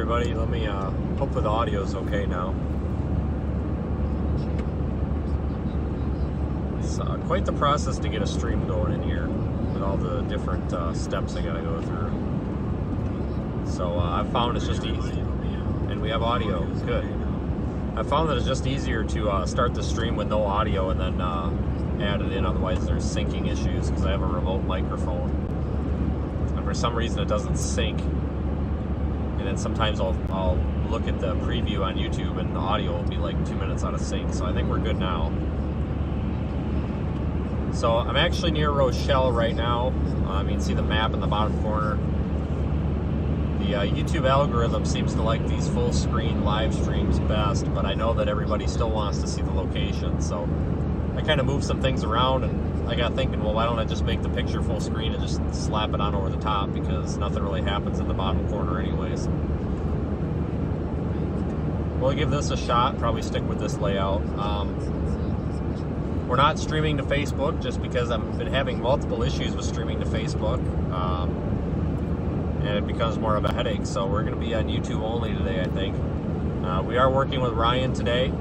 everybody. Let me, hopefully the audio is okay now. It's quite the process to get a stream going in here with all the different steps I gotta go through. So I've found it's just easy. And we have audio, good. I found that it's just easier to start the stream with no audio and then add it in, otherwise there's syncing issues because I have a remote microphone. And for some reason it doesn't sync. And then sometimes I'll look at the preview on YouTube and the audio will be like 2 minutes out of sync. So I think we're good now. So I'm actually near Rochelle right now. You can see the map in the bottom corner. The YouTube algorithm seems to like these full screen live streams best, but I know that everybody still wants to see the location. So I kind of moved some things around and I got thinking, well, why don't I just make the picture full screen and just slap it on over the top, because nothing really happens in the bottom corner anyways. We'll give this a shot, probably stick with this layout. We're not streaming to Facebook just because I've been having multiple issues with streaming to Facebook. And it becomes more of a headache, so we're going to be on YouTube only today, I think. We are working with Ryan today,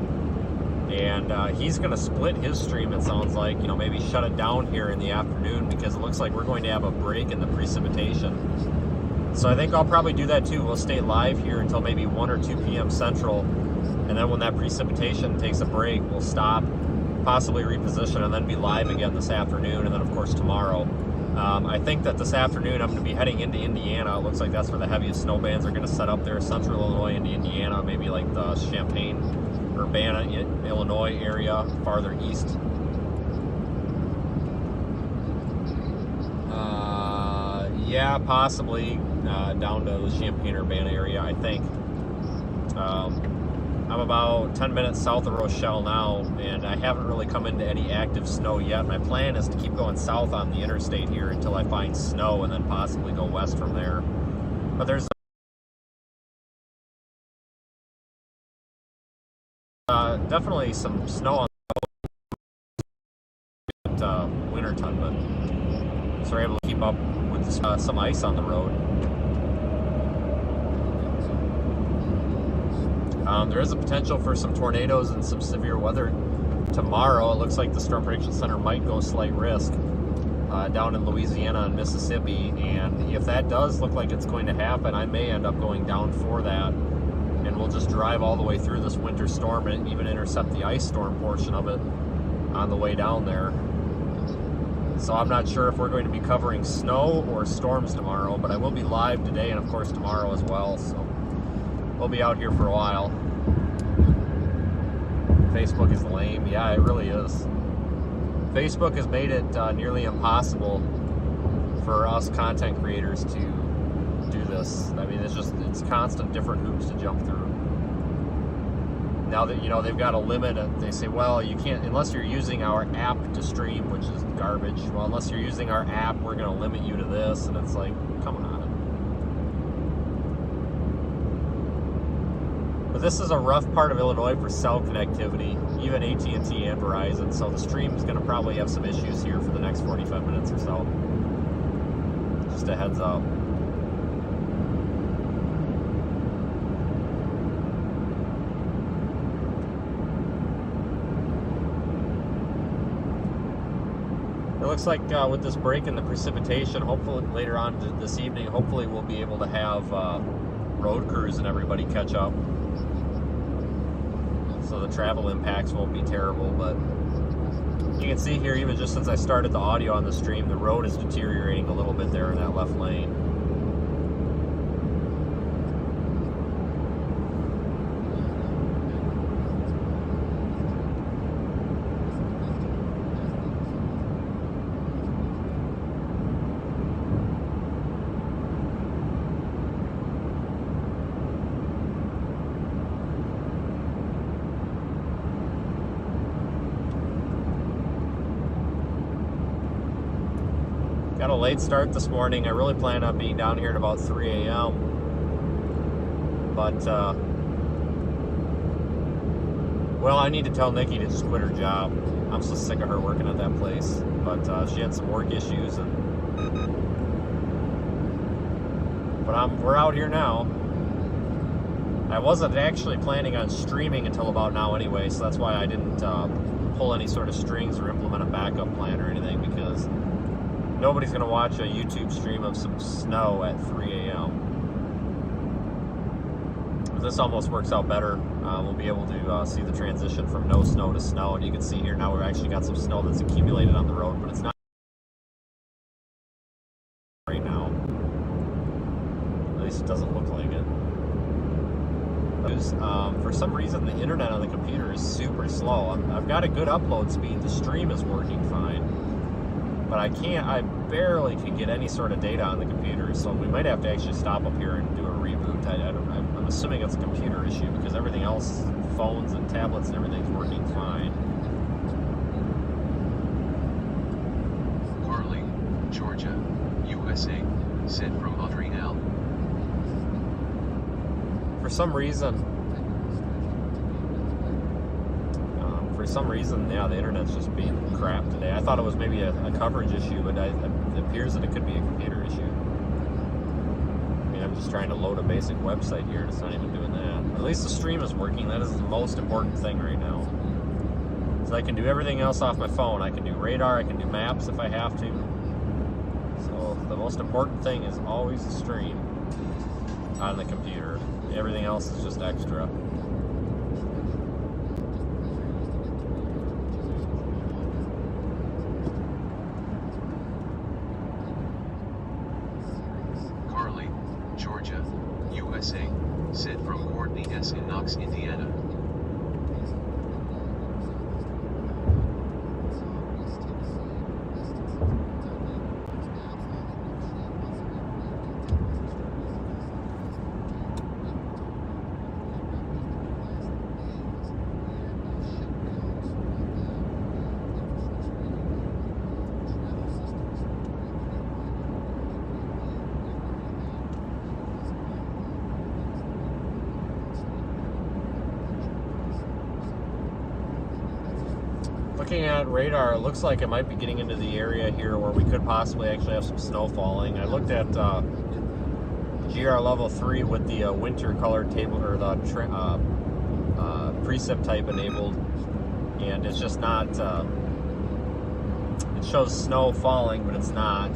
and he's going to split his stream, it sounds like, maybe shut it down here in the afternoon, because it looks like we're going to have a break in the precipitation. So I think I'll probably do that too. We'll stay live here until maybe 1 or 2 p.m. Central, and then when that precipitation takes a break, we'll stop, possibly reposition, and then be live again this afternoon, and then of course tomorrow. I think that this afternoon I'm going to be heading into Indiana. It looks like that's where the heaviest snow bands are going to set up there, central Illinois into Indiana, maybe like the Champaign, Urbana, Illinois area, farther east. Yeah, possibly down to the Champaign, Urbana area, I think. I'm about 10 minutes south of Rochelle now, and I haven't really come into any active snow yet. My plan is to keep going south on the interstate here until I find snow, and then possibly go west from there. But there's definitely some snow on the winter time, but so we're able to keep up with some ice on the road. There is a potential for some tornadoes and some severe weather tomorrow. It looks like the Storm Prediction Center might go slight risk down in Louisiana and Mississippi, and if that does look like it's going to happen, I may end up going down for that, and we'll just drive all the way through this winter storm and even intercept the ice storm portion of it on the way down there. So I'm not sure if we're going to be covering snow or storms tomorrow, but I will be live today and of course tomorrow as well, so we'll be out here for a while. Facebook is lame. Yeah, it really is. Facebook has made it nearly impossible for us content creators to do this. I mean, it's constant different hoops to jump through. Now that, they've got a limit, they say, well, you can't, unless you're using our app to stream, which is garbage. Well, unless you're using our app, we're going to limit you to this. And it's like, come on. But this is a rough part of Illinois for cell connectivity, even AT&T and Verizon, so the stream is going to probably have some issues here for the next 45 minutes or so. Just a heads up. It looks like with this break in the precipitation, hopefully later on this evening, hopefully we'll be able to have road crews and everybody catch up. So the travel impacts won't be terrible, but you can see here, even just since I started the audio on the stream, the road is deteriorating a little bit there in that left lane. Got a late start this morning. I really planned on being down here at about 3 a.m. But, well, I need to tell Nikki to just quit her job. I'm so sick of her working at that place. But she had some work issues, but we're out here now. I wasn't actually planning on streaming until about now anyway, so that's why I didn't pull any sort of strings or implement a backup plan or anything, because nobody's going to watch a YouTube stream of some snow at 3 a.m. This almost works out better. We'll be able to see the transition from no snow to snow, and you can see here now we've actually got some snow that's accumulated on the road, but it's not right now. At least it doesn't look like it. For some reason, the internet on the computer is super slow. I've got a good upload speed. The stream is working fine, but I barely can get any sort of data on the computer, so we might have to actually stop up here and do a reboot. I'm assuming it's a computer issue, because everything else, phones and tablets and everything's working fine. Carly, Georgia, USA, sent from Montreal. For some reason, yeah, the internet's just being crap today. I thought it was maybe a coverage issue, but it appears that it could be a computer issue. I mean, I'm just trying to load a basic website here, and it's not even doing that. At least the stream is working. That is the most important thing right now. So I can do everything else off my phone. I can do radar, I can do maps if I have to. So the most important thing is always the stream on the computer. Everything else is just extra. Carly, Georgia, USA, sent from Courtney S. in Knox, Indiana. Looking at radar, it looks like it might be getting into the area here where we could possibly actually have some snow falling. I looked at GR level 3 with the winter color table, or the precip type enabled, and it's just not, it shows snow falling, but it's not.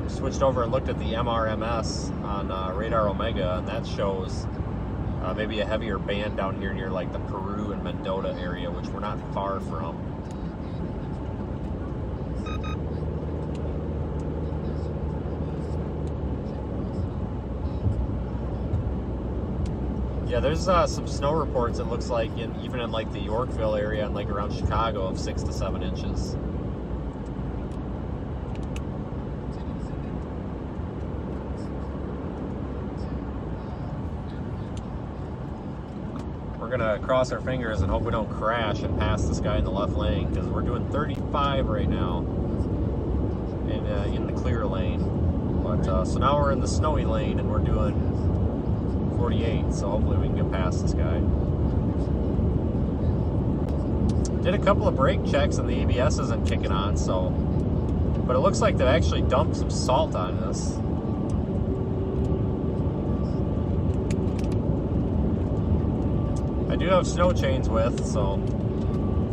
Switched over and looked at the MRMS on Radar Omega, and that shows maybe a heavier band down here near like the Peru and Mendota area, which we're not far from. Yeah, there's some snow reports, it looks like, even in like the Yorkville area and like around Chicago, of 6 to 7 inches. We're gonna cross our fingers and hope we don't crash and pass this guy in the left lane, because we're doing 35 right now in the clear lane. But so now we're in the snowy lane and we're doing 48, so hopefully we can get past this guy. Did a couple of brake checks and the ABS isn't kicking on, so, but it looks like they actually dumped some salt on this. I do have snow chains with, so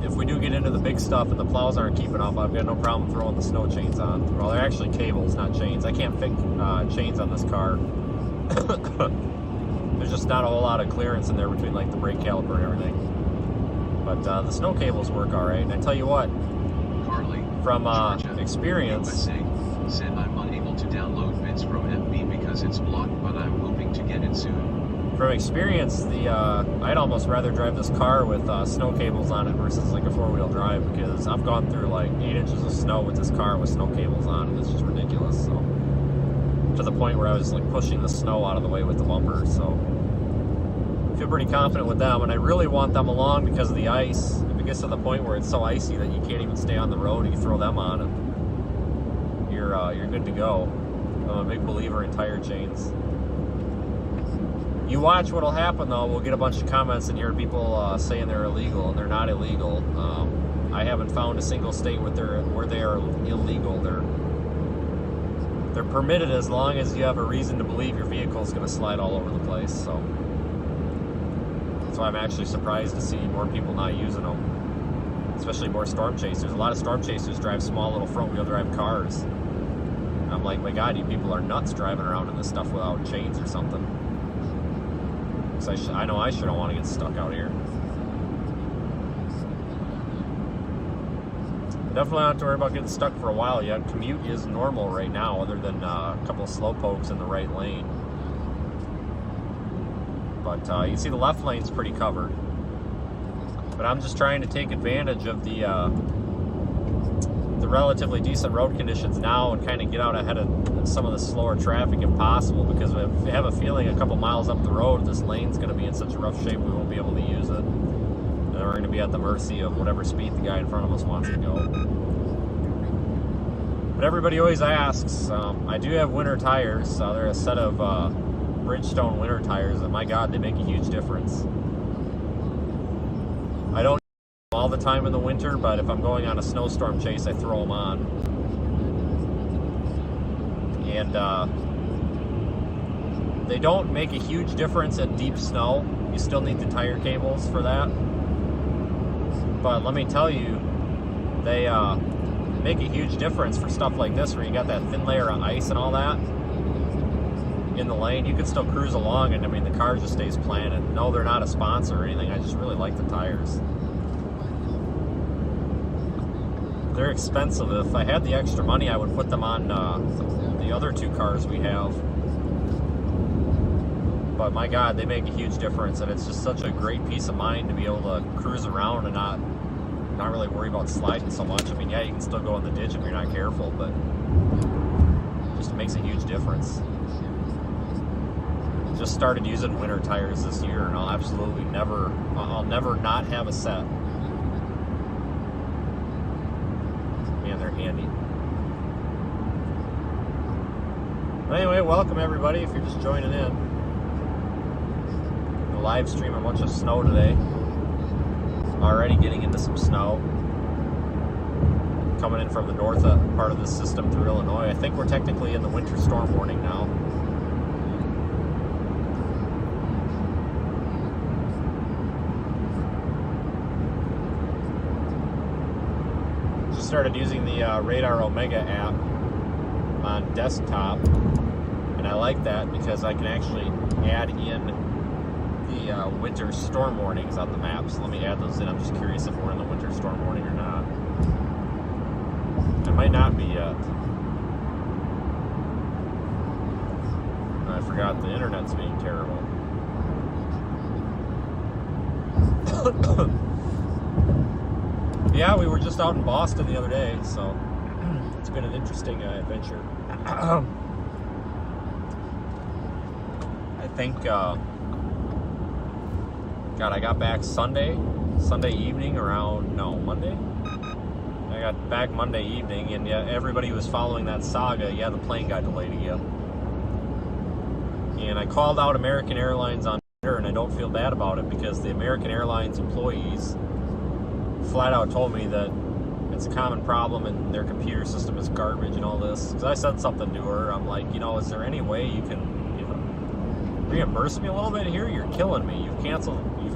if we do get into the big stuff and the plows aren't keeping up, I've got no problem throwing the snow chains on. Well, they're actually cables, not chains. I can't fit chains on this car. There's just not a whole lot of clearance in there between like the brake caliper and everything. But the snow cables work all right. And I tell you what, Carly, from Georgia, experience, USA, said I'm unable to download bits from FB because it's blocked, but I'm hoping to get it soon. From experience, I'd almost rather drive this car with snow cables on it versus like a four-wheel drive, because I've gone through like 8 inches of snow with this car with snow cables on, and it's just ridiculous. So to the point where I was like pushing the snow out of the way with the bumper. So I feel pretty confident with them, and I really want them along because of the ice. If it gets to the point where it's so icy that you can't even stay on the road, you throw them on and you're good to go. I'm a big believer in tire chains. You watch what'll happen though. We'll get a bunch of comments in here, people saying they're illegal, and they're not illegal. I haven't found a single state where they are illegal. they're permitted as long as you have a reason to believe your vehicle is going to slide all over the place. So that's why I'm actually surprised to see more people not using them, especially more storm chasers. A lot of storm chasers drive small little front wheel drive cars. I'm like, my God, you people are nuts driving around in this stuff without chains or something. Because I know I sure don't want to get stuck out here. Definitely don't have to worry about getting stuck for a while yet. Commute is normal right now, other than a couple of slow pokes in the right lane. But you can see the left lane's pretty covered. But I'm just trying to take advantage of the relatively decent road conditions now and kind of get out ahead of some of the slower traffic if possible, because I have a feeling a couple miles up the road this lane's going to be in such rough shape we won't be able to use it. And we're going to be at the mercy of whatever speed the guy in front of us wants to go. But everybody always asks, I do have winter tires. They're a set of Bridgestone winter tires, and my God, they make a huge difference. I don't all the time in the winter, but if I'm going on a snowstorm chase, I throw them on. And they don't make a huge difference in deep snow. You still need the tire cables for that. But let me tell you, they make a huge difference for stuff like this where you got that thin layer of ice and all that in the lane. You can still cruise along, and I mean the car just stays planted. No, they're not a sponsor or anything. I just really like the tires. They're expensive. If I had the extra money, I would put them on the other two cars we have. But my God, they make a huge difference, and it's just such a great peace of mind to be able to cruise around and not really worry about sliding so much. I mean, yeah, you can still go in the ditch if you're not careful, but it just makes a huge difference. Just started using winter tires this year, and I'll never not have a set. Man, they're handy. But anyway, welcome everybody if you're just joining in. The live stream, a bunch of snow today. Already getting into some snow. Coming in from the north part of the system through Illinois. I think we're technically in the winter storm warning now. Just started using the Radar Omega app on desktop, and I like that because I can actually add in the winter storm warnings on the maps. Let me add those in. I'm just curious if we're in the winter storm warning or not. I might not be yet. I forgot the internet's being terrible. Yeah, we were just out in Boston the other day, so it's been an interesting adventure. I think, God, I got back Sunday evening around, no, Monday? I got back Monday evening, and yeah, everybody was following that saga. Yeah, the plane got delayed again. And I called out American Airlines on Twitter, and I don't feel bad about it because the American Airlines employees flat out told me that it's a common problem and their computer system is garbage and all this. Because I said something to her. I'm like, is there any way you can, reimburse me a little bit here? You're killing me. You've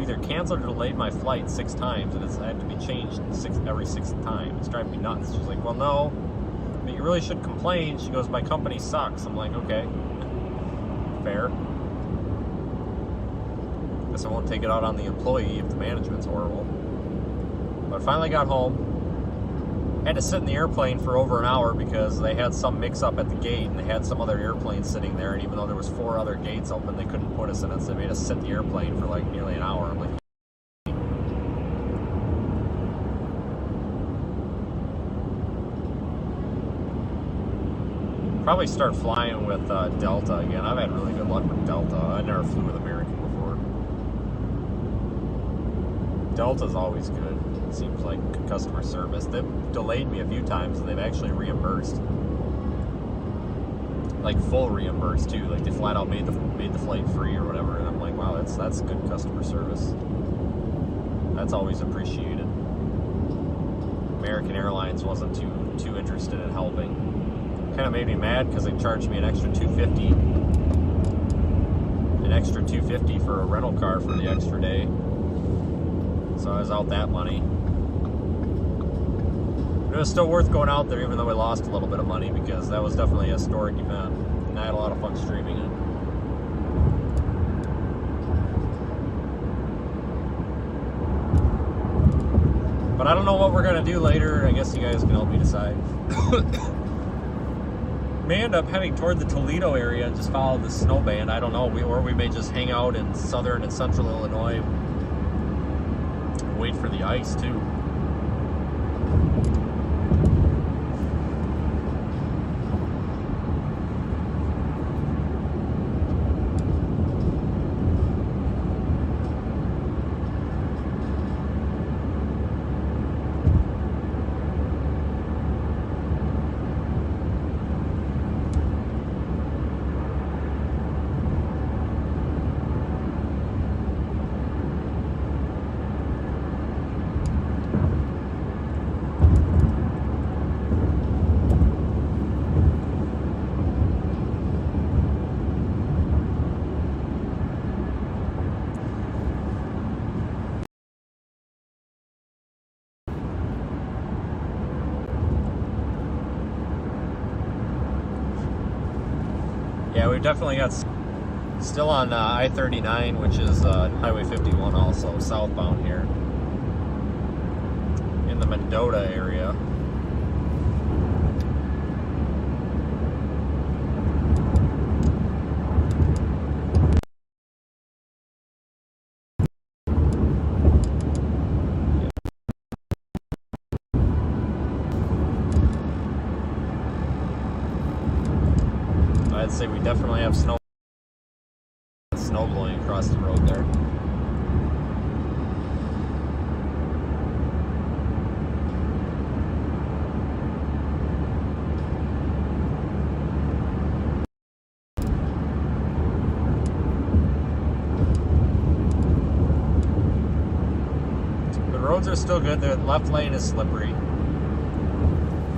either canceled or delayed my flight 6 times, and I have to be changed every 6th time. It's driving me nuts. She's like, well, no, but you really should complain. She goes, my company sucks. I'm like, okay, fair. Guess I won't take it out on the employee if the management's horrible. But I finally got home. Had to sit in the airplane for over an hour because they had some mix-up at the gate, and they had some other airplane sitting there, and even though there was 4 other gates open, they couldn't put us in it, so they made us sit in the airplane for like nearly an hour. I'm like, probably start flying with Delta again. I've had really good luck with Delta. I never flew with American before. Delta's always good. Seems like good customer service. They've delayed me a few times, and they've actually reimbursed, like full reimbursed too. Like they flat out made the flight free or whatever. And I'm like, wow, that's good customer service. That's always appreciated. American Airlines wasn't too interested in helping. kind of made me mad because they charged me an extra $250 for a rental car for the extra day. So I was out that money. But it was still worth going out there, even though we lost a little bit of money, because that was definitely a historic event. And I had a lot of fun streaming it. But I don't know what we're going to do later. I guess you guys can help me decide. May end up heading toward the Toledo area and just follow the snow band. I don't know. Or we may just hang out in southern and central Illinois. Wait for the ice, too. Yeah, we've definitely got still on I-39, which is Highway 51 also, southbound here in the Mendota area. I'd say we definitely have snow blowing across the road there. The roads are still good. The left lane is slippery.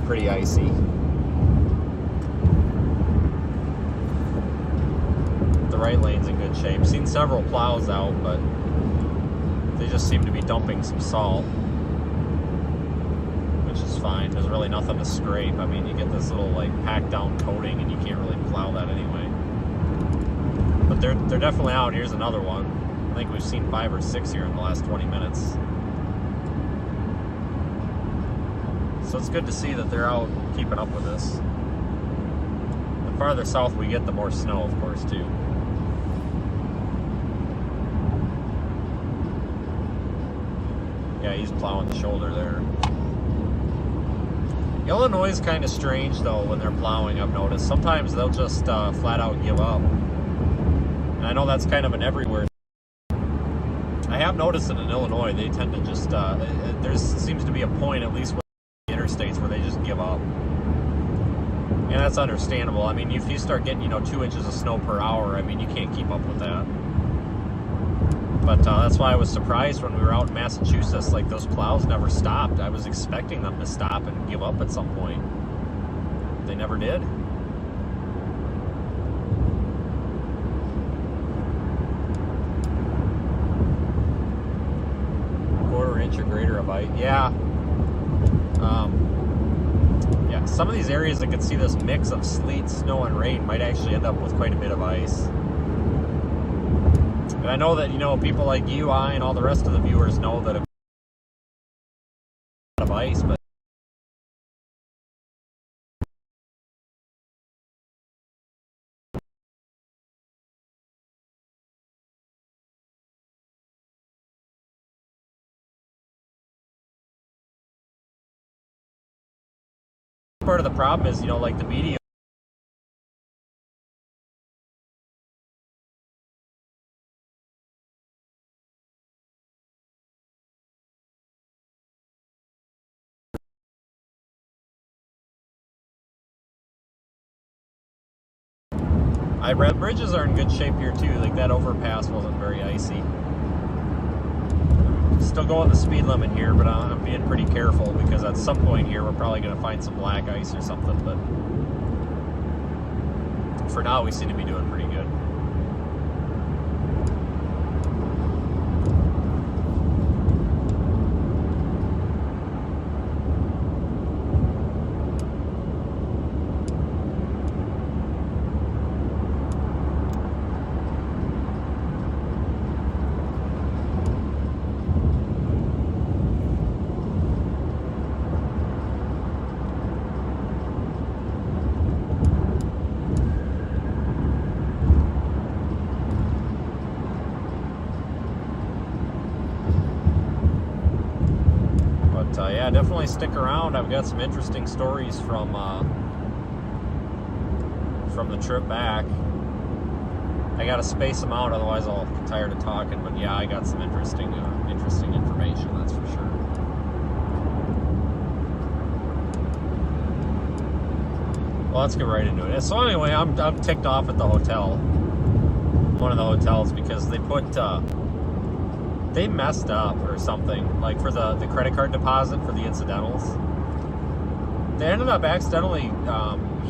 Pretty icy. The right lane's in good shape. Seen several plows out, but they just seem to be dumping some salt, which is fine. There's really nothing to scrape. I mean, you get this little like packed down coating and you can't really plow that anyway. But they're definitely out. Here's another one. I think we've seen 5 or 6 here in the last 20 minutes. So it's good to see that they're out keeping up with this. The farther south we get, the more snow, of course, too. Yeah, he's plowing the shoulder there. Illinois is kind of strange, though, when they're plowing, I've noticed. Sometimes they'll just flat out give up. And I know that's kind of an everywhere thing. I have noticed that in Illinois, they tend to just, there seems to be a point, at least with the interstates, where they just give up. And that's understandable. I mean, if you start getting, 2 inches of snow per hour, I mean, you can't keep up with that. But that's why I was surprised when we were out in Massachusetts, like those plows never stopped. I was expecting them to stop and give up at some point. They never did. Quarter inch or greater of ice. Yeah. Yeah, some of these areas I could see this mix of sleet, snow, and rain might actually end up with quite a bit of ice. And I know that, people like you, I, and all the rest of the viewers know that a lot of ice, but part of the problem is, like the media. I read bridges are in good shape here too. Like that overpass wasn't very icy. Still going the speed limit here, but I'm being pretty careful because at some point here we're probably going to find some black ice or something. But for now, we seem to be doing pretty good. Yeah, definitely stick around. I've got some interesting stories from the trip back. I gotta space them out, otherwise I'll get tired of talking. But yeah, I got some interesting information, that's for sure. Well, let's get right into it. So anyway, I'm ticked off at the hotel, one of the hotels, because they messed up or something, like for the credit card deposit for the incidentals. They ended up accidentally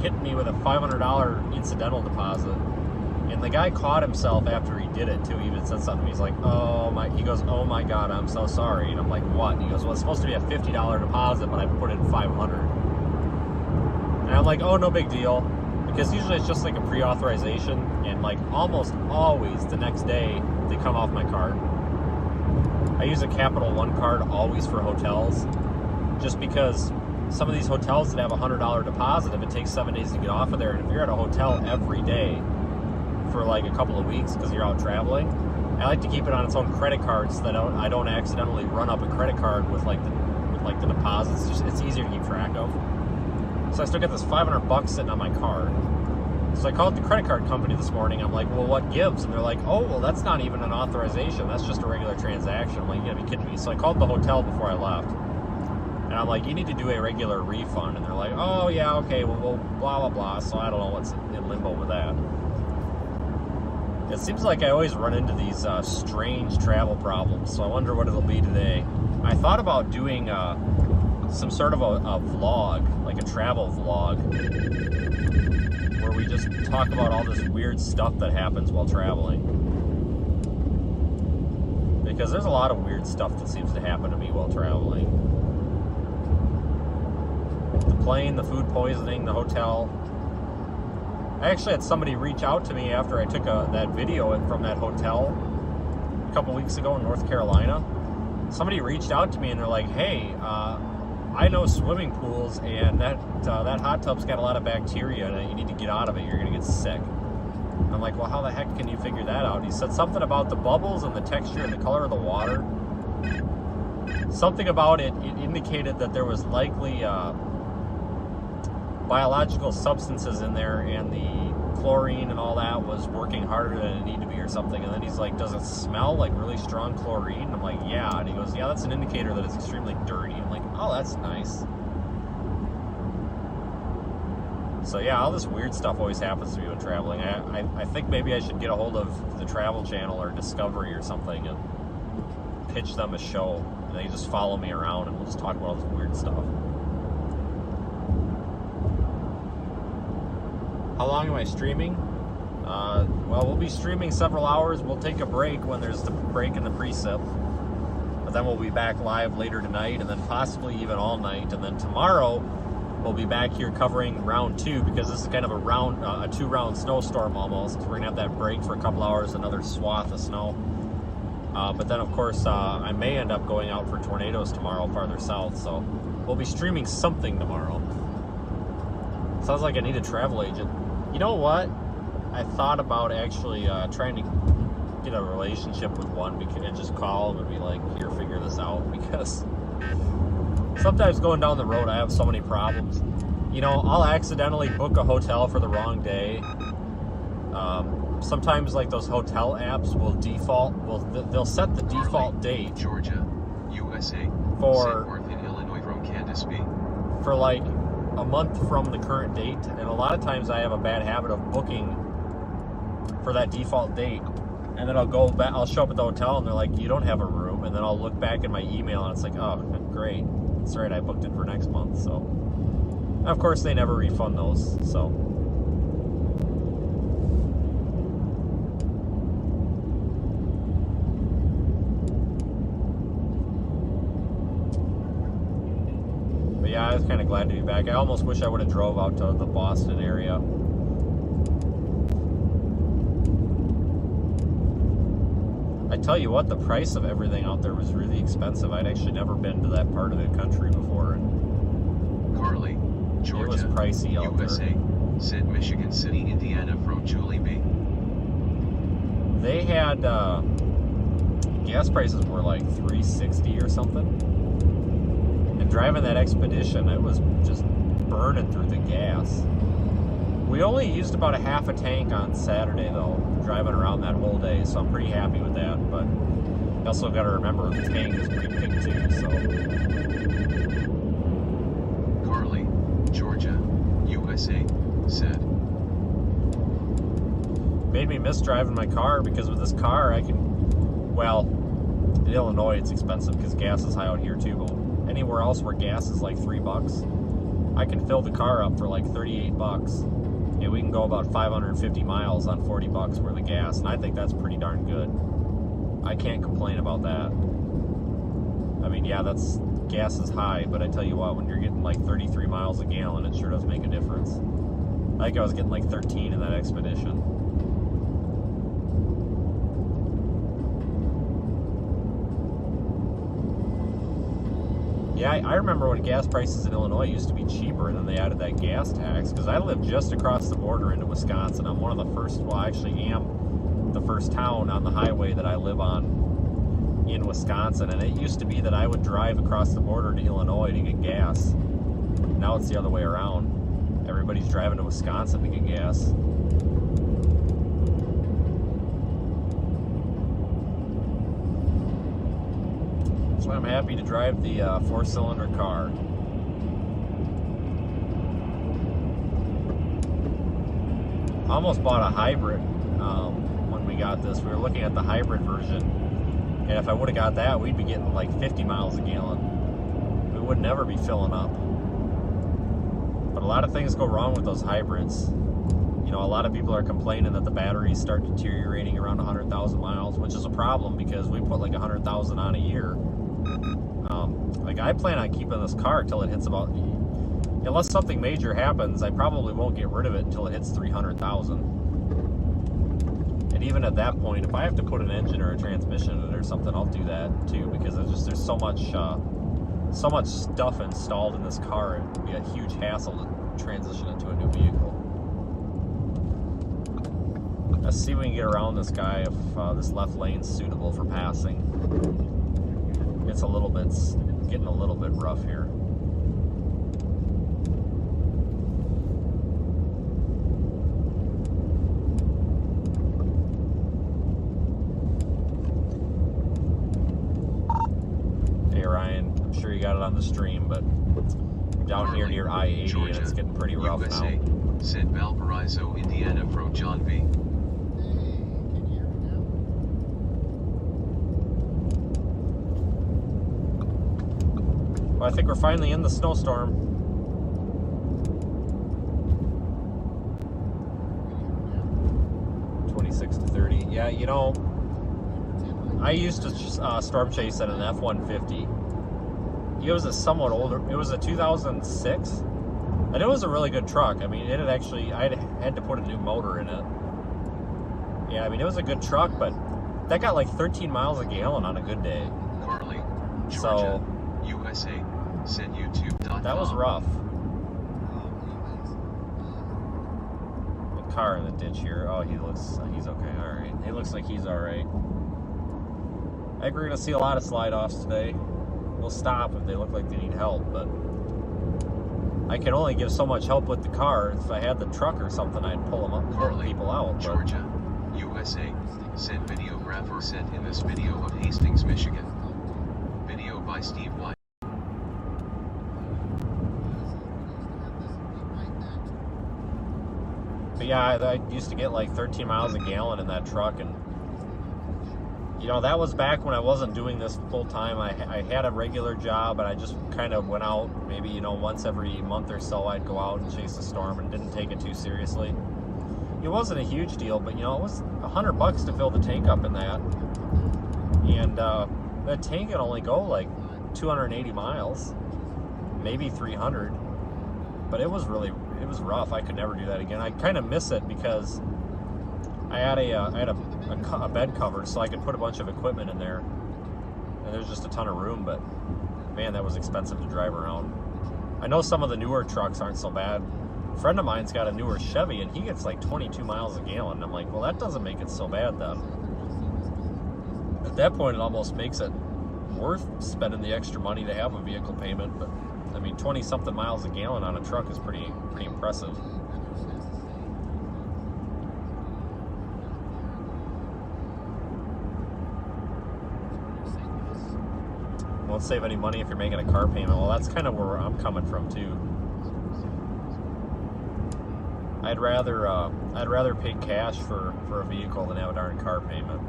hitting me with a $500 incidental deposit, and the guy caught himself after he did it too. He even said something. He's like, "Oh my," he goes, "Oh my God, I'm so sorry." And I'm like, "What?" And he goes, "Well, it's supposed to be a $50 deposit, but I put in $500." And I'm like, "Oh, no big deal," because usually it's just like a pre-authorization, and like almost always the next day they come off my card. I use a Capital One card always for hotels, just because some of these hotels that have a $100 deposit, if it takes 7 days to get off of there, and if you're at a hotel every day for like a couple of weeks because you're out traveling, I like to keep it on its own credit card so that I don't accidentally run up a credit card with the deposits. It's easier to keep track of. So I still get this $500 sitting on my card. So I called the credit card company this morning. I'm like, "Well, what gives?" And they're like, "Oh, well, that's not even an authorization. That's just a regular transaction." I'm like, "You gotta be kidding me." So I called the hotel before I left. And I'm like, "You need to do a regular refund." And they're like, "Oh, yeah, okay, well, we'll blah, blah, blah." So I don't know what's in limbo with that. It seems like I always run into these strange travel problems. So I wonder what it'll be today. I thought about doing some sort of a vlog, like a travel vlog, where we just talk about all this weird stuff that happens while traveling. Because there's a lot of weird stuff that seems to happen to me while traveling. The plane, the food poisoning, the hotel. I actually had somebody reach out to me after I took that video from that hotel a couple weeks ago in North Carolina. Somebody reached out to me and they're like, "Hey, I know swimming pools, and that hot tub's got a lot of bacteria, and you need to get out of it. You're gonna get sick." And I'm like, "Well, how the heck can you figure that out?" He said something about the bubbles and the texture and the color of the water. Something about it indicated that there was likely biological substances in there, and the chlorine and all that was working harder than it needed to be or something. And then he's like, "Does it smell like really strong chlorine?" And I'm like, "Yeah." And he goes, "Yeah, that's an indicator that it's extremely dirty." I'm like, "Oh, that's nice." So yeah, all this weird stuff always happens to me when traveling. I think maybe I should get a hold of the Travel Channel or Discovery or something and pitch them a show. And they just follow me around and we'll just talk about all this weird stuff. How long am I streaming? Well, we'll be streaming several hours. We'll take a break when there's the break in the precip. But then we'll be back live later tonight, and then possibly even all night. And then tomorrow, we'll be back here covering round 2, because this is kind of a 2-round snowstorm almost. We're gonna have that break for a couple hours, another swath of snow. But then, of course, I may end up going out for tornadoes tomorrow farther south. So we'll be streaming something tomorrow. Sounds like I need a travel agent. You know what? I thought about actually trying to get a relationship with one, and just call them and be like, "Here, figure this out," because sometimes going down the road I have so many problems. You know, I'll accidentally book a hotel for the wrong day. Sometimes like those hotel apps will they'll set the default date, Georgia, USA, for St. Worth in Illinois from Candace-B. For like a month from the current date, and a lot of times I have a bad habit of booking for that default date, and then I'll go back, I'll show up at the hotel and they're like, "You don't have a room," and then I'll look back in my email and it's like, "Oh, great, that's right, I booked it for next month." So of course they never refund those. So was kind of glad to be back. I almost wish I would have drove out to the Boston area. I tell you what, the price of everything out there was really expensive. I'd actually never been to that part of the country before. And Carly, Georgia, it was pricey out USA, there. said Michigan City, Indiana from Julie B. They had gas prices were like $3.60 or something. And driving that Expedition, it was just burning through the gas. We only used about a half a tank on Saturday though, driving around that whole day, so I'm pretty happy with that. But you also got to remember the tank is pretty big too. So Carly, Georgia, USA, said. Made me miss driving my car, because with this car I can, well, in Illinois it's expensive because gas is high out here too, but anywhere else where gas is like $3, I can fill the car up for like $38. And we can go about 550 miles on $40 worth of gas, and I think that's pretty darn good. I can't complain about that. I mean, yeah, gas is high, but I tell you what, when you're getting like 33 miles a gallon, it sure does make a difference. I think I was getting like 13 in that Expedition. Yeah, I remember when gas prices in Illinois used to be cheaper, and then they added that gas tax, because I live just across the border into Wisconsin. I'm one of the first, well, I actually am the first town on the highway that I live on in Wisconsin, and it used to be that I would drive across the border to Illinois to get gas. Now it's the other way around. Everybody's driving to Wisconsin to get gas. So I'm happy to drive the 4-cylinder car. I almost bought a hybrid when we got this. We were looking at the hybrid version, and if I would have got that, we'd be getting like 50 miles a gallon. We would never be filling up. But a lot of things go wrong with those hybrids. You know, a lot of people are complaining that the batteries start deteriorating around 100,000 miles, which is a problem because we put like 100,000 on a year. Like, I plan on keeping this car till it hits about, unless something major happens, I probably won't get rid of it until it hits 300,000. And even at that point, if I have to put an engine or a transmission in it or something, I'll do that too, because there's so much stuff installed in this car. It would be a huge hassle to transition into a new vehicle. Let's see if we can get around this guy if this left lane's suitable for passing. It's getting a little bit rough here. Hey Ryan, I'm sure you got it on the stream, but down here near I-80, Georgia, and it's getting pretty rough USA, now. said Valparaiso, Indiana from John B. Well, I think we're finally in the snowstorm. $26 to $30. Yeah, you know, I used to storm chase at an F-150. It was a somewhat older, it was a 2006, and it was a really good truck. I mean, it had actually, I had to put a new motor in it. Yeah, I mean, it was a good truck, but that got like 13 miles a gallon on a good day. Carly, Georgia, So USA, said YouTube.com. that was rough. The car in the ditch here. Oh, he's okay. All right. He looks like he's all right. I think we're gonna see a lot of slide-offs today. We'll stop if they look like they need help, but I can only give so much help with the car. If I had the truck or something, I'd pull them up, pull people out. But Georgia, USA, said videographer sent in this video of Hastings, Michigan. Video by Steve White. But yeah, I used to get like 13 miles a gallon in that truck, and you know, that was back when I wasn't doing this full time. I had a regular job, and I just kind of went out, maybe, you know, once every month or so I'd go out and chase a storm and didn't take it too seriously. It wasn't a huge deal, but you know, it was $100 to fill the tank up in that. And that tank can only go like 280 miles. maybe 300. But it was rough. I could never do that again. I kind of miss it because I had a bed cover so I could put a bunch of equipment in there, and there's just a ton of room. But man, that was expensive to drive around. I know some of the newer trucks aren't so bad. A friend of mine's got a newer Chevy, and he gets like 22 miles a gallon. I'm like, well, that doesn't make it so bad then. At that point, it almost makes it worth spending the extra money to have a vehicle payment. But I mean, 20-something miles a gallon on a truck is pretty impressive. Won't save any money if you're making a car payment. Well, that's kind of where I'm coming from too. I'd rather pay cash for a vehicle than have a darn car payment.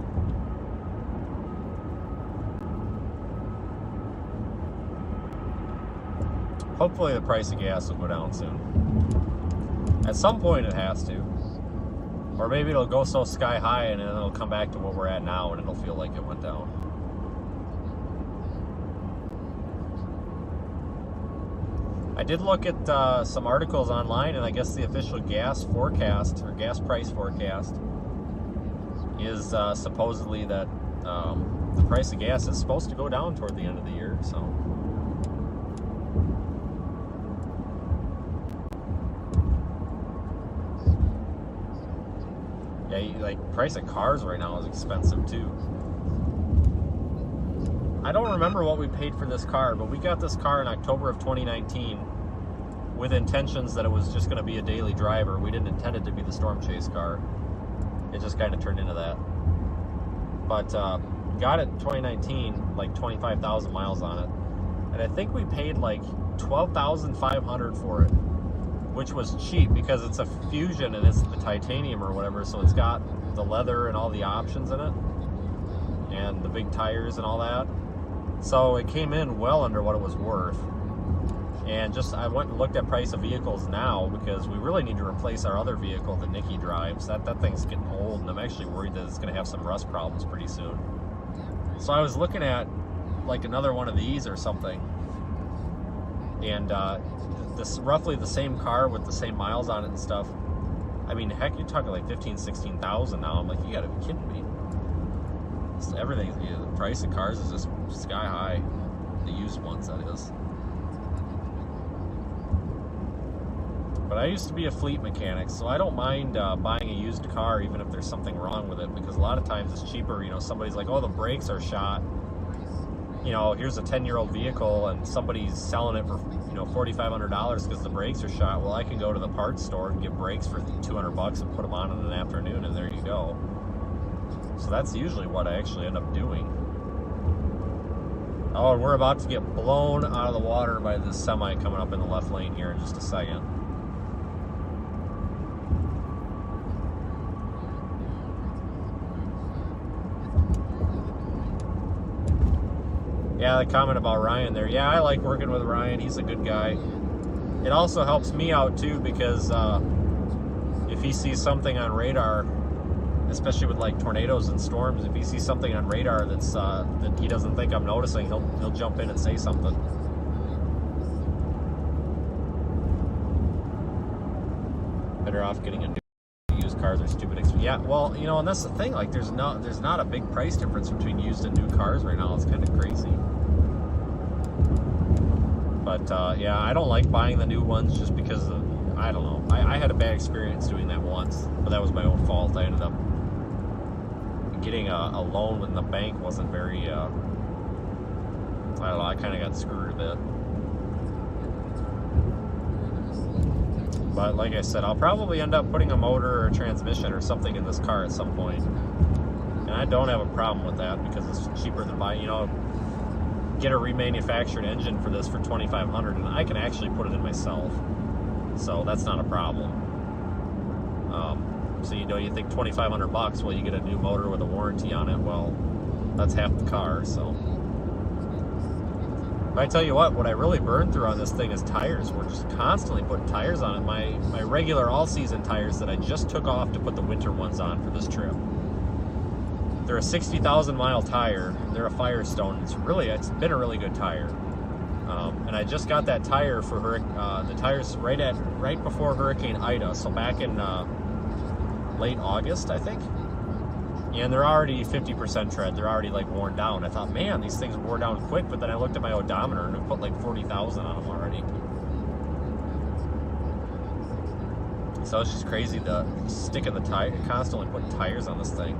Hopefully the price of gas will go down soon. At some point it has to. Or maybe it'll go so sky high and then it'll come back to what we're at now and it'll feel like it went down. I did look at some articles online, and I guess the official gas forecast, or gas price forecast, is supposedly that the price of gas is supposed to go down toward the end of the year, so... Yeah, like, price of cars right now is expensive too. I don't remember what we paid for this car, but we got this car in October of 2019 with intentions that it was just going to be a daily driver. We didn't intend it to be the Storm Chase car. It just kind of turned into that. But got it in 2019, like 25,000 miles on it. And I think we paid like $12,500 for it, which was cheap because it's a Fusion and it's the titanium or whatever, so it's got the leather and all the options in it and the big tires and all that. So it came in well under what it was worth. And just, I went and looked at price of vehicles now because we really need to replace our other vehicle that Nikki drives. That thing's getting old, and I'm actually worried that it's going to have some rust problems pretty soon. So I was looking at like another one of these or something, and this roughly the same car with the same miles on it and stuff. I mean, heck, you're talking like 15,000, 16,000 now. I'm like, you gotta be kidding me. So everything, the price of cars is just sky high. The used ones, that is. But I used to be a fleet mechanic, so I don't mind buying a used car even if there's something wrong with it, because a lot of times it's cheaper. You know, somebody's like, oh, the brakes are shot. You know, here's a 10-year-old vehicle and somebody's selling it for, you know, $4,500 because the brakes are shot. Well, I can go to the parts store and get brakes for $200 and put them on in an afternoon, and there you go. So that's usually what I actually end up doing. Oh, and we're about to get blown out of the water by this semi coming up in the left lane here in just a second. Yeah, the comment about Ryan there. Yeah, I like working with Ryan. He's a good guy. It also helps me out too, because if he sees something on radar, especially with like tornadoes and storms, if he sees something on radar that's that he doesn't think I'm noticing, he'll jump in and say something. Better off getting a new. Used cars are stupid expensive. Yeah, well, you know, and that's the thing. Like, there's not a big price difference between used and new cars right now. It's kind of crazy. But yeah, I don't like buying the new ones just because of, I don't know. I had a bad experience doing that once, but that was my own fault. I ended up getting a loan when the bank wasn't very. I don't know. I kind of got screwed a bit. But like I said, I'll probably end up putting a motor or a transmission or something in this car at some point. And I don't have a problem with that because it's cheaper than buying, you know, get a remanufactured engine for this for $2,500, and I can actually put it in myself. So that's not a problem. So, you know, you think $2,500, well, you get a new motor with a warranty on it. Well, that's half the car, so. I tell you what I really burned through on this thing is tires. We're just constantly putting tires on it. My regular all-season tires that I just took off to put the winter ones on for this trip. They're a 60,000 mile tire. They're a Firestone. It's been a really good tire. And I just got that tire for the tires right before Hurricane Ida, so back in late August, I think. And they're already 50% tread. They're already like worn down. I thought, man, these things wore down quick, but then I looked at my odometer and it put like 40,000 on them already. So it's just crazy to stick in the tire, constantly putting tires on this thing.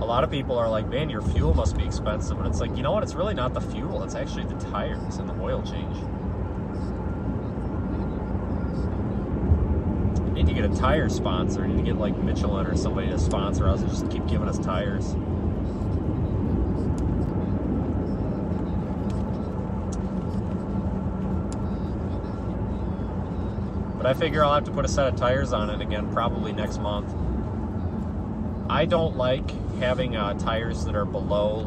A lot of people are like, man, your fuel must be expensive. And it's like, you know what? It's really not the fuel. It's actually the tires and the oil change. I need to get a tire sponsor. I need to get like Michelin or somebody to sponsor us and just keep giving us tires. But I figure I'll have to put a set of tires on it again probably next month. I don't like having tires that are below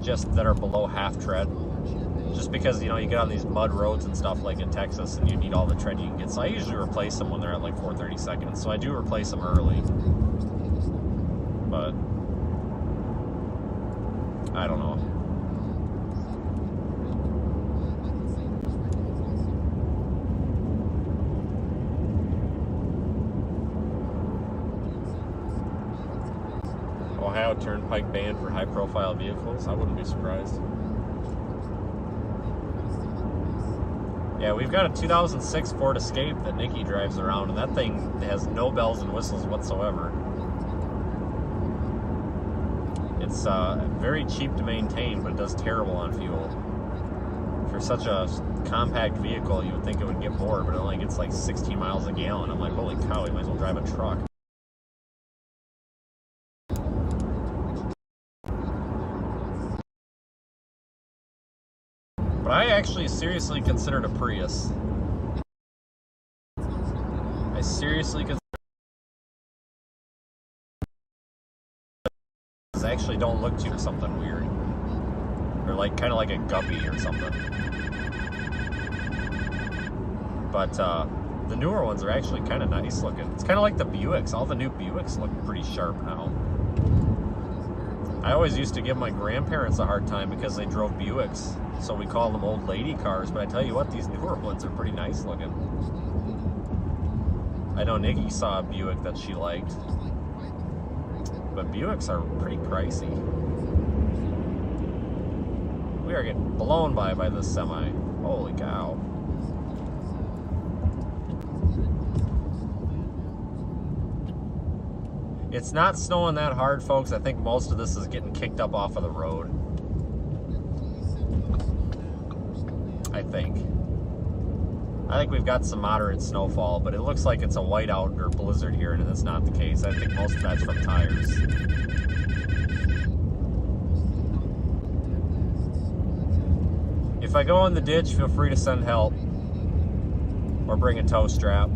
that are below half tread. Just because, you know, you get on these mud roads and stuff like in Texas and you need all the tread you can get. So I usually replace them when they're at like 430 seconds. So I do replace them early. But I don't know. Ohio Turnpike ban for high-profile vehicles. I wouldn't be surprised. Yeah, we've got a 2006 Ford Escape that Nikki drives around, and that thing has no bells and whistles whatsoever. It's very cheap to maintain, but it does terrible on fuel. For such a compact vehicle, you would think it would get more, but it only gets like 16 miles a gallon. I'm like, holy cow, you might as well drive a truck. But I actually seriously considered a Prius. I seriously consider. I actually don't look too something weird, or like kind of like a guppy or something. But the newer ones are actually kind of nice looking. It's kind of like the Buicks. All the new Buicks look pretty sharp now. I always used to give my grandparents a hard time because they drove Buicks, so we call them old lady cars, but I tell you what, these newer ones are pretty nice looking. I know Nikki saw a Buick that she liked, but Buicks are pretty pricey. We are getting blown by this semi. Holy cow. It's not snowing that hard, folks. I think most of this is getting kicked up off of the road. I think we've got some moderate snowfall, but it looks like it's a whiteout or blizzard here, and that's not the case. I think most of that's from tires. If I go in the ditch, feel free to send help or bring a tow strap.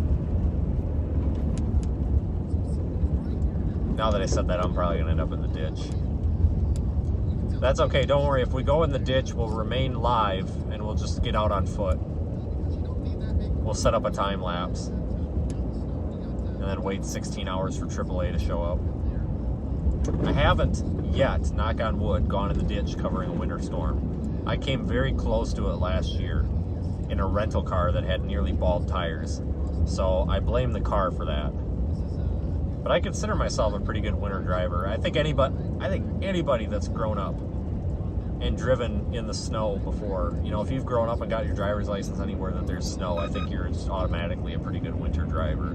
Now that I said that, I'm probably going to end up in the ditch. That's okay, don't worry. If we go in the ditch, we'll remain live and we'll just get out on foot. We'll set up a time lapse and then wait 16 hours for AAA to show up. I haven't yet, knock on wood, gone in the ditch covering a winter storm. I came very close to it last year in a rental car that had nearly bald tires. So I blame the car for that. But I consider myself a pretty good winter driver. I think anybody that's grown up and driven in the snow before, you know, if you've grown up and got your driver's license anywhere that there's snow, I think you're just automatically a pretty good winter driver.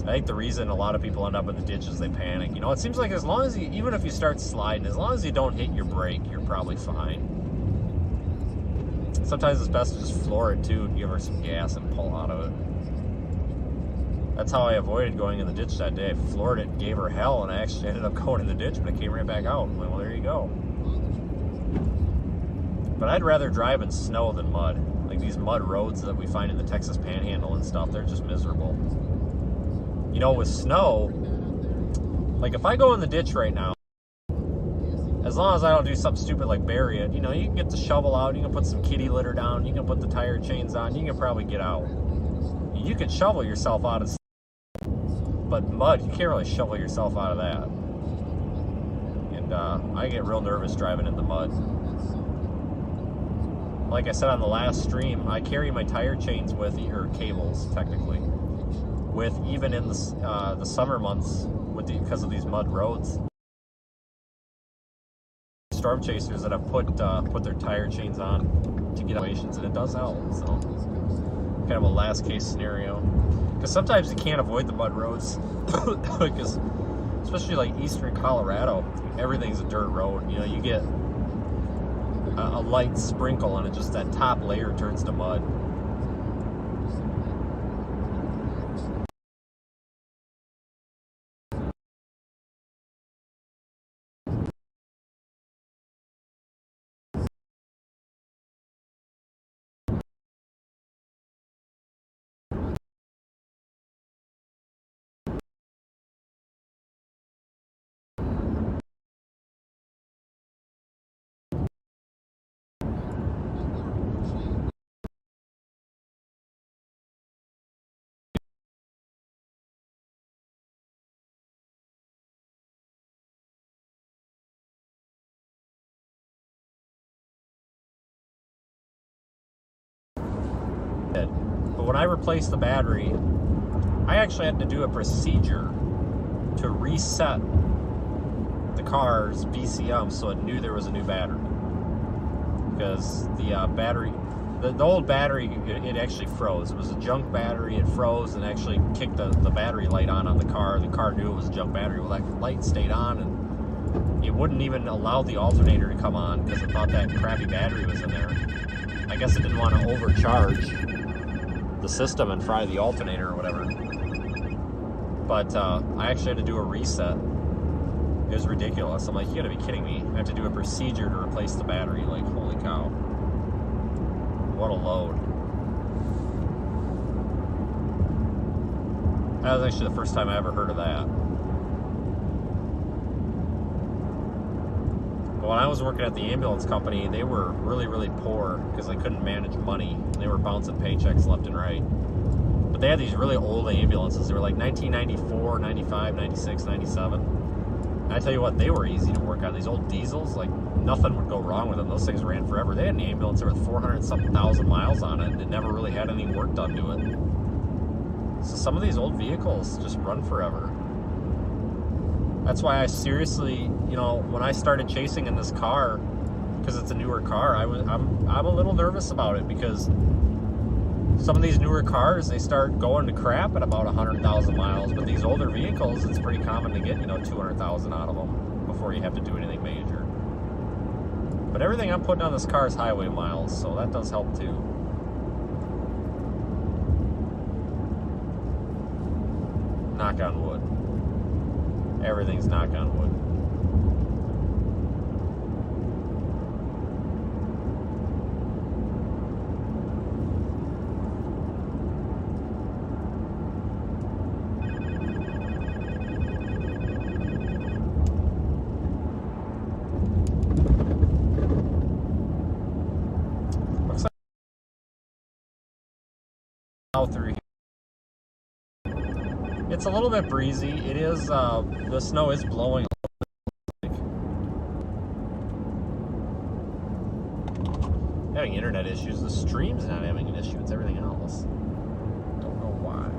I think the reason a lot of people end up in the ditch is they panic. You know, it seems like as long as you, even if you start sliding, as long as you don't hit your brake, you're probably fine. Sometimes it's best to just floor it too and give her some gas and pull out of it. That's how I avoided going in the ditch that day. I floored it and gave her hell, and I actually ended up going in the ditch, but I came right back out. I'm like, well, there you go. But I'd rather drive in snow than mud. Like these mud roads that we find in the Texas Panhandle and stuff, they're just miserable. You know, with snow, like if I go in the ditch right now, as long as I don't do something stupid like bury it, you know, you can get the shovel out, you can put some kitty litter down, you can put the tire chains on, you can probably get out. You can shovel yourself out of snow, but mud, you can't really shovel yourself out of that. You and I get real nervous driving in the mud. Like I said on the last stream, I carry my tire chains with, or cables technically, with even in the summer months because of these mud roads. Storm chasers that have put their tire chains on to get situations, and it does help. So kind of a last case scenario, because sometimes you can't avoid the mud roads because especially like eastern Colorado, everything's a dirt road. You know, you get a light sprinkle and it just, that top layer turns to mud. But when I replaced the battery, I actually had to do a procedure to reset the car's VCM so it knew there was a new battery. Because the battery, the old battery, it actually froze. It was a junk battery, it froze and actually kicked the battery light on the car. The car knew it was a junk battery. Well, that light stayed on, and it wouldn't even allow the alternator to come on because it thought that crappy battery was in there. I guess it didn't want to overcharge the system and fry the alternator or whatever. But I actually had to do a reset. It was ridiculous. I'm like, you gotta be kidding me. I have to do a procedure to replace the battery. Like, holy cow. What a load. That was actually the first time I ever heard of that. But when I was working at the ambulance company, they were really, really poor because they couldn't manage money. They were bouncing paychecks left and right. But they had these really old ambulances. They were like 1994, 95, 96, 97. And I tell you what, they were easy to work on. These old diesels, like nothing would go wrong with them. Those things ran forever. They had an ambulance there with 400-something thousand miles on it, and it never really had any work done to it. So some of these old vehicles just run forever. That's why I seriously, you know, when I started chasing in this car, because it's a newer car, I'm a little nervous about it, because some of these newer cars, they start going to crap at about 100,000 miles, but these older vehicles, it's pretty common to get, you know, 200,000 out of them before you have to do anything major. But everything I'm putting on this car is highway miles, so that does help too. Knock on wood. Everything's knock on wood. Looks like out through here. It's a little bit breezy. It is, the snow is blowing a little bit. Having internet issues. The stream's not having an issue. It's everything else. Don't know why.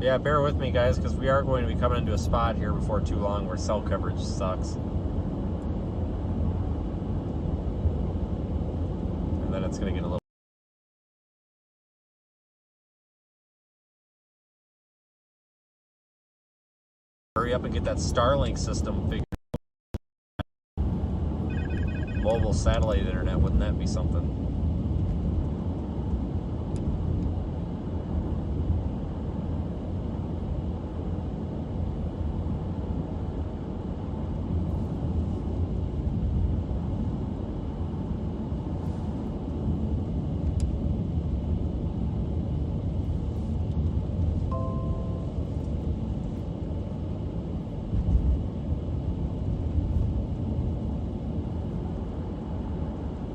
Yeah, bear with me, guys, because we are going to be coming into a spot here before too long where cell coverage sucks. And then it's going to get a little... Hurry up and get that Starlink system figured out. Mobile satellite internet, wouldn't that be something?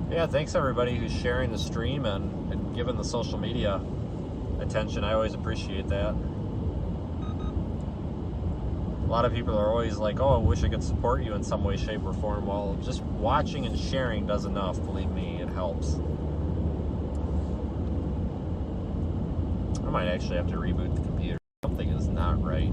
Yeah, thanks everybody who's sharing the stream and giving the social media attention. I always appreciate that. A lot of people are always like, oh, I wish I could support you in some way, shape, or form. Well, just watching and sharing does enough. Believe me, it helps. I might actually have to reboot the computer. Something is not right.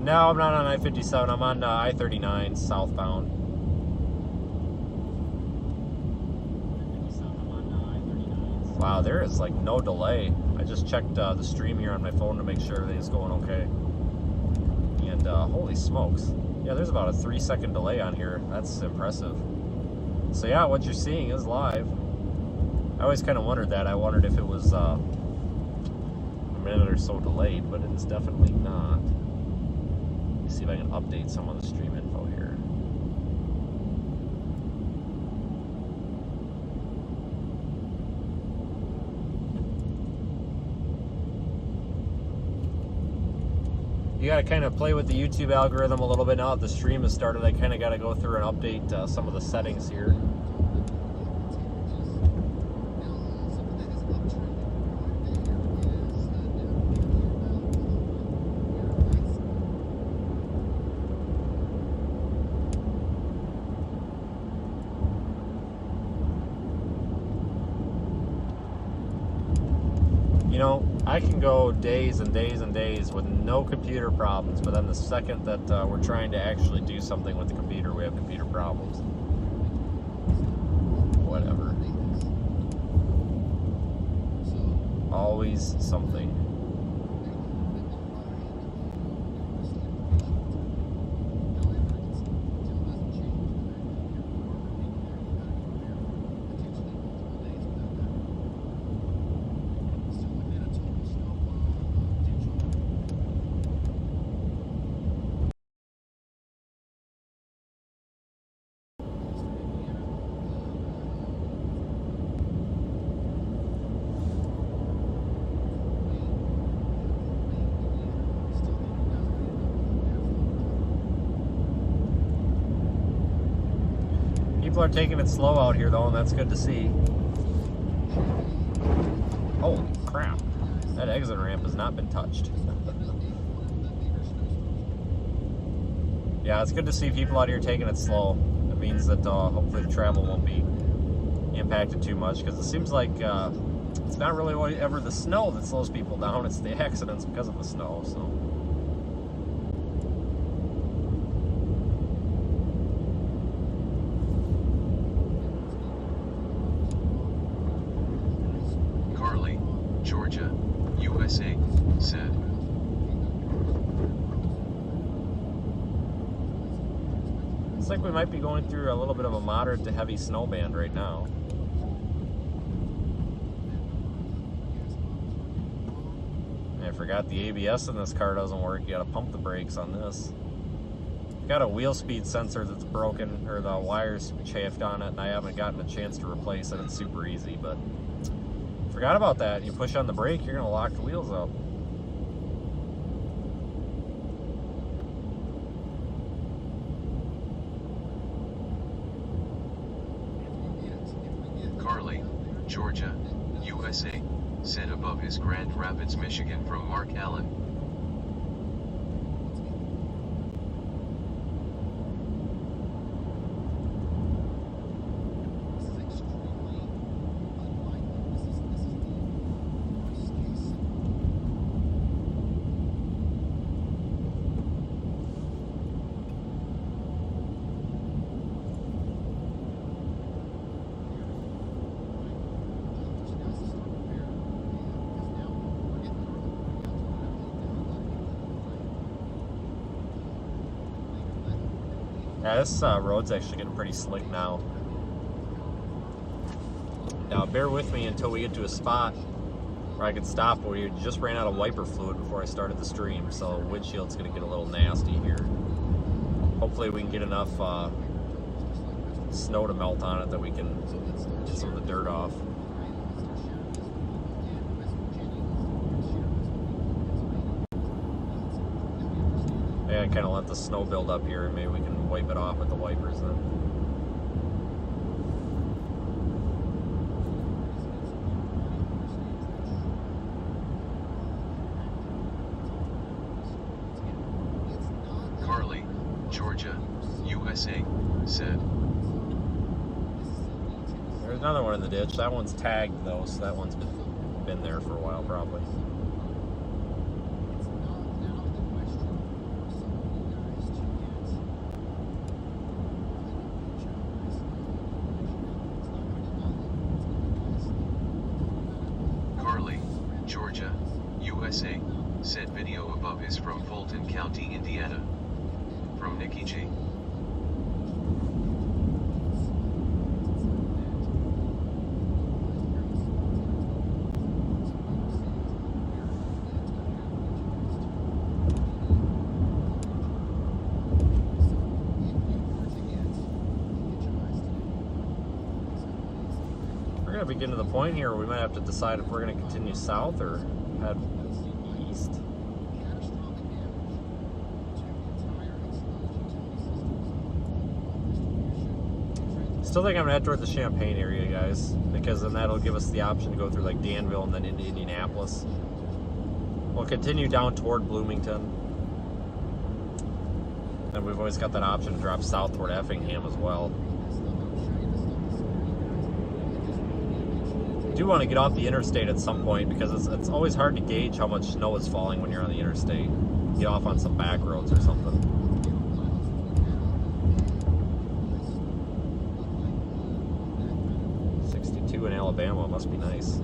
No, I'm not on I-57. I'm on I-39 southbound. Wow, there is like no delay. I just checked the stream here on my phone to make sure everything's going okay. And holy smokes. Yeah, there's about a 3-second delay on here. That's impressive. So yeah, what you're seeing is live. I always kind of wondered that. I wondered if it was a minute or so delayed, but it is definitely not. Let me see if I can update some of the stream info here. You got to kind of play with the YouTube algorithm a little bit now that the stream has started. I kind of got to go through and update some of the settings here. You know, I can go days and days and days with no computer problems, but then the second that we're trying to actually do something with the computer, we have computer problems. Whatever. Always something. People are taking it slow out here though, and that's good to see. Holy crap. That exit ramp has not been touched. Yeah, it's good to see people out here taking it slow. It means that hopefully the travel won't be impacted too much, because it seems like it's not really ever the snow that slows people down, it's the accidents because of the snow. So Georgia, USA, said. It's like we might be going through a little bit of a moderate to heavy snow band right now. I forgot the ABS in this car doesn't work. You gotta pump the brakes on this. Got a wheel speed sensor that's broken, or the wires chafed on it, and I haven't gotten a chance to replace it. It's super easy, but forgot about that. You push on the brake, you're gonna lock the wheels up. Carly, Georgia, USA, said above is Grand Rapids, Michigan from Mark Allen. Yeah, this road's actually getting pretty slick now. Now, bear with me until we get to a spot where I can stop. We just ran out of wiper fluid before I started the stream, so windshield's going to get a little nasty here. Hopefully we can get enough snow to melt on it that we can get some of the dirt off. Yeah, kind of let the snow build up here, and maybe we can wipe it off with the wipers then. Carly, Georgia, USA, said. There's another one in the ditch. That one's tagged though, so that one's been there for a while probably. Carly, Georgia, USA, said video above is from Fulton County, Indiana. From Nikki G. We're going to be getting to the point here where we might have to decide if we're going to continue south or head east. Still think I'm going to head toward the Champaign area, guys, because then that'll give us the option to go through like Danville and then into Indianapolis. We'll continue down toward Bloomington. And we've always got that option to drop south toward Effingham as well. I do want to get off the interstate at some point because it's always hard to gauge how much snow is falling when you're on the interstate. Get off on some back roads or something. In Alabama must be nice.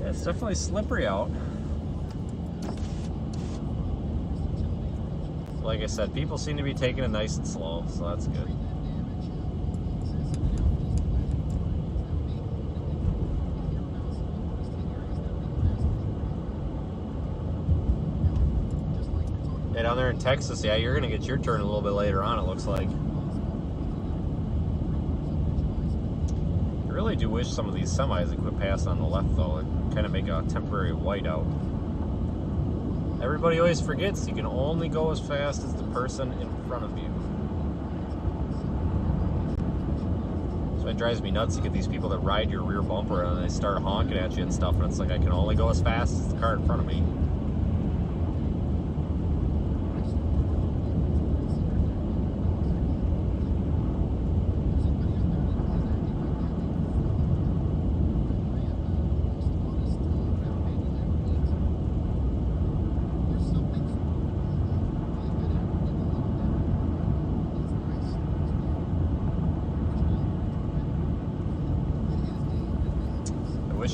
It's definitely slippery out. Like I said, people seem to be taking it nice and slow, so that's good. Yeah, down there in Texas, yeah, you're going to get your turn a little bit later on, it looks like. I really do wish some of these semis would quit passing on the left, though. It kind of make a temporary whiteout. Everybody always forgets you can only go as fast as the person in front of you. So it drives me nuts to get these people that ride your rear bumper and they start honking at you and stuff, and it's like I can only go as fast as the car in front of me.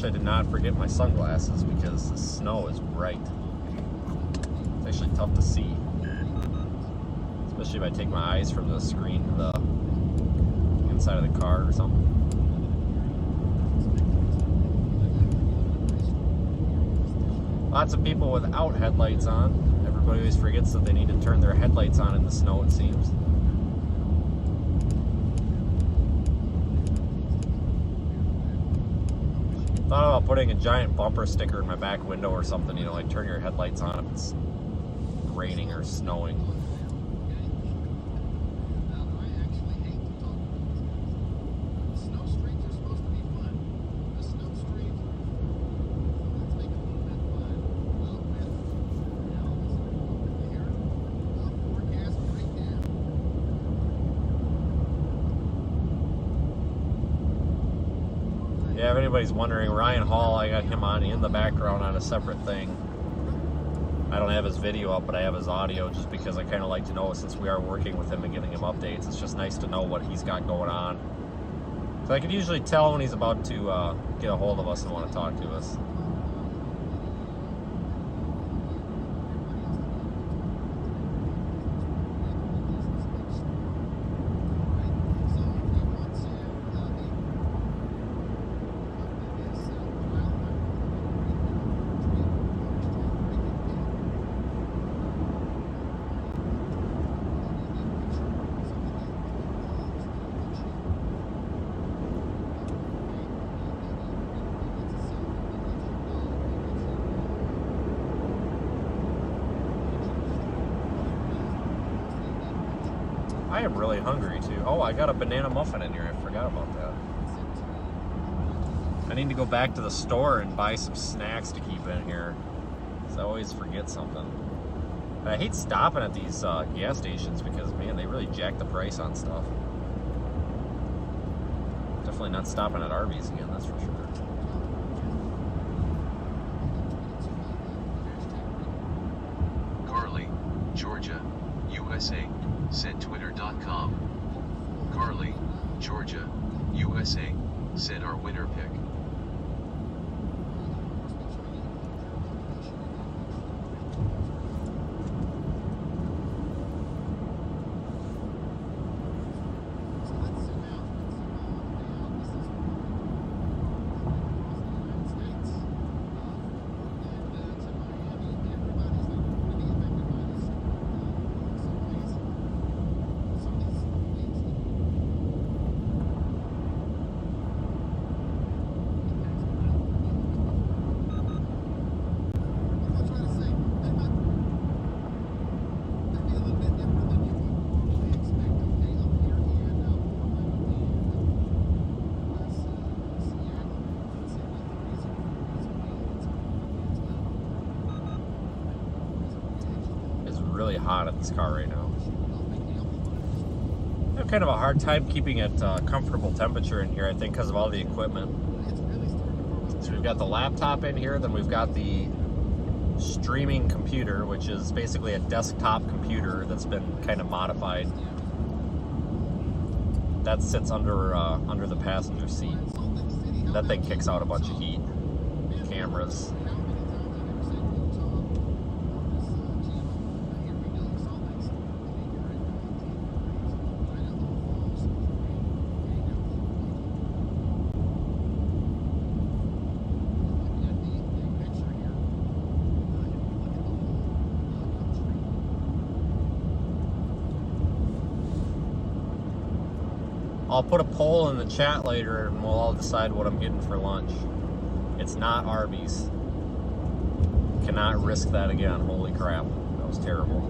I did not forget my sunglasses because the snow is bright. It's actually tough to see, especially if I take my eyes from the screen to the inside of the car or something. Lots of people without headlights on. Everybody always forgets that they need to turn their headlights on in the snow, it seems. Thought about putting a giant bumper sticker in my back window or something, you know, like turn your headlights on if it's raining or snowing. Yeah, if anybody's wondering, Ryan Hall, I got him on in the background on a separate thing. I don't have his video up, but I have his audio just because I kind of like to know, since we are working with him and getting him updates, it's just nice to know what he's got going on. So I can usually tell when he's about to get a hold of us and want to talk to us. I am really hungry too. Oh, I got a banana muffin in here. I forgot about that. I need to go back to the store and buy some snacks to keep in here, because I always forget something. I hate stopping at these gas stations because, man, they really jack the price on stuff. Definitely not stopping at Arby's again, that's for sure. Carly, Georgia, USA, said Twitter.com. Carly, Georgia, USA, said our winner pick. Really hot at this car right now. I have kind of a hard time keeping it comfortable temperature in here, I think, because of all the equipment. So we've got the laptop in here, then we've got the streaming computer, which is basically a desktop computer that's been kind of modified. That sits under the passenger seat. That thing kicks out a bunch of heat. Cameras. I'll put a poll in the chat later and we'll all decide what I'm getting for lunch. It's not Arby's. Cannot risk that again. Holy crap. That was terrible.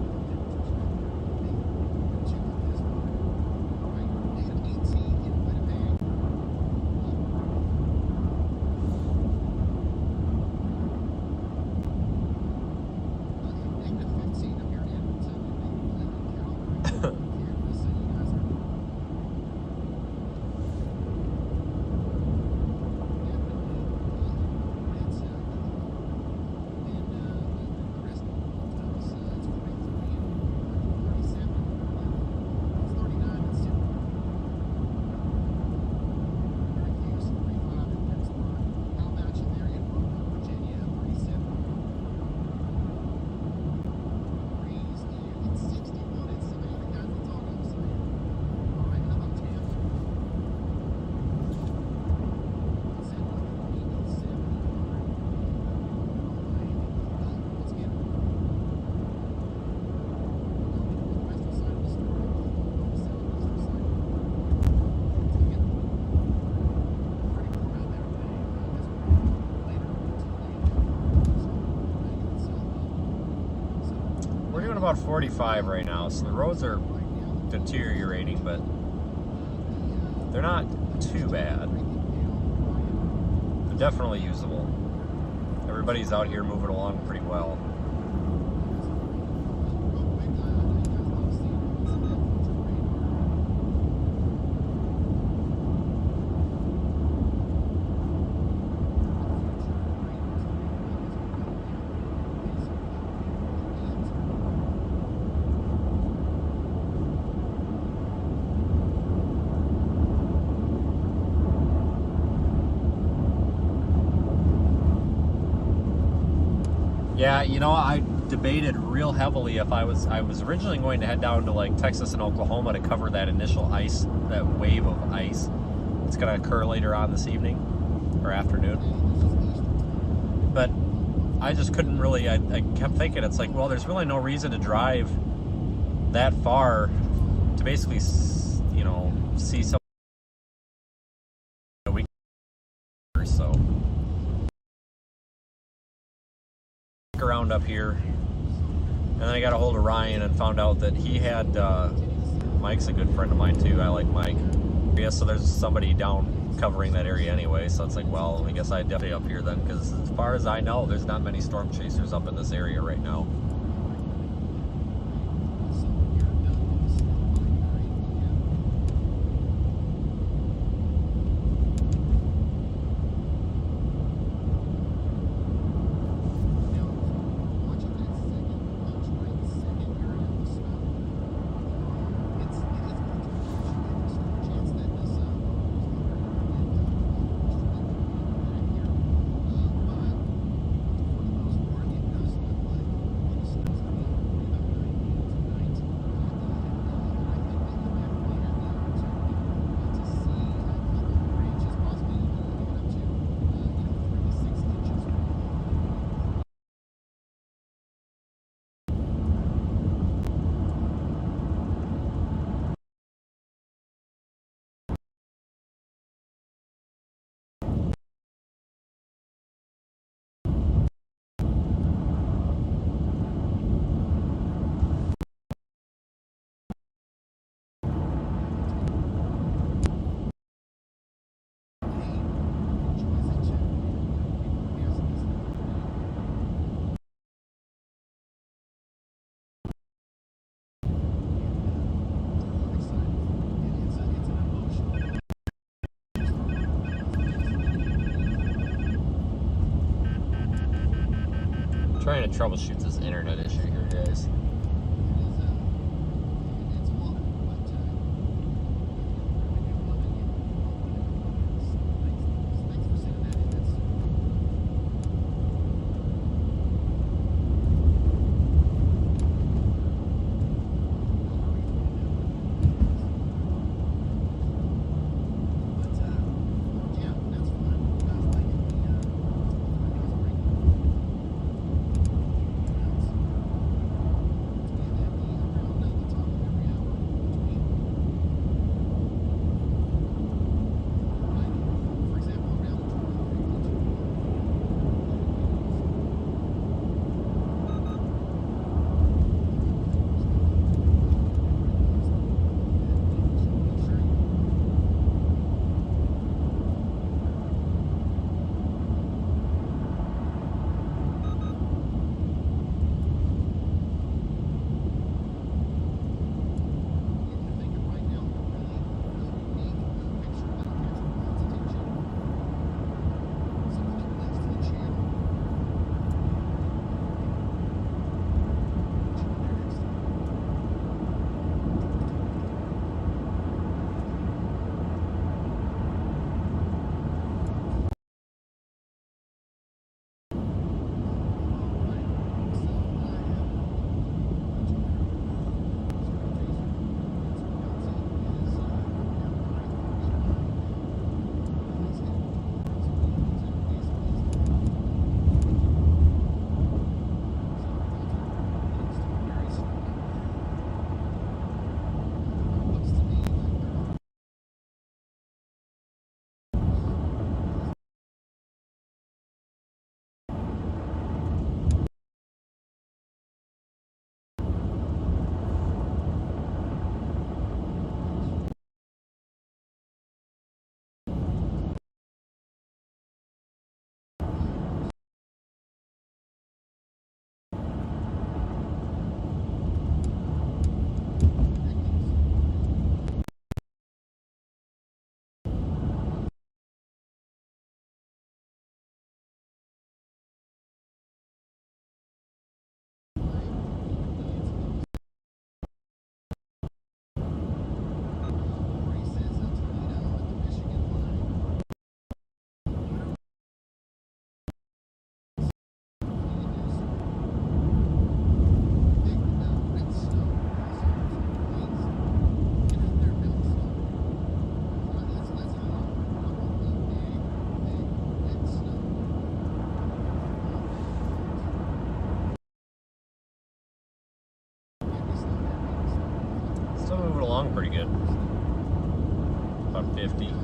about 45 right now, so the roads are deteriorating, but they're not too bad. They're definitely usable. Everybody's out here moving along pretty well. Yeah, you know, I debated real heavily if I was originally going to head down to like Texas and Oklahoma to cover that initial ice, that wave of ice. It's going to occur later on this evening or afternoon. But I just couldn't really, I kept thinking, it's like, well, there's really no reason to drive that far to basically, you know, see some a week or so. Around up here, and then I got a hold of Ryan and found out that he had Mike's a good friend of mine too. I like Mike. Yeah, so there's somebody down covering that area anyway, so it's like, well, I guess I'd definitely up here then, because as far as I know, there's not many storm chasers up in this area right now. Trying to troubleshoot this internet issue here, guys. pretty good. About 50.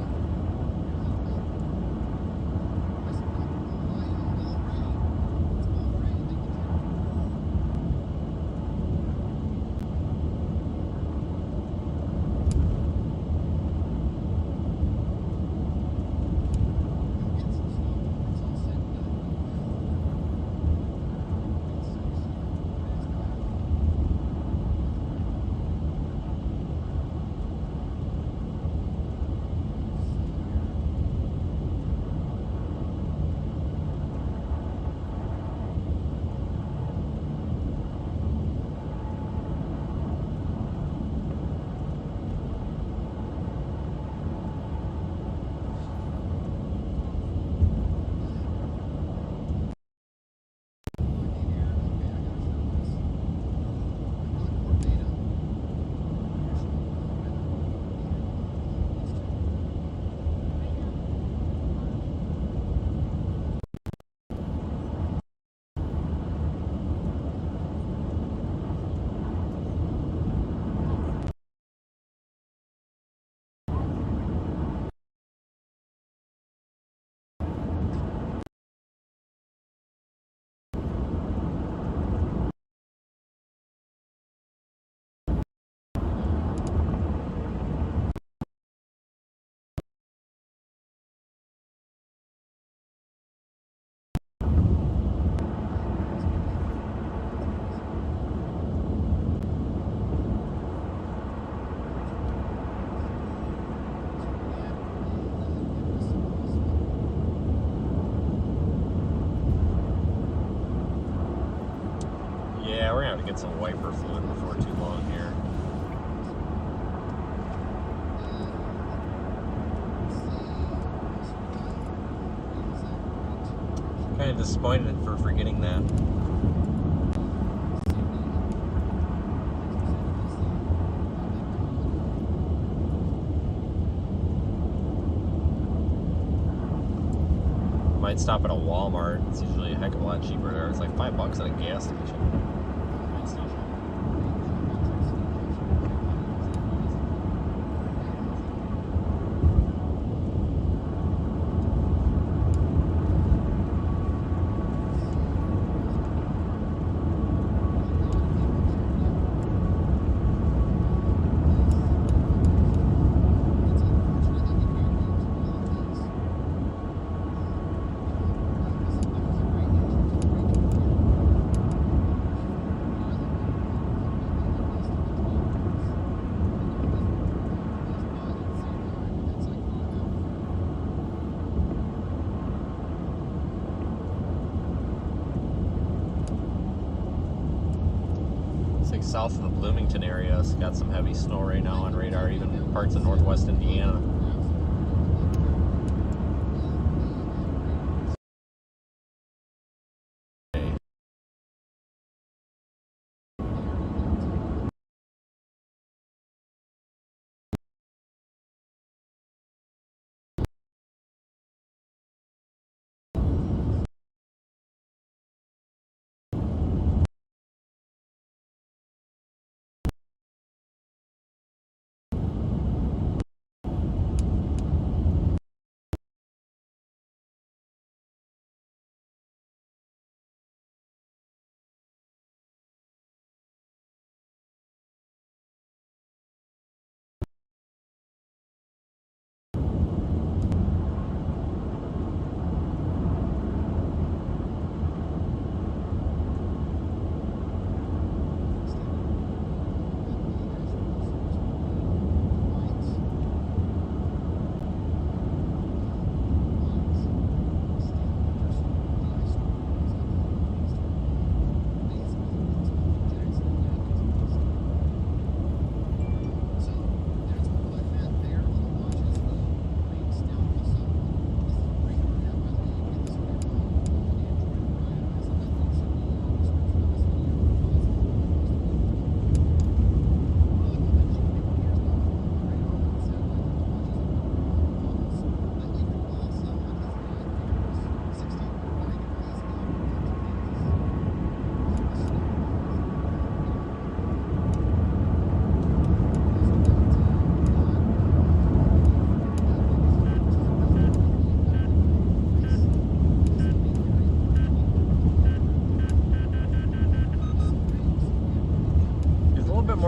Yeah, we're gonna have to get some wiper fluid before too long here. Kind of disappointed for forgetting that. Might stop at a Walmart. It's usually a heck of a lot cheaper there. It's like $5 at a gas station. South of the Bloomington area, it's got some heavy snow right now on radar, even in parts of northwest Indiana.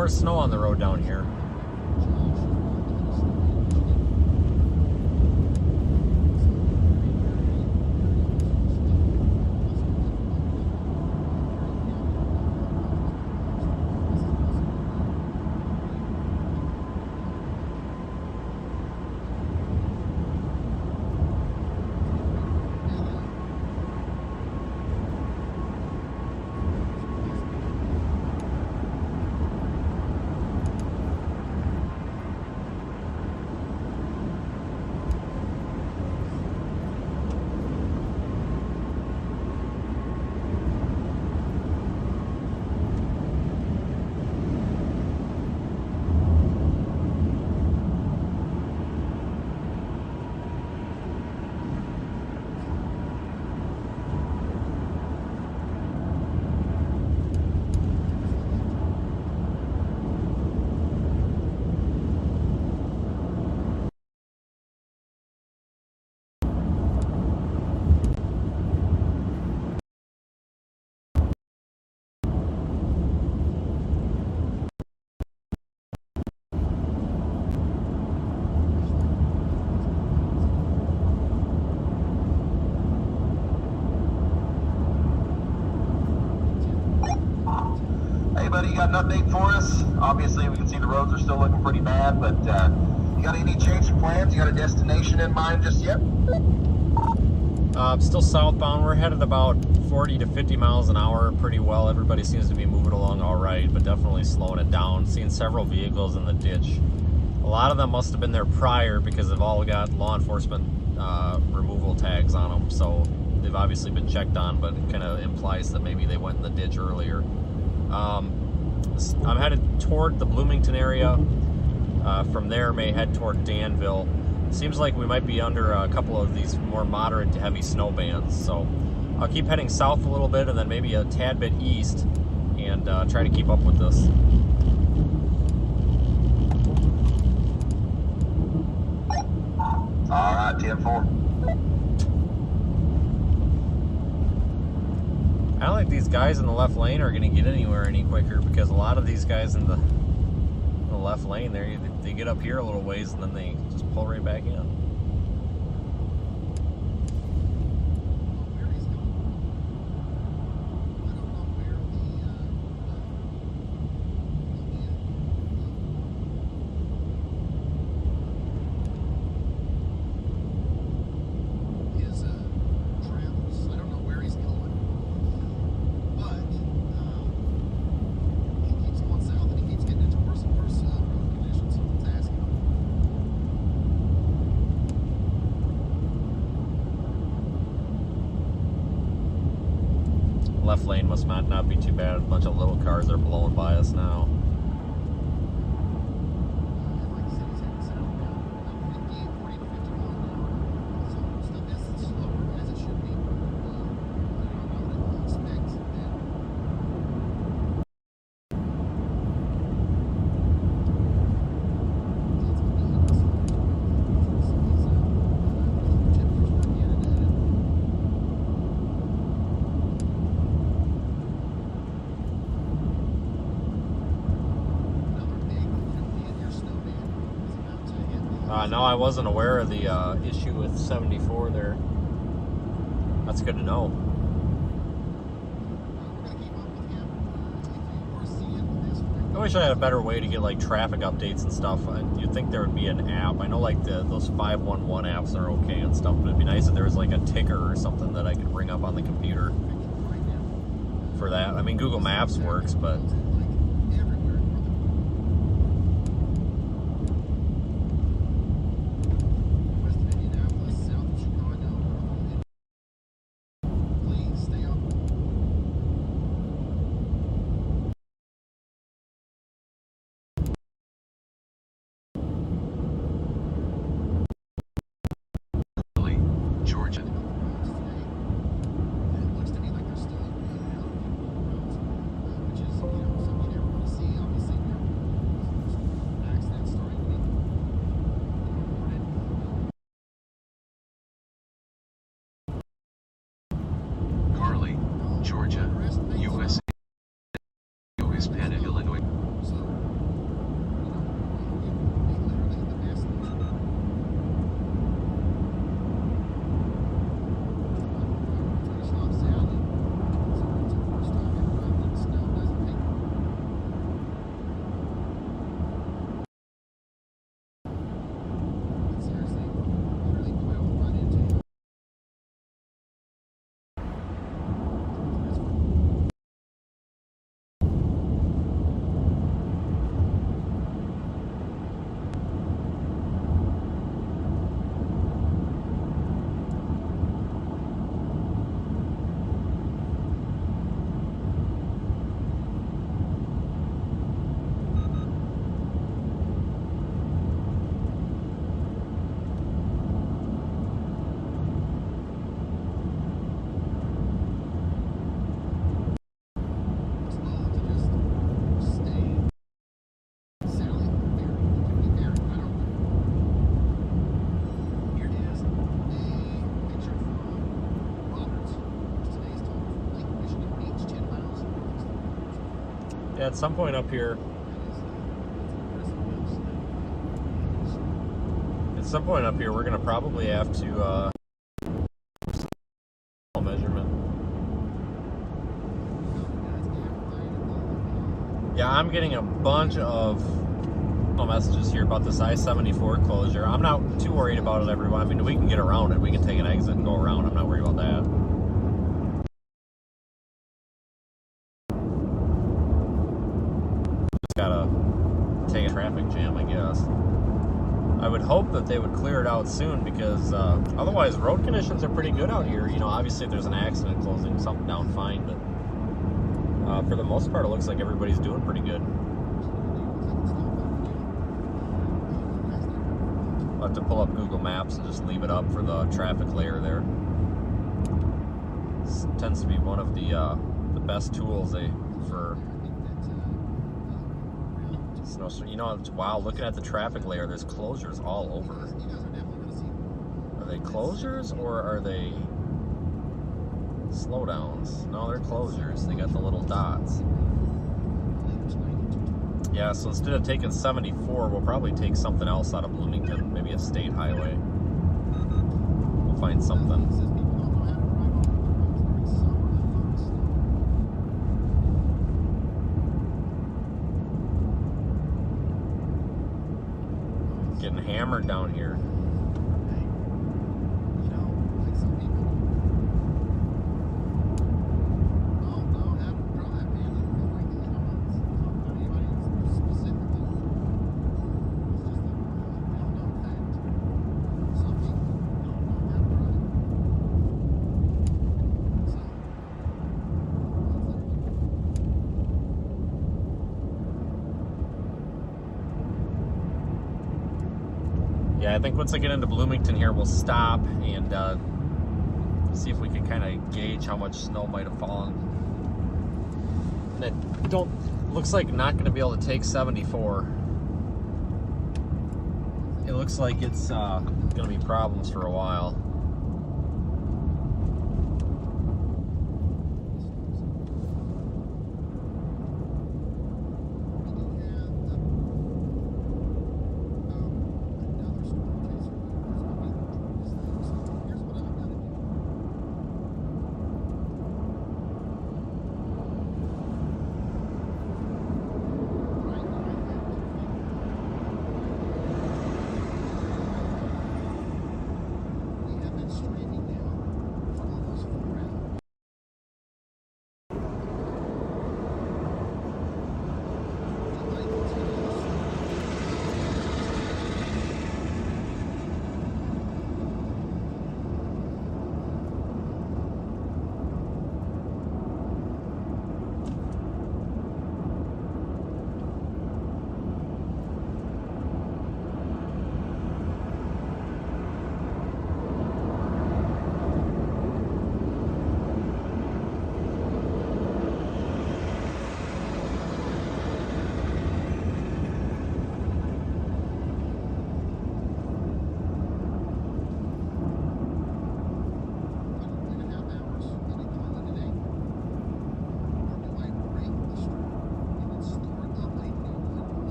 more snow on the road down here. Buddy, you got an update for us? Obviously, we can see the roads are still looking pretty bad, but you got any change in plans? You got a destination in mind just yet? Still southbound. We're headed about 40 to 50 miles an hour pretty well. Everybody seems to be moving along all right, but definitely slowing it down. Seeing several vehicles in the ditch. A lot of them must have been there prior because they've all got law enforcement removal tags on them, so they've obviously been checked on, but it kind of implies that maybe they went in the ditch earlier. I'm headed toward the Bloomington area. From there, may head toward Danville. Seems like we might be under a couple of these more moderate to heavy snow bands, so I'll keep heading south a little bit and then maybe a tad bit east and try to keep up with this. All right, 10-4. I don't think these guys in the left lane are going to get anywhere any quicker because a lot of these guys in the left lane, they get up here a little ways and then they just pull right back in. Left lane must not be too bad. A bunch of little cars are blowing by us now. No, I wasn't aware of the issue with 74 there. That's good to know. I wish I had a better way to get like traffic updates and stuff. You'd think there would be an app. I know like those 511 apps are okay and stuff, but it'd be nice if there was like a ticker or something that I could bring up on the computer for that. I mean, Google Maps works, but Georgia. Georgia, USA. Hispanic, Illinois. Yeah, at some point up here, we're gonna probably have to measurement. Yeah, I'm getting a bunch of messages here about this I-74 closure. I'm not too worried about it, everyone. I mean, we can get around it. We can take an exit and go around. I'm not worried about that. Just gotta take a traffic jam, I guess. I would hope that they would clear it out soon because otherwise road conditions are pretty good out here. You know, obviously if there's an accident closing something down, fine, but for the most part it looks like everybody's doing pretty good. I'll have to pull up Google Maps and just leave it up for the traffic layer there. This tends to be one of the best tools for snow. You know, wow, looking at the traffic layer, there's closures all over. Are they closures or are they slowdowns? No, they're closures. They got the little dots. Yeah, so instead of taking 74, we'll probably take something else out of Bloomington, maybe a state highway. We'll find something. Getting hammered down here. Yeah, I think once I get into Bloomington here, we'll stop and see if we can kind of gauge how much snow might have fallen. And it looks like not going to be able to take 74. It looks like it's going to be problems for a while.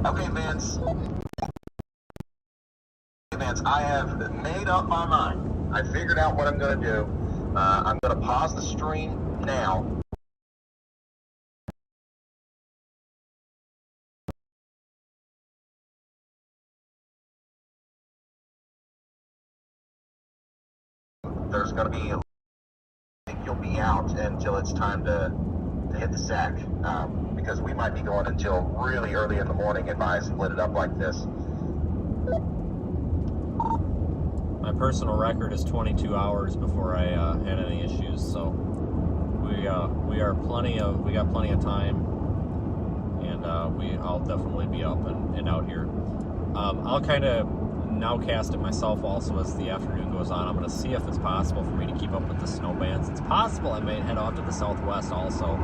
Okay, Vince. Vince, I have made up my mind. I figured out what I'm going to do. I'm going to pause the stream now. There's going to be, I think you'll be out until it's time to hit the sack, because we might be going until really early in the morning if I split it up like this. My personal record is 22 hours before I had any issues, so we got plenty of time, and I'll definitely be up and out here. I'll kind of now cast it myself also as the afternoon goes on. I'm going to see if it's possible for me to keep up with the snow bands. It's possible I may head off to the southwest also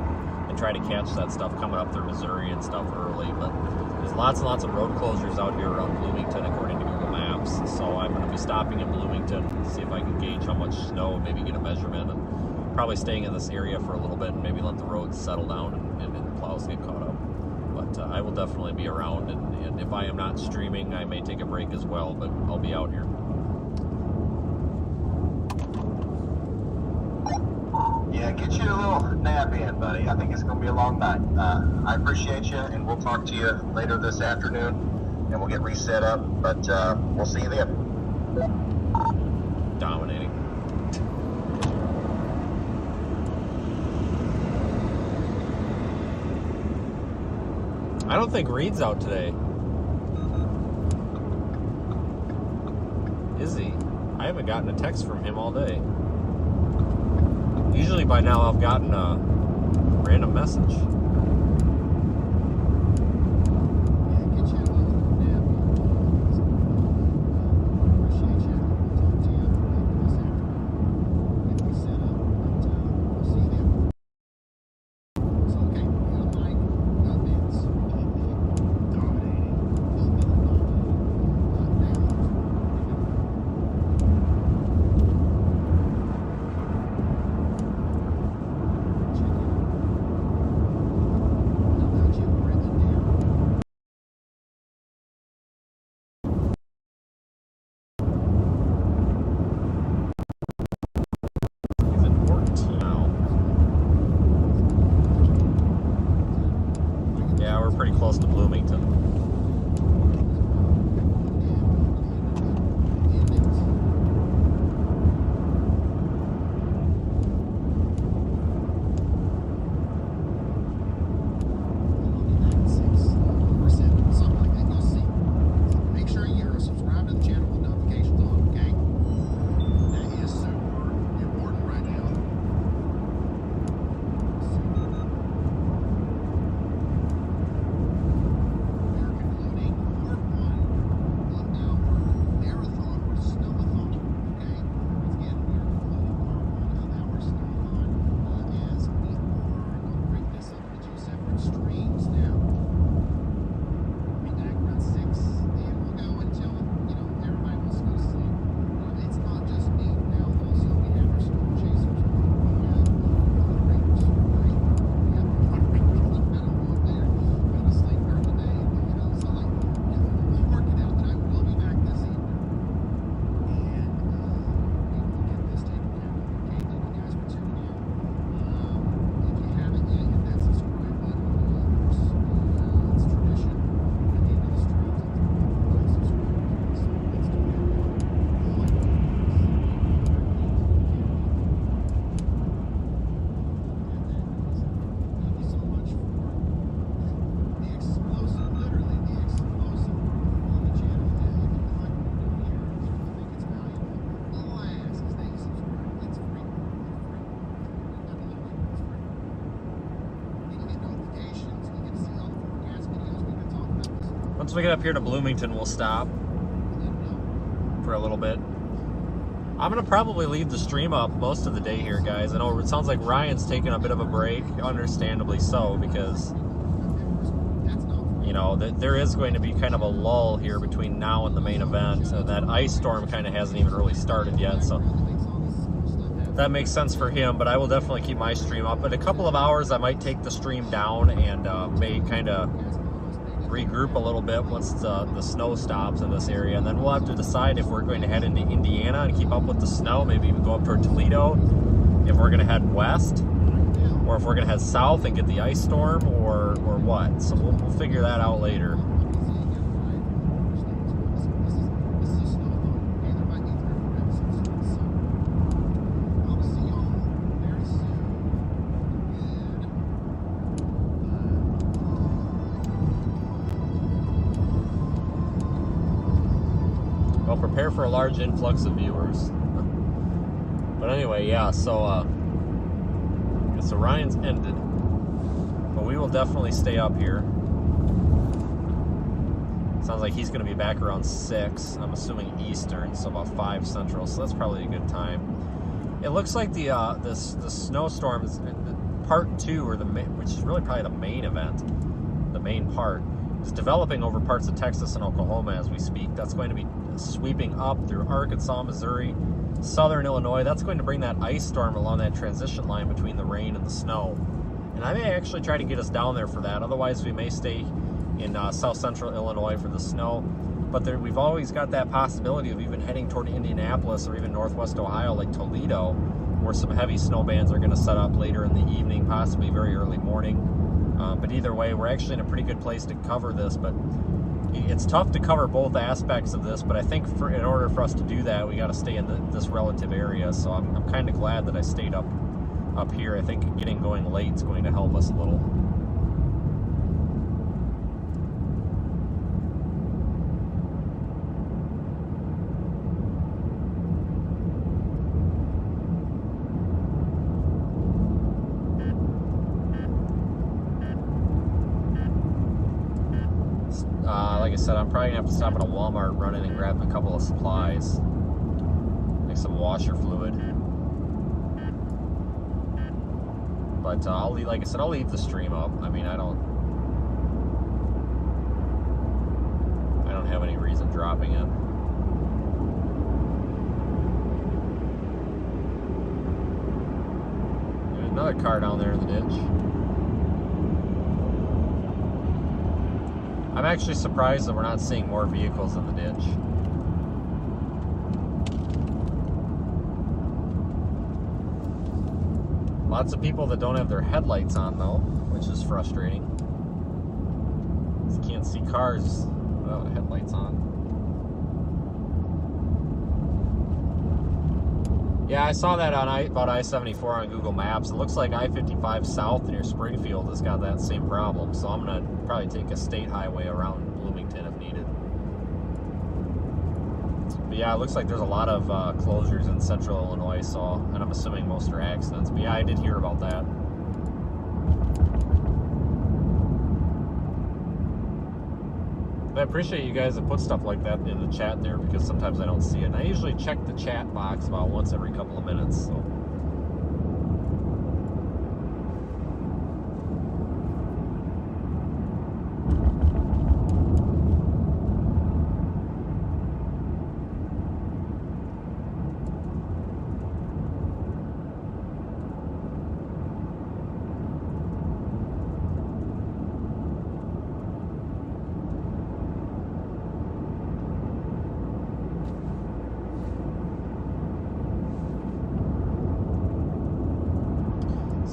and try to catch that stuff coming up through Missouri and stuff early, but there's lots and lots of road closures out here around Bloomington according to Google Maps, so I'm going to be stopping in Bloomington, see if I can gauge how much snow, maybe get a measurement, and probably staying in this area for a little bit and maybe let the roads settle down and the plows get caught up. But I will definitely be around, and if I am not streaming, I may take a break as well, but I'll be out here. Yeah, get you a little nap in, buddy. I think it's going to be a long night. I appreciate you, and we'll talk to you later this afternoon, and we'll get reset up, but we'll see you then. Dominating. I don't think Reed's out today. Is he? I haven't gotten a text from him all day. Usually by now I've gotten a random message. Pretty close to Bloomington. Once we get up here to Bloomington, we'll stop for a little bit. I'm going to probably leave the stream up most of the day here, guys. I know it sounds like Ryan's taking a bit of a break, understandably so, because, you know, there is going to be kind of a lull here between now and the main event. That ice storm kind of hasn't even really started yet, so that makes sense for him, but I will definitely keep my stream up. In a couple of hours, I might take the stream down and may kind of regroup a little bit once the snow stops in this area, and then we'll have to decide if we're going to head into Indiana and keep up with the snow, maybe even go up toward Toledo, if we're going to head west, or if we're going to head south and get the ice storm, or what. So we'll figure that out later. Well, prepare for a large influx of viewers. But anyway, yeah, so Ryan's ended. But we will definitely stay up here. Sounds like he's going to be back around 6. I'm assuming Eastern, so about 5 Central. So that's probably a good time. It looks like the snowstorm is part 2, or which is really probably the main event, the main part, is developing over parts of Texas and Oklahoma as we speak. That's going to be sweeping up through Arkansas, Missouri, southern Illinois. That's going to bring that ice storm along that transition line between the rain and the snow. And I may actually try to get us down there for that. Otherwise, we may stay in south central Illinois for the snow. But we've always got that possibility of even heading toward Indianapolis or even northwest Ohio, like Toledo, where some heavy snow bands are going to set up later in the evening, possibly very early morning. But either way, we're actually in a pretty good place to cover this. But it's tough to cover both aspects of this, but I think in order for us to do that, we got to stay in this relative area. So I'm kind of glad that I stayed up here. I think getting going late is going to help us a little. Like I said, I'm probably going to have to stop at a Walmart, run in and grab a couple of supplies, like some washer fluid. But like I said, I'll leave the stream up. I mean, I don't have any reason dropping it. There's another car down there in the ditch. I'm actually surprised that we're not seeing more vehicles in the ditch. Lots of people that don't have their headlights on, though, which is frustrating. You can't see cars without headlights on. Yeah, I saw that on about I-74 on Google Maps. It looks like I-55 south near Springfield has got that same problem. So I'm going to probably take a state highway around Bloomington if needed. But yeah, it looks like there's a lot of closures in central Illinois, and I'm assuming most are accidents. But yeah, I did hear about that. I appreciate you guys that put stuff like that in the chat there, because sometimes I don't see it. And I usually check the chat box about once every couple of minutes. So.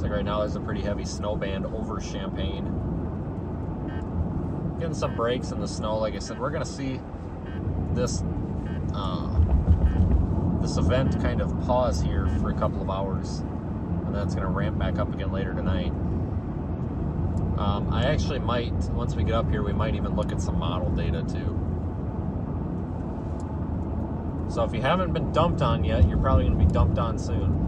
Right now there's a pretty heavy snow band over Champaign. Getting some breaks in the snow. Like I said, we're gonna see this this event kind of pause here for a couple of hours, and then it's gonna ramp back up again later tonight. I actually might, once we get up here, we might even look at some model data too. So if you haven't been dumped on yet, you're probably gonna be dumped on soon.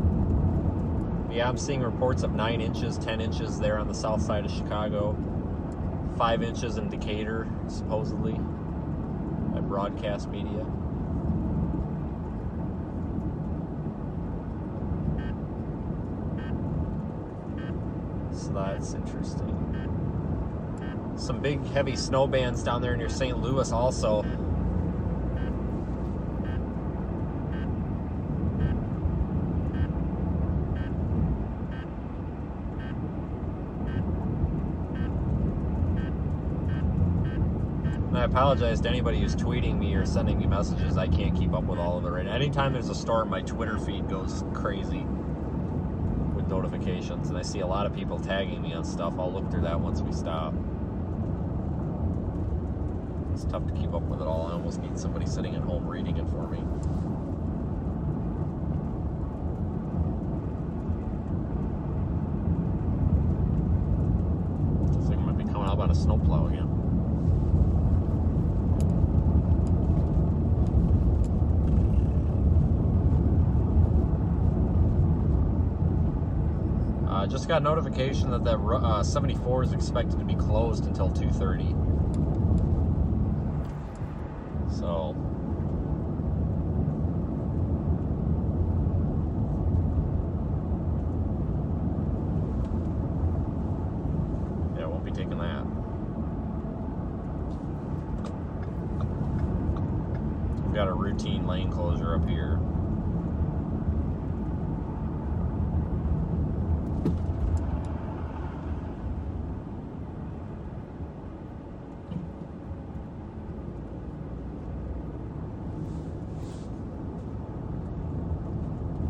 Yeah, I'm seeing reports of 9 inches, 10 inches there on the south side of Chicago. 5 inches in Decatur, supposedly, by broadcast media. So that's interesting. Some big, heavy snow bands down there near St. Louis also. apologize to anybody who's tweeting me or sending me messages. I can't keep up with all of it right now. Anytime there's a storm, my Twitter feed goes crazy with notifications, and I see a lot of people tagging me on stuff. I'll look through that once we stop. It's tough to keep up with it all. I almost need somebody sitting at home reading it for me. Looks like I might be coming up on a snowplow again. Just got notification that 74 is expected to be closed until 2:30. So yeah, won't be taking that. We've got a routine lane closure up here.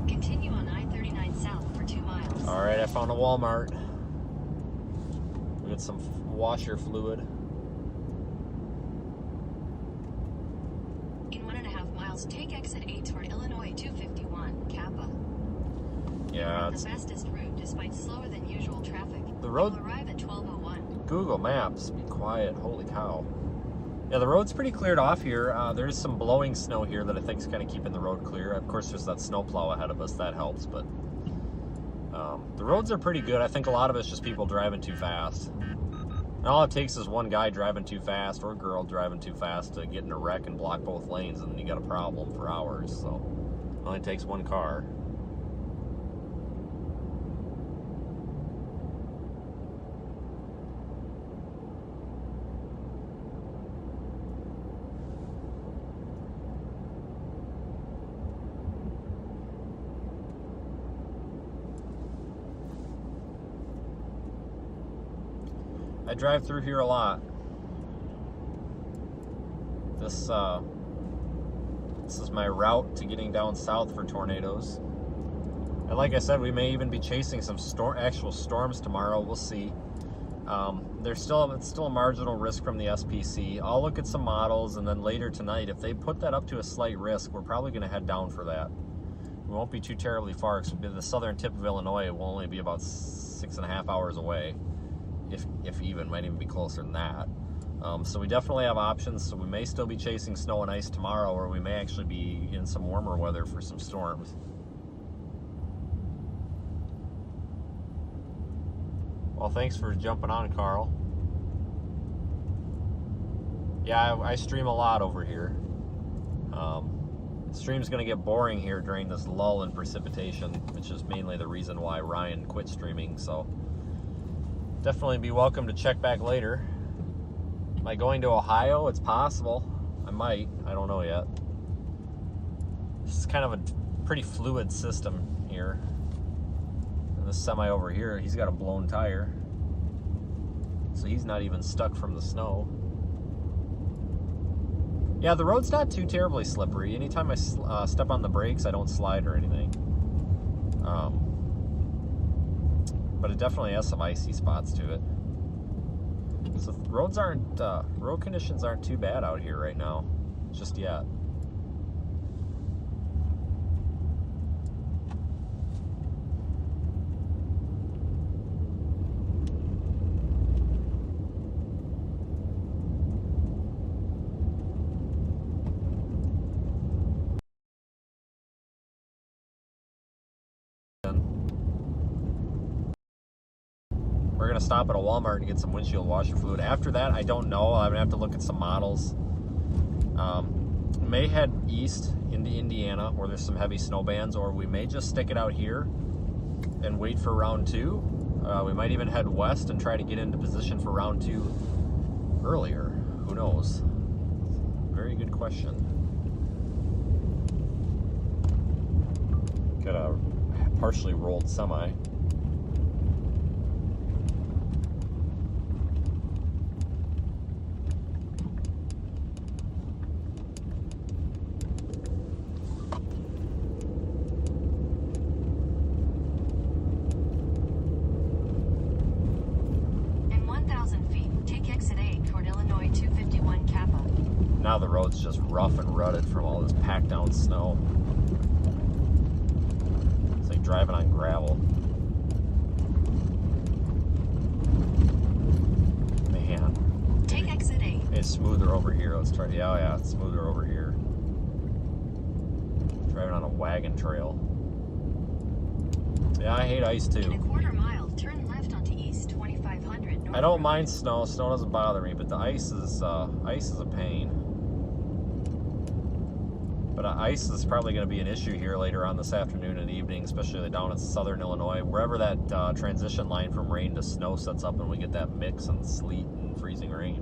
Continue on I-39 south for 2 miles. All right, I found a Walmart. We got some washer fluid. In 1.5 miles, take exit 8 toward Illinois 251, Kappa. Yeah, The it's fastest route despite slower than usual traffic. the road. You'll arrive at 12:01. Google Maps, be quiet. Holy cow. Yeah, the road's pretty cleared off here. There's some blowing snow here that I think is kind of keeping the road clear. Of course, there's that snowplow ahead of us. That helps, but the roads are pretty good. I think a lot of it's just people driving too fast. And all it takes is one guy driving too fast or a girl driving too fast to get in a wreck and block both lanes, and then you got a problem for hours. So it only takes one car. I drive through here a lot. This is my route to getting down south for tornadoes. And like I said, we may even be chasing some actual storms tomorrow. We'll see. It's still a marginal risk from the SPC. I'll look at some models, and then later tonight, if they put that up to a slight risk, we're probably going to head down for that. We won't be too terribly far, because the southern tip of Illinois will only be about 6.5 hours away. If even, might even be closer than that. So we definitely have options. So we may still be chasing snow and ice tomorrow, or we may actually be in some warmer weather for some storms. Well, thanks for jumping on, Carl. Yeah, I stream a lot over here. Stream's going to get boring here during this lull in precipitation, which is mainly the reason why Ryan quit streaming. So definitely be welcome to check back later. Am I going to Ohio? It's possible. I might. I don't know yet. This is kind of a pretty fluid system here. And this semi over here, he's got a blown tire. So he's not even stuck from the snow. Yeah, the road's not too terribly slippery. Anytime I step on the brakes, I don't slide or anything. But it definitely has some icy spots to it. So road conditions aren't too bad out here right now, just yet. We're going to stop at a Walmart and get some windshield washer fluid. After that, I don't know. I'm going to have to look at some models. May head east into Indiana, where there's some heavy snow bands, or we may just stick it out here and wait for round 2. We might even head west and try to get into position for round 2 earlier. Who knows? Very good question. Got a partially rolled semi. now the road's just rough and rutted from all this packed down snow. It's like driving on gravel. Man. Take exit 8. It's smoother over here. Let's try. Yeah, it's smoother over here. Driving on a wagon trail. Yeah, I hate ice In a too. quarter mile, turn left onto East 2500 North I don't Road. mind snow. Snow doesn't bother me, but the ice is a pain. But ice is probably going to be an issue here later on this afternoon and evening, especially down in southern Illinois, wherever that transition line from rain to snow sets up, and we get that mix and sleet and freezing rain.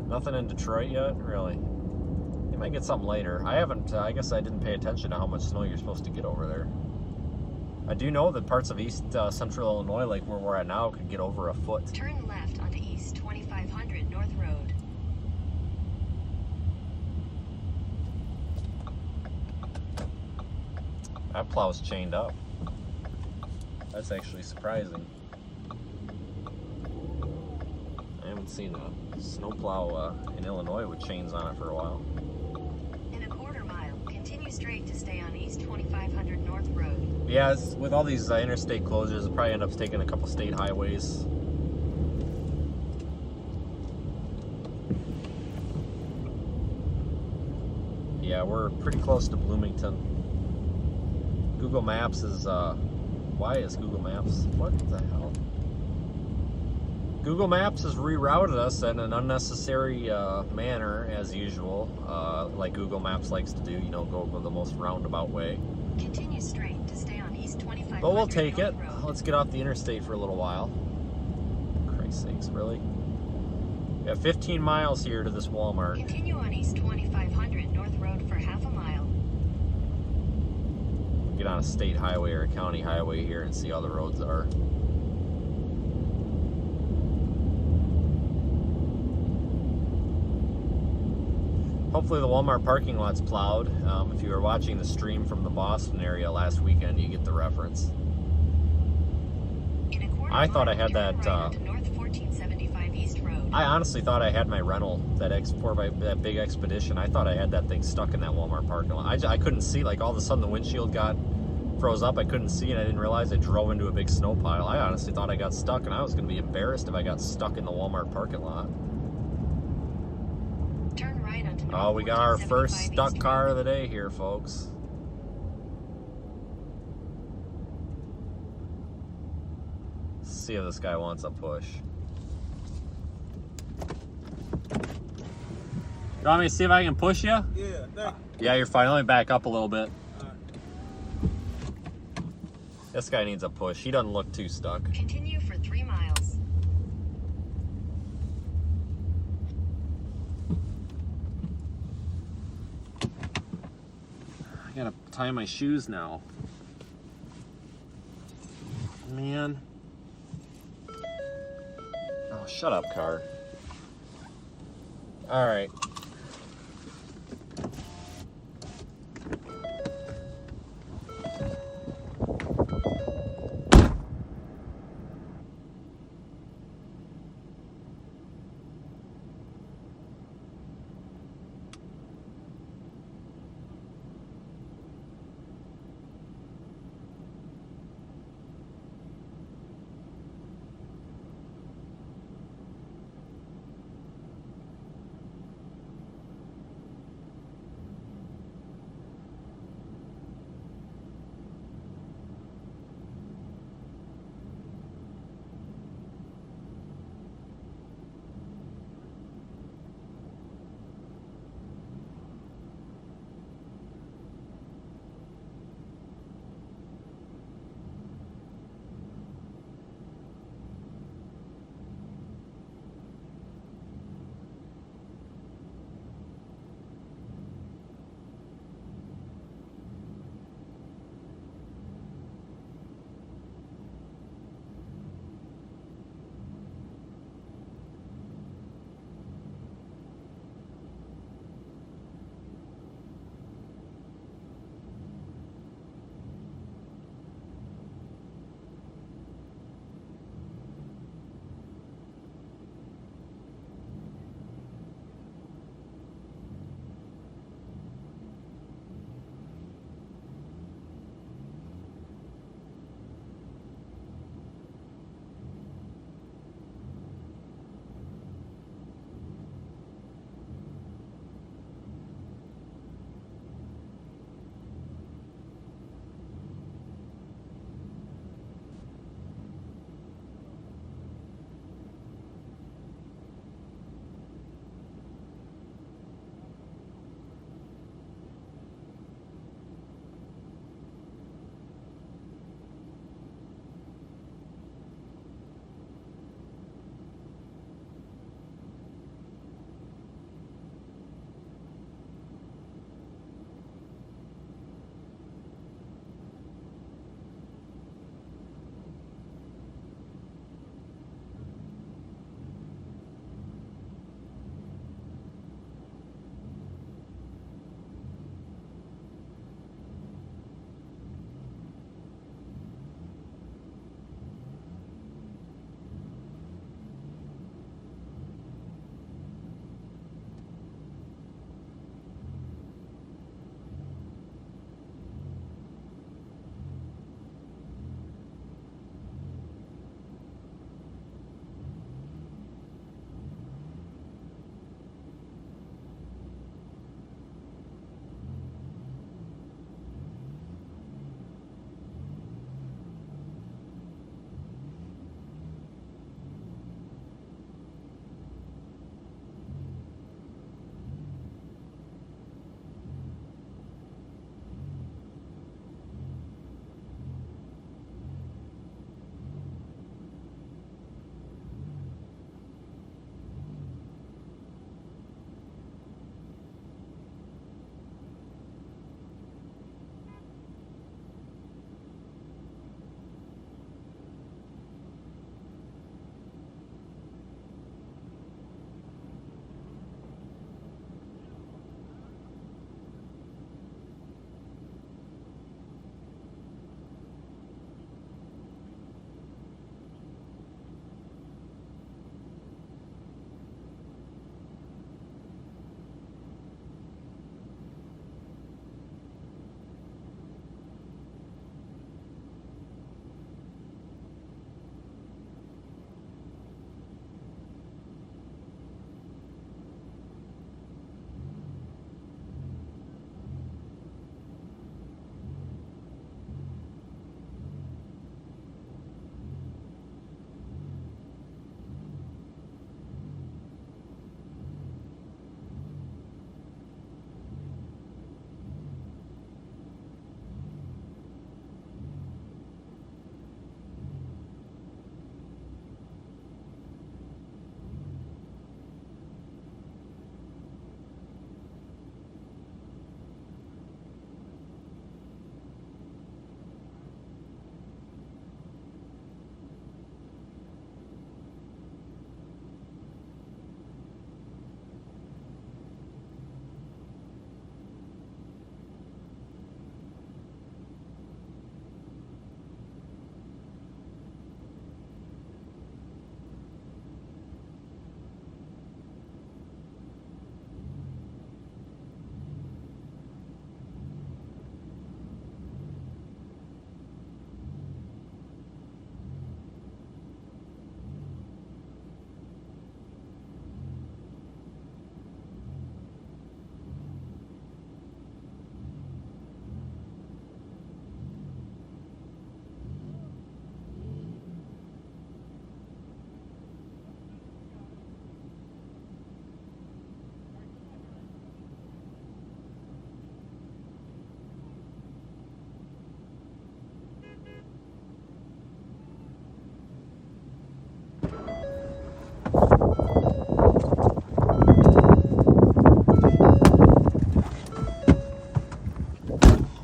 Nothing in Detroit yet, really. You might get something later. I haven't. I guess I didn't pay attention to how much snow you're supposed to get over there. I do know that parts of East Central Illinois, like where we're at now, could get over a foot. Turn left onto East 2500 North Road. That plow's chained up. That's actually surprising. I haven't seen a snowplow in Illinois with chains on it for a while. In a quarter mile, continue straight to stay on East 2500 North Road. Yeah, with all these interstate closures, it'll probably end up taking a couple state highways. Yeah, we're pretty close to Bloomington. Google Maps is, why is Google Maps, what the hell? Google Maps has rerouted us in an unnecessary manner, as usual, like Google Maps likes to do, you know, go the most roundabout way. Continue straight to stay on East 2500 But we'll take it. North Road. Let's get off the interstate for a little while. Christ's sakes, really? We have 15 miles here to this Walmart. Continue on East 2500 North Road for half a mile. Get on a state highway or a county highway here and see how the roads are. Hopefully the Walmart parking lot's plowed. If you were watching the stream from the Boston area last weekend, you get the reference. In a quarter I thought I mile, had turn that, right onto North 1475 East Road. I honestly thought I had my rental, that big Expedition. I thought I had that thing stuck in that Walmart parking lot. I couldn't see, like all of a sudden the windshield froze up. I couldn't see, and I didn't realize I drove into a big snow pile. I honestly thought I got stuck, and I was going to be embarrassed if I got stuck in the Walmart parking lot. Turn right onto North Oh, we got our 1475 first stuck East car Road. of the day here, folks. Let's see if this guy wants a push. You want me to see if I can push you? Yeah, thank Yeah, you're fine. Let me back up a little bit. you. Alright. This guy needs a push. He doesn't look too stuck. Continue for 3 miles. I gotta tie my shoes now. Man. Oh, shut up, car. Alright.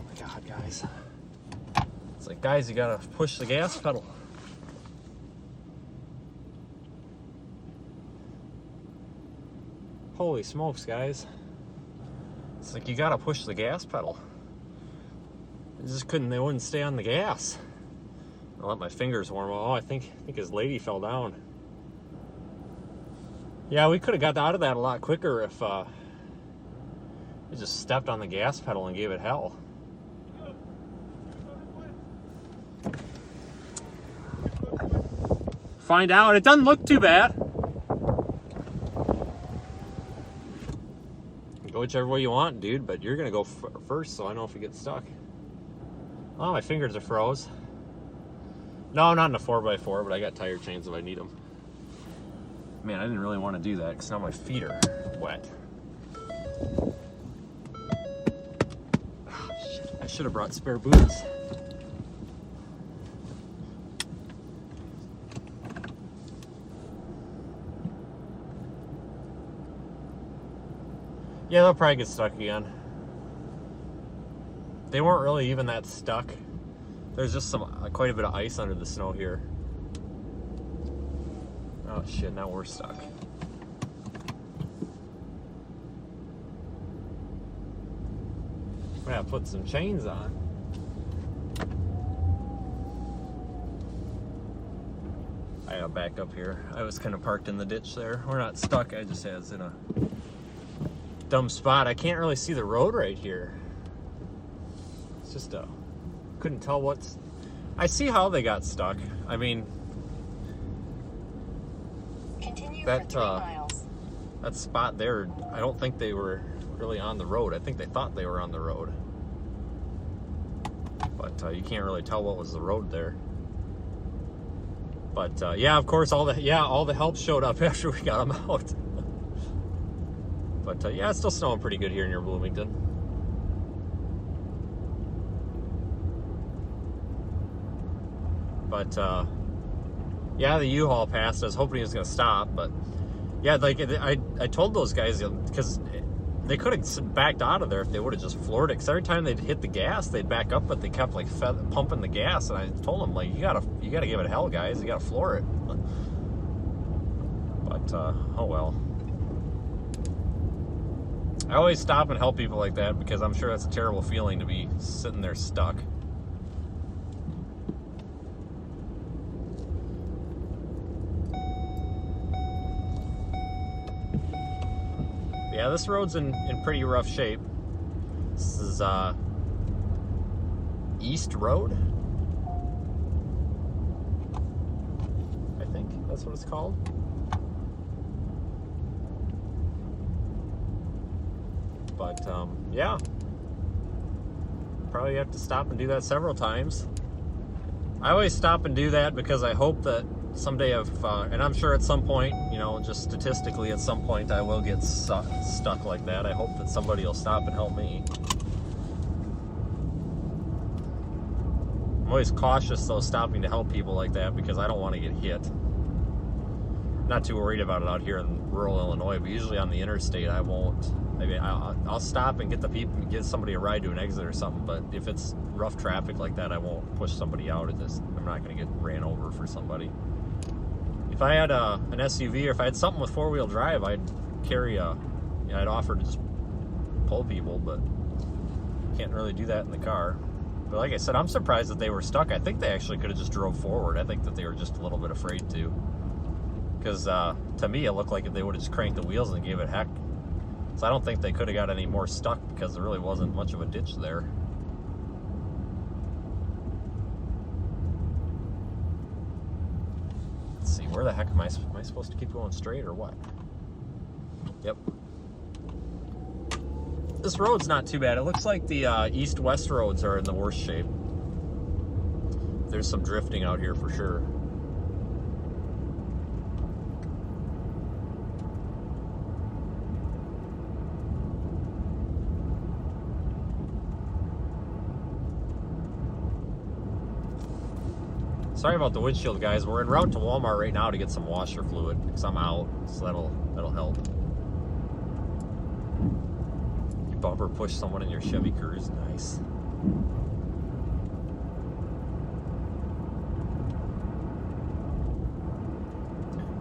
my God, guys. It's like, guys, you gotta push the gas pedal. Holy smokes, guys. It's like you gotta push the gas pedal. They wouldn't stay on the gas. I let my fingers warm up. Oh, I think his lady fell down. Yeah, we could have got out of that a lot quicker if we just stepped on the gas pedal and gave it hell. Find out. It doesn't look too bad. Go whichever way you want, dude, but you're gonna go first, so I know if you get stuck. Oh, my fingers are froze. No, not in a 4x4, but I got tire chains if I need them. Man, I didn't really want to do that because now my feet are wet. Oh, shit. I should have brought spare boots. Yeah, they'll probably get stuck again. They weren't really even that stuck. There's just quite a bit of ice under the snow here. Oh shit, now we're stuck. I gotta put some chains on. I gotta back up here. I was kind of parked in the ditch there. We're not stuck, I just was in a dumb spot. I can't really see the road right here. It's just couldn't tell what's... I see how they got stuck. I mean, Continue that for 3 miles. that spot there, I don't think they were really on the road. I think they thought they were on the road, but you can't really tell what was the road there. But yeah, of course, all the help showed up after we got them out. But yeah, it's still snowing pretty good here near Bloomington. But yeah, the U-Haul passed. I was hoping he was gonna stop, but yeah, like I told those guys, because they could have backed out of there if they would have just floored it. Because every time they'd hit the gas, they'd back up, but they kept like pumping the gas. And I told them, like, you gotta give it hell, guys. You gotta floor it. But oh well. I always stop and help people like that because I'm sure that's a terrible feeling to be sitting there stuck. Yeah, this road's in pretty rough shape. This is East Road, I think that's what it's called. But yeah, probably have to stop and do that several times. I always stop and do that because I hope that someday and I'm sure at some point, you know, just statistically at some point I will get stuck like that. I hope that somebody will stop and help me. I'm always cautious though stopping to help people like that because I don't want to get hit. Not too worried about it out here in rural Illinois, but usually on the interstate I won't. Maybe I'll stop and get somebody a ride to an exit or something, but if it's rough traffic like that, I won't push somebody out. I'm not going to get ran over for somebody. If I had an SUV or if I had something with four-wheel drive, I'd I'd offer to just pull people, but can't really do that in the car. But like I said, I'm surprised that they were stuck. I think they actually could have just drove forward. I think that they were just a little bit afraid to. Because to me, it looked like if they would have just cranked the wheels and gave it heck. So I don't think they could have got any more stuck because there really wasn't much of a ditch there. Let's see, where the heck am I supposed to keep going straight or what? Yep. This road's not too bad. It looks like the east-west roads are in the worst shape. There's some drifting out here for sure. Sorry about the windshield, guys. We're en route to Walmart right now to get some washer fluid because I'm out, so that'll help. You bumper push someone in your Chevy Cruze, nice.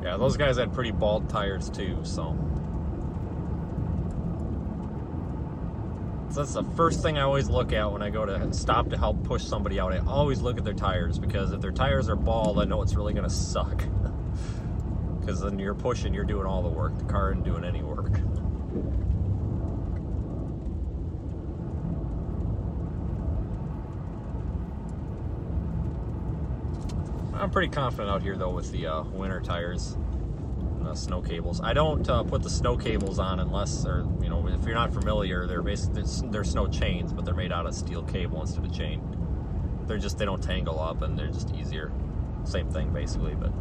Yeah, those guys had pretty bald tires too, so. So that's the first thing I always look at when I go to stop to help push somebody out. I always look at their tires, because if their tires are bald, I know it's really gonna suck. Because then you're pushing, you're doing all the work. The car isn't doing any work. I'm pretty confident out here though with the winter tires. Snow cables. I don't put the snow cables on unless, or you know, if you're not familiar, they're basically they're snow chains, but they're made out of steel cable instead of chain. They don't tangle up, and they're just easier. Same thing basically, but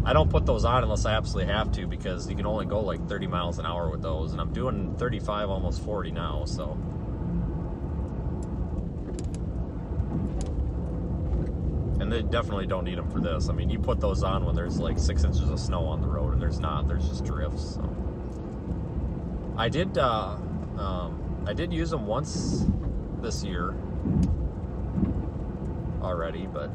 I don't put those on unless I absolutely have to, because you can only go like 30 miles an hour with those, and I'm doing 35, almost 40 now, so. And they definitely don't need them for this. I mean, you put those on when there's like 6 inches of snow on the road, and there's just drifts. So. I did use them once this year already, but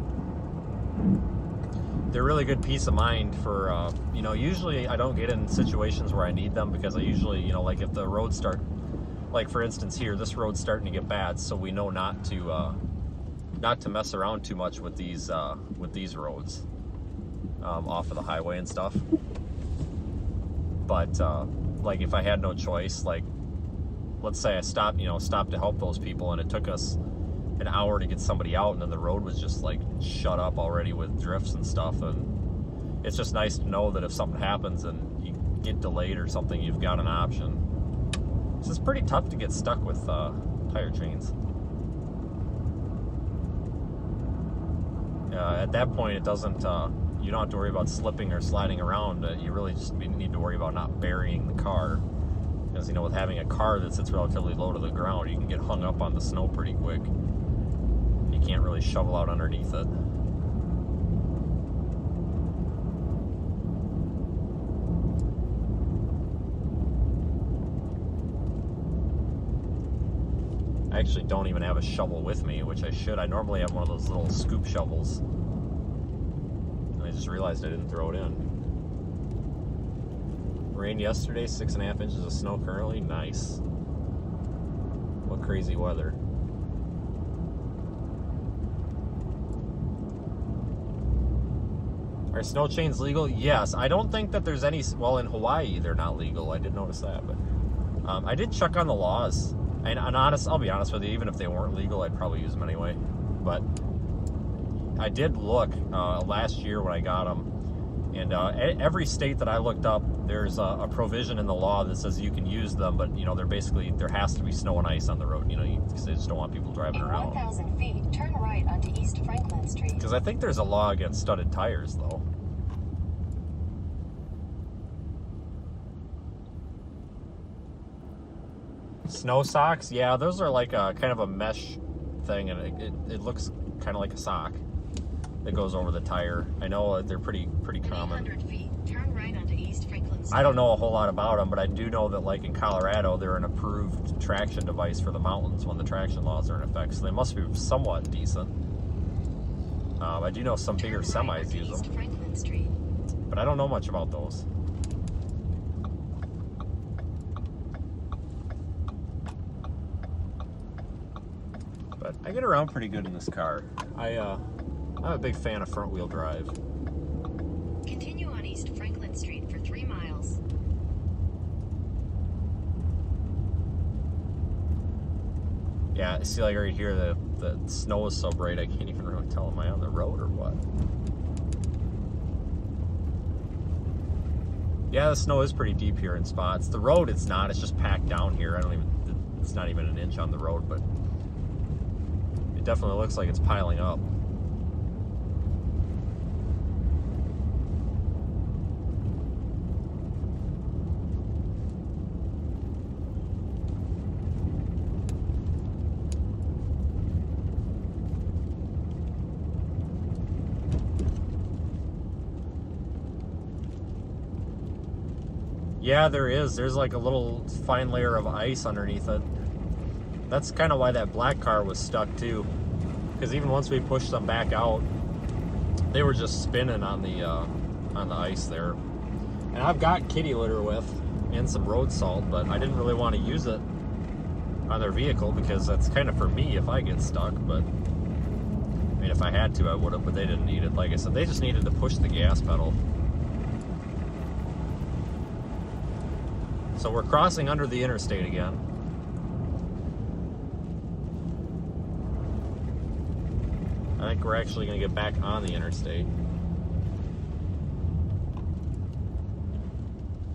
they're really good peace of mind for, you know, usually I don't get in situations where I need them, because I usually, you know, like if the roads start, like for instance here, this road's starting to get bad, so we know not to mess around too much with these roads off of the highway and stuff. But like if I had no choice, like let's say I stopped to help those people, and it took us an hour to get somebody out, and then the road was just like shut up already with drifts and stuff, and it's just nice to know that if something happens and you get delayed or something, you've got an option. So it's pretty tough to get stuck with tire chains. At that point, it doesn't. You don't have to worry about slipping or sliding around. You really just need to worry about not burying the car, because you know, with having a car that sits relatively low to the ground, you can get hung up on the snow pretty quick. You can't really shovel out underneath it. I actually don't even have a shovel with me, which I should. I normally have one of those little scoop shovels. And I just realized I didn't throw it in. Rain yesterday, 6.5 inches of snow currently. Nice. What crazy weather. Are snow chains legal? Yes. I don't think that there's any, well, in Hawaii they're not legal. I did notice that, but I did check on the laws. And I'll be honest with you, even if they weren't legal, I'd probably use them anyway. But I did look last year when I got them, and every state that I looked up, there's a provision in the law that says you can use them, but you know, there has to be snow and ice on the road, you know, because they just don't want people driving around. In 1,000 feet, turn right onto East Franklin Street. Because I think there's a law against studded tires, though. Snow socks, yeah, those are like a kind of a mesh thing, and it looks kind of like a sock that goes over the tire. I know they're pretty common. 800 feet, turn right onto East Franklin Street. I don't know a whole lot about them, but I do know that like in Colorado, they're an approved traction device for the mountains when the traction laws are in effect, so they must be somewhat decent. I do know some bigger semis use them, Franklin Street. but I don't know much about those. But I get around pretty good in this car. I'm a big fan of front wheel drive. Continue on East Franklin Street for 3 miles. Yeah, see, like right here, the snow is so bright I can't even really tell, am I on the road or what? Yeah, the snow is pretty deep here in spots. The road, it's not. It's just packed down here. It's not even an inch on the road, but it definitely looks like it's piling up. Yeah, there is. There's like a little fine layer of ice underneath it. That's kind of why that black car was stuck too. Because even once we pushed them back out, they were just spinning on the ice there. And I've got kitty litter with and some road salt, but I didn't really want to use it on their vehicle because that's kind of for me if I get stuck. But I mean, if I had to, I would have, but they didn't need it. Like I said, they just needed to push the gas pedal. So we're crossing under the interstate again. I think we're actually going to get back on the interstate.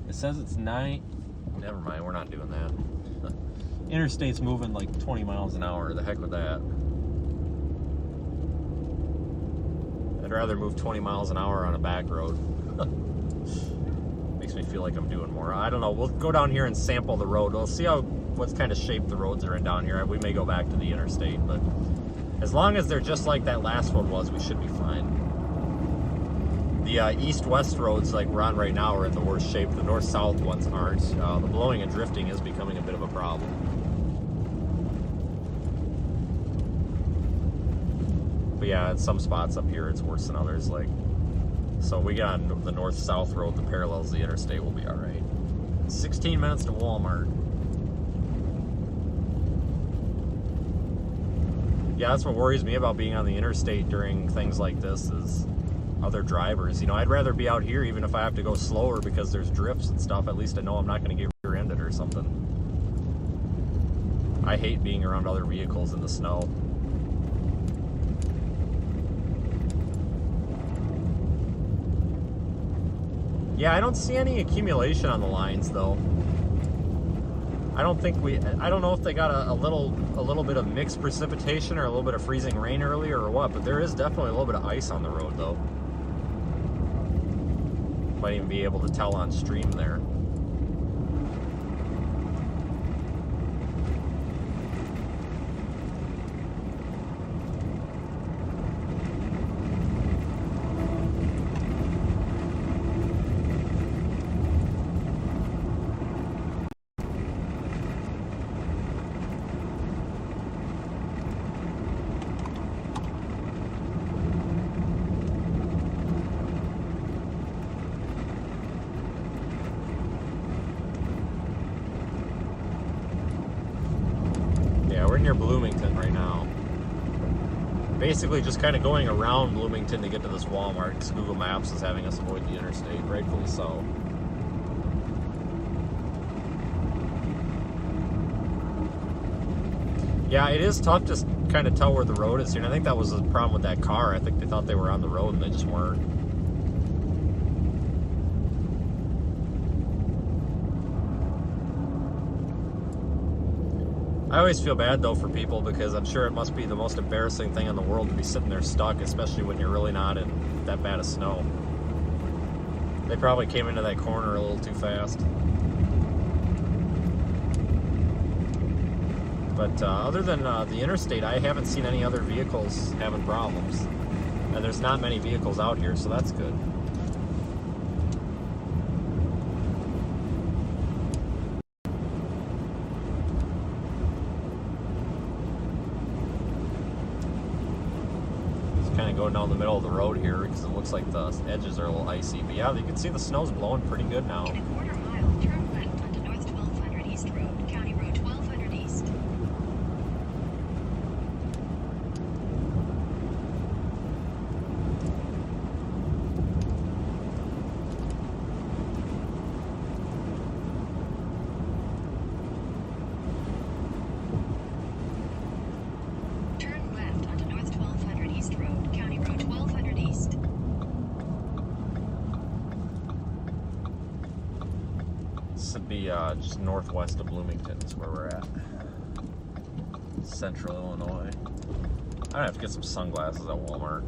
It says it's 9. Never mind, we're not doing that. Interstate's moving like 20 miles an hour. The heck with that. I'd rather move 20 miles an hour on a back road. Makes me feel like I'm doing more. I don't know. We'll go down here and sample the road. We'll see what kind of shape the roads are in down here. We may go back to the interstate, but as long as they're just like that last one was, we should be fine. The east-west roads like we're on right now are in the worst shape. The north-south ones aren't. The blowing and drifting is becoming a bit of a problem. But yeah, in some spots up here it's worse than others. Like, so we got the north-south road that parallels the interstate. Will be all right. 16 minutes to Walmart. Yeah, that's what worries me about being on the interstate during things like this is other drivers. You know, I'd rather be out here even if I have to go slower because there's drifts and stuff. At least I know I'm not going to get rear-ended or something. I hate being around other vehicles in the snow. Yeah, I don't see any accumulation on the lines though. I don't know if they got a little bit of mixed precipitation or a little bit of freezing rain earlier or what, but there is definitely a little bit of ice on the road though. Might even be able to tell on stream there. We're near Bloomington right now. Basically just kind of going around Bloomington to get to this Walmart because Google Maps is having us avoid the interstate, rightfully so. Yeah, it is tough to kind of tell where the road is here, and I think that was the problem with that car. I think they thought they were on the road and they just weren't. I always feel bad though for people because I'm sure it must be the most embarrassing thing in the world to be sitting there stuck, especially when you're really not in that bad of snow. They probably came into that corner a little too fast. But other than the interstate, I haven't seen any other vehicles having problems. And there's not many vehicles out here, so that's good. Kind of going down the middle of the road here because it looks like the edges are a little icy. But yeah, you can see the snow's blowing pretty good now. In a quarter mile, turn left onto North 1200 East Road, County Road 1200 East. Turn left onto North 1200 East Road, County Road 1200 East. This would be just northwest of Bloomington is where we're at. Central Illinois. I have to get some sunglasses at Walmart.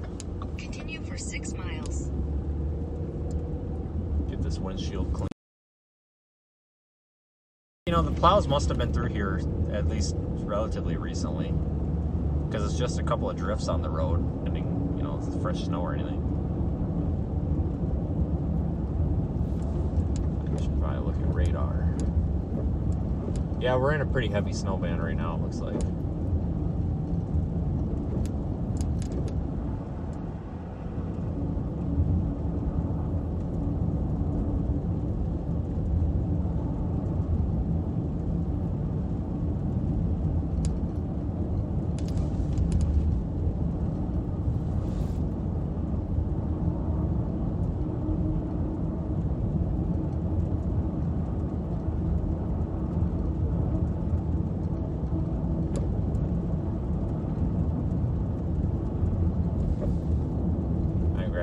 Continue for 6 miles. Get this windshield clean. You know, the plows must have been through here at least relatively recently. Because it's just a couple of drifts on the road. Ending, you know, fresh snow or anything. Should probably look at radar. Yeah, we're in a pretty heavy snow band right now, it looks like.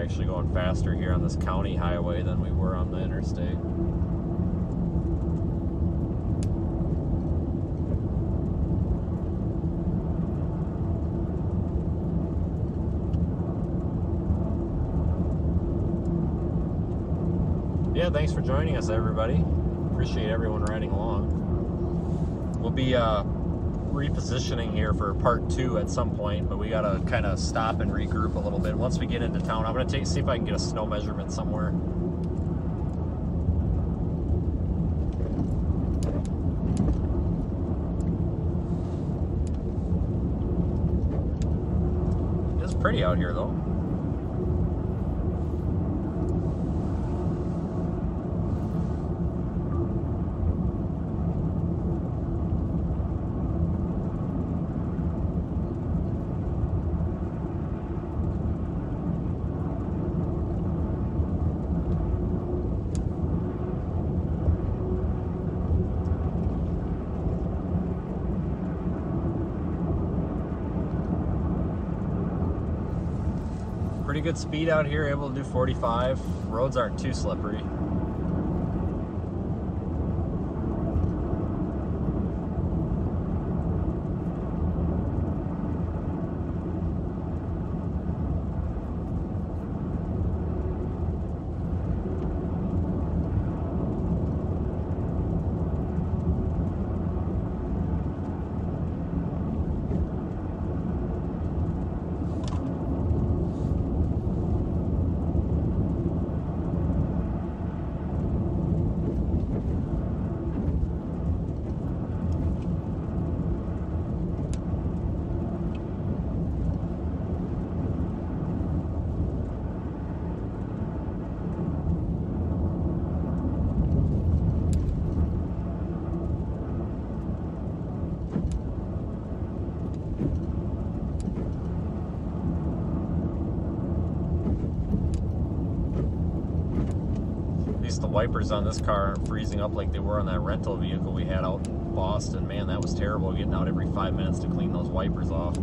Actually going faster here on this county highway than we were on the interstate. Yeah, thanks for joining us, everybody. Appreciate everyone riding along. We'll be repositioning here for part 2 at some point, but we gotta kind of stop and regroup a little bit. Once we get into town, I'm gonna see if I can get a snow measurement somewhere. It's pretty out here though. Pretty good speed out here, able to do 45. Roads aren't too slippery. The wipers on this car aren't freezing up like they were on that rental vehicle we had out in Boston. Man, that was terrible, getting out every 5 minutes to clean those wipers off.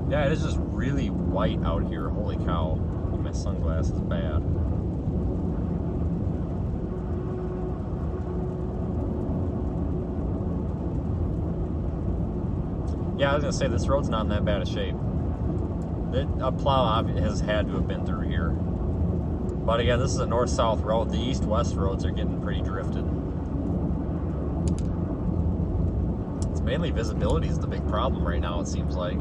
Yeah, it is just really white out here. Holy cow. My sunglasses bad. Yeah, I was gonna say, this road's not in that bad a shape. A plow has had to have been through here. But again, this is a north-south road. The east-west roads are getting pretty drifted. It's mainly visibility is the big problem right now, it seems like.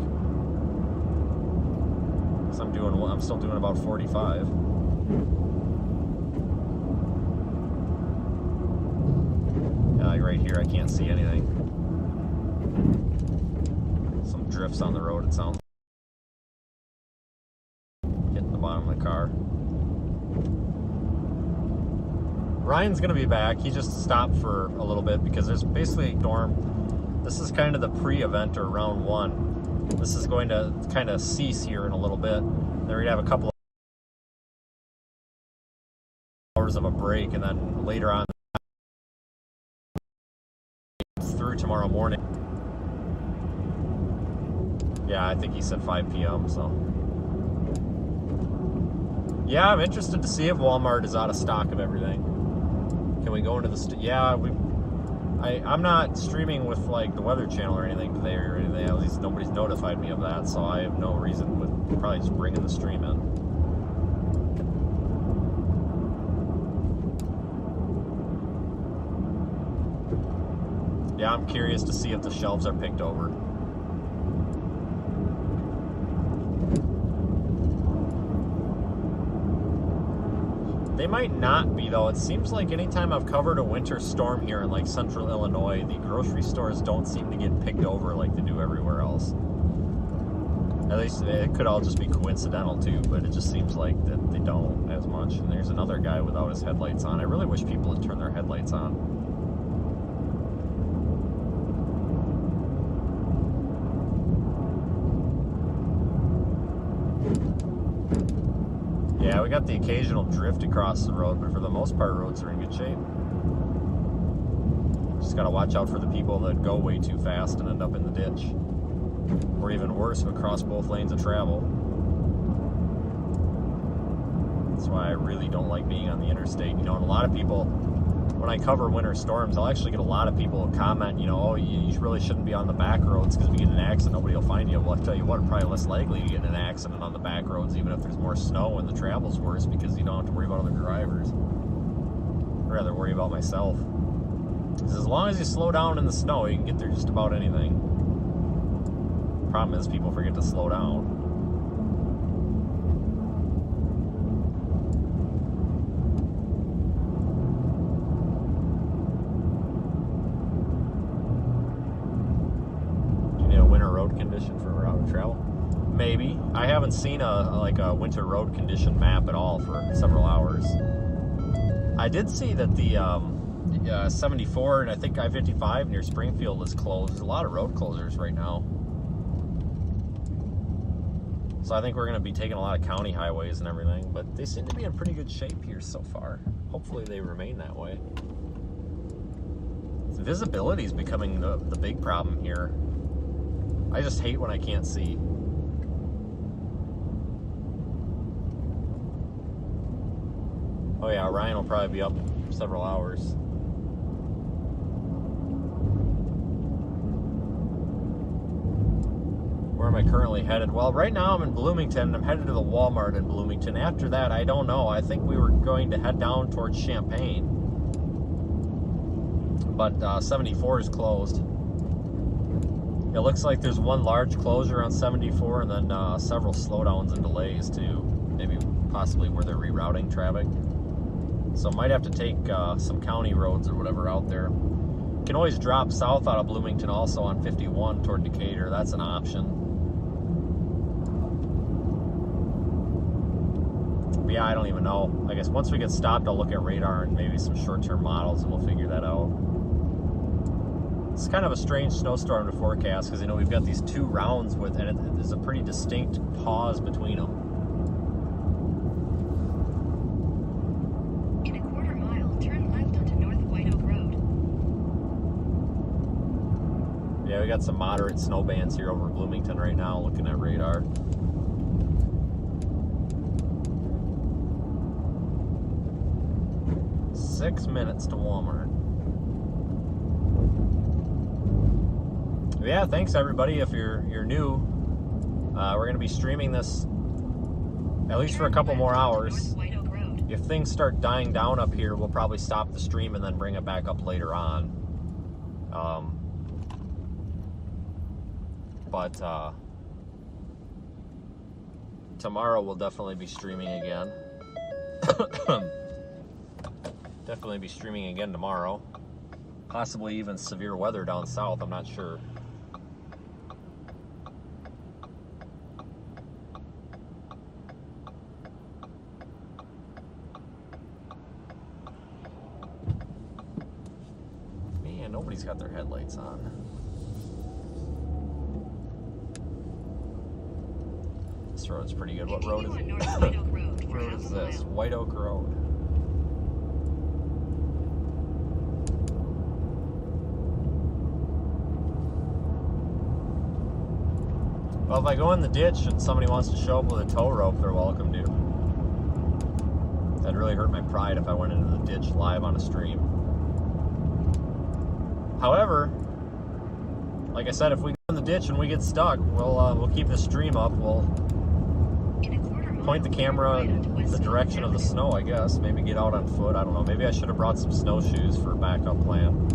I'm still doing about 45. Like right here, I can't see anything. Some drifts on the road, it sounds. Hitting the bottom of the car. Ryan's gonna be back. He just stopped for a little bit because there's basically a storm. This is kind of the pre-event, or round 1. This is going to kind of cease here in a little bit. Then we're gonna have a couple of hours of a break, and then later on through tomorrow morning. Yeah, I think he said 5 p.m. So yeah, I'm interested to see if Walmart is out of stock of everything. Can we go into the I'm not streaming with like the Weather Channel or anything today or anything. At least nobody's notified me of that, so I have no reason with probably just bringing the stream in. Yeah, I'm curious to see if the shelves are picked over. They might not be, though. It seems like anytime I've covered a winter storm here in like central Illinois, the grocery stores don't seem to get picked over like they do everywhere else. At least it could all just be coincidental too, but it just seems like that they don't as much. And there's another guy without his headlights on. I really wish people would turn their headlights on. Yeah, we got the occasional drift across the road, but for the most part, roads are in good shape. Just gotta watch out for the people that go way too fast and end up in the ditch. Or even worse, across both lanes of travel. That's why I really don't like being on the interstate. You know, and a lot of people, when I cover winter storms, I'll actually get a lot of people comment, you know, oh, you really shouldn't be on the back roads because if you get in an accident, nobody will find you. Well, I tell you what, probably less likely to get in an accident on the back roads, even if there's more snow and the travel's worse, because you don't have to worry about other drivers. I'd rather worry about myself. Because as long as you slow down in the snow, you can get through just about anything. Problem is, people forget to slow down. Condition for route of travel? Maybe. I haven't seen a winter road condition map at all for several hours. I did see that the 74 and I think I-55 near Springfield is closed. There's a lot of road closures right now. So I think we're going to be taking a lot of county highways and everything, but they seem to be in pretty good shape here so far. Hopefully they remain that way. Visibility is becoming the big problem here. I just hate when I can't see. Oh yeah, Ryan will probably be up several hours. Where am I currently headed? Well, right now I'm in Bloomington. I'm headed to the Walmart in Bloomington. After that, I don't know. I think we were going to head down towards Champaign. But 74 is closed. It looks like there's one large closure on 74 and then several slowdowns and delays too. Maybe possibly where they're rerouting traffic. So might have to take some county roads or whatever out there. You can always drop south out of Bloomington also on 51 toward Decatur. That's an option. But yeah, I don't even know. I guess once we get stopped, I'll look at radar and maybe some short-term models and we'll figure that out. It's kind of a strange snowstorm to forecast because, you know, we've got these two rounds with, and there's a pretty distinct pause between them. In a quarter mile, turn left onto North White Oak Road. Yeah, we got some moderate snow bands here over Bloomington right now, looking at radar. Six minutes to Walmart. Yeah, thanks everybody. If you're new, we're going to be streaming this at least for a couple more hours. If things start dying down up here, we'll probably stop the stream and then bring it back up later on. But tomorrow we'll definitely be streaming again. Definitely be streaming again tomorrow. Possibly even severe weather down south, I'm not sure. Man, nobody's got their headlights on. This road's pretty good. What road is it? What road is this? White Oak Road. Well, if I go in the ditch and somebody wants to show up with a tow rope, they're welcome to. That'd really hurt my pride if I went into the ditch live on a stream. However, like I said, if we go in the ditch and we get stuck, we'll keep the stream up. We'll point the camera in the direction of the snow, I guess. Maybe get out on foot. I don't know. Maybe I should have brought some snowshoes for a backup plan.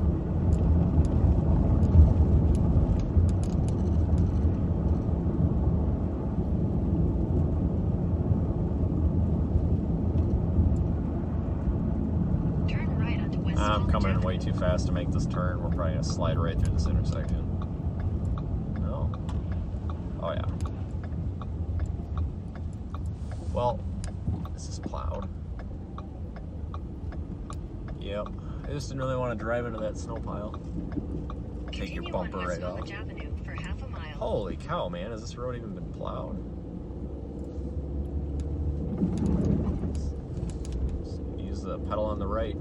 I'm coming in way too fast to make this turn. We're probably going to slide right through this intersection. No. Oh, yeah. Well, this is plowed. Yep. I just didn't really want to drive into that snow pile. Take your bumper right off. Holy cow, man. Has this road even been plowed? Use the pedal on the right.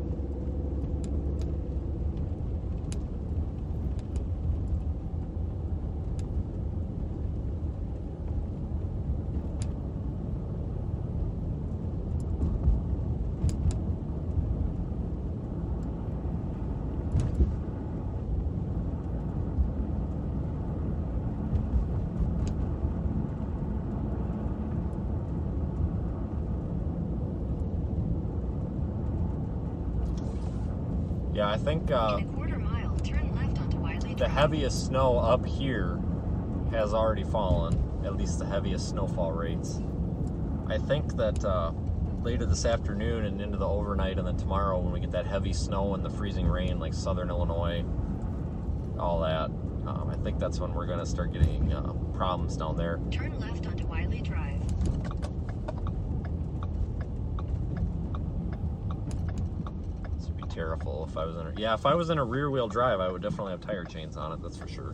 Yeah, I think the heaviest snow up here has already fallen, at least the heaviest snowfall rates. I think that later this afternoon and into the overnight and then tomorrow when we get that heavy snow and the freezing rain like southern Illinois, all that, I think that's when we're going to start getting problems down there. Turn left onto Waelti Drive. Careful if I was in a, yeah, if I was in a rear wheel drive, I would definitely have tire chains on it, that's for sure.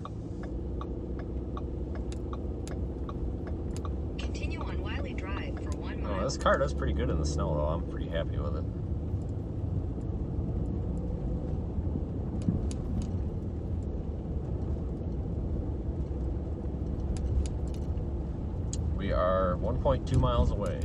Continue on Waelti Drive for 1 mile. Oh, this car does pretty good in the snow though. I'm pretty happy with it. We are 1.2 miles away.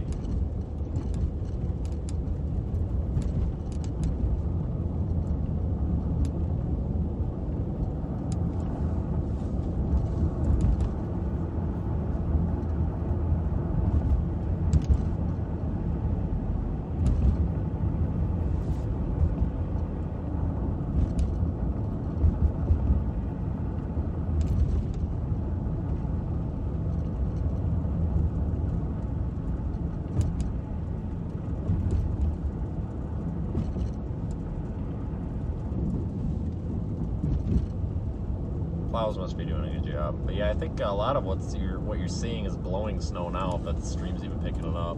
Plows must be doing a good job. But yeah, I think a lot of what you're seeing is blowing snow now, if that stream's even picking it up.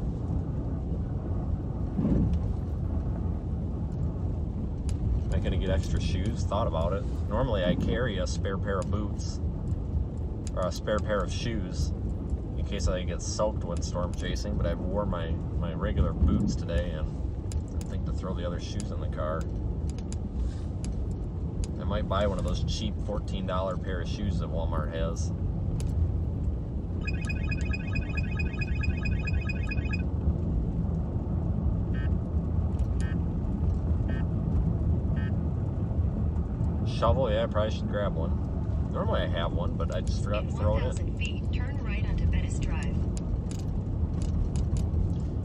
Am I gonna get extra shoes? Thought about it. Normally I carry a spare pair of boots or a spare pair of shoes in case I get soaked when storm chasing, but I wore my regular boots today and I think to throw the other shoes in the car. I might buy one of those cheap $14 pair of shoes that Walmart has. Shovel, yeah, I probably should grab one. Normally I have one, but I just forgot to throw it in. 1,000 feet, turn right onto Bettis Drive.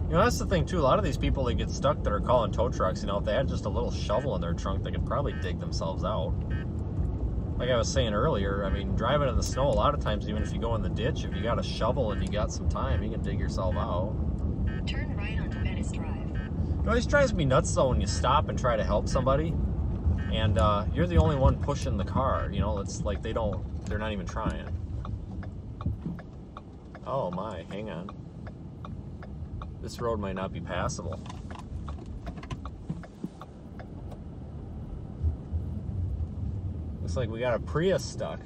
You know, that's the thing too, a lot of these people that get stuck that are calling tow trucks, you know, if they had just a little shovel in their trunk, they could probably dig themselves out. Like I was saying earlier, I mean, driving in the snow, a lot of times, even if you go in the ditch, if you got a shovel and you got some time, you can dig yourself out. Turn right onto Bettis Drive. It always drives me nuts though when you stop and try to help somebody, and you're the only one pushing the car, you know, it's like they're not even trying. Oh my, hang on. This road might not be passable. Looks like we got a Prius stuck.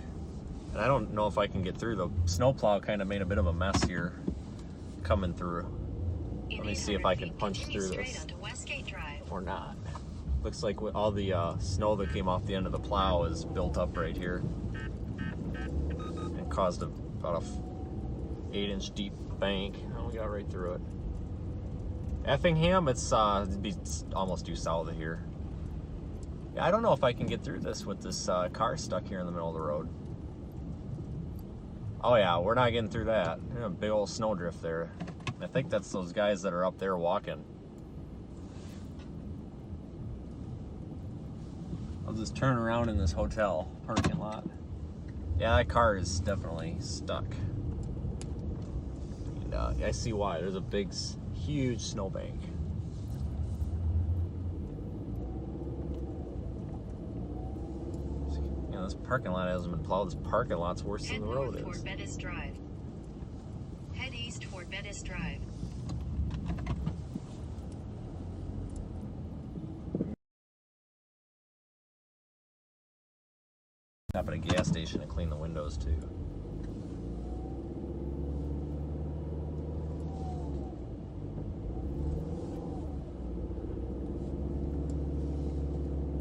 And I don't know if I can get through. The snowplow kind of made a bit of a mess here coming through. Let me see if I can punch through this or not. Looks like all the snow that came off the end of the plow is built up right here and caused about a 8-inch deep bank. Oh, we got right through it. Effingham, it'd be almost due south of here. Yeah, I don't know if I can get through this with this car stuck here in the middle of the road. Oh yeah, we're not getting through that. There's a big old snowdrift there. I think that's those guys that are up there walking. I'll just turn around in this hotel parking lot. Yeah, that car is definitely stuck. And I see why. There's a big, huge snowbank. Yeah, this parking lot hasn't been plowed. This parking lot's worse than the road is. Head north toward Bettis Drive. Head east toward Bettis Drive. Stop at a gas station and clean the windows too.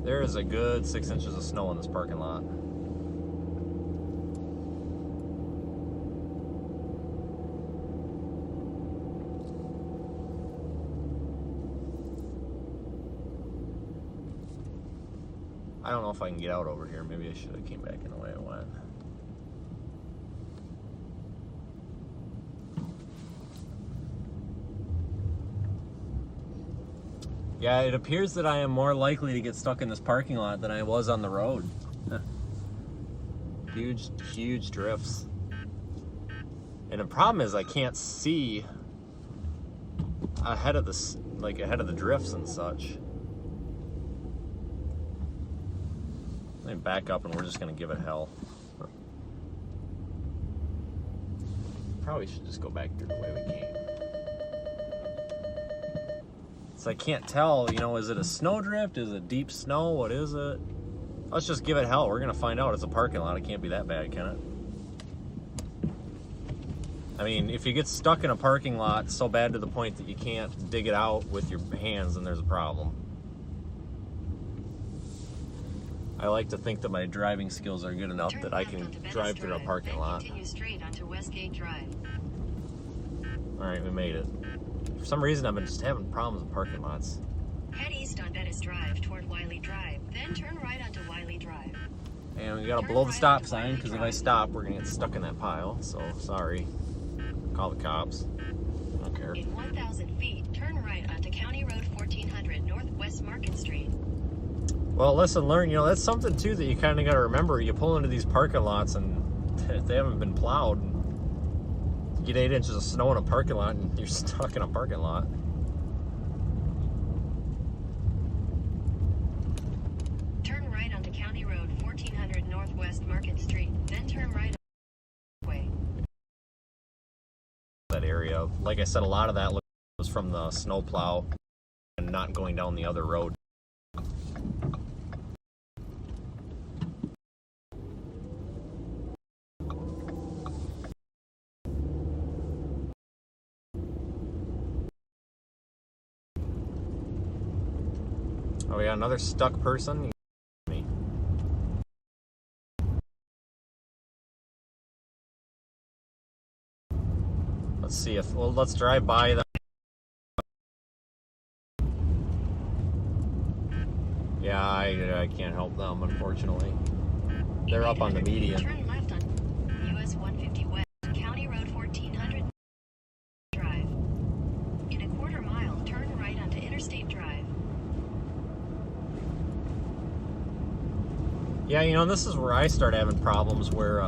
There is a good 6 inches of snow in this parking lot. I don't know if I can get out over here. Maybe I should have came back in the way I went. Yeah, it appears that I am more likely to get stuck in this parking lot than I was on the road. Huge, huge drifts. And the problem is I can't see ahead of the, ahead of the drifts and such. Let me back up and we're just gonna give it hell. Probably should just go back through the way we came. So I can't tell, you know, is it a snowdrift? Is it deep snow? What is it? Let's just give it hell. We're gonna find out. It's a parking lot. It can't be that bad, can it? I mean, if you get stuck in a parking lot so bad to the point that you can't dig it out with your hands, then there's a problem. I like to think that my driving skills are good enough that I can drive through a parking lot. Continue straight onto Westgate Drive. All right, we made it. For some reason, I've been just having problems with parking lots. Head east on Bettis Drive toward Waelti Drive, then turn right onto Waelti Drive. And we gotta blow the stop sign, because if I stop, we're gonna get stuck in that pile. So, sorry. Call the cops. I don't care. In 1,000 feet, turn right onto County Road 1400 Northwest Market Street. Well, lesson learned, you know, that's something too that you kind of got to remember. You pull into these parking lots and if they haven't been plowed, you get 8 inches of snow in a parking lot and you're stuck in a parking lot. Turn right onto County Road 1400 Northwest Market Street, then turn right on way. That area, like I said, a lot of that was from the snow plow and not going down the other road. Oh, we got another stuck person. Me. Let's see if, well, let's drive by them. Yeah, I can't help them, unfortunately. They're up on the median. Turn left on US 150 West, County Road 1400 Drive. In a quarter mile, turn right onto Interstate Drive. Yeah, you know, this is where I start having problems where,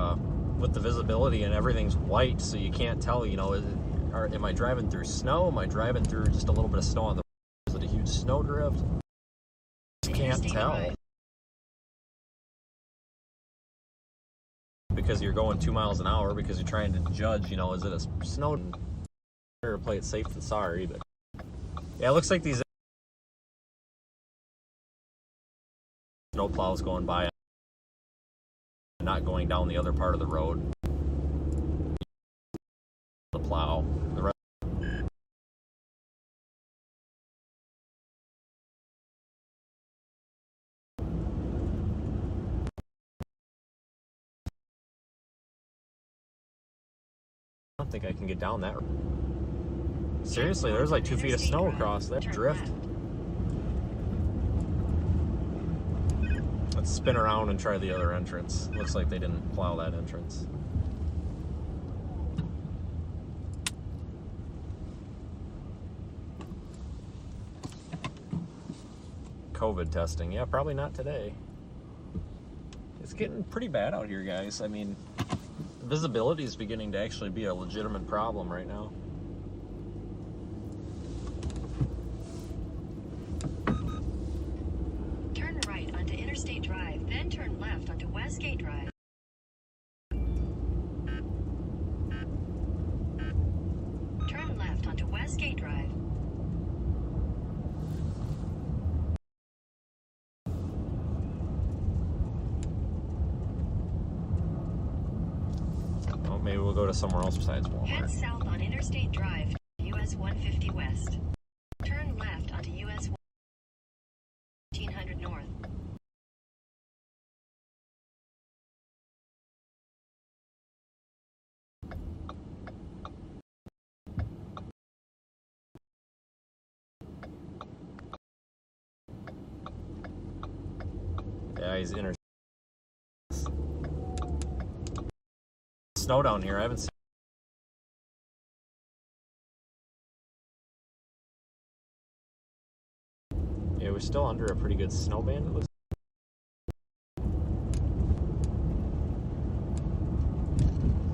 with the visibility and everything's white, so you can't tell, you know, am I driving through snow? Am I driving through just a little bit of snow on the road? Is it a huge snowdrift? Just can't tell. Because you're going 2 miles an hour because you're trying to judge, you know, is it a snow? Better play it safe than sorry, but yeah, it looks like these snow plows going by, not going down the other part of the road. The plow. The rest. I don't think I can get down that. Seriously, there's like 2 feet of snow across that drift. Let's spin around and try the other entrance. Looks like they didn't plow that entrance. COVID testing. Yeah, probably not today. It's getting pretty bad out here, guys. I mean, visibility is beginning to actually be a legitimate problem right now. Turn right onto Interstate Drive, then turn left onto Westgate Drive. Turn left onto Westgate Drive. Oh, maybe we'll go to somewhere else besides Head Walmart. south on Interstate Drive, US 150 West. Turn left onto US 1400 North. Yeah, he's inter. Snow down here. I haven't seen. Yeah, we're still under a pretty good snow band. It looks.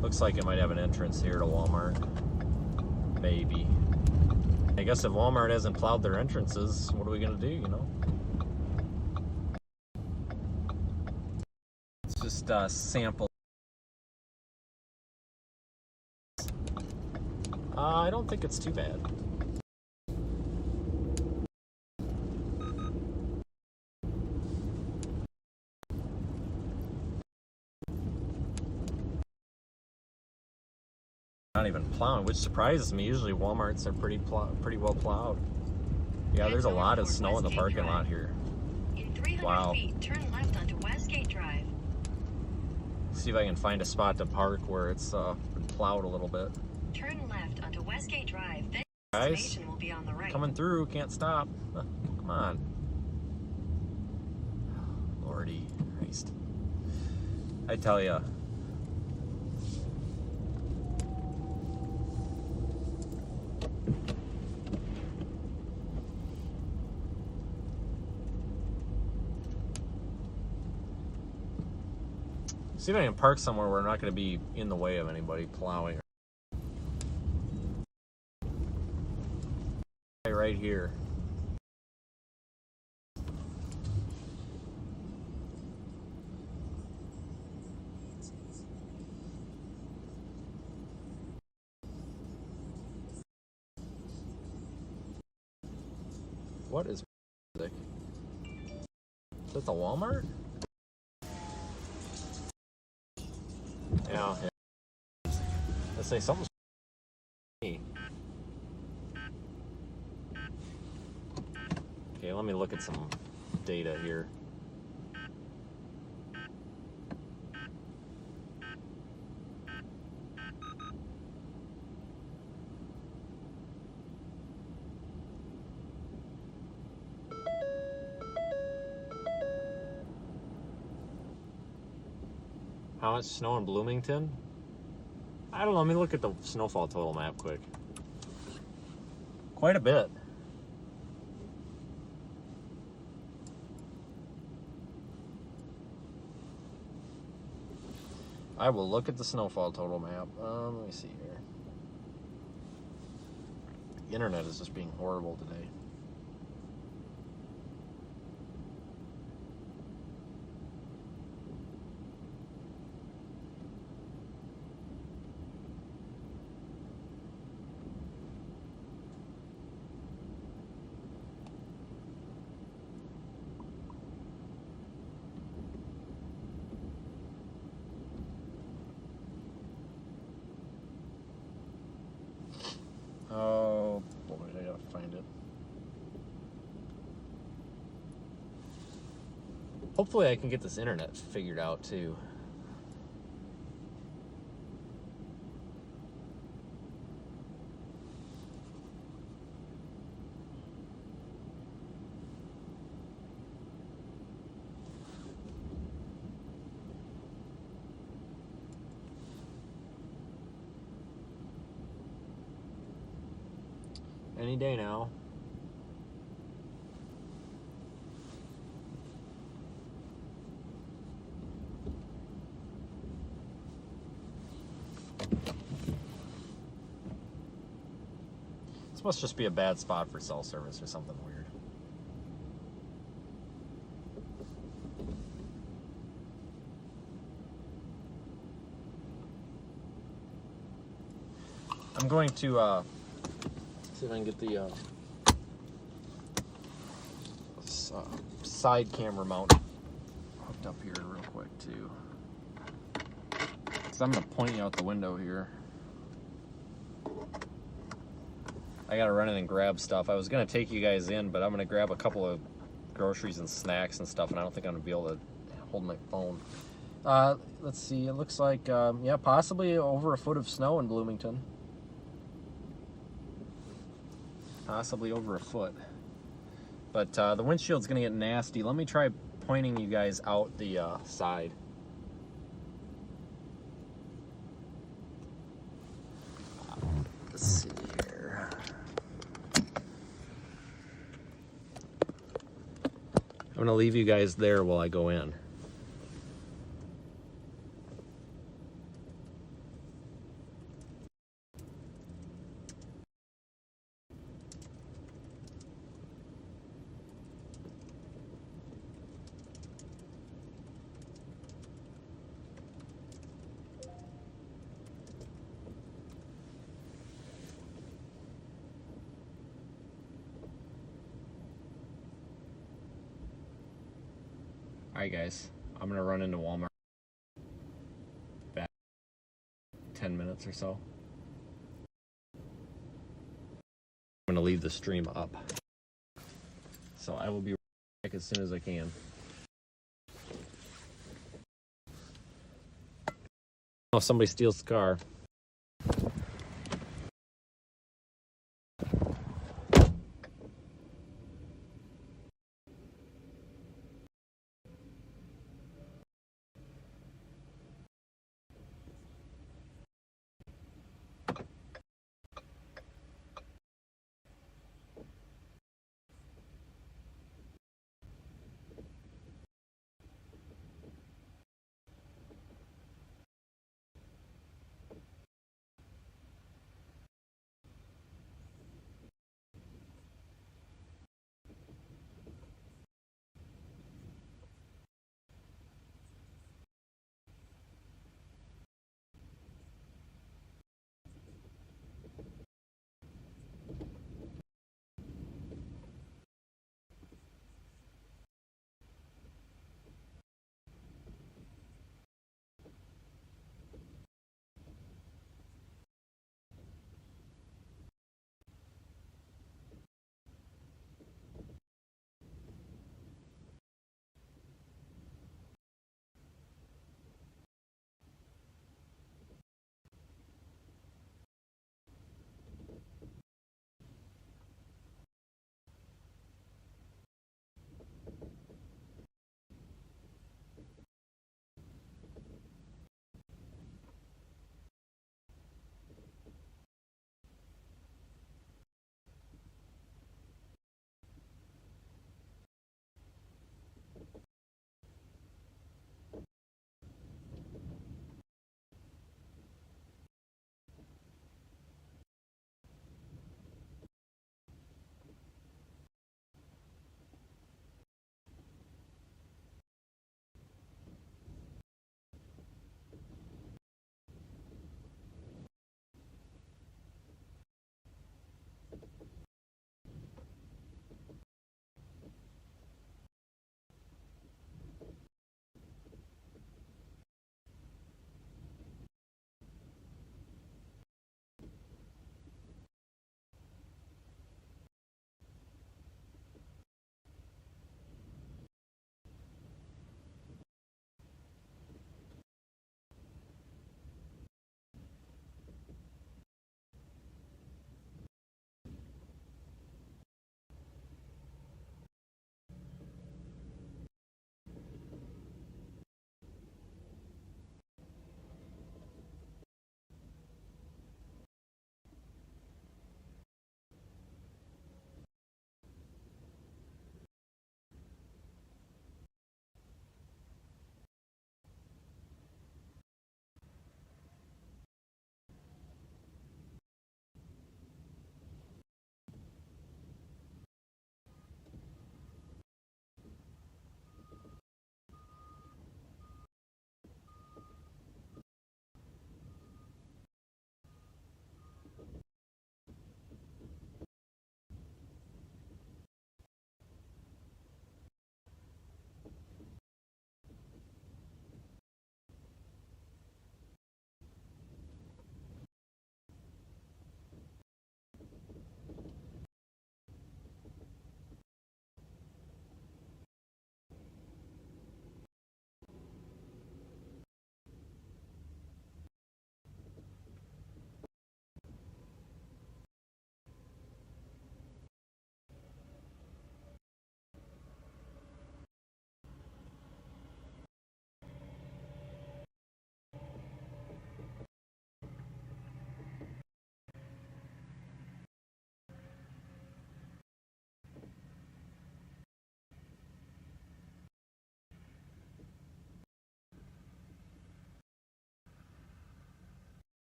Looks like it might have an entrance here to Walmart. Maybe. I guess if Walmart hasn't plowed their entrances, what are we gonna do? You know. It's just a sample. I don't think it's too bad. Not even plowing, which surprises me. Usually Walmarts are pretty well plowed. Yeah, there's a lot of snow in the parking lot here. In 300 Wow. feet, turn left onto Westgate Drive. See if I can find a spot to park where it's plowed a little bit. Turn left onto Westgate Drive, then Guys, destination will be on the right. coming through, can't stop. Come on. Lordy Christ. I tell ya. See if I can park somewhere where I'm not going to be in the way of anybody plowing. Right here. What is music? Is that the Walmart? Yeah. Let's say something's. Okay, let me look at some data here. How much snow in Bloomington? I don't know. Let me look at the snowfall total map quick. Quite a bit. I will look at the snowfall total map. Let me see here. The internet is just being horrible today. Oh boy, I gotta find it. Hopefully I can get this internet figured out too. Any day now. This must just be a bad spot for cell service or something weird. I'm going to see if I can get the side camera mount hooked up here real quick too. So I'm going to point you out the window here. I gotta run in and grab stuff. I was gonna take you guys in, but I'm gonna grab a couple of groceries and snacks and stuff, and I don't think I'm gonna be able to hold my phone. Let's see, it looks like, yeah, possibly over a foot of snow in Bloomington. Possibly over a foot. But the windshield's gonna get nasty. Let me try pointing you guys out the side. Let's see here. I'm gonna leave you guys there while I go in. Alright guys, I'm gonna run into Walmart back 10 minutes or so. I'm gonna leave the stream up. So I will be back as soon as I can. Oh, somebody steals the car.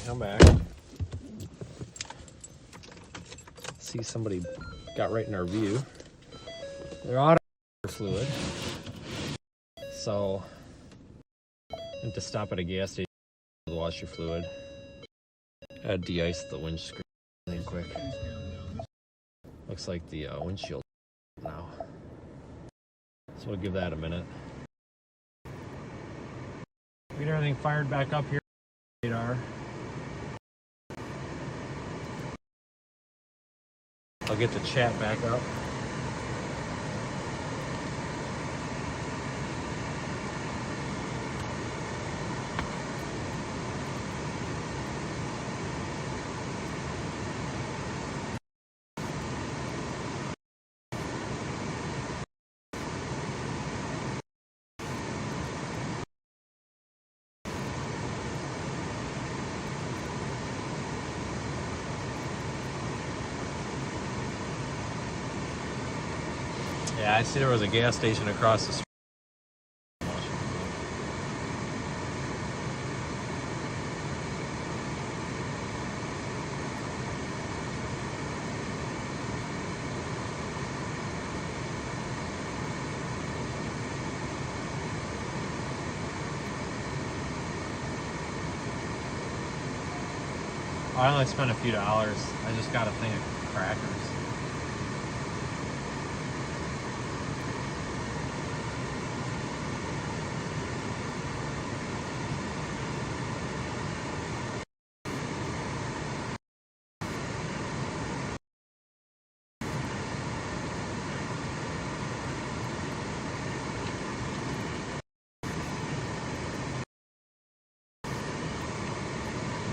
come back. See, somebody got right in our view. They're out of fluid. So, I have to stop at a gas station to wash your fluid. Gotta de-ice the windscreen really quick. Looks like the windshield now. So we'll give that a minute. We get everything fired back up here. Radar. I'll get the chat back up. Yeah, I see there was a gas station across the street. I only spent a few dollars. I just got a thing of crackers.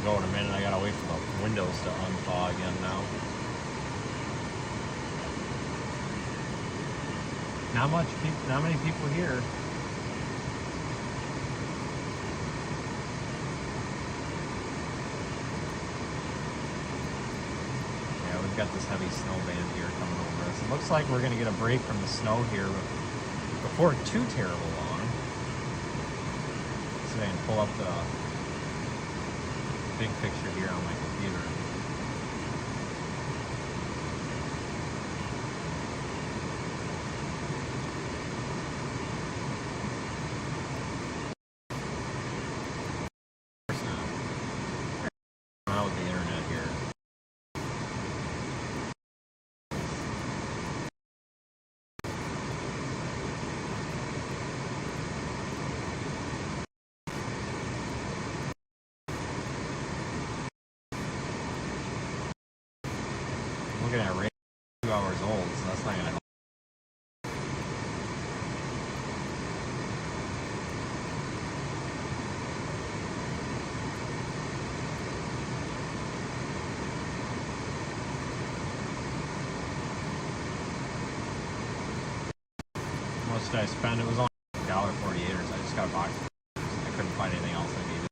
Go in a minute. I gotta wait for the windows to unthaw again now. Not many people here. Yeah, we've got this heavy snow band here coming over us. It looks like we're gonna get a break from the snow here before too terrible long. So I can pull up the big picture here on my computer. Out with the internet here. Looking at radio 2 hours old, so that's not gonna help. Most I spent, it was only $1.48, so I just got a box. I couldn't find anything else I needed.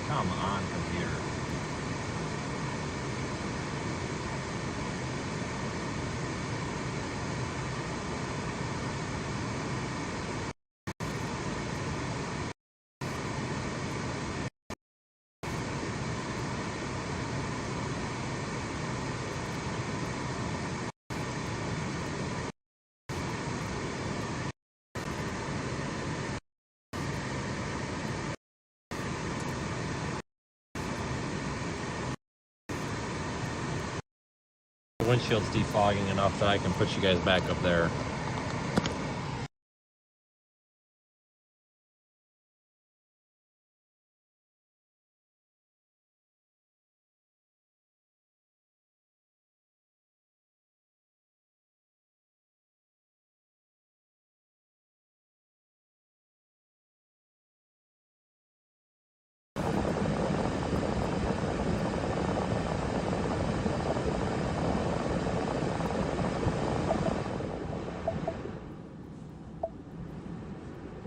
Come on, computer. The windshield's defogging enough that I can put you guys back up there.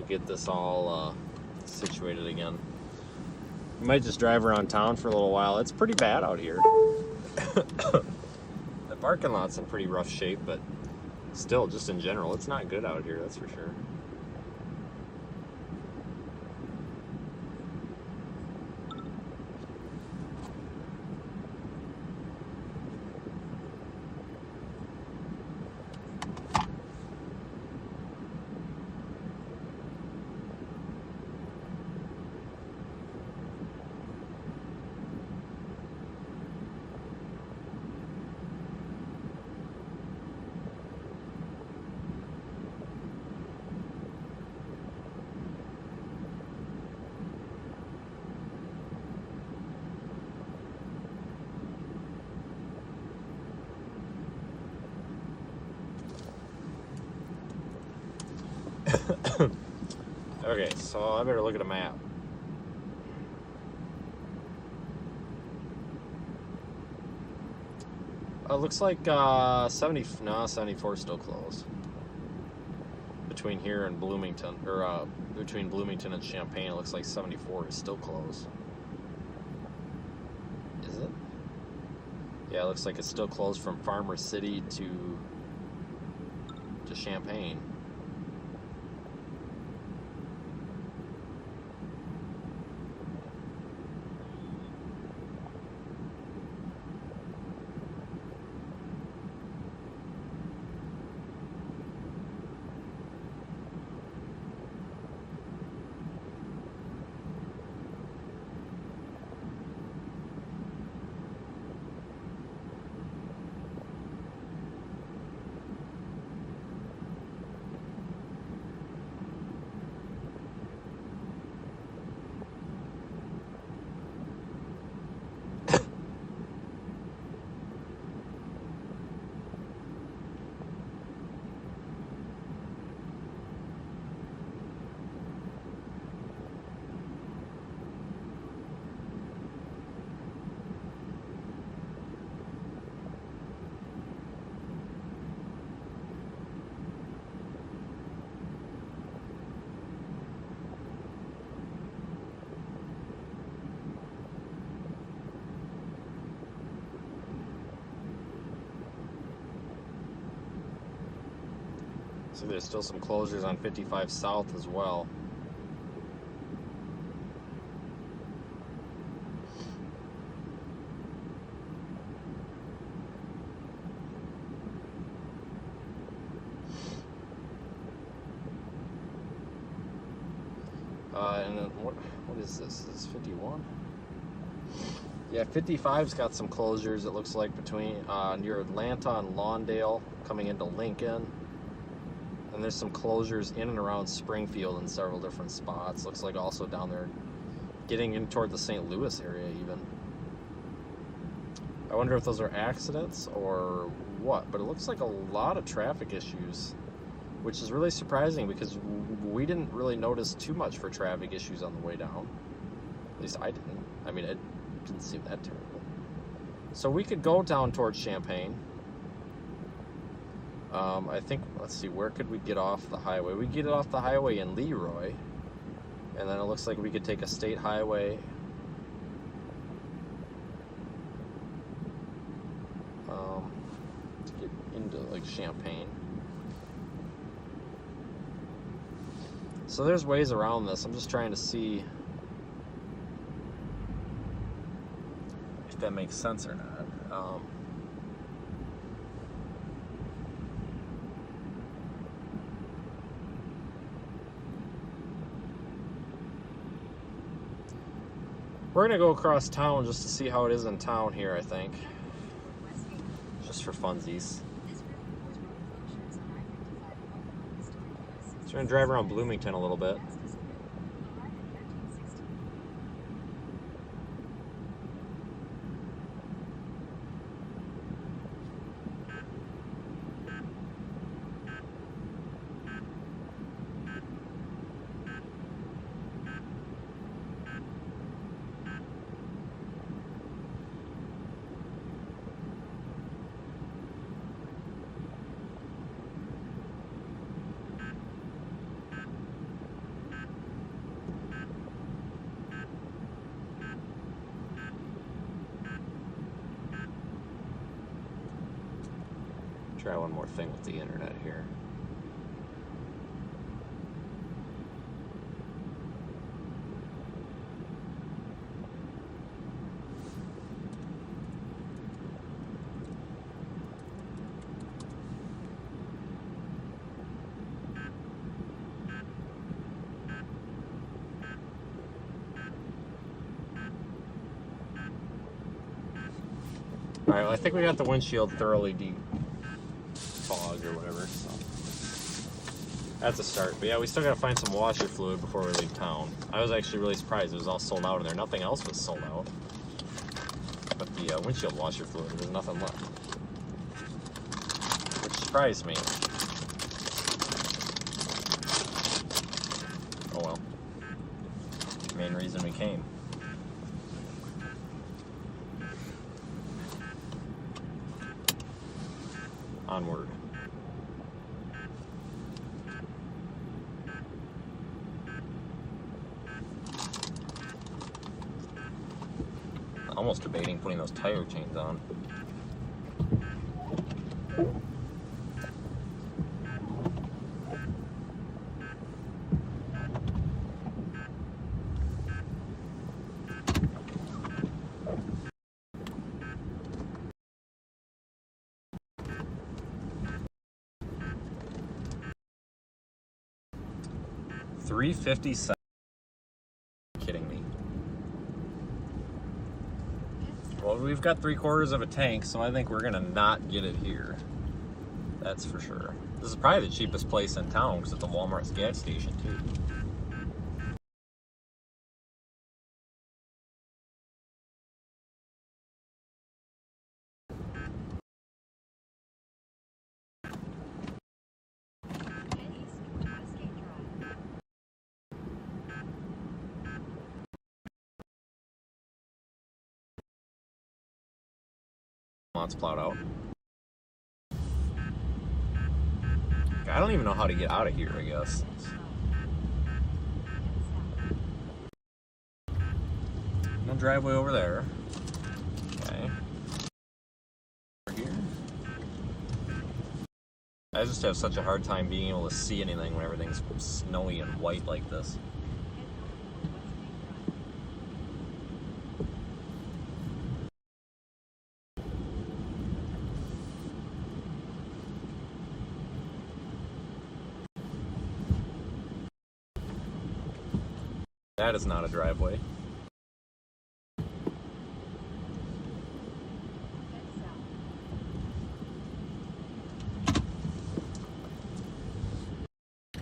Get this all situated again. We might just drive around town for a little while. It's pretty bad out here. The parking lot's in pretty rough shape, but still, just in general, it's not good out here, that's for sure. Okay, so I better look at a map. It looks like 74 is still closed. Between here and Bloomington, or between Bloomington and Champaign, it looks like 74 is still closed. Is it? Yeah, it looks like it's still closed from Farmer City to Champaign. So there's still some closures on 55 South as well. And then what is this? This is 51? Yeah, 55's got some closures, it looks like, between near Atlanta and Lawndale, coming into Lincoln. And there's some closures in and around Springfield in several different spots. Looks like also down there, getting in toward the St. Louis area even. I wonder if those are accidents or what, but it looks like a lot of traffic issues, which is really surprising because we didn't really notice too much for traffic issues on the way down. At least I didn't. I mean, it didn't seem that terrible. So we could go down towards Champaign. I think, let's see, where could we get off the highway? We get it off the highway in Leroy, and then it looks like we could take a state highway to get into like Champaign. So there's ways around this. I'm just trying to see if that makes sense or not. We're gonna go across town just to see how it is in town here, I think. Just for funsies. So we're gonna drive around Bloomington a little bit. Try one more thing with the internet here. All right, well, I think we got the windshield thoroughly defogged or whatever, so that's a start. But yeah, we still gotta find some washer fluid before we leave town. I was actually really surprised it was all sold out in there. Nothing else was sold out, but the windshield washer fluid, there's nothing left, which surprised me. main reason we came. Onward. Almost debating putting those tire chains on. $357. Kidding me. Well, we've got 3/4 of a tank, so I think we're gonna not get it here. That's for sure. This is probably the cheapest place in town because it's a Walmart's gas station too. Lots plowed out. I don't even know how to get out of here, I guess. No driveway over there. Okay. Over here. I just have such a hard time being able to see anything when everything's snowy and white like this. That is not a driveway.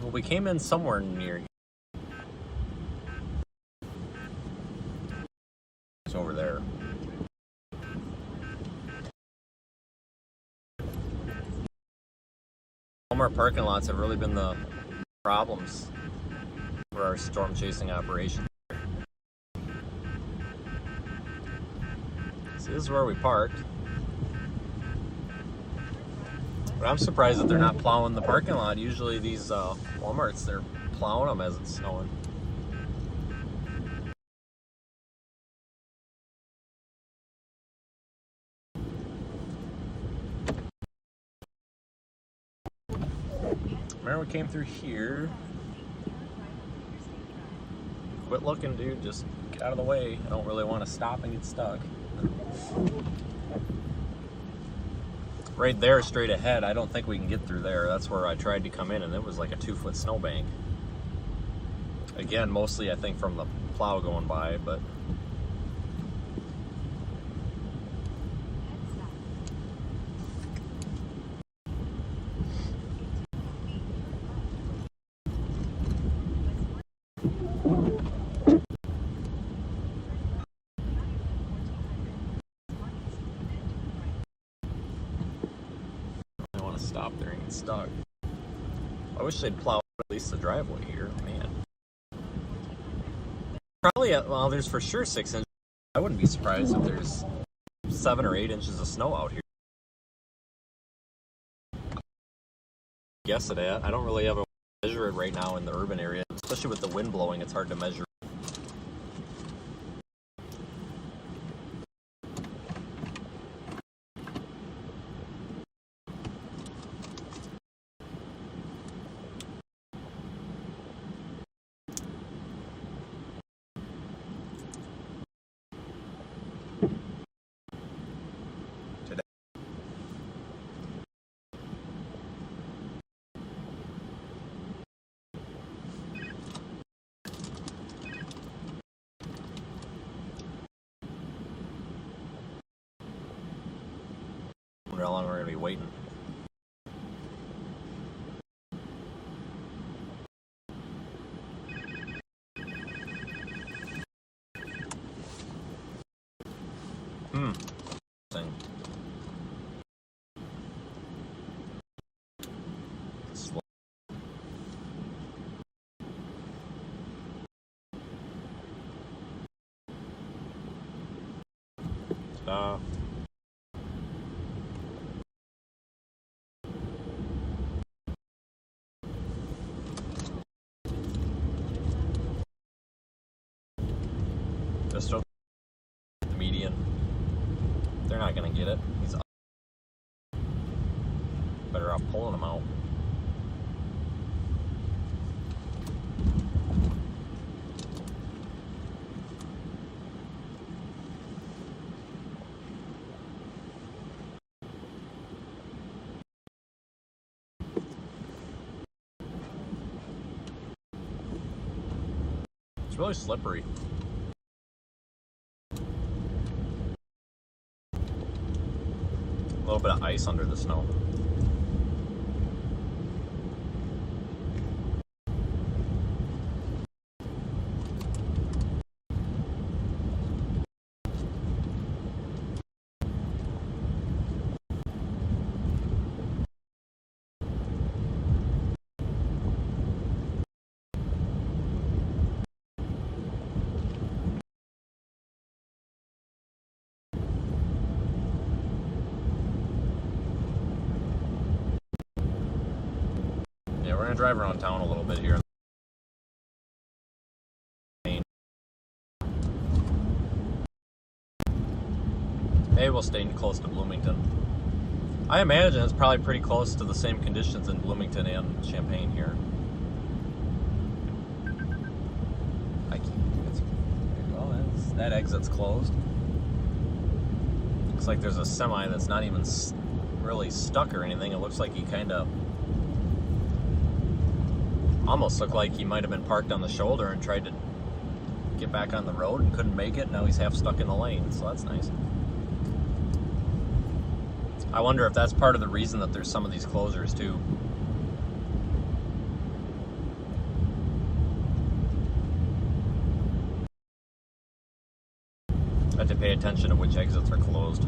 Well, we came in somewhere near here. It's over there. Walmart parking lots have really been the problems for our storm chasing operation. So this is where we parked. But I'm surprised that they're not plowing the parking lot. Usually these Walmarts, they're plowing them as it's snowing. Remember we came through here. Quit looking, dude. Just get out of the way. I don't really want to stop and get stuck. Right there, straight ahead, I don't think we can get through there. That's where I tried to come in, and it was like a 2-foot snowbank. Again, mostly I think from the plow going by, but... stop there and get stuck. I wish they'd plow at least the driveway here, man. Probably, well, there's for sure 6 inches. I wouldn't be surprised if there's 7 or 8 inches of snow out here. Guess it at. I don't really have a measure it right now in the urban area, especially with the wind blowing. It's hard to measure. How long we're going to be waiting. Thing. Slow. Ta-da. Just over the median. They're not gonna get it. He's better off pulling him out. It's really slippery. A little bit of ice under the snow. Yeah, we're gonna drive around town a little bit here. Maybe we'll stay close to Bloomington. I imagine it's probably pretty close to the same conditions in Bloomington and Champaign here. Well, that exit's closed. Looks like there's a semi that's not even really stuck or anything. It looks like he kind of almost looked like he might have been parked on the shoulder and tried to get back on the road and couldn't make it. Now he's half stuck in the lane, so that's nice. I wonder if that's part of the reason that there's some of these closures too. I have to pay attention to which exits are closed.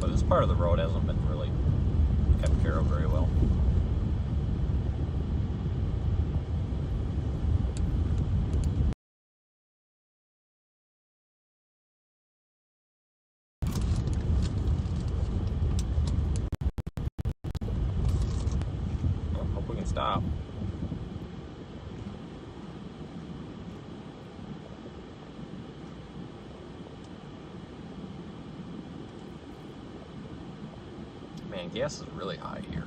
But this part of the road hasn't been really kept care of very well. Stop. Man, gas is really high here.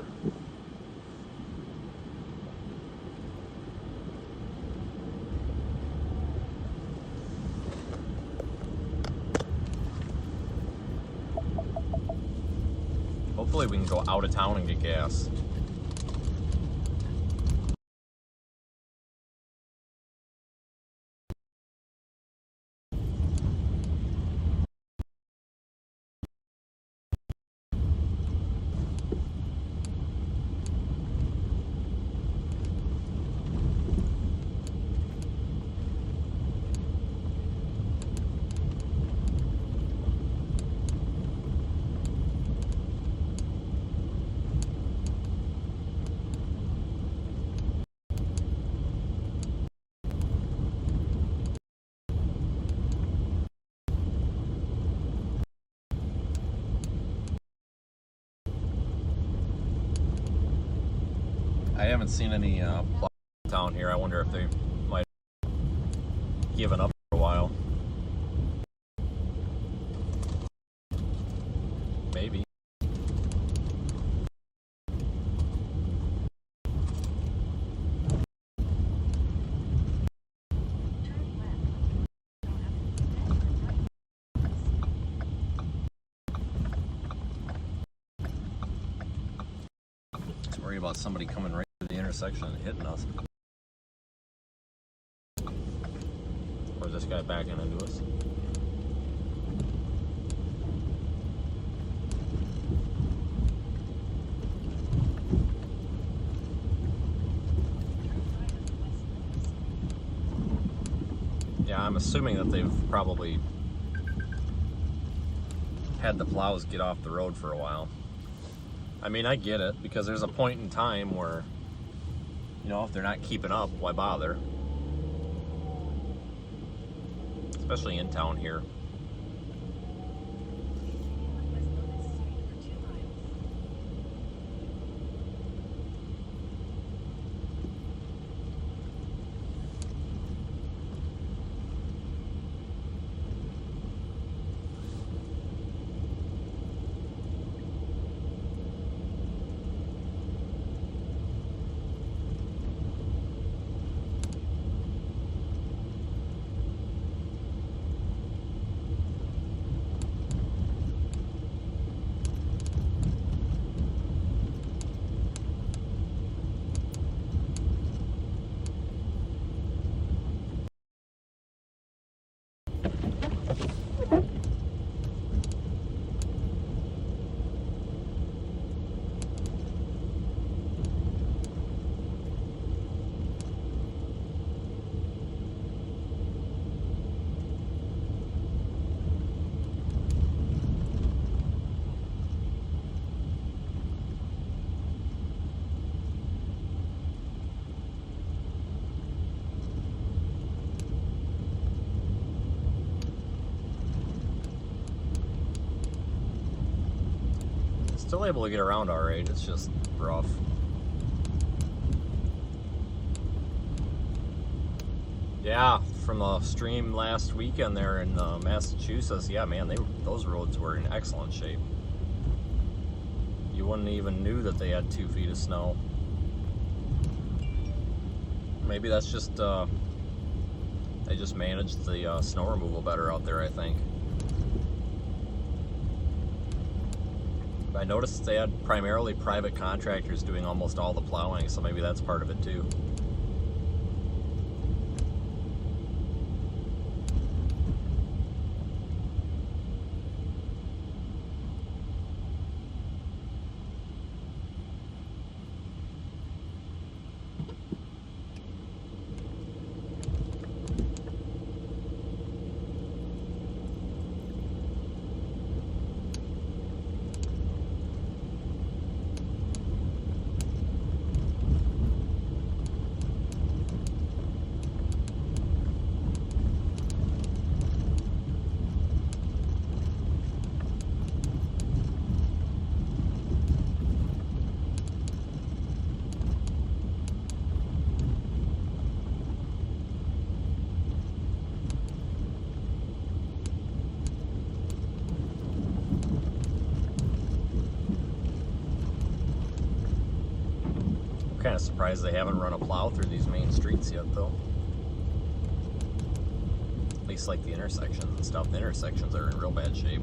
Hopefully we can go out of town and get gas. I haven't seen any plow down here. I wonder if they might have given up for a while. Maybe. Worry about somebody coming right through the intersection and hitting us. Or is this guy backing into us? Yeah, I'm assuming that they've probably had the plows get off the road for a while. I mean, I get it, because there's a point in time where, you know, if they're not keeping up, why bother? Especially in town here. Still able to get around all right, it's just rough. Yeah, from the stream last weekend there in Massachusetts, yeah, man, those roads were in excellent shape. You wouldn't even knew that they had 2 feet of snow. Maybe that's just, they just managed the snow removal better out there, I think. I noticed they had primarily private contractors doing almost all the plowing, so maybe that's part of it too. Kind of surprised they haven't run a plow through these main streets yet, though. At least like the intersections and stuff. The intersections are in real bad shape.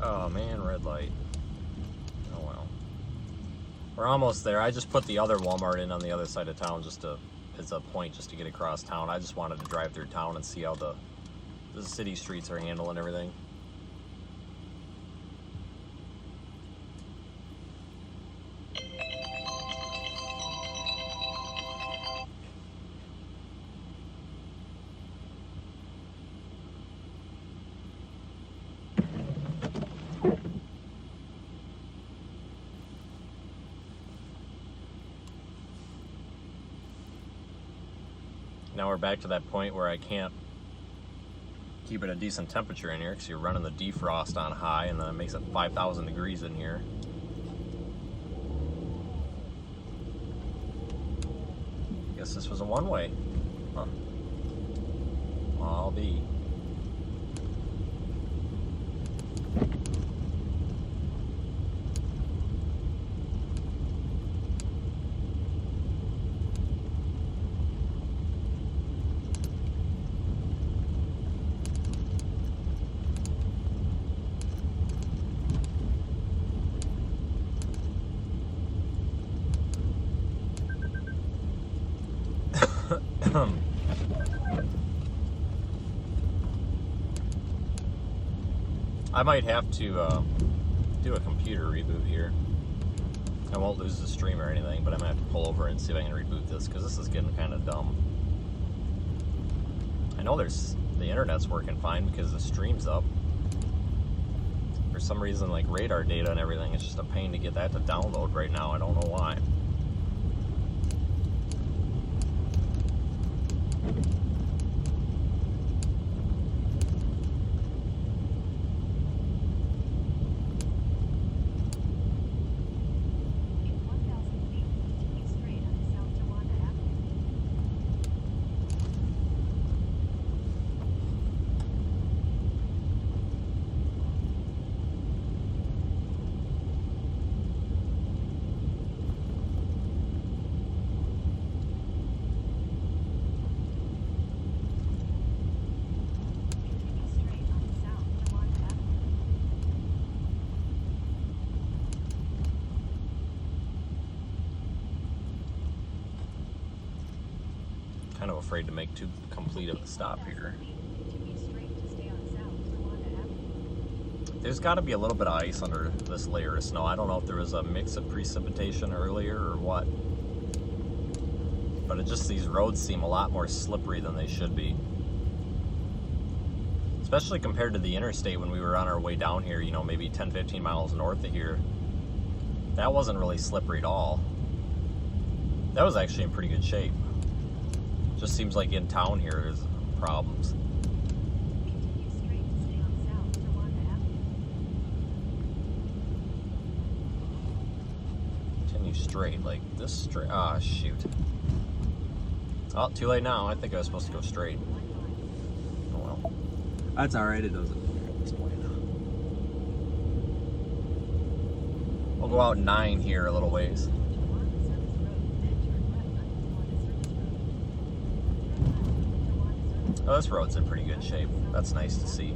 Oh man, red light. Oh well. We're almost there. I just put the other Walmart in on the other side of town just to, as a point, just to get across town. I just wanted to drive through town and see how the city streets are handling everything. we're back to that point where I can't keep it a decent temperature in here because you're running the defrost on high, and then it makes it 5,000 degrees in here. Guess this was a one-way. Huh. I'll be. I might have to do a computer reboot here. I won't lose the stream or anything, but I might have to pull over and see if I can reboot this, because this is getting kind of dumb. I know the internet's working fine because the stream's up. For some reason, like radar data and everything, it's just a pain to get that to download right now. I don't know why. Kind of afraid to make too complete of a stop here. There's got to be a little bit of ice under this layer of snow. I don't know if there was a mix of precipitation earlier or what, but these roads seem a lot more slippery than they should be, especially compared to the interstate when we were on our way down here, you know, maybe 10-15 miles north of here. That wasn't really slippery at all. That was actually in pretty good shape. Just seems like in town here there's problems. Continue straight, like this straight. Ah, shoot. Oh, too late now. I think I was supposed to go straight. Oh well. That's alright, it doesn't matter at this point. We'll go out 9 here a little ways. Oh, this road's in pretty good shape. That's nice to see.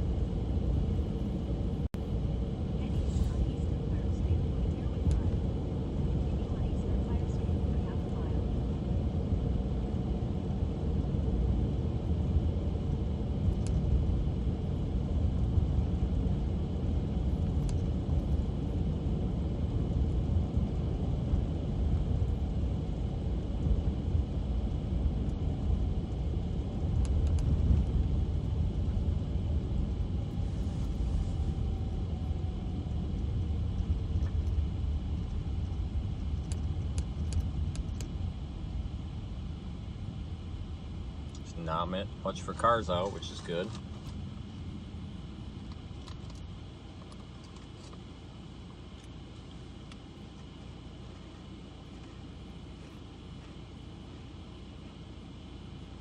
Not much for cars out, which is good.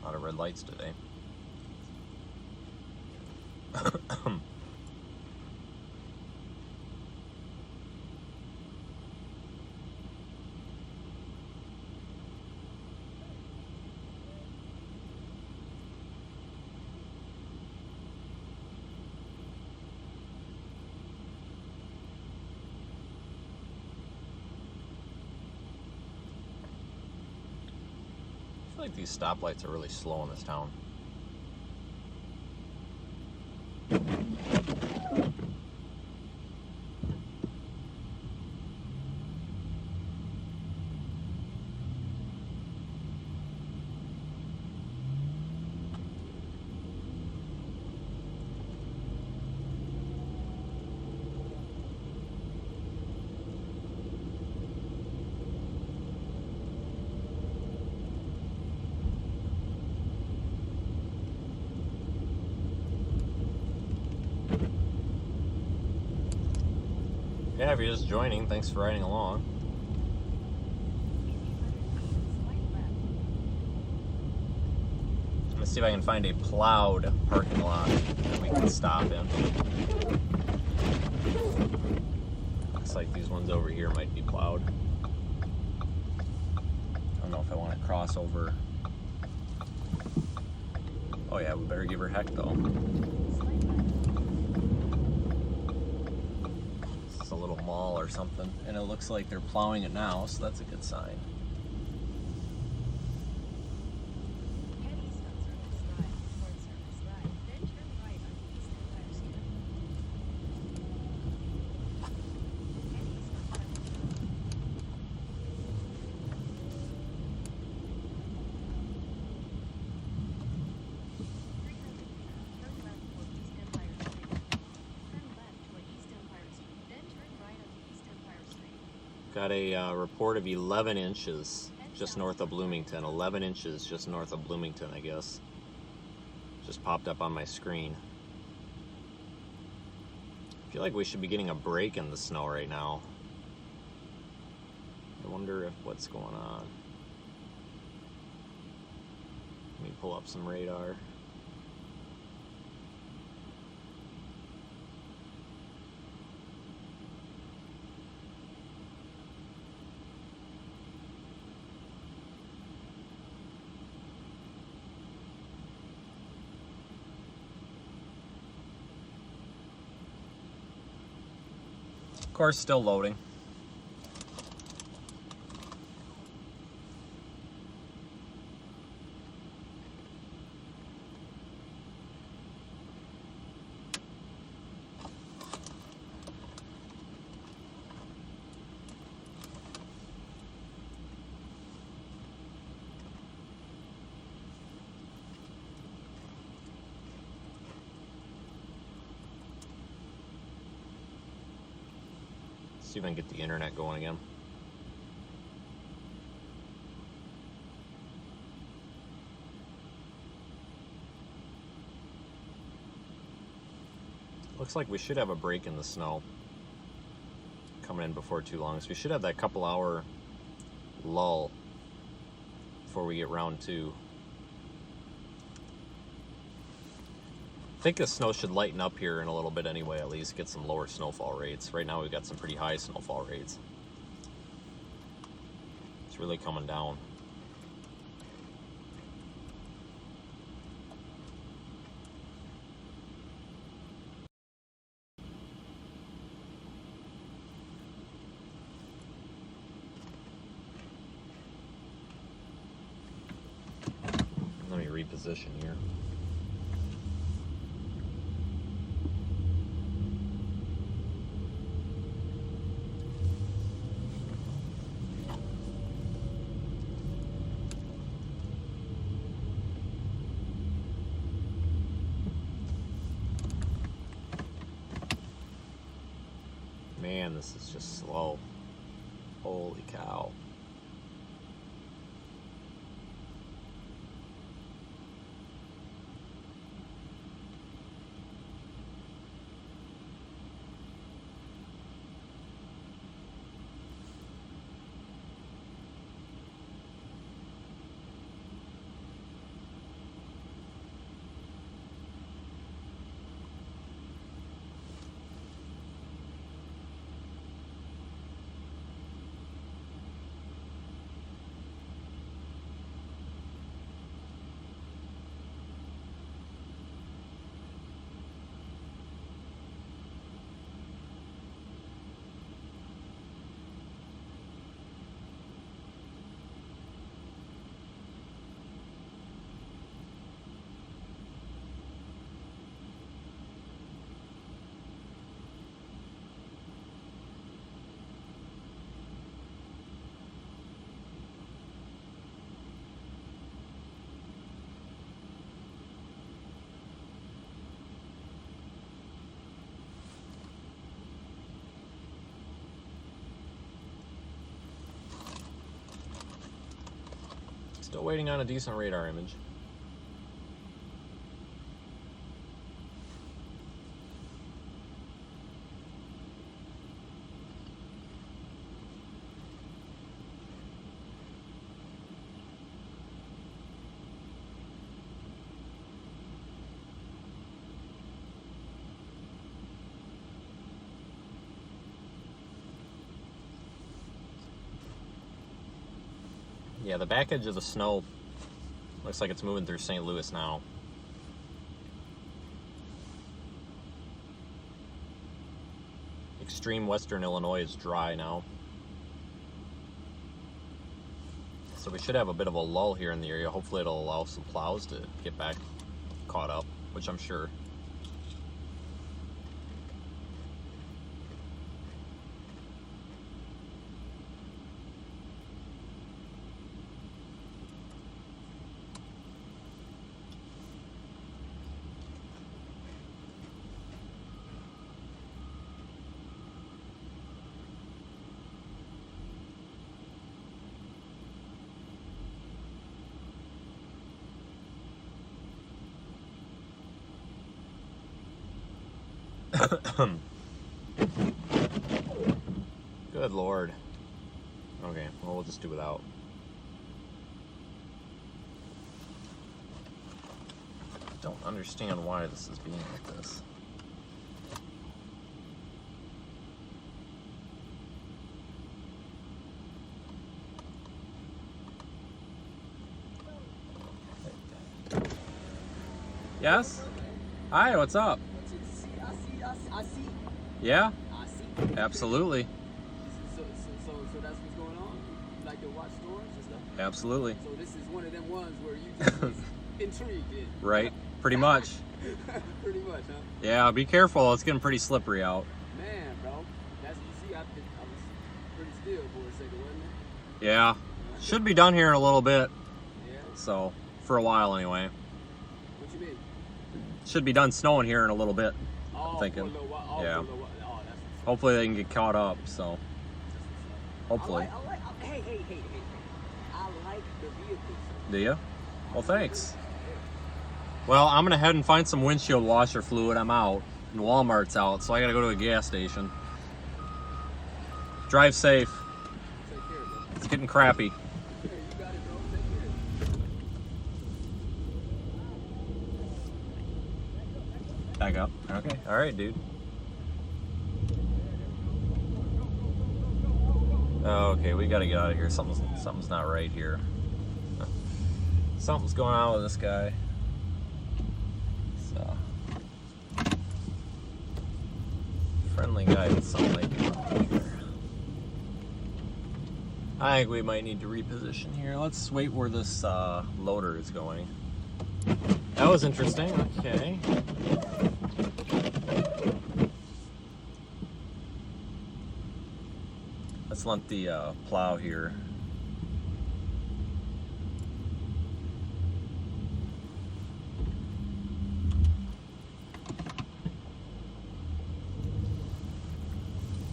A lot of red lights today. I feel like these stoplights are really slow in this town. Yeah, if you're just joining, thanks for riding along. Let's see if I can find a plowed parking lot that we can stop in. Looks like these ones over here might be plowed. I don't know if I want to cross over. Oh yeah, we better give her heck though. It's a little mall or something, and it looks like they're plowing it now, so that's a good sign. Got a report of 11 inches just north of Bloomington. 11 inches just north of Bloomington, I guess. Just popped up on my screen. I feel like we should be getting a break in the snow right now. I wonder what's going on. Let me pull up some radar. Of course, still loading. See if I can get the internet going again. Looks like we should have a break in the snow coming in before too long. So we should have that couple hour lull before we get round two. I think the snow should lighten up here in a little bit anyway, at least get some lower snowfall rates. Right now we've got some pretty high snowfall rates. It's really coming down. Let me reposition here. Man, this is just slow. Holy cow. Still waiting on a decent radar image. Yeah, the back edge of the snow looks like it's moving through St. Louis now. Extreme western Illinois is dry now. So we should have a bit of a lull here in the area. Hopefully it'll allow some plows to get back caught up, which I'm sure. Good Lord. Okay, well, we'll just do without. Don't understand why this is being like this. Yes? Hi, what's up? I see. Yeah? I see. Absolutely. So that's what's going on? You like to watch storms and stuff? Absolutely. So this is one of them ones where you just was intrigued in. Right. Pretty much. Pretty much, huh? Yeah, be careful. It's getting pretty slippery out. Man, bro. That's, you see, I was pretty still for a second, wasn't it? Yeah. Should be done here in a little bit. Yeah. So, for a while anyway. What you mean? Should be done snowing here in a little bit. Oh, thinking. for a little while. Oh, Yeah. for a little while. Oh, that's what's up. Hopefully they can get caught up, so That's what's up. hopefully. Hey. I like the vehicles. Do you? Well, thanks. Well, I'm gonna head and find some windshield washer fluid. I'm out, and Walmart's out, so I gotta go to a gas station. Drive safe. Take care, bro. It's getting crappy. Hey, you got it, bro. Take care. Back up. Okay. All right, dude. Okay, we gotta get out of here. Something's not right here. Something's going on with this guy. So, friendly guy, but something might be wrong here. I think we might need to reposition here. Let's wait where this loader is going. That was interesting. Okay. Let's let the plow here.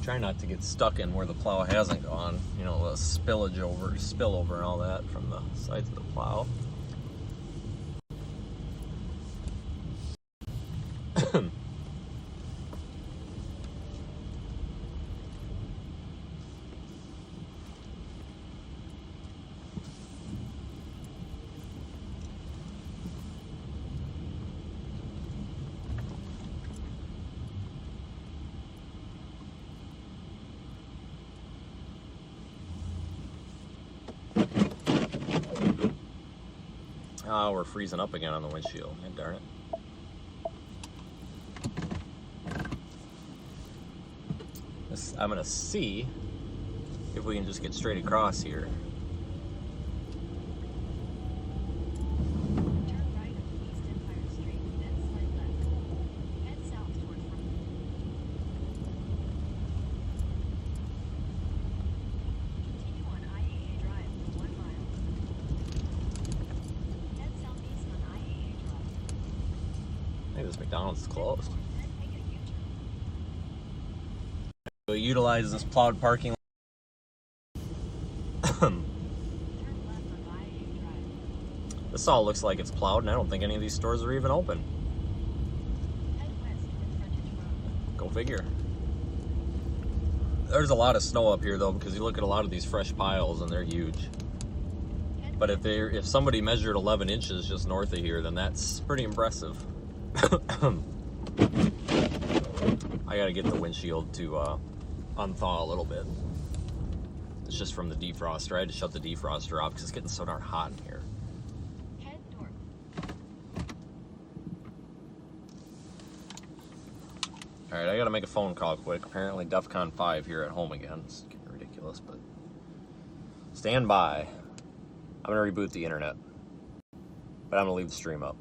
Try not to get stuck in where the plow hasn't gone. You know, the spillover and all that from the sides of the plow. Oh, we're freezing up again on the windshield. God darn it. I'm gonna see if we can just get straight across here. Turn right on East Empire Street, then slide left. Head south toward Front. Continue on IAA Drive for 1 mile. Head southeast on IAA Drive. I think this McDonald's is closed. Then make a U-turn. We'll utilize this plowed parking lot. Turn left on IAA Drive. This all looks like it's plowed, and I don't think any of these stores are even open. Head west toward Frontage Road. Go figure. There's a lot of snow up here, though, because you look at a lot of these fresh piles, and they're huge. But if somebody measured 11 inches just north of here, then that's pretty impressive. I gotta get the windshield to unthaw a little bit. It's just from the defroster. I had to shut the defroster off because it's getting so darn hot in here. Head north. Alright, I gotta make a phone call quick. Apparently DEFCON 5 here at home again. It's getting ridiculous, but... Stand by. I'm gonna reboot the internet. But I'm gonna leave the stream up.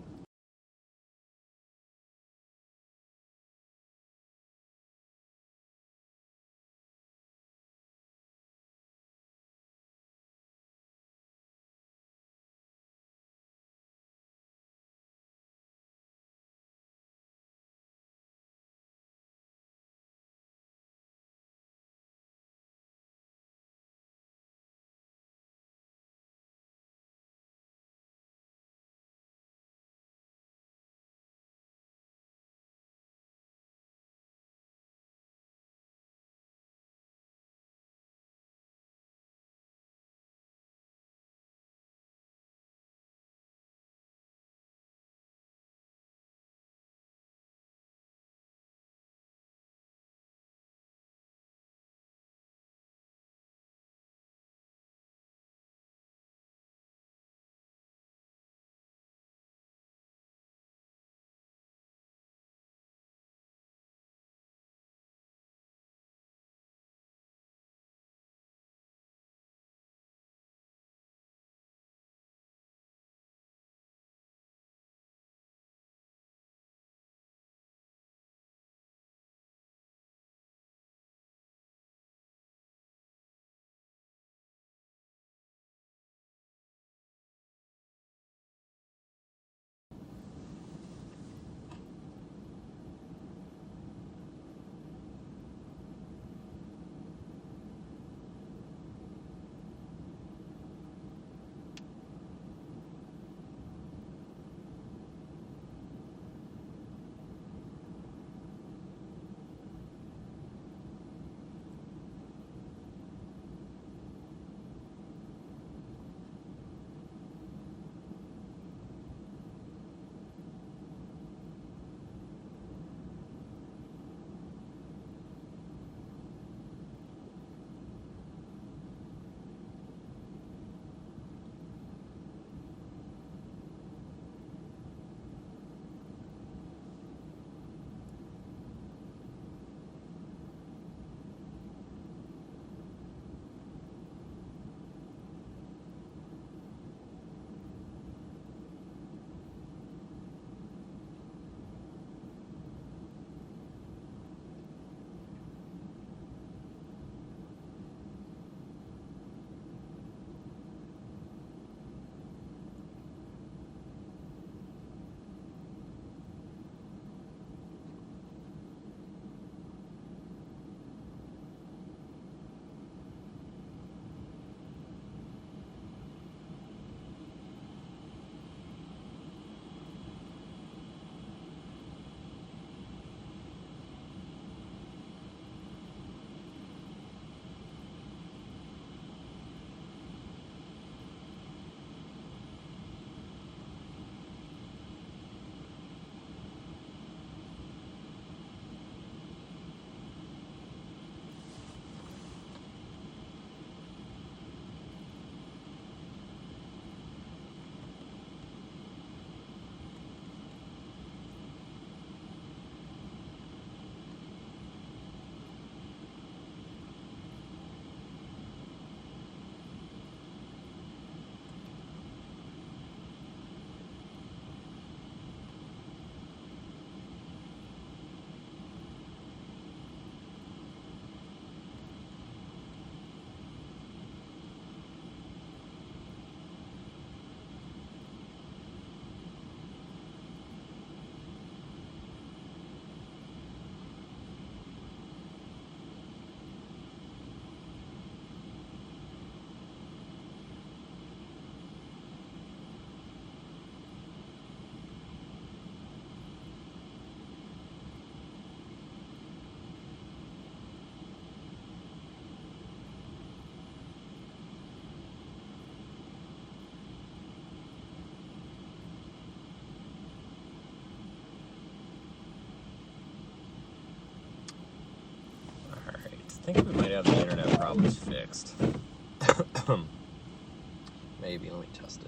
I think we might have the internet problems fixed. Maybe, let me test it.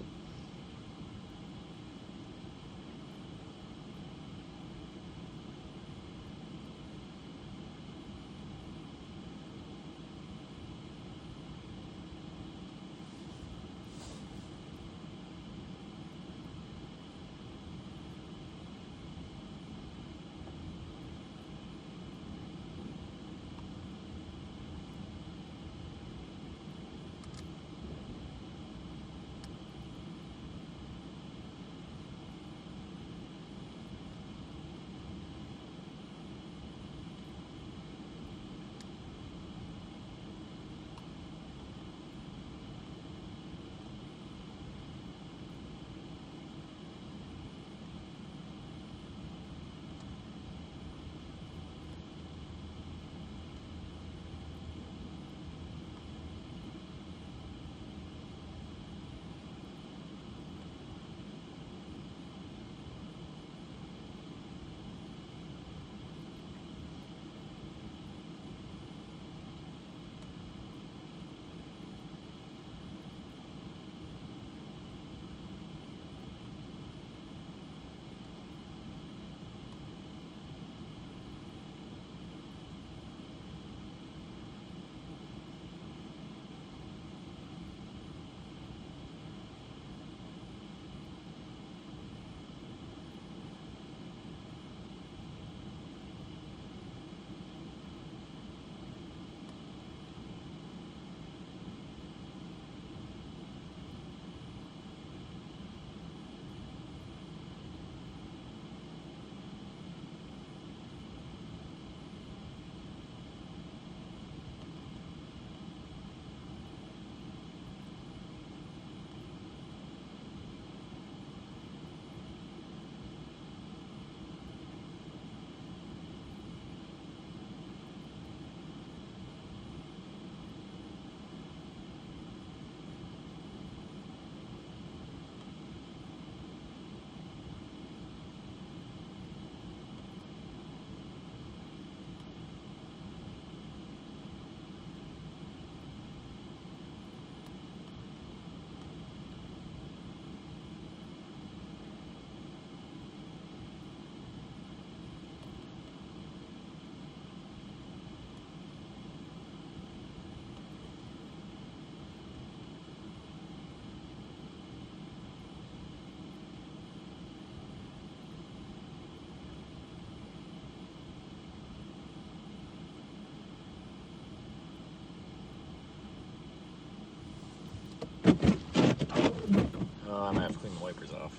I'm gonna have to clean the wipers off.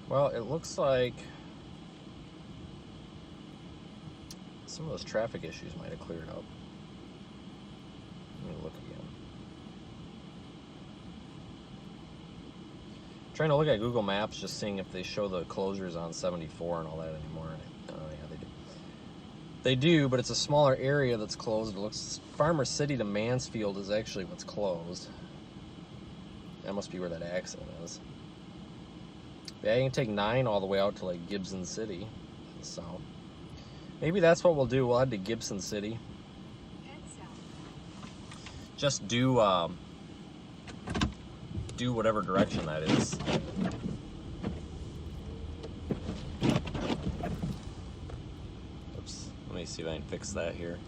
Well, it looks like some of those traffic issues might have cleared up. Let me look again. Trying to look at Google Maps, just seeing if they show the closures on 74 and all that anymore. Oh yeah, they do. They do, but it's a smaller area that's closed. It looks Farmer City to Mansfield is actually what's closed. That must be where that accident is. Yeah, you can take 9 all the way out to like Gibson City to the south. Maybe that's what we'll do. We'll head to Gibson City. Just do whatever direction that is. Oops. Let me see if I can fix that here.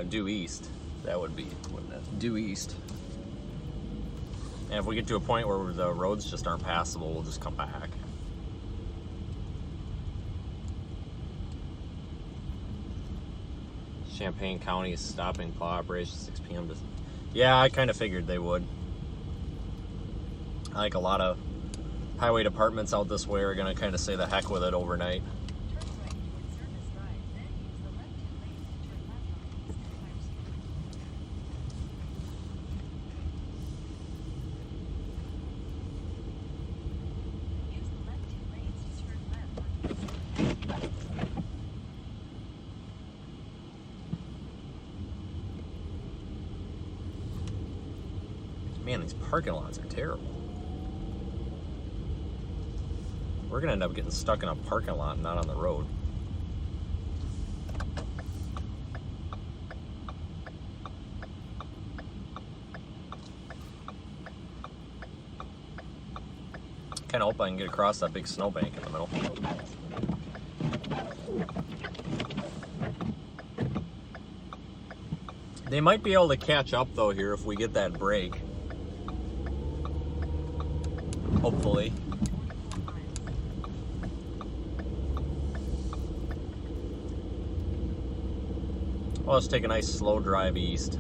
Due east. That would be, wouldn't it? Due east. And if we get to a point where the roads just aren't passable, we'll just come back. Champaign County is stopping plow operation 6 p.m. to... Yeah, I kind of figured they would. I think a lot of highway departments out this way are going to kind of say the heck with it overnight. Man, these parking lots are terrible. We're gonna end up getting stuck in a parking lot and not on the road. Kinda hope I can get across that big snowbank in the middle. They might be able to catch up though here if we get that break. Hopefully. Well, let's take a nice slow drive east.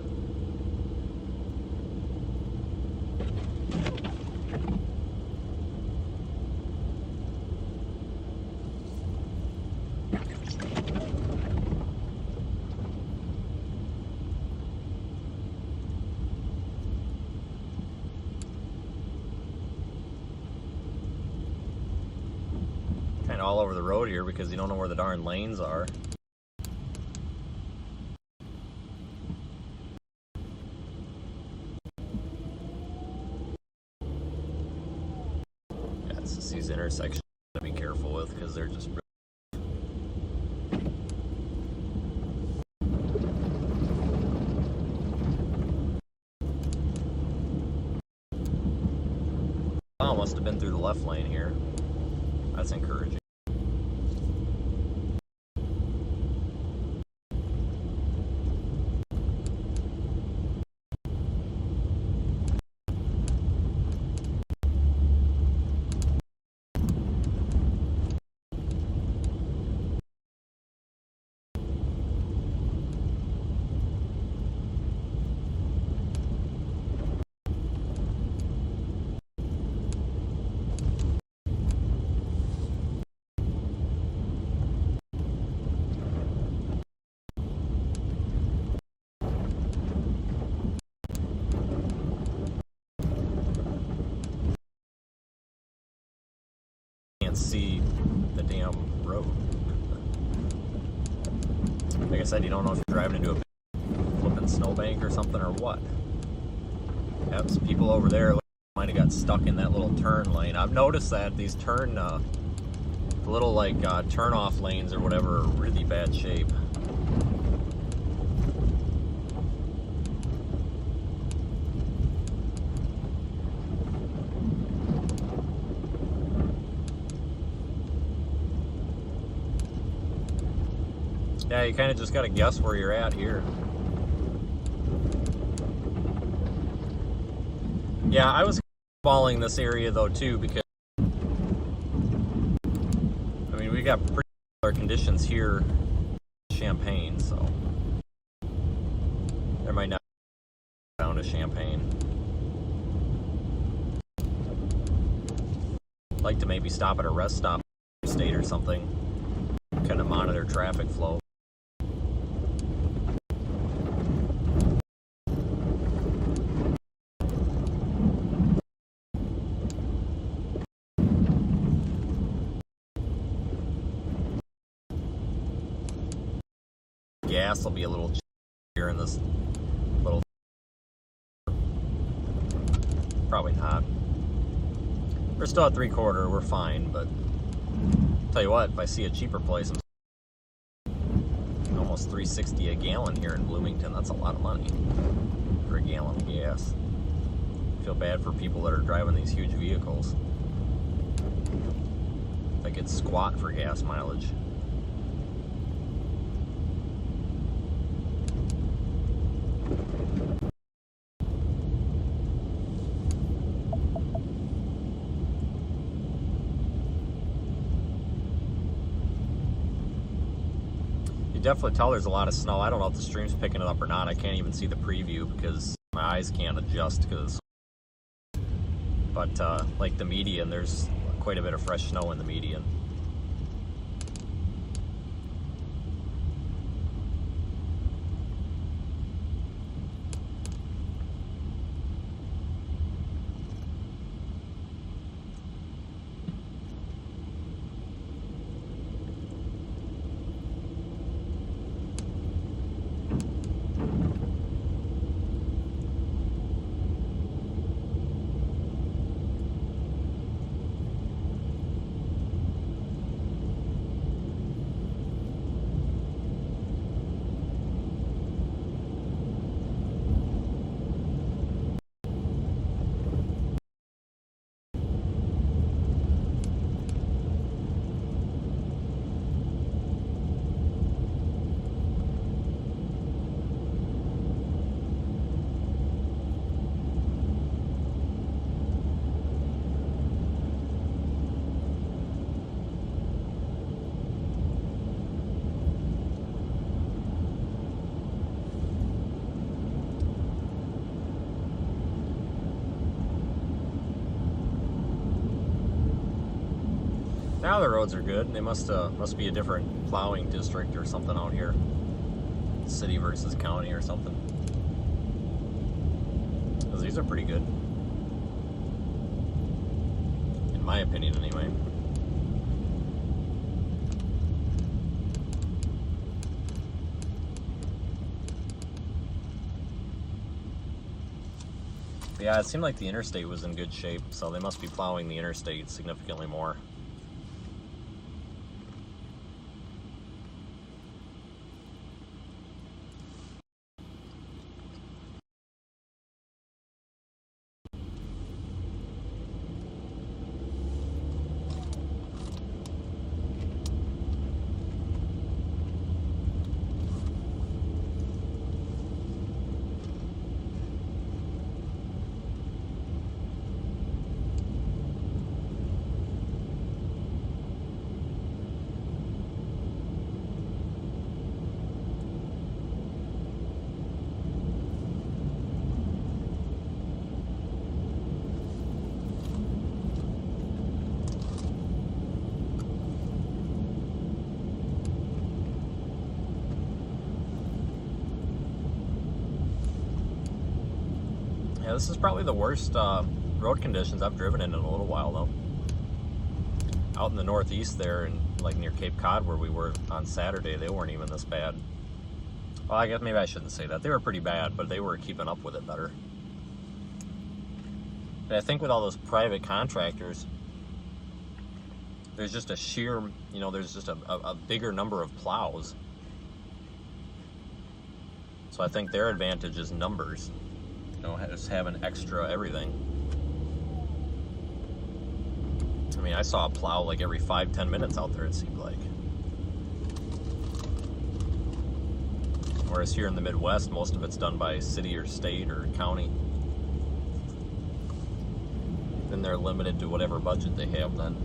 Kind of all over the road here because you don't know where the darn lanes are. These intersections to be careful with because they're just wow, must have been through the left lane here. That's encouraging. See the damn road. Like I said, you don't know if you're driving into a flipping snowbank or something or what. Yep, some people over there might have got stuck in that little turn lane. I've noticed that these turn, the little like turn off lanes or whatever are really bad shape. Yeah, you kind of just got to guess where you're at here. Yeah, I was following this area though too because I mean we got pretty similar conditions here in Champaign, so there might not be down to Champaign. I'd like to maybe stop at a rest stop state or something, kind of monitor traffic flow. Gas will be a little here in this little. Probably not. We're still at 3/4. We're fine, but tell you what, if I see a cheaper place, almost $3.60 a gallon here in Bloomington. That's a lot of money for a gallon of gas. I feel bad for people that are driving these huge vehicles. They get squat for gas mileage. You definitely tell there's a lot of snow. I don't know if the stream's picking it up or not. I can't even see the preview because my eyes can't adjust because. But like the median, there's quite a bit of fresh snow in the median. Now the roads are good. They must be a different plowing district or something out here. City versus county or something. Because these are pretty good. In my opinion, anyway. But yeah, it seemed like the interstate was in good shape, so they must be plowing the interstate significantly more. Yeah, this is probably the worst road conditions I've driven in a little while, though. Out in the northeast there, and like near Cape Cod where we were on Saturday, they weren't even this bad. Well, I guess maybe I shouldn't say that. They were pretty bad, but they were keeping up with it better. And I think with all those private contractors, there's just a sheer, there's just a bigger number of plows. So I think their advantage is numbers. Just having extra everything. I mean, I saw a plow like every 5-10 minutes out there, it seemed like. Whereas here in the Midwest, most of it's done by city or state or county. Then they're limited to whatever budget they have then.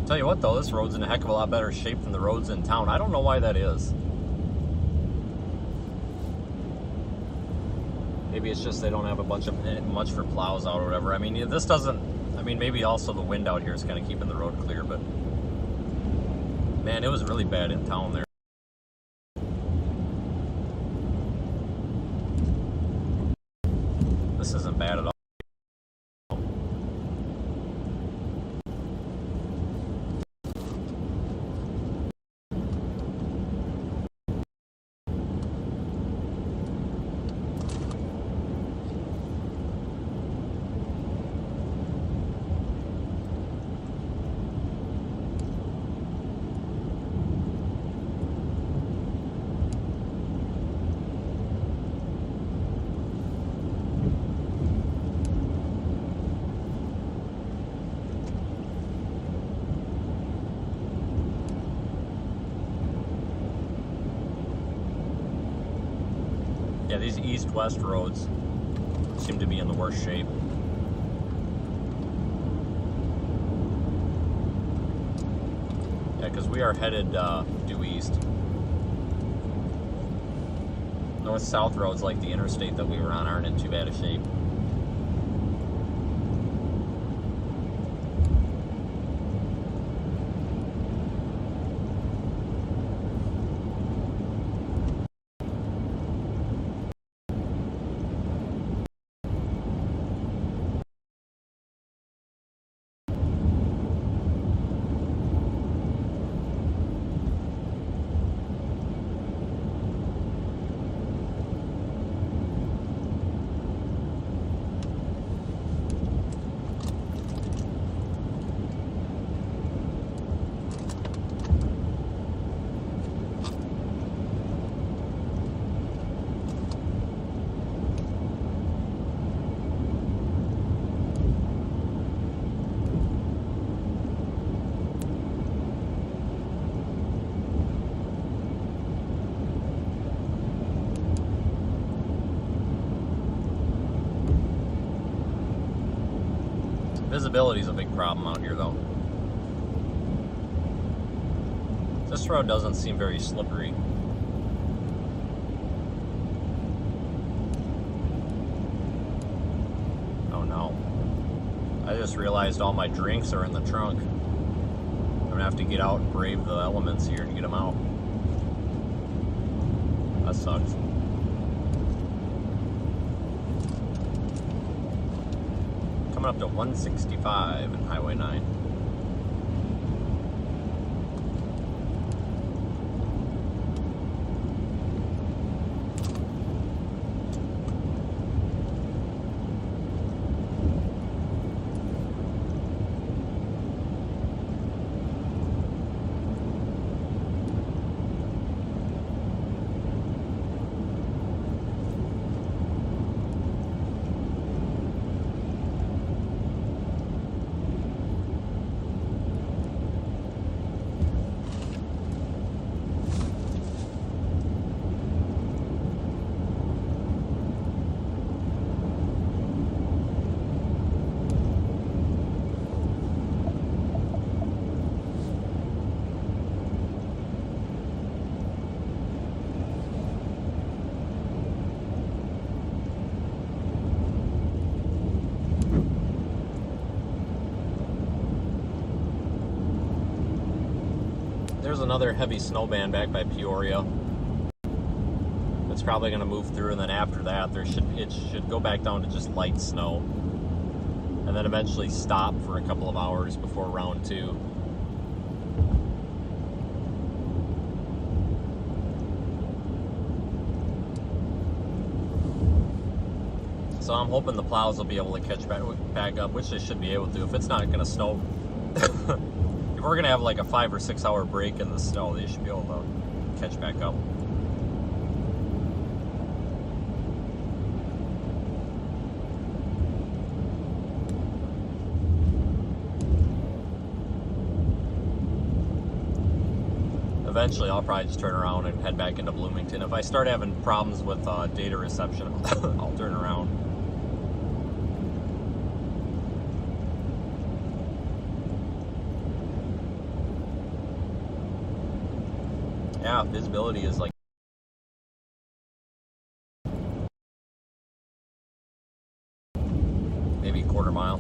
Tell you what though, this road's in a heck of a lot better shape than the roads in town. I don't know why that is. Maybe it's just they don't have a bunch of much for plows out or whatever. I mean, this doesn't. I mean, maybe also the wind out here is kind of keeping the road clear, but man, it was really bad in town there. This isn't bad at all. Yeah, these east-west roads seem to be in the worst shape. Yeah, because we are headed due east. North-south roads like the interstate that we were on aren't in too bad a shape. Visibility is a big problem out here, though. This road doesn't seem very slippery. Oh no. I just realized all my drinks are in the trunk. I'm gonna have to get out and brave the elements here and get them out. That sucks. Coming up to 165 and Highway 9. There's another heavy snow band back by Peoria. It's probably going to move through, and then after that, it should go back down to just light snow, and then eventually stop for a couple of hours before round 2. So I'm hoping the plows will be able to catch back up, which they should be able to. If it's not going to snow, if we're going to have like a 5 or 6 hour break in the snow, they should be able to catch back up. Eventually, I'll probably just turn around and head back into Bloomington. If I start having problems with data reception, I'll turn around. Yeah, visibility is like maybe a quarter mile.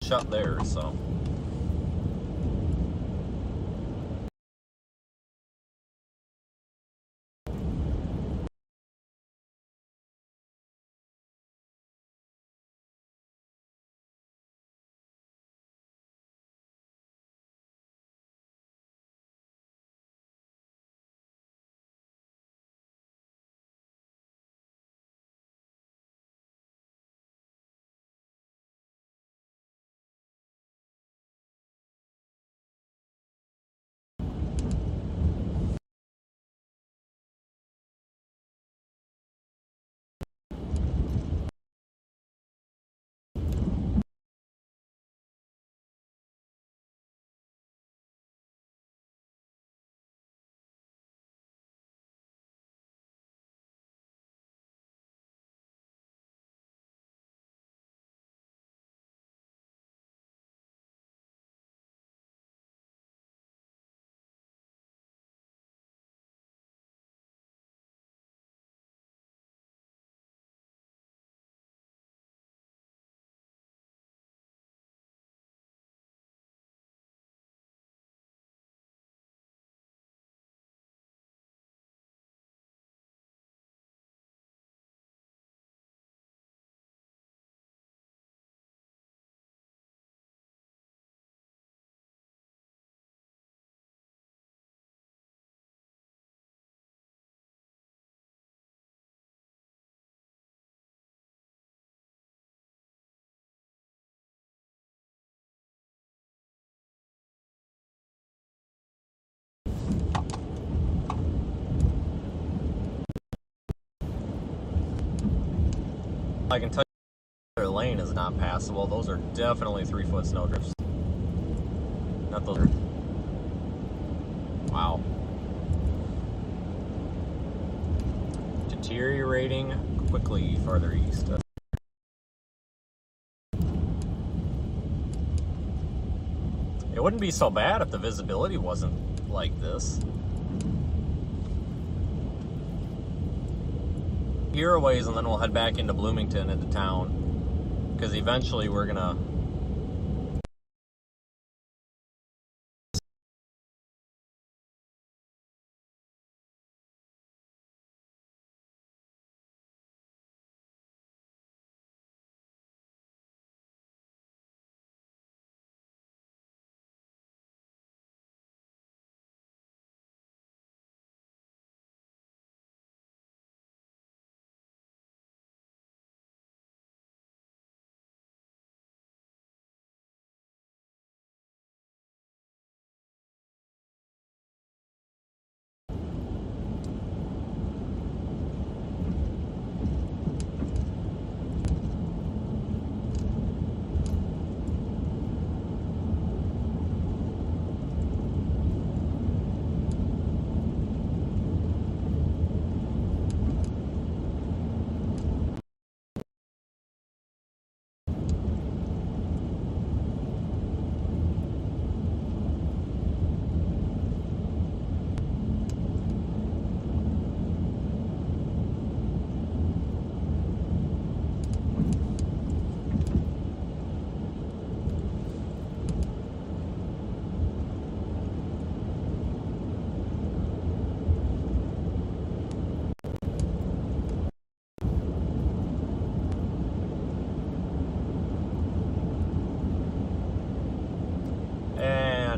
Shut there, so. I can tell you their lane is not passable. Those are definitely 3-foot snowdrifts. Not those. Wow. Deteriorating quickly farther east. It wouldn't be so bad if the visibility wasn't like this. Here a ways, and then we'll head back into Bloomington, into town, because eventually we're gonna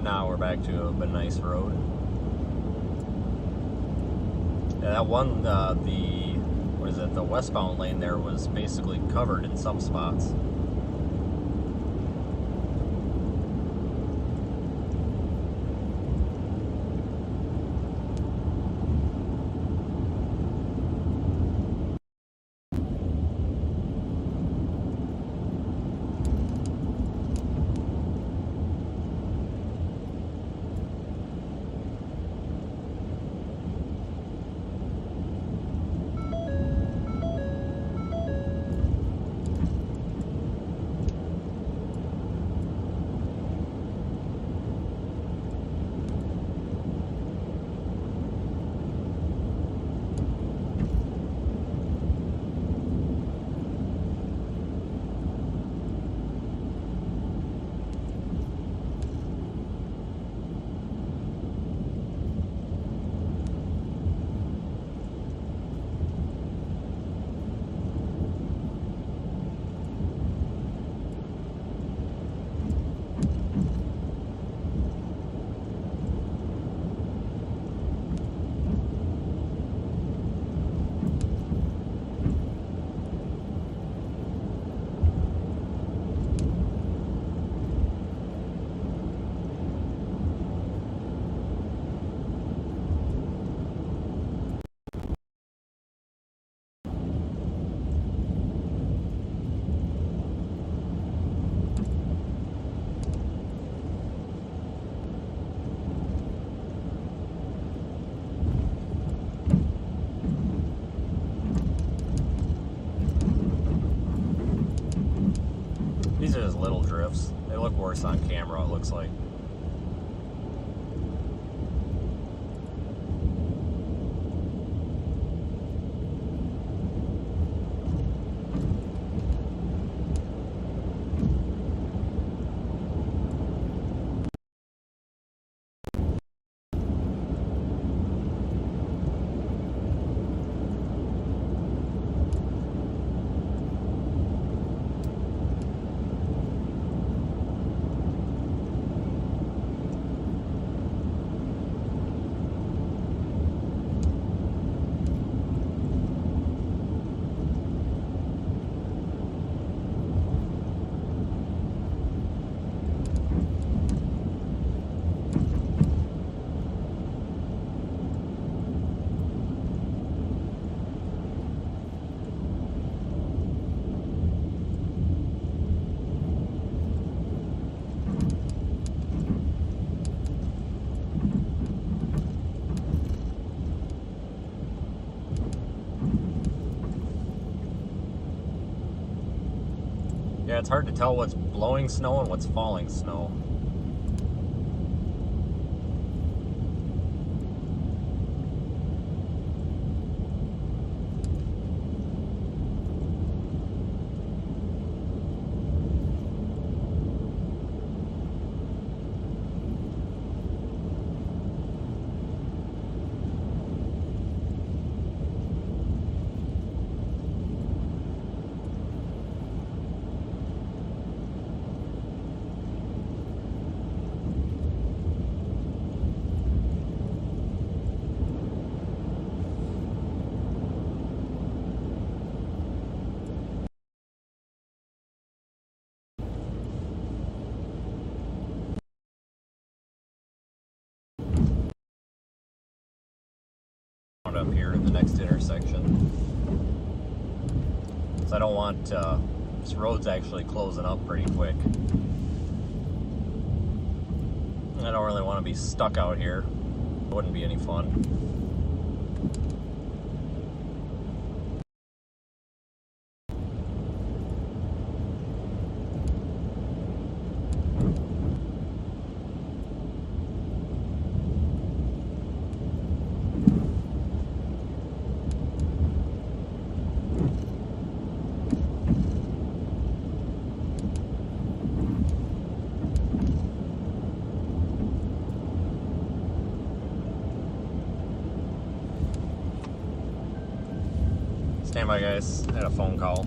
now we're back to a nice road. Yeah, that one, the what is it, the westbound lane there was basically covered in some spots. These are just little drifts. They look worse on camera, it looks like. Yeah, it's hard to tell what's blowing snow and what's falling snow. Up here in the next intersection, so I don't want this road's actually closing up pretty quick. I don't really want to be stuck out here. It wouldn't be any fun. Stand by, guys. I had a phone call.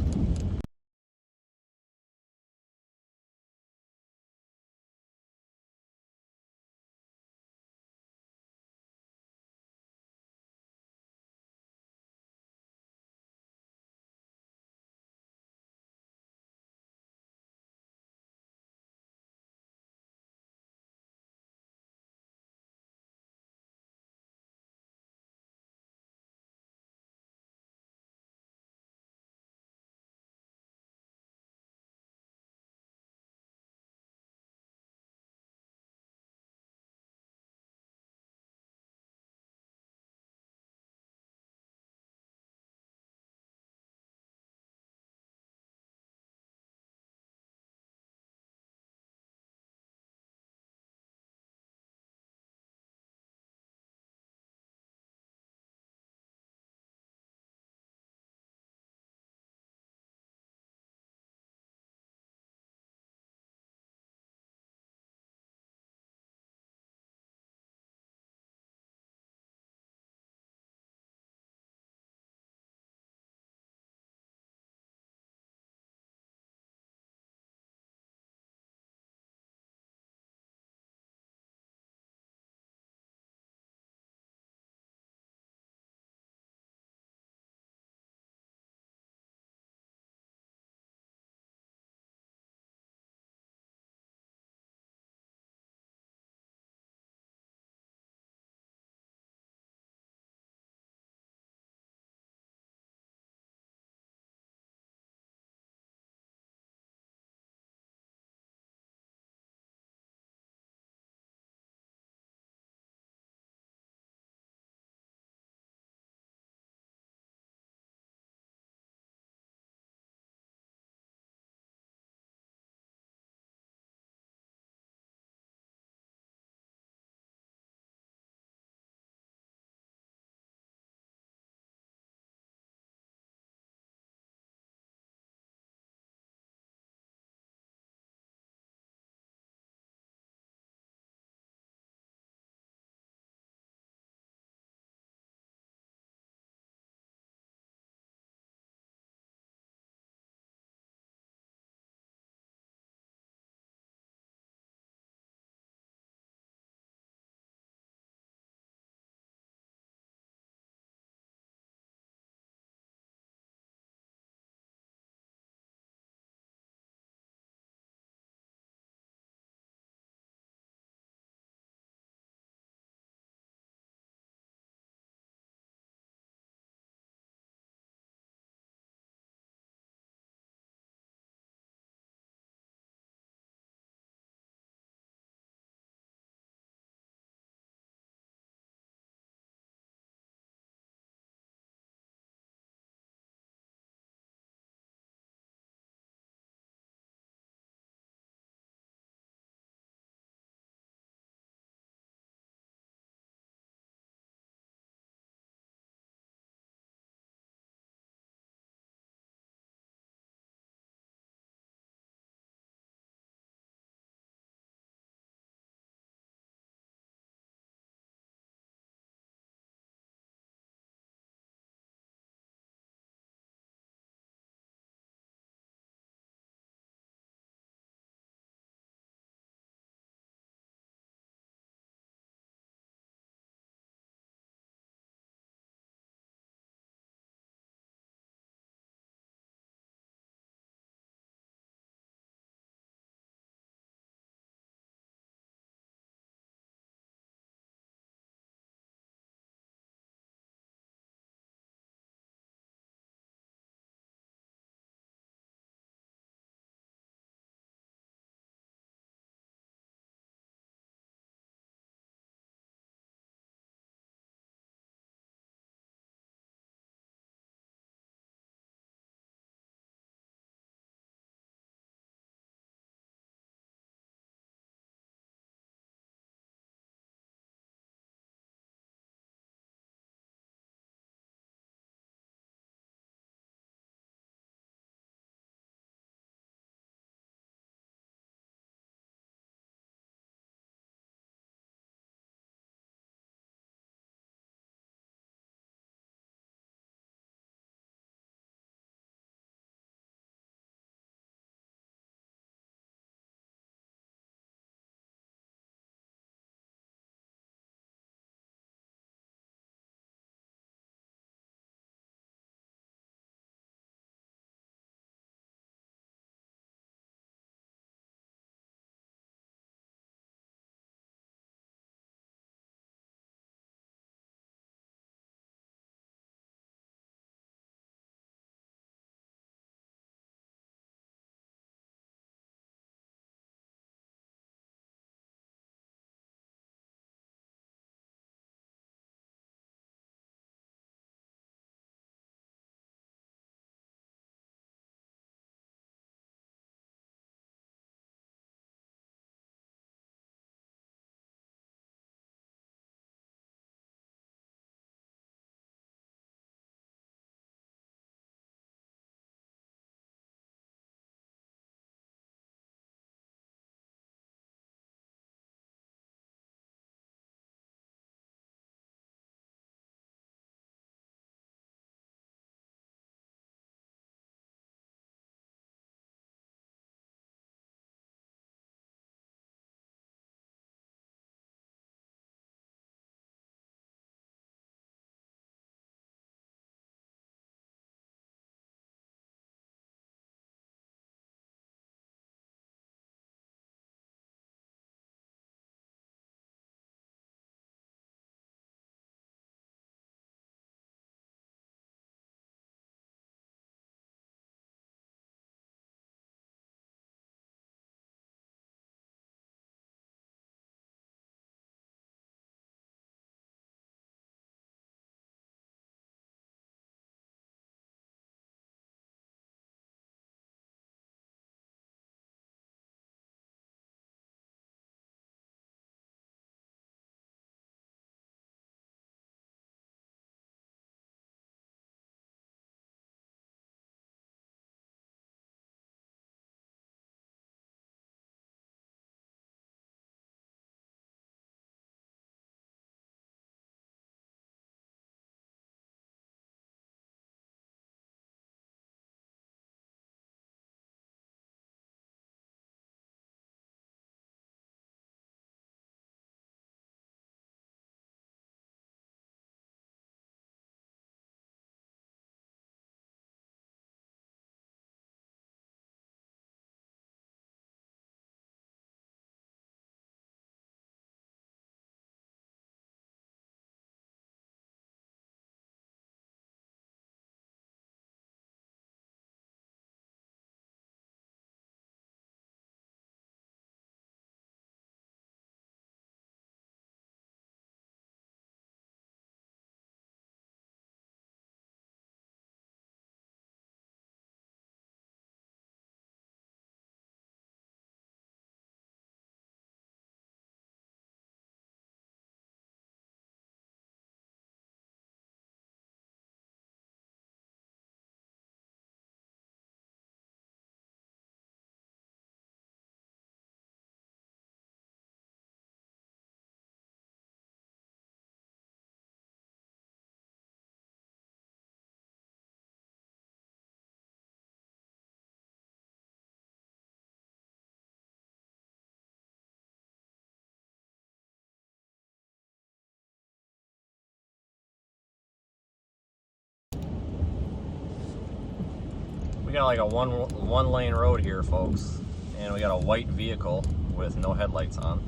got like a one lane road here, folks, and we got a white vehicle with no headlights on.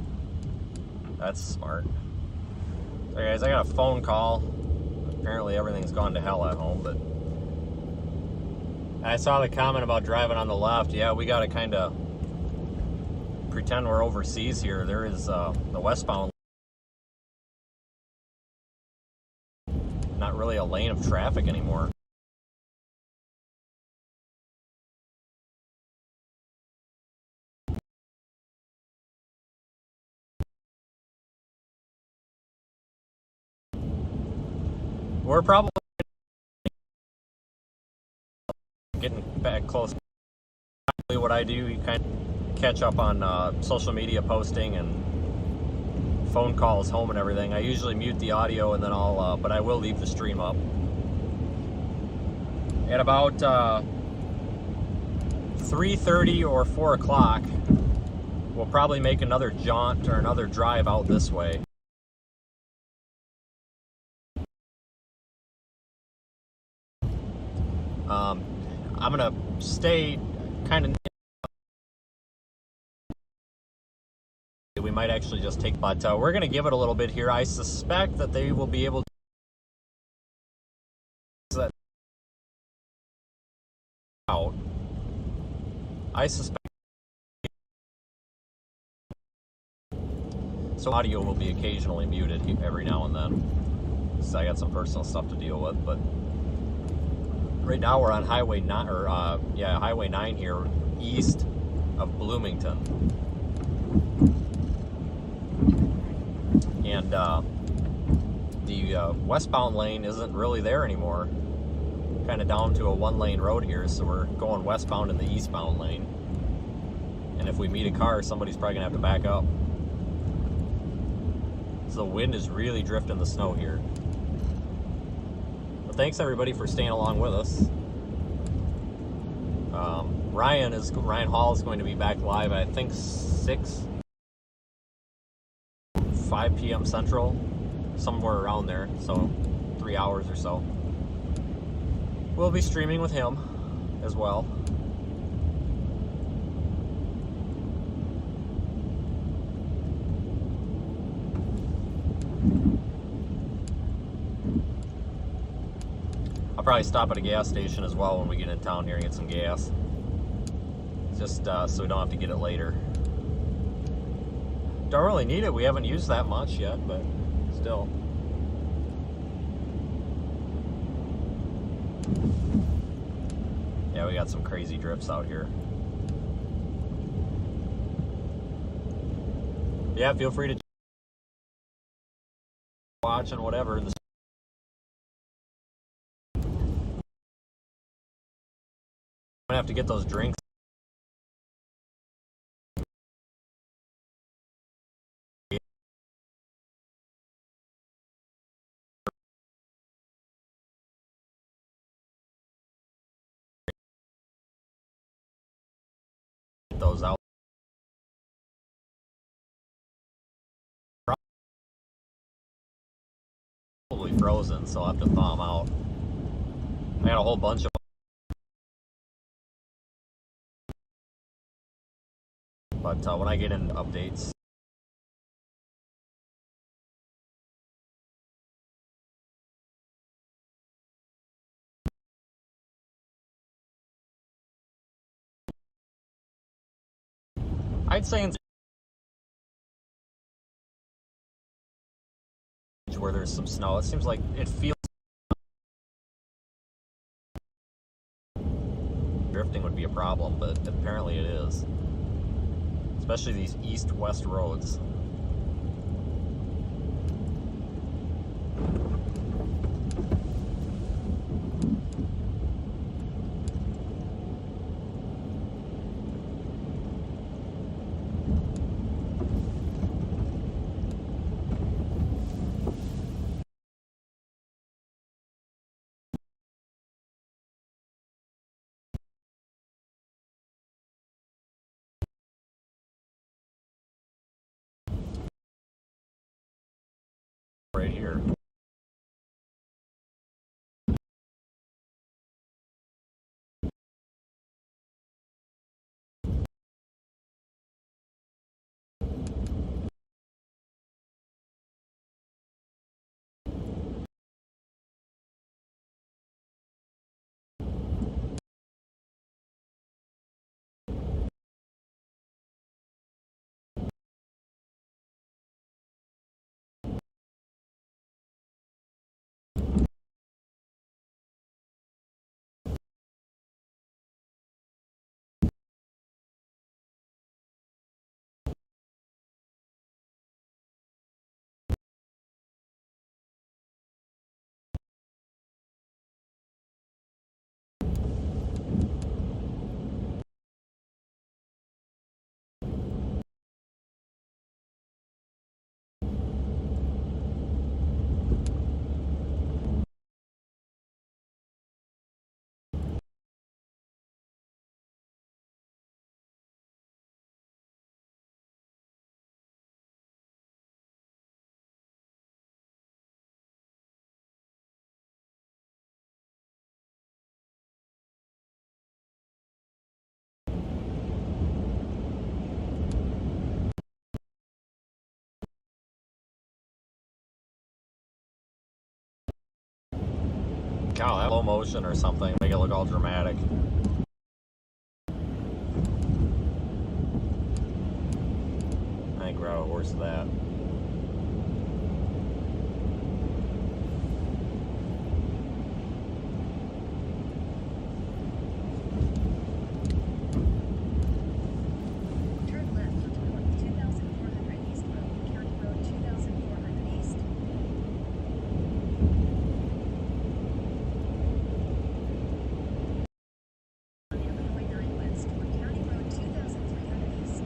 That's smart. So guys, I got a phone call. Apparently everything's gone to hell at home, but I saw the comment about driving on the left. Yeah, we got to kind of pretend we're overseas here. There is the westbound, not really a lane of traffic anymore. We're probably getting back close. What I do, you kind of catch up on social media posting and phone calls home and everything. I usually mute the audio and then but I will leave the stream up. At about 3:30 or 4 o'clock, we'll probably make another jaunt or another drive out this way. I'm gonna stay kind of. We might actually just take, but we're gonna give it a little bit here. I suspect that they will be able to out. I suspect so audio will be occasionally muted every now and then. So I got some personal stuff to deal with, but. Right now we're on Highway 9, or Highway 9 here, east of Bloomington. And the westbound lane isn't really there anymore. Kind of down to a one-lane road here, so we're going westbound in the eastbound lane. And if we meet a car, somebody's probably gonna have to back up. So the wind is really drifting the snow here. Thanks everybody for staying along with us. Ryan Hall is going to be back live, I think 5 p.m. Central, somewhere around there, so 3 hours or so. We'll be streaming with him as well. Probably stop at a gas station as well when we get in town here and get some gas, just so we don't have to get it later. Don't really need it. We haven't used that much yet, but still. Yeah, we got some crazy drifts out here. Yeah, feel free to watch and whatever. I'm gonna have to get those drinks. Get those out. Probably frozen, so I'll have to thaw them out. I got a whole bunch of. But when I get into updates, I'd say in where there's some snow, it seems like it feels drifting would be a problem, but apparently it is. Especially these east-west roads. Right here. cow, that slow motion or something, make it look all dramatic. I think we're out of horse of that. Turn left onto 2400 East Road, County Road 2400 East. On Illinois 9 West, or County Road 2300 East.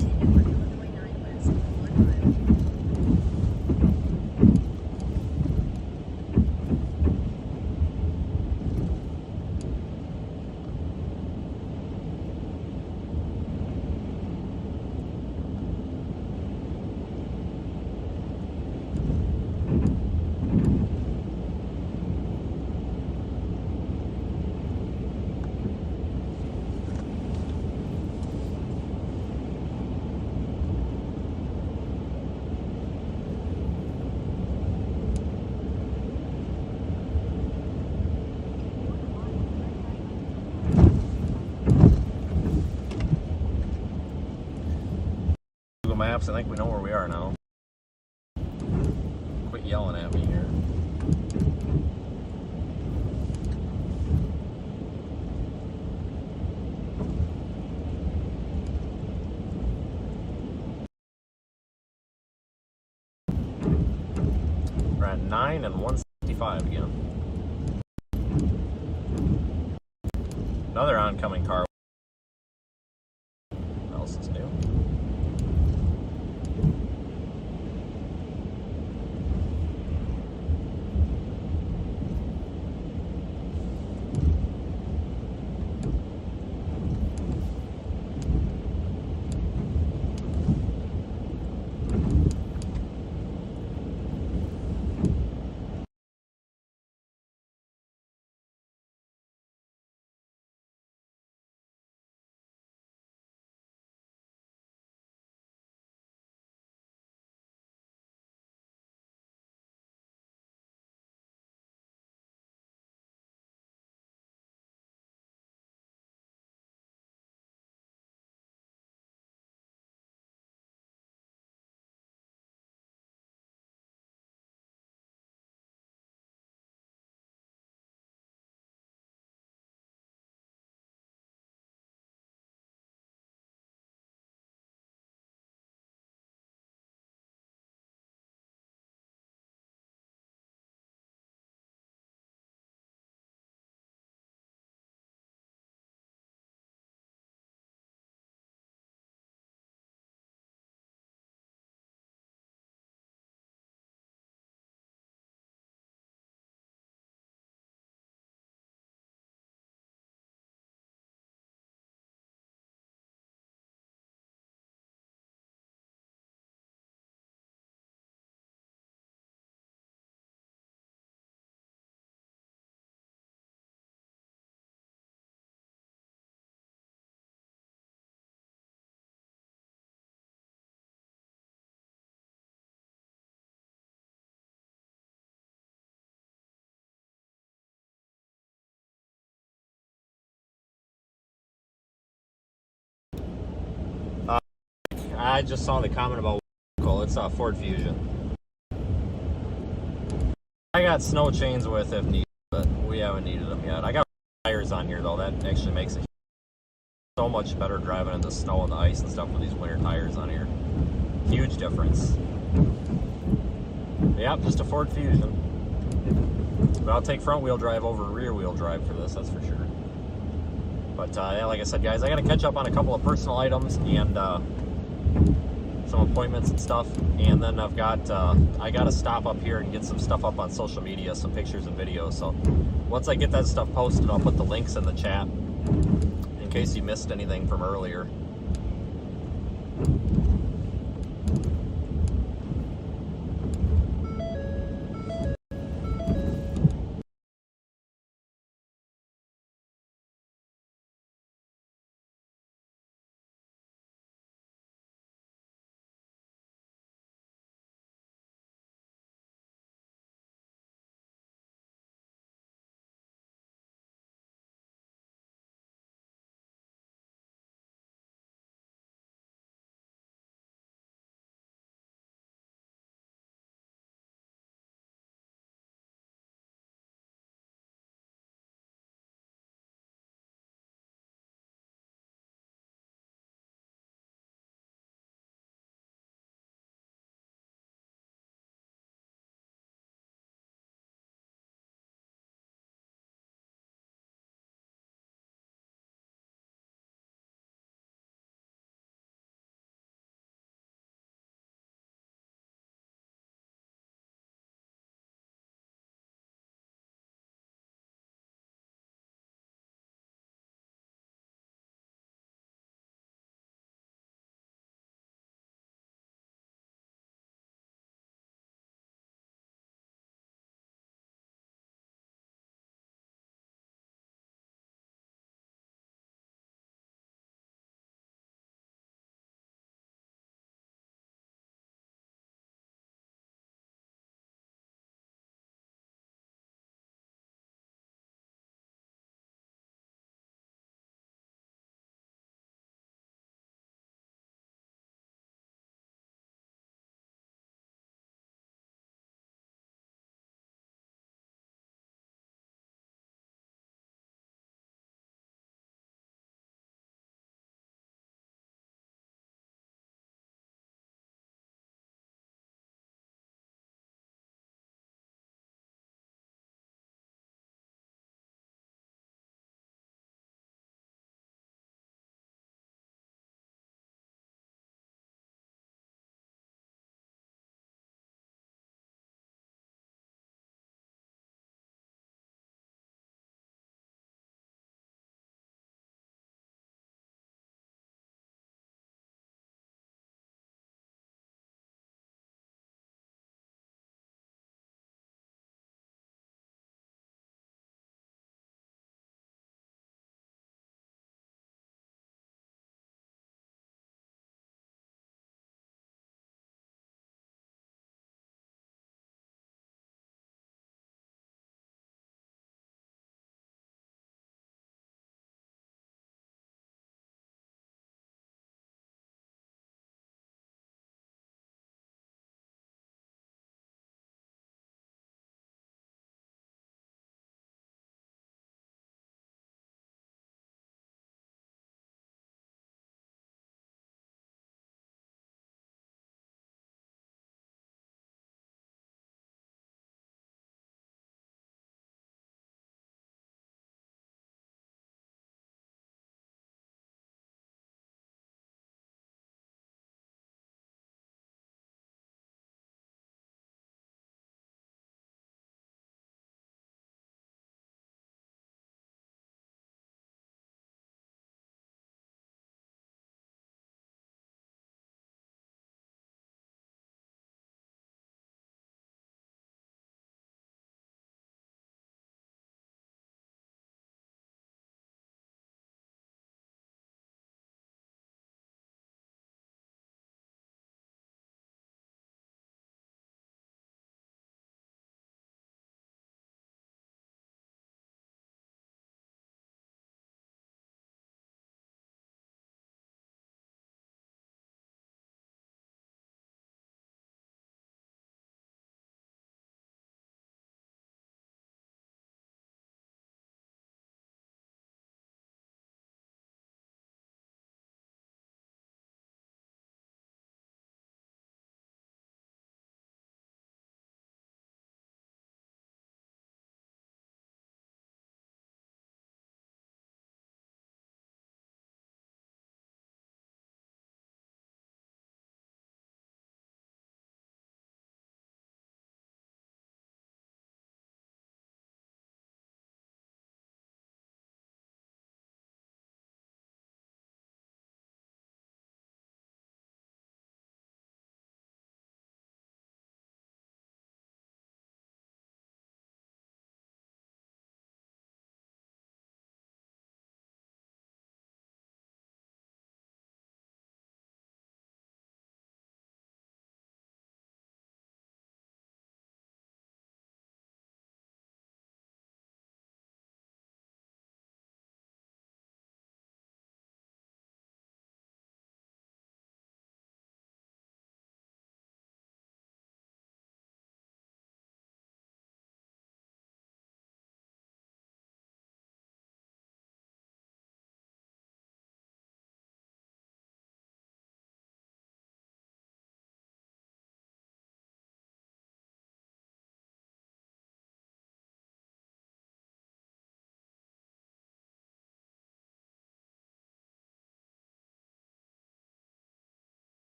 Continue on Illinois 9 West for 1 mile. Google Maps, I think we know where we are now. Quit yelling at me here. We're at 9 and 165 again. Another oncoming car. What else is new? I just saw the comment about it's a Ford Fusion. I got snow chains with if needed, but we haven't needed them yet. I got tires on here though. That actually makes it so much better driving in the snow and the ice and stuff with these winter tires on here. Huge difference. Yep, just a Ford Fusion. But I'll take front wheel drive over rear wheel drive for this, that's for sure. But yeah, like I said, guys, I got to catch up on a couple of personal items and some appointments and stuff. And then I've got, I got to stop up here and get some stuff up on social media, some pictures and videos. So once I get that stuff posted, I'll put the links in the chat in case you missed anything from earlier.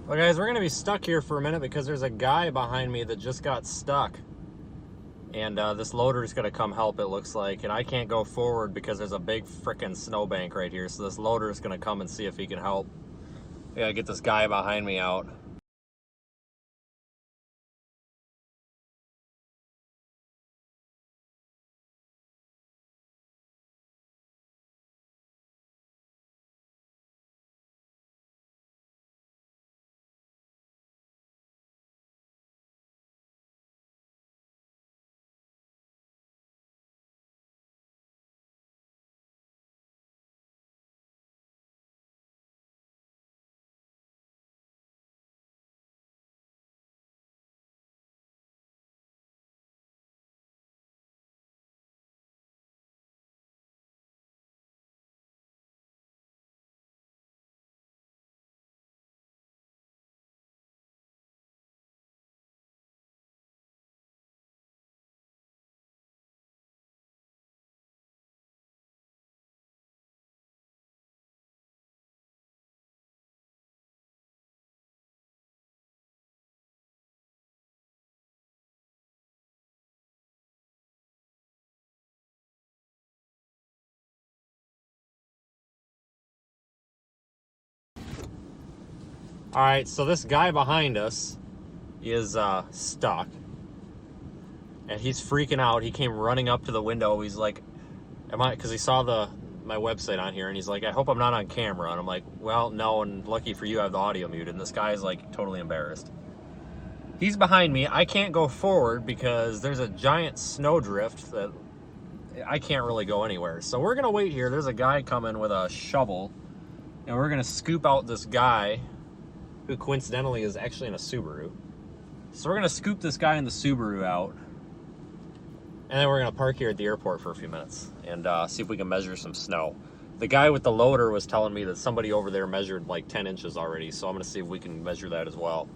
Well, guys, we're going to be stuck here for a minute because there's a guy behind me that just got stuck. And this loader is going to come help, it looks like. And I can't go forward because there's a big frickin' snowbank right here. So this loader is going to come and see if he can help. I got to get this guy behind me out. All right, so this guy behind us is stuck. And he's freaking out. He came running up to the window. He's like, am I, because he saw my website on here, and he's like, I hope I'm not on camera. And I'm like, well, no, and lucky for you, I have the audio muted. And this guy is like totally embarrassed. He's behind me. I can't go forward because there's a giant snowdrift that I can't really go anywhere. So we're gonna wait here. There's a guy coming with a shovel, and we're gonna scoop out this guy who coincidentally is actually in a Subaru. So we're gonna scoop this guy in the Subaru out, and then we're gonna park here at the airport for a few minutes and see if we can measure some snow. The guy with the loader was telling me that somebody over there measured like 10 inches already, so I'm gonna see if we can measure that as well.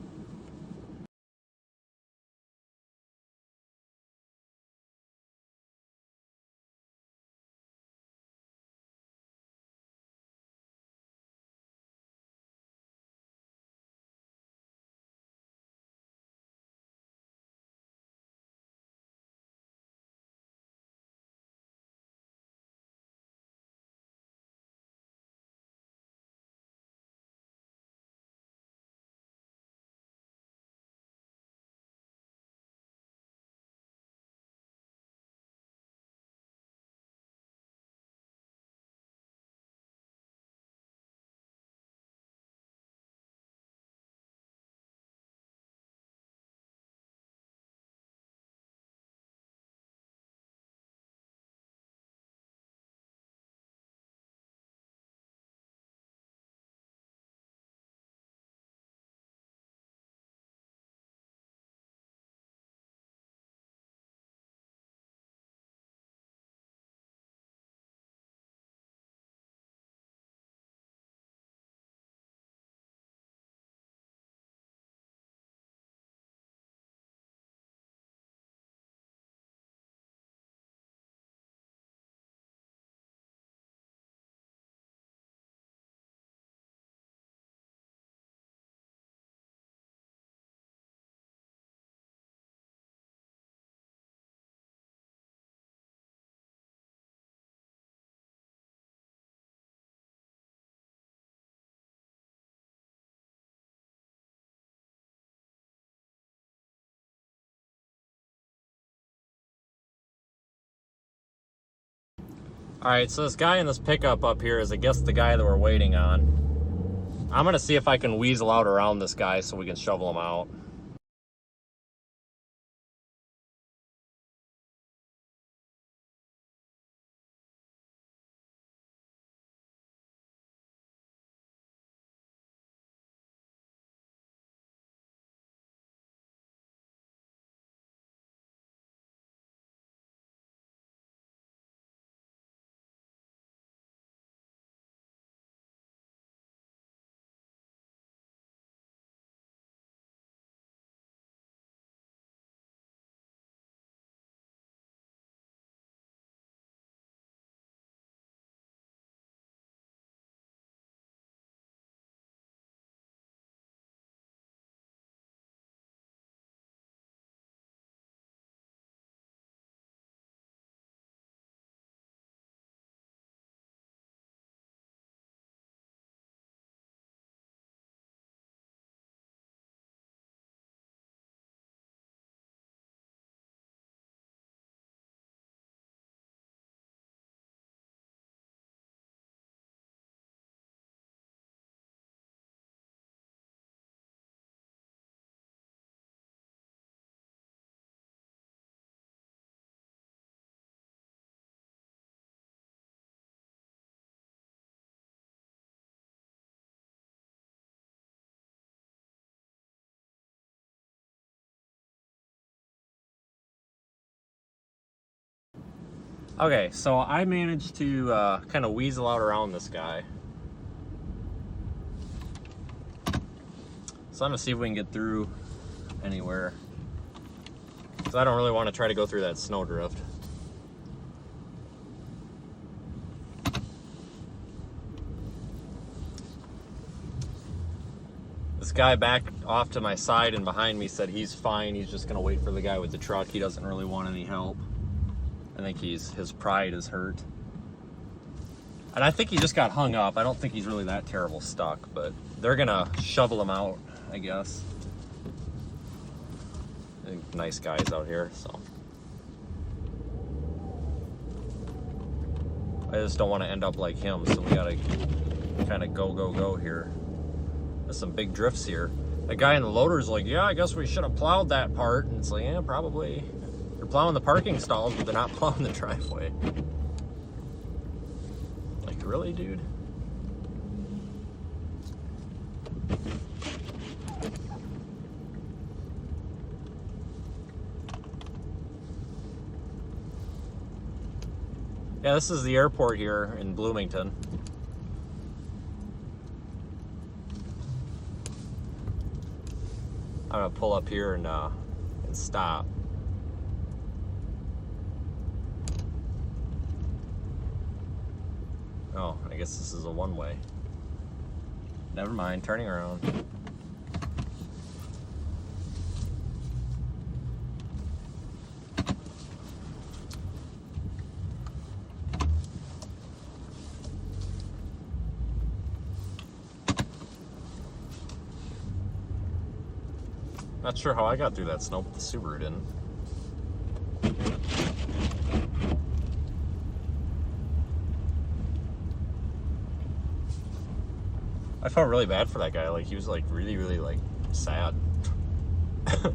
All right, so this guy in this pickup up here is, I guess, the guy that we're waiting on. I'm gonna see if I can weasel out around this guy so we can shovel him out. Okay, so I managed to kind of weasel out around this guy. So I'm gonna see if we can get through anywhere. Because I don't really want to try to go through that snowdrift. This guy back off to my side and behind me said he's fine. He's just gonna wait for the guy with the truck. He doesn't really want any help. I think his pride is hurt. And I think he just got hung up. I don't think he's really that terrible stuck, but they're gonna shovel him out, I guess. I think nice guys out here, so. I just don't want to end up like him, so we gotta kind of go here. There's some big drifts here. The guy in the loader's like, yeah, I guess we should have plowed that part. And it's like, yeah, probably. They're plowing the parking stalls, but they're not plowing the driveway. Like, really, dude? Yeah, this is the airport here in Bloomington. I'm gonna pull up here and stop. Oh, I guess this is a one-way. Never mind, turning around. Not sure how I got through that snow, but the Subaru didn't. I felt really bad for that guy. Like, he was like really, really like sad. I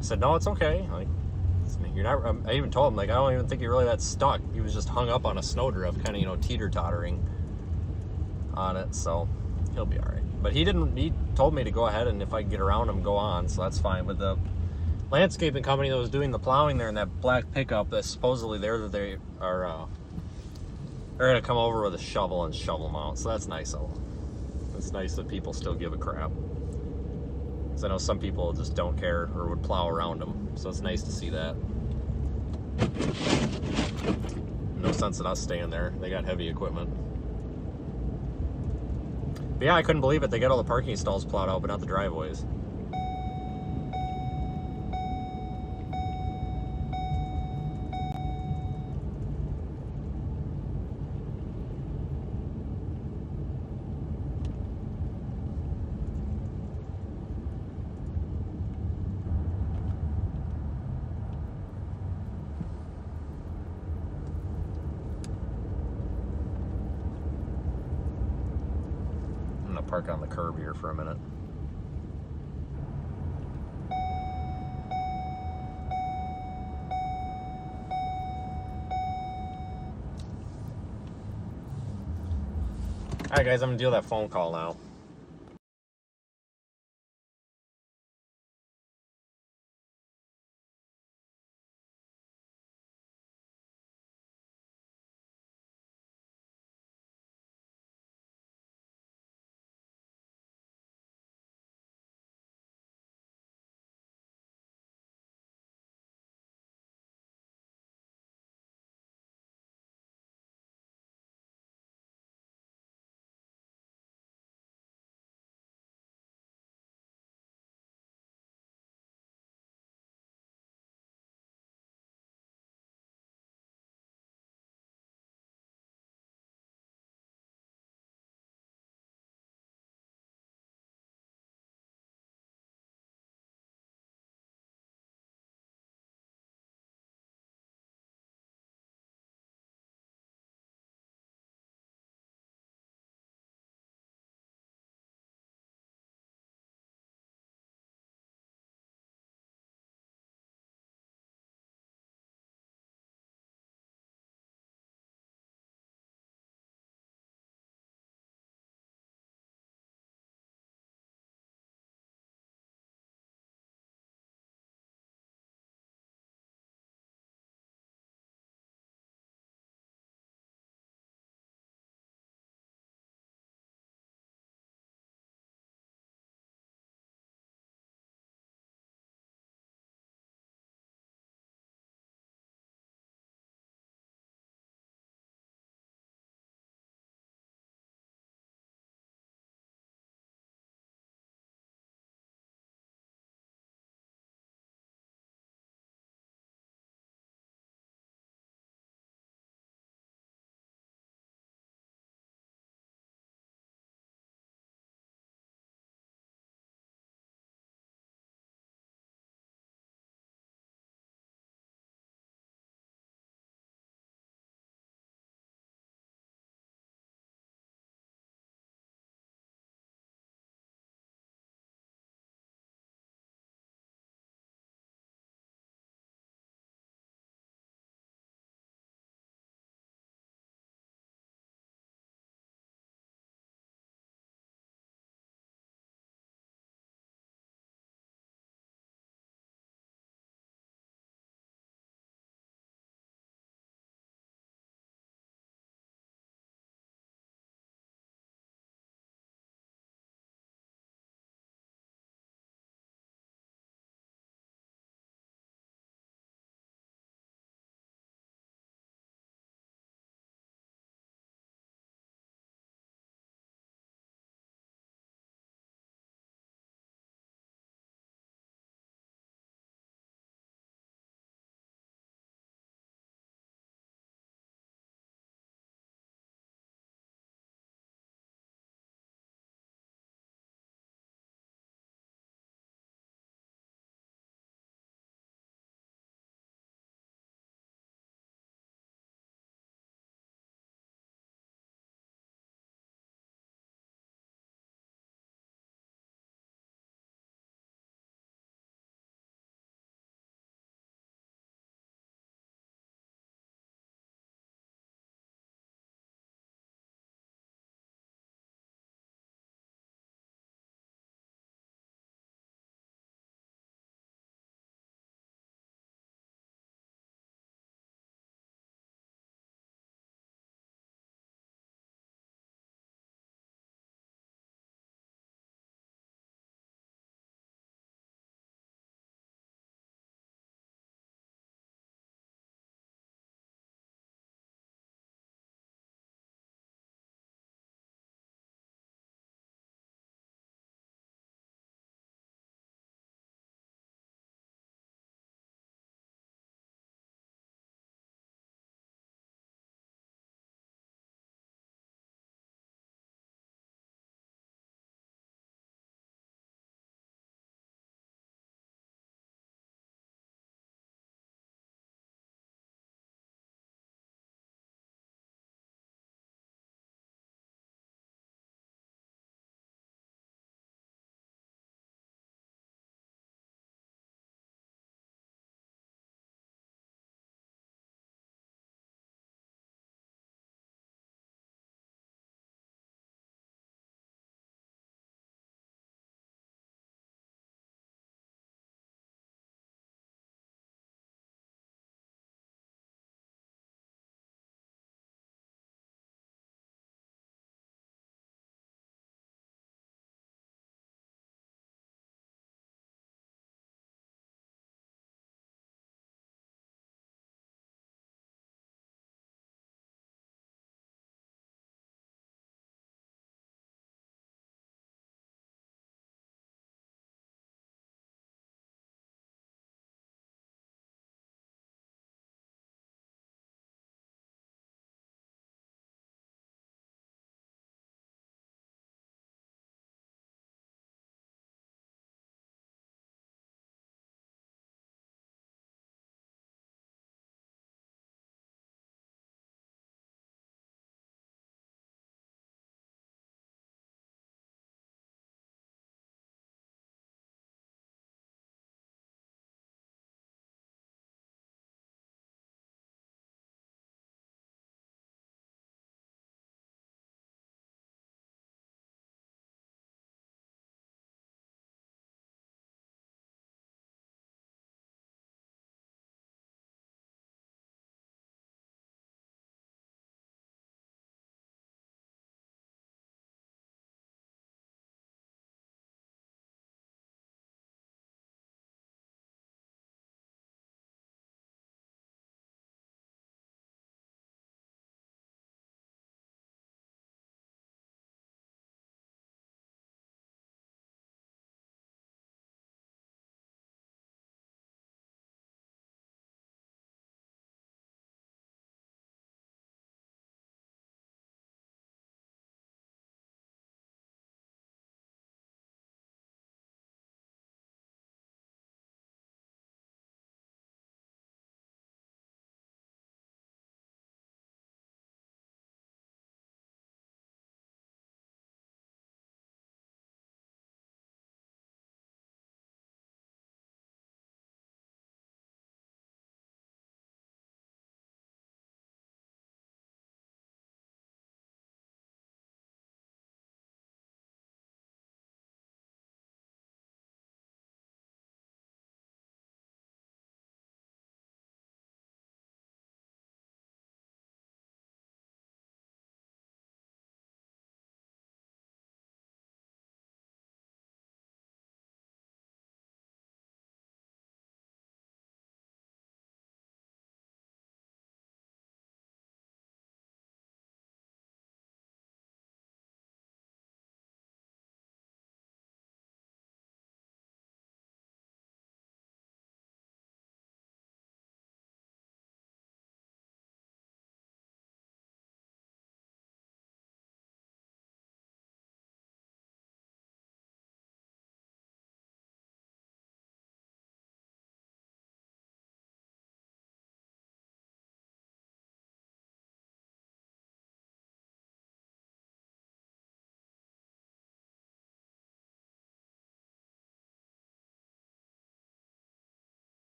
said, no, it's okay. Like, you're not. I even told him, like, I don't even think you're really that stuck. He was just hung up on a snowdrift, kind of, you know, teeter-tottering on it. So he'll be all right. But he didn't. He told me to go ahead, and if I can get around him, go on. So that's fine. But the landscaping company that was doing the plowing there in that black pickup, that's supposedly there, that they are, they're gonna come over with a shovel and shovel them out. So that's nice of them. It's nice that people still give a crap. Because I know some people just don't care or would plow around them. So it's nice to see that. No sense in us staying there. They got heavy equipment. But yeah, I couldn't believe it. They got all the parking stalls plowed out, but not the driveways. Park on the curb here for a minute. Alright guys, I'm gonna deal with that phone call now.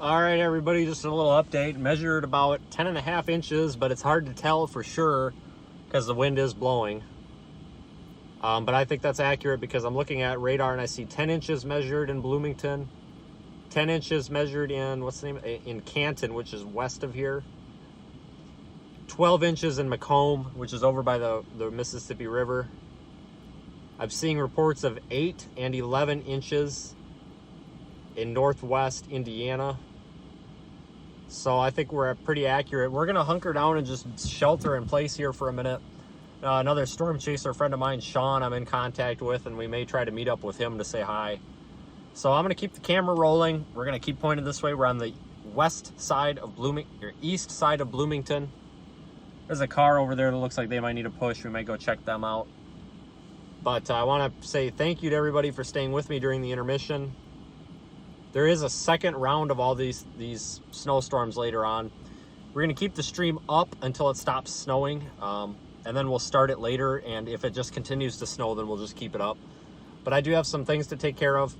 All right, everybody, just a little update. Measured about 10.5 inches, but it's hard to tell for sure because the wind is blowing. But I think that's accurate because I'm looking at radar and I see 10 inches measured in Bloomington, 10 inches measured in, what's the name, in Canton, which is west of here, 12 inches in Macomb, which is over by the Mississippi River. I'm seeing reports of 8 and 11 inches in northwest Indiana. So I think we're pretty accurate. We're gonna hunker down and just shelter in place here for a minute. Another storm chaser friend of mine, Sean, I'm in contact with, and we may try to meet up with him to say hi. So I'm gonna keep the camera rolling. We're gonna keep pointing this way. We're on the west side of east side of Bloomington. There's a car over there that looks like they might need a push. We might go check them out. But I wanna say thank you to everybody for staying with me during the intermission. There is a second round of all these snowstorms later on. We're gonna keep the stream up until it stops snowing, and then we'll start it later, and if it just continues to snow, then we'll just keep it up. But I do have some things to take care of.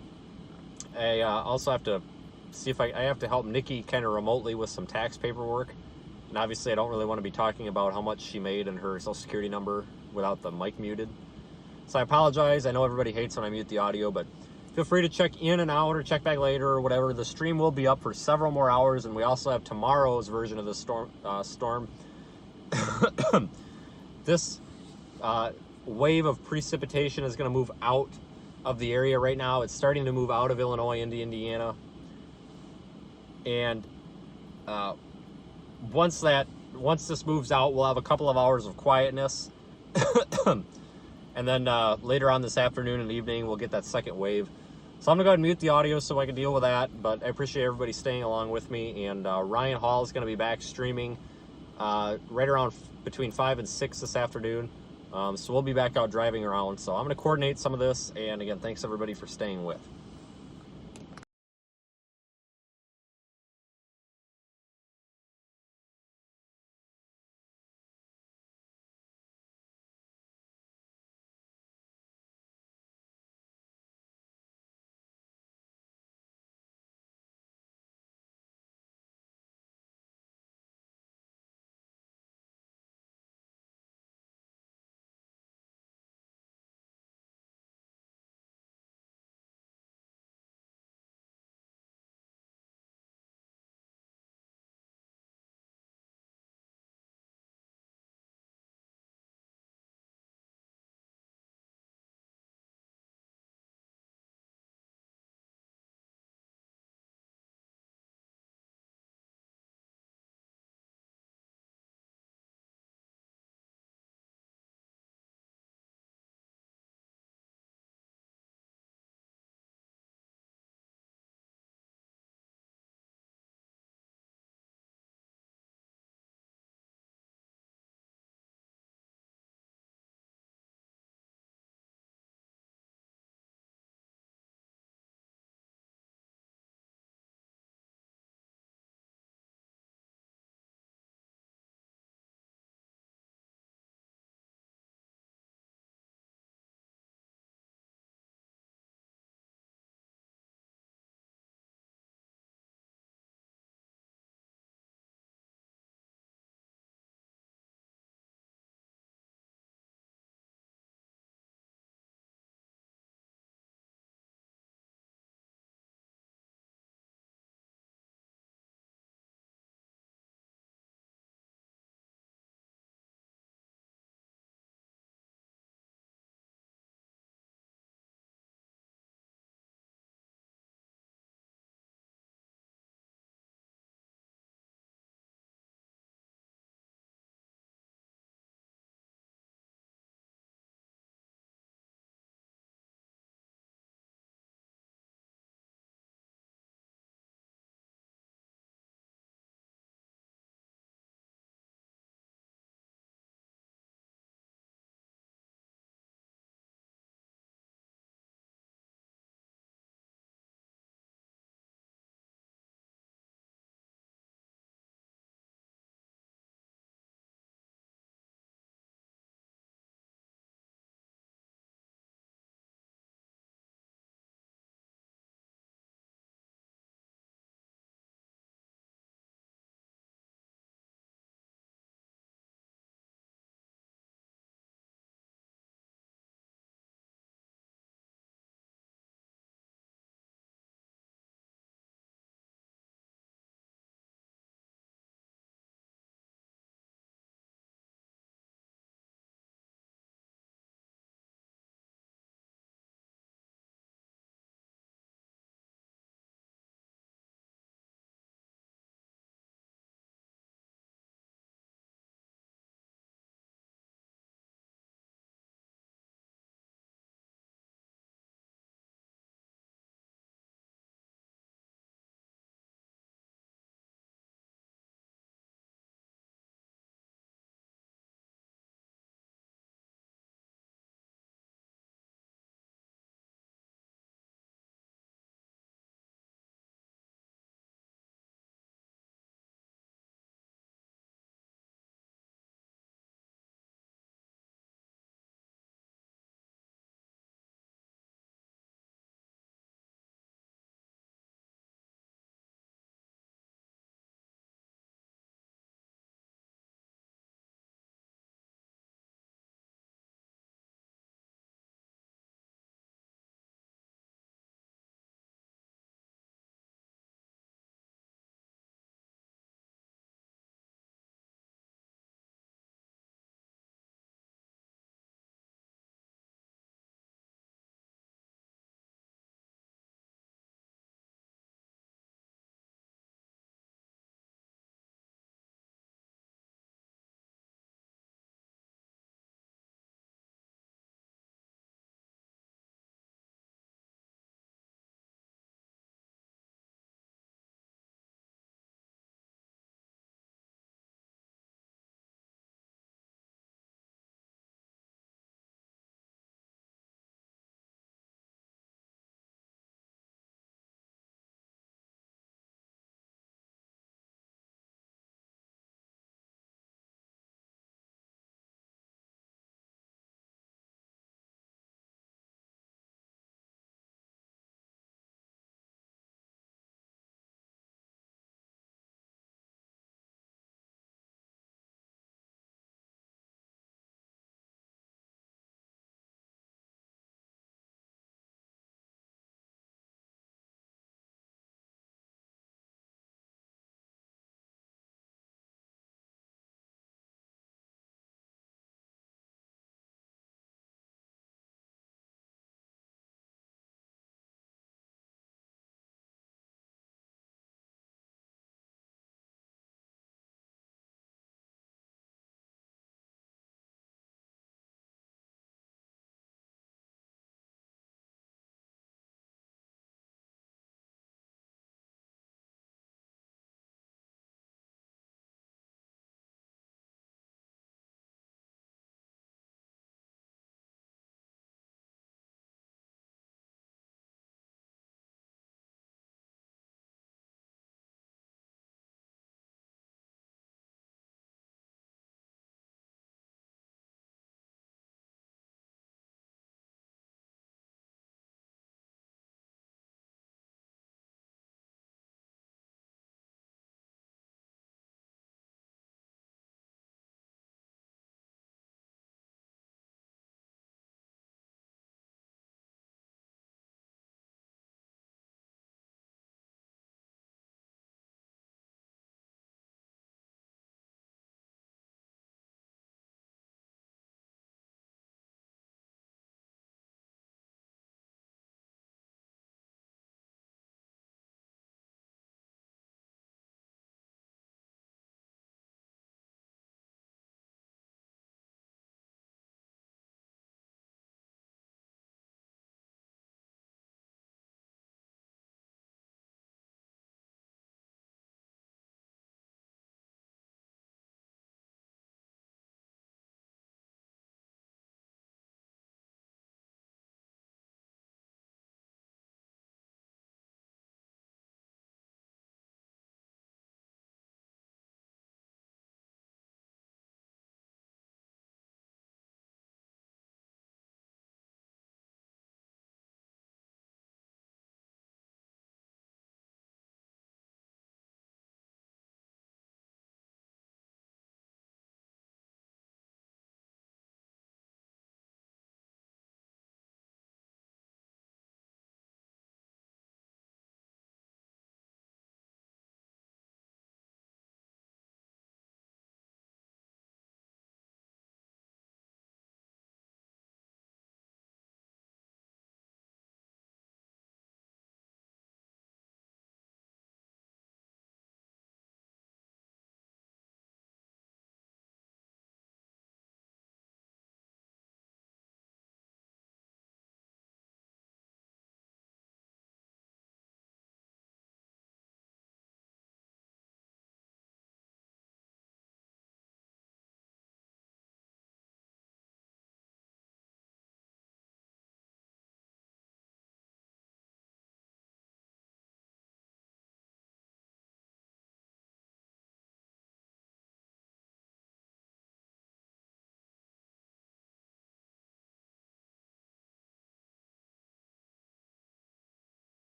I also have to see if I have to help Nikki kind of remotely with some tax paperwork. And obviously I don't really want to be talking about how much she made and her social security number without the mic muted. So I apologize. I know everybody hates when I mute the audio, but feel free to check in and out or check back later or whatever. The stream will be up for several more hours, and we also have tomorrow's version of the storm. This wave of precipitation is going to move out of the area right now. It's starting to move out of Illinois into Indiana. And once this moves out, we'll have a couple of hours of quietness. And then later on this afternoon and evening, we'll get that second wave. So I'm gonna go ahead and mute the audio so I can deal with that, but I appreciate everybody staying along with me. And Ryan Hall is gonna be back streaming right around between 5 and 6 this afternoon. So we'll be back out driving around. So I'm gonna coordinate some of this. And again, thanks everybody for staying with.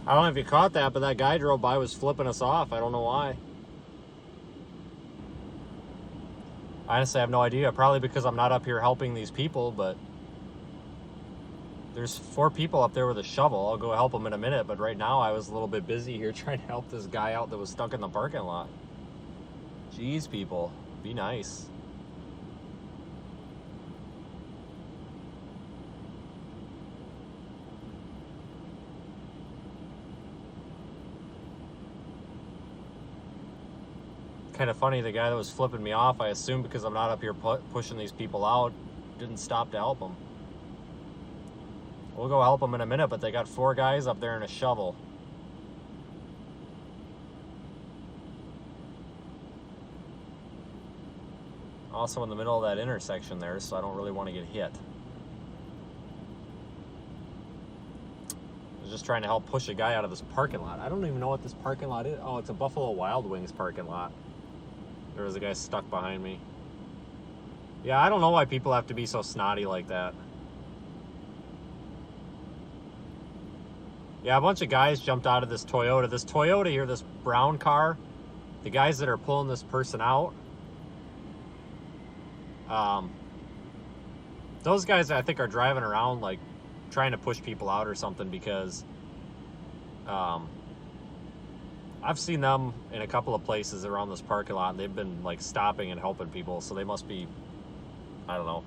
I don't know if you caught that, but that guy drove by was flipping us off. I don't know why. Honestly, I have no idea. Probably because I'm not up here helping these people, but there's 4 people up there with a shovel. I'll go help them in a minute, but right now I was a little bit busy here trying to help this guy out that was stuck in the parking lot. Jeez, people, be nice. Kind of funny, the guy that was flipping me off, I assume because I'm not up here pushing these people out, didn't stop to help them. We'll go help them in a minute, but they got 4 guys up there in a shovel. Also in the middle of that intersection there, so I don't really want to get hit. I was just trying to help push a guy out of this parking lot. I don't even know what this parking lot is. Oh, it's a Buffalo Wild Wings parking lot. There was a guy stuck behind me. Yeah, I don't know why people have to be so snotty like that. Yeah, a bunch of guys jumped out of this Toyota. This Toyota here, this brown car, the guys that are pulling this person out, those guys I think are driving around like trying to push people out or something, because I've seen them in a couple of places around this parking lot, and they've been like stopping and helping people, so they must be, I don't know,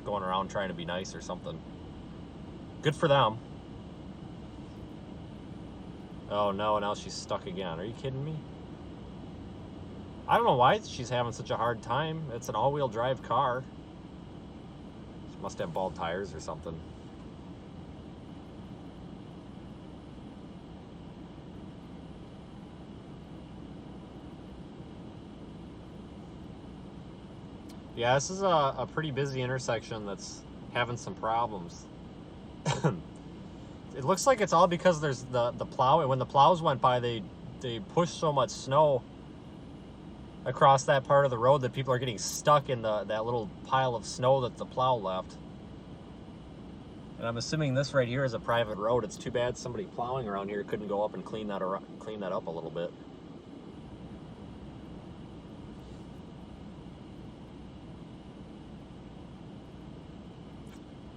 going around trying to be nice or something. Good for them. Oh no, now she's stuck again. Are you kidding me? I don't know why she's having such a hard time. It's an all-wheel drive car. She must have bald tires or something. Yeah, this is a pretty busy intersection that's having some problems. It looks like it's all because there's the plow. When the plows went by, they pushed so much snow across that part of the road that people are getting stuck in that little pile of snow that the plow left. And I'm assuming this right here is a private road. It's too bad somebody plowing around here couldn't go up and clean that up a little bit.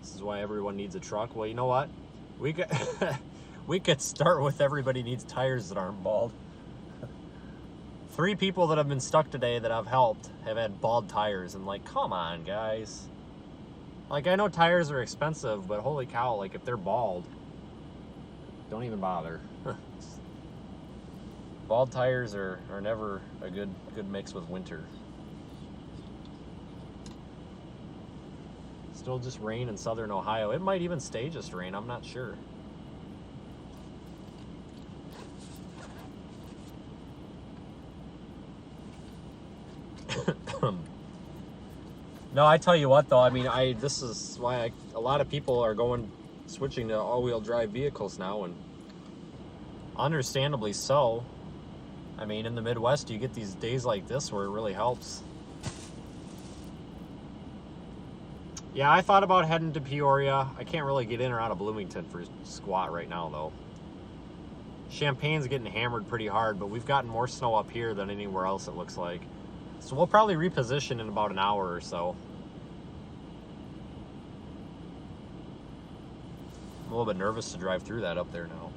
This is why everyone needs a truck. Well, you know what? We could start with everybody needs tires that aren't bald. 3 people that have been stuck today that I've helped have had bald tires, and like, come on, guys. Like, I know tires are expensive, but holy cow, like, if they're bald, don't even bother. Bald tires are never a good mix with winter. Still just rain in southern Ohio. It might even stay just rain, I'm not sure. No, I tell you what though, I mean, this is why a lot of people are switching to all-wheel drive vehicles now, and understandably so. I mean, in the Midwest, you get these days like this where it really helps. Yeah, I thought about heading to Peoria. I can't really get in or out of Bloomington for squat right now, though. Champaign's getting hammered pretty hard, but we've gotten more snow up here than anywhere else, it looks like. So we'll probably reposition in about an hour or so. I'm a little bit nervous to drive through that up there now.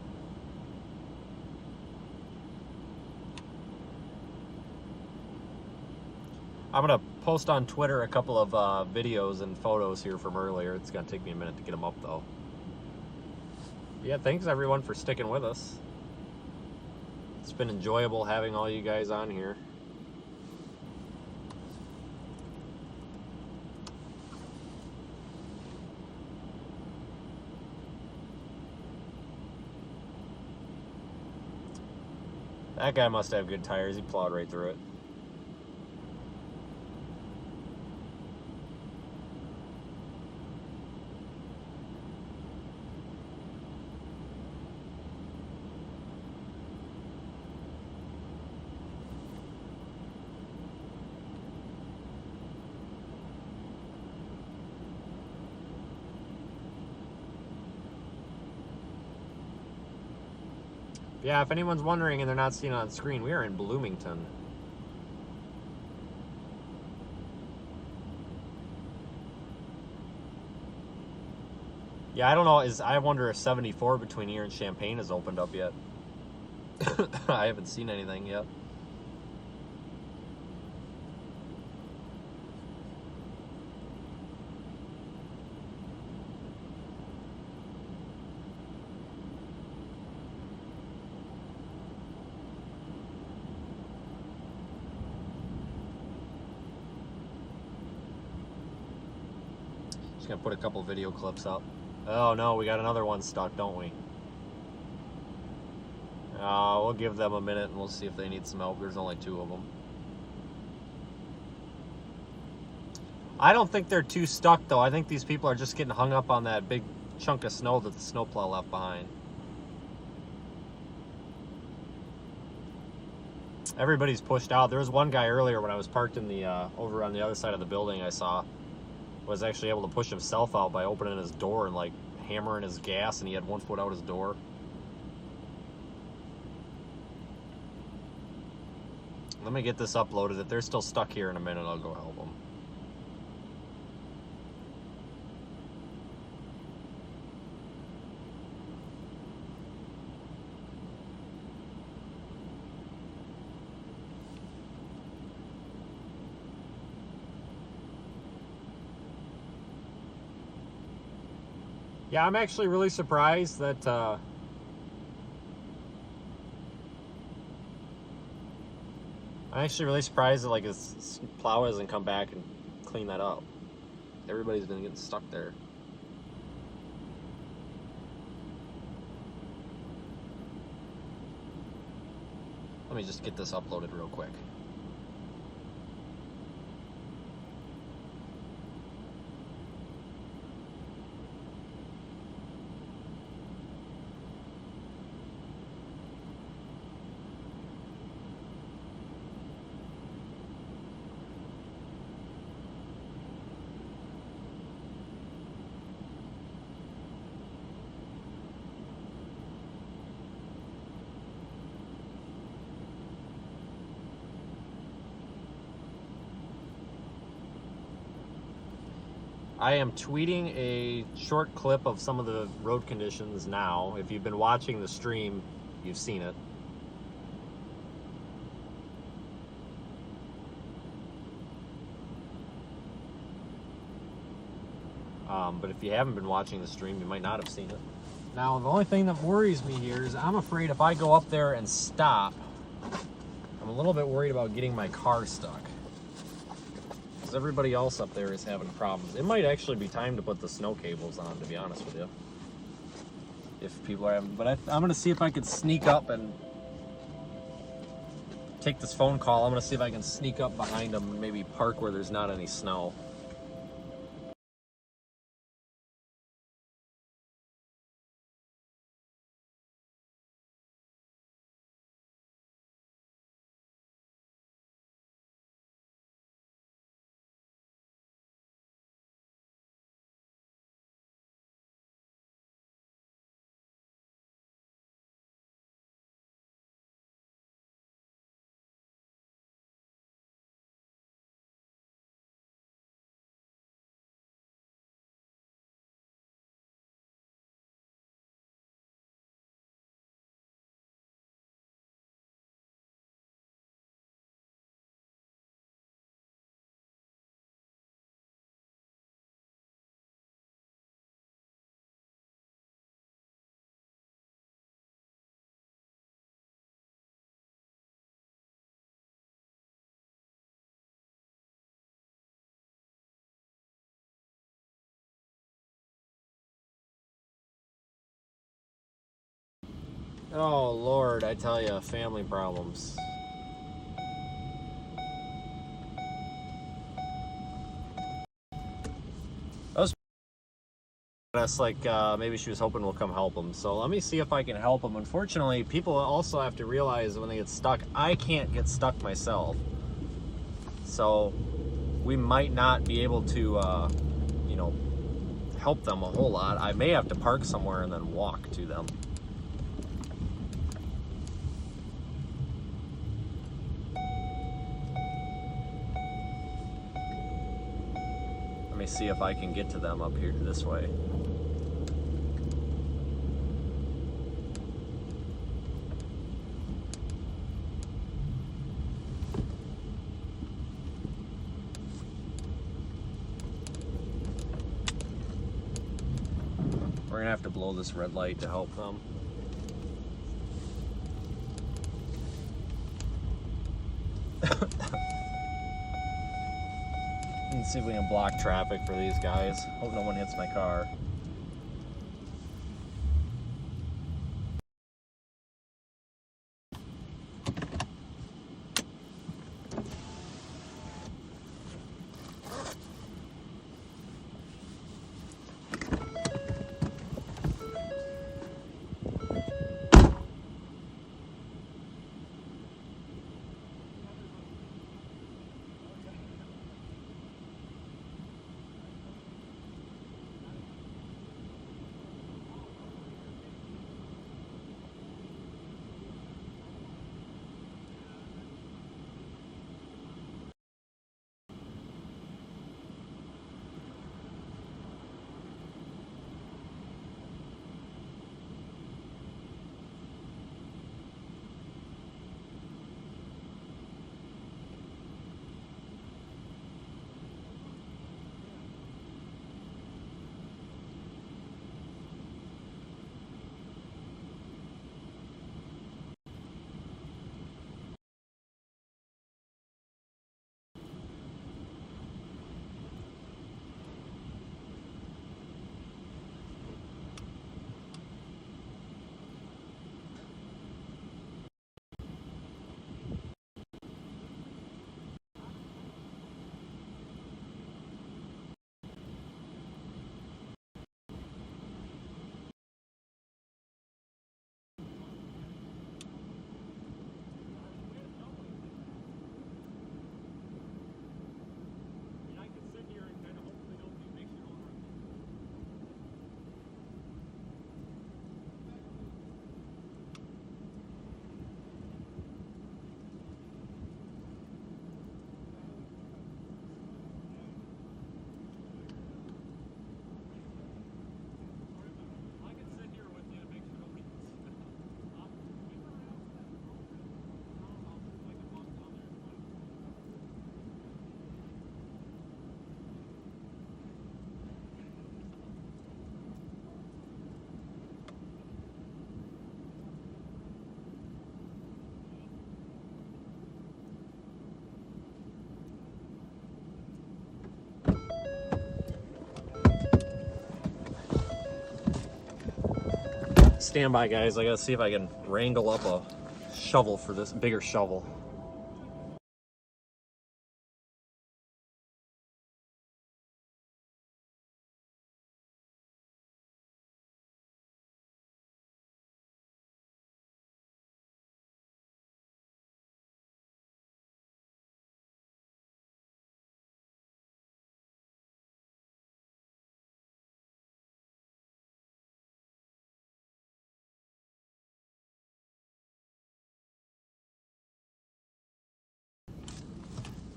I'm going to post on Twitter a couple of videos and photos here from earlier. It's going to take me a minute to get them up, though. Yeah, thanks everyone for sticking with us. It's been enjoyable having all you guys on here. That guy must have good tires. He plowed right through it. Yeah, if anyone's wondering and they're not seeing it on screen, we are in Bloomington. Yeah, I don't know. I wonder if 74 between here and Champaign has opened up yet. I haven't seen anything yet. Just gonna put a couple video clips up. Oh no, we got another one stuck, don't we? We'll give them a minute and we'll see if they need some help. There's only 2 of them. I don't think they're too stuck though. I think these people are just getting hung up on that big chunk of snow that the snowplow left behind. Everybody's pushed out. There was one guy earlier when I was parked in the over on the other side of the building I saw was actually able to push himself out by opening his door and like hammering his gas, and he had 1 foot out his door. Let me get this uploaded. If they're still stuck here in a minute, I'll go help them. Yeah, I'm actually really surprised that like his plow hasn't come back and cleaned that up. Everybody's been getting stuck there. Let me just get this uploaded real quick. I am tweeting a short clip of some of the road conditions now. If you've been watching the stream, you've seen it. But if you haven't been watching the stream, you might not have seen it. Now, the only thing that worries me here is I'm afraid if I go up there and stop, I'm a little bit worried about getting my car stuck. Because everybody else up there is having problems. It might actually be time to put the snow cables on, to be honest with you. If people are having, but I'm going to see if I can sneak up and take this phone call. I'm going to see if I can sneak up behind them and maybe park where there's not any snow. Oh Lord, I tell you, family problems. That's like maybe she was hoping we'll come help them. So let me see if I can help them. Unfortunately, people also have to realize when they get stuck, I can't get stuck myself. So we might not be able to, you know, help them a whole lot. I may have to park somewhere and then walk to them. me see if I can get to them up here this way. We're gonna have to blow this red light to help them. Let's see if we can block traffic for these guys. Hope no one hits my car. Stand by, guys. I gotta see if I can wrangle up a shovel for this bigger shovel.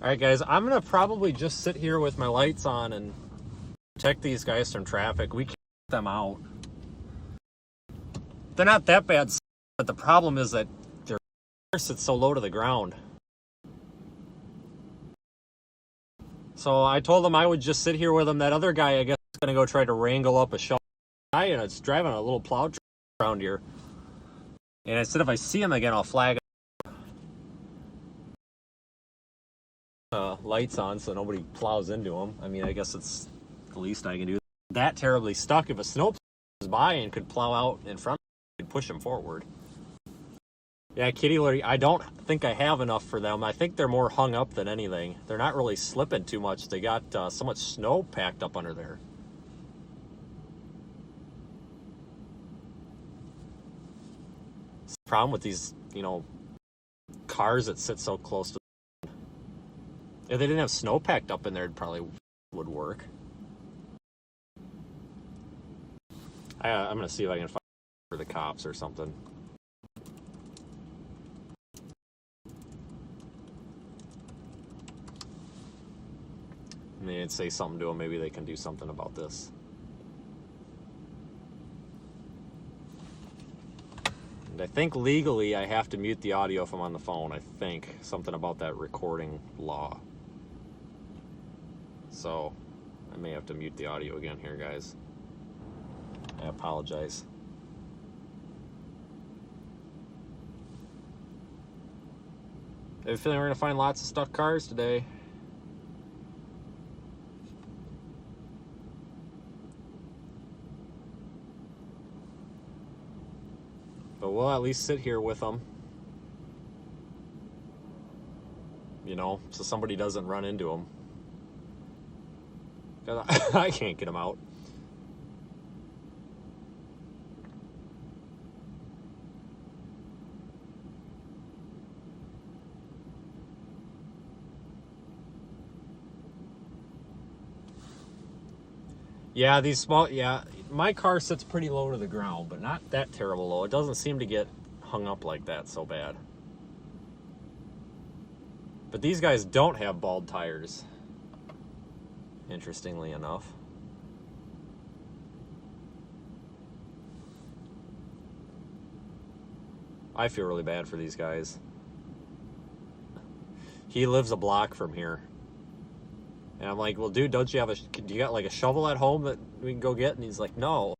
All right, guys, I'm gonna probably just sit here with my lights on and protect these guys from traffic. We can't get them out. They're not that bad, but the problem is that their car sits so low to the ground. So I told them I would just sit here with them. That other guy, I guess, is gonna go try to wrangle up a shovel. And it's driving a little plow truck around here. And I said if I see him again, I'll flag him. Lights on so nobody plows into them. I mean, I guess it's the least I can do. That terribly stuck. If a snowplow was by and could plow out in front, I could push them forward. Yeah, kitty litter, I don't think I have enough for them. I think they're more hung up than anything. They're not really slipping too much. They got so much snow packed up under there. It's the problem with these, cars that sit so close to. If they didn't have snow packed up in there, it probably would work. I'm going to see if I can find for the cops or something. And they'd say something to them. Maybe they can do something about this. And I think legally I have to mute the audio if I'm on the phone. I think something about that recording law. So I may have to mute the audio again here, guys. I apologize. I have a feeling we're going to find lots of stuck cars today. But we'll at least sit here with them. You know, so somebody doesn't run into them. 'Cause I can't get them out. Yeah, these small, yeah, my car sits pretty low to the ground, but not that terrible low. It doesn't seem to get hung up like that so bad. But these guys don't have bald tires, interestingly enough. I feel really bad for these guys. He lives a block from here. And I'm like, well, dude, don't you have do you got like a shovel at home that we can go get? And he's like, no.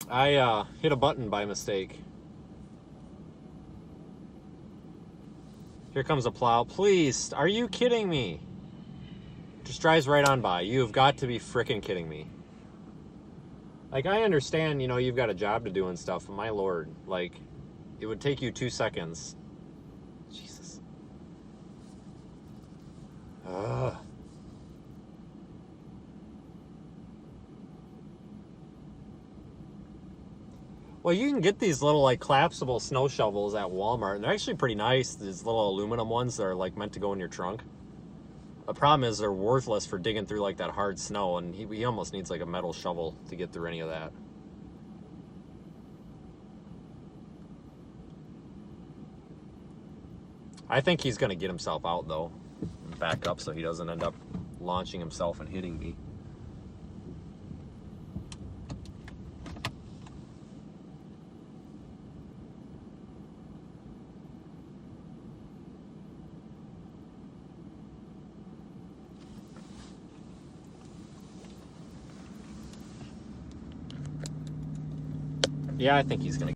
I hit a button by mistake. Here comes a plow. Please, are you kidding me? Just drives right on by. You've got to be freaking kidding me. Like, I understand, you know, you've got a job to do and stuff, but my lord, like, it would take you 2 seconds. Jesus. Ugh. Well, you can get these little, like, collapsible snow shovels at Walmart, and they're actually pretty nice. These little aluminum ones that are, like, meant to go in your trunk. The problem is they're worthless for digging through, like, that hard snow, and he almost needs, like, a metal shovel to get through any of that. I think he's going to get himself out, though, and back up so he doesn't end up launching himself and hitting me. Yeah, I think he's going to.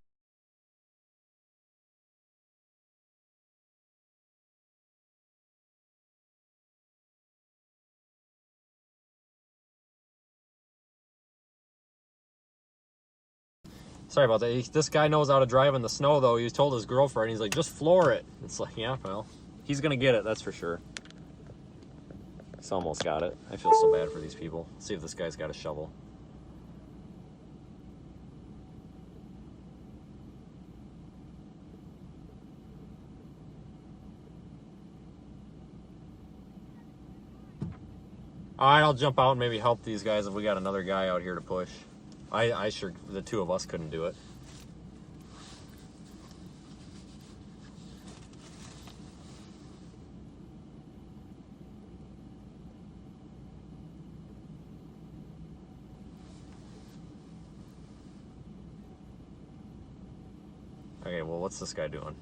Sorry about that. This guy knows how to drive in the snow, though. He told his girlfriend, he's like, just floor it. It's like, yeah, well, he's going to get it, that's for sure. He's almost got it. I feel so bad for these people. Let's see if this guy's got a shovel. Alright, I'll jump out and maybe help these guys if we got another guy out here to push. I sure, the two of us couldn't do it. Okay, well, what's this guy doing?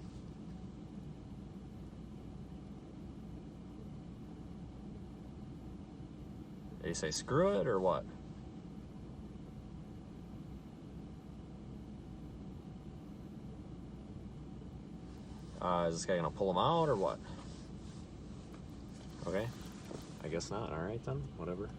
Did he say screw it or what? Is this guy gonna pull him out or what? Okay, I guess not. All right then, whatever.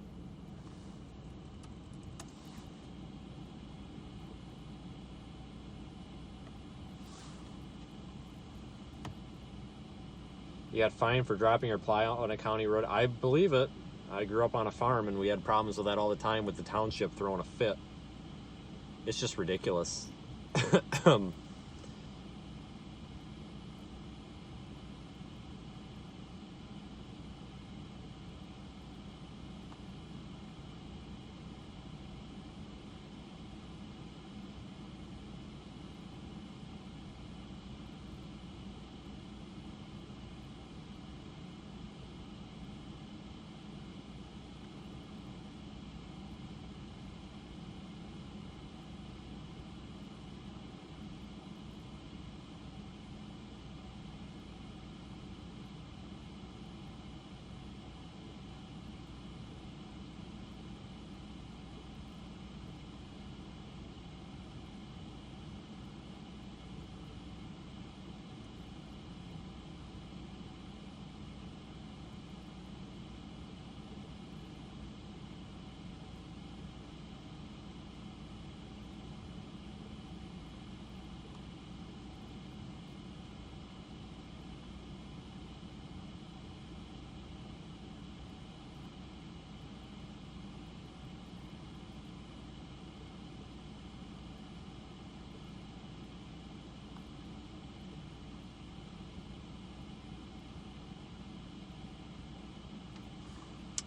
You got fined for dropping your plow on a county road. I believe it. I grew up on a farm and we had problems with that all the time with the township throwing a fit. It's just ridiculous.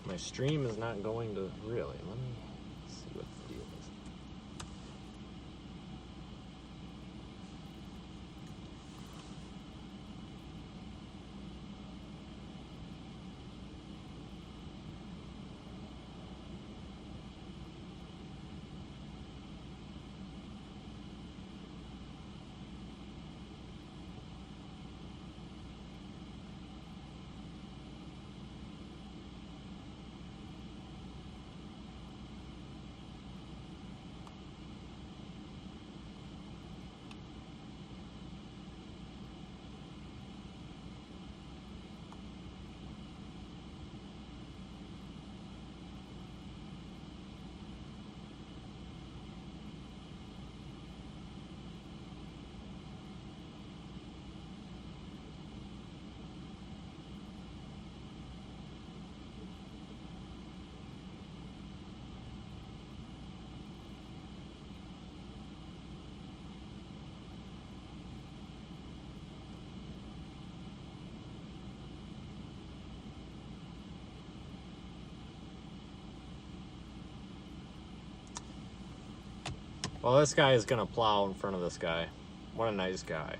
My stream is not going to really. Let me see what the deal is. Well, this guy is gonna plow in front of this guy. What a nice guy.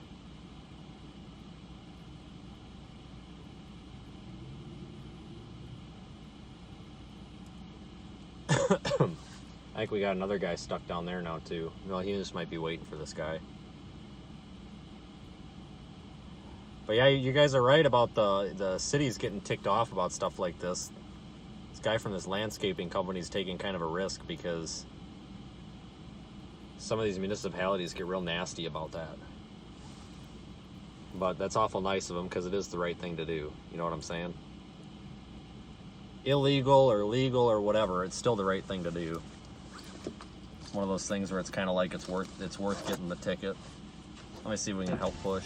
I think we got another guy stuck down there now too. Well, he just might be waiting for this guy. But yeah, you guys are right about the cities getting ticked off about stuff like this. This guy from this landscaping company is taking kind of a risk because some of these municipalities get real nasty about that. But that's awful nice of them because it is the right thing to do. You know what I'm saying? Illegal or legal or whatever, it's still the right thing to do. It's one of those things where it's kind of like it's worth getting the ticket. Let me see if we can help push.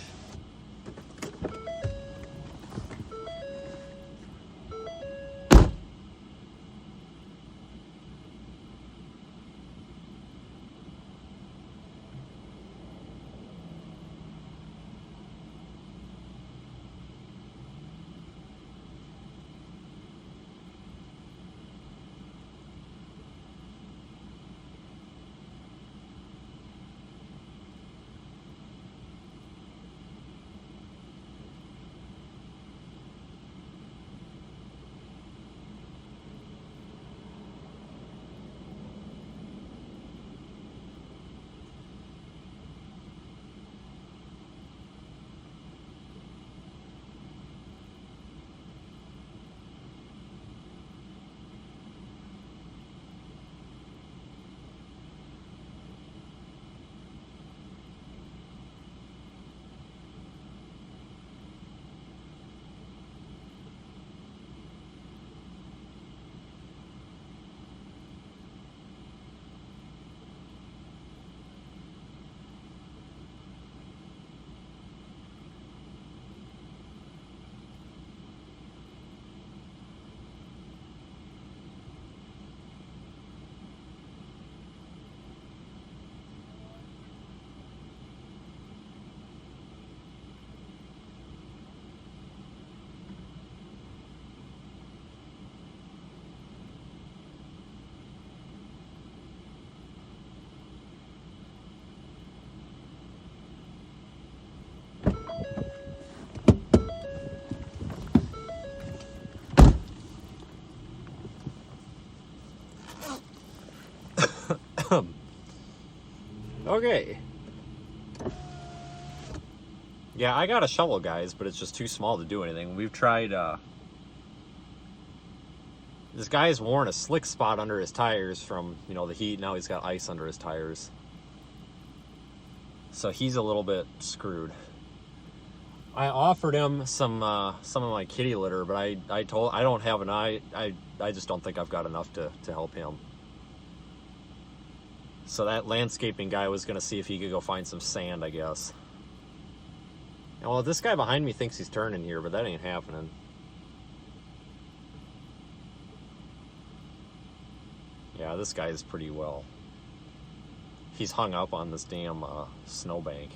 Okay. Yeah, I got a shovel, guys, but it's just too small to do anything. We've tried, this guy's worn a slick spot under his tires from, you know, the heat. Now he's got ice under his tires. So he's a little bit screwed. I offered him some of my kitty litter, but I don't have an I just don't think I've got enough to help him. So that landscaping guy was going to see if he could go find some sand, I guess. Well, this guy behind me thinks he's turning here, but that ain't happening. Yeah, this guy is pretty well. He's hung up on this damn snowbank.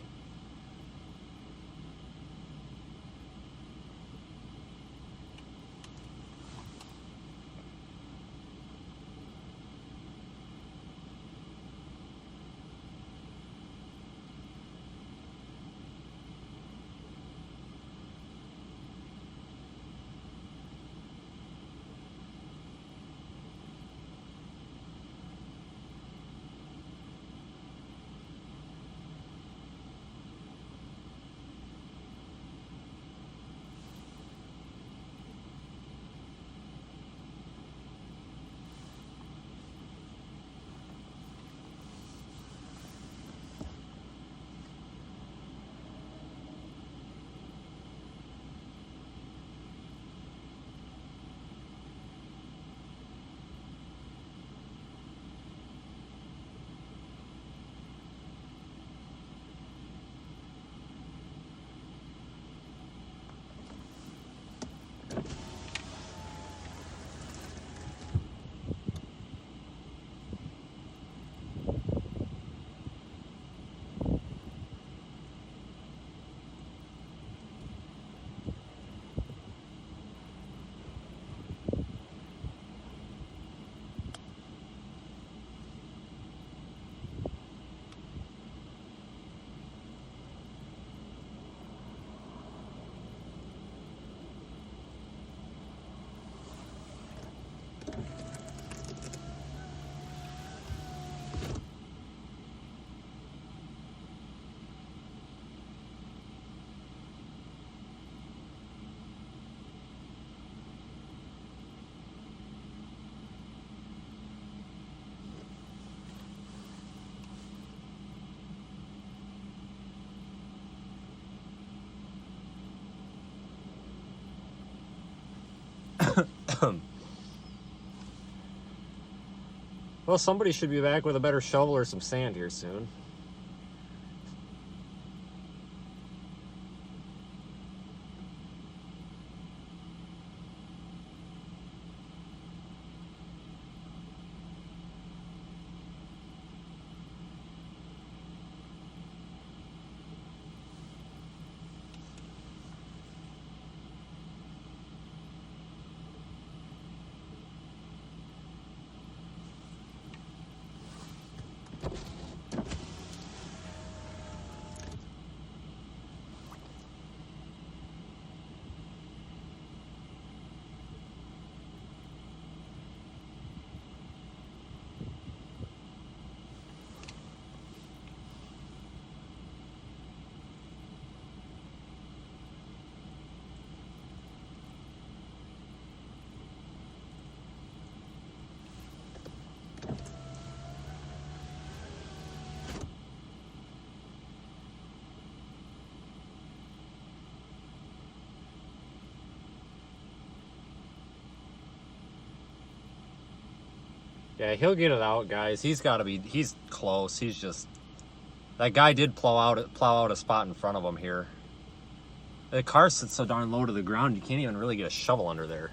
Well, somebody should be back with a better shovel or some sand here soon. Yeah, he'll get it out, guys. He's close. He's just, that guy did plow out a spot in front of him here. The car sits so darn low to the ground, you can't even really get a shovel under there.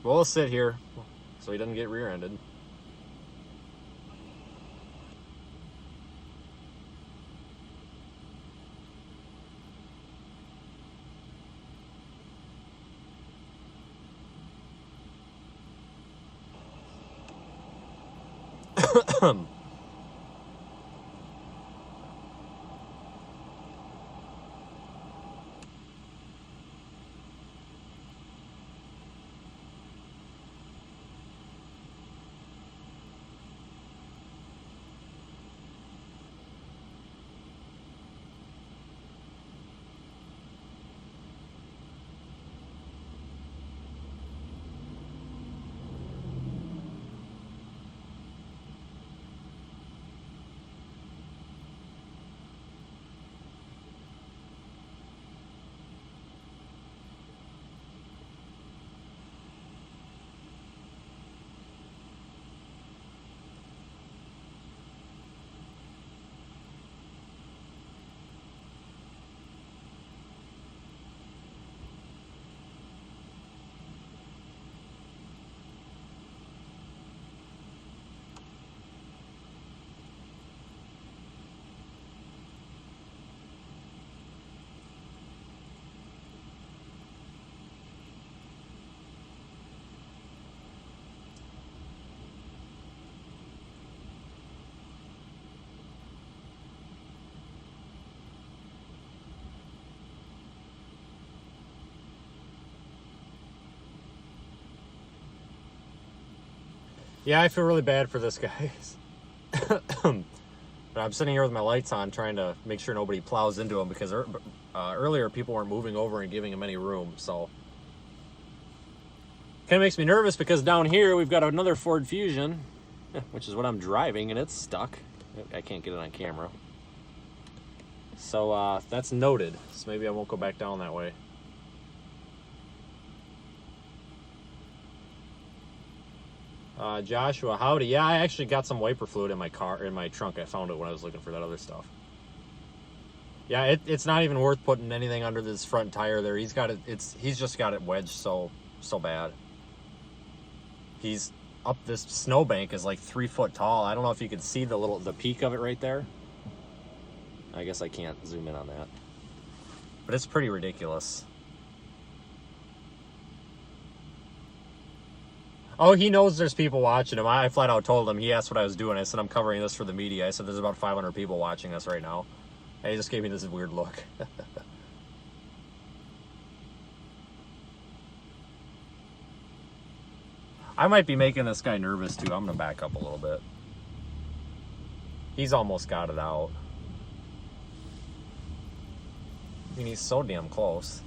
We'll sit here so he doesn't get rear-ended. Yeah, I feel really bad for this guy. But I'm sitting here with my lights on trying to make sure nobody plows into him because earlier people weren't moving over and giving him any room. So kind of makes me nervous because down here we've got another Ford Fusion, which is what I'm driving, and it's stuck. I can't get it on camera. So that's noted. So maybe I won't go back down that way. Joshua, howdy. Yeah, I actually got some wiper fluid in my car, in my trunk. I found it when I was looking for that other stuff. Yeah, it's not even worth putting anything under this front tire there. He's got it. He's just got it wedged so bad. He's up this snowbank is like 3 foot tall. I don't know if you can see the peak of it right there. I guess I can't zoom in on that, but it's pretty ridiculous. Oh, he knows there's people watching him. I flat out told him. He asked what I was doing. I said, I'm covering this for the media. I said, there's about 500 people watching us right now. And he just gave me this weird look. I might be making this guy nervous, too. I'm going to back up a little bit. He's almost got it out. I mean, he's so damn close.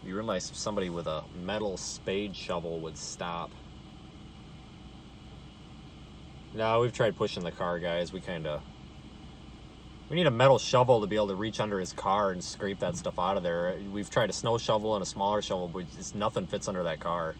You realize somebody with a metal spade shovel would stop. No, we've tried pushing the car, guys. We need a metal shovel to be able to reach under his car and scrape that stuff out of there. We've tried a snow shovel and a smaller shovel, but nothing fits under that car.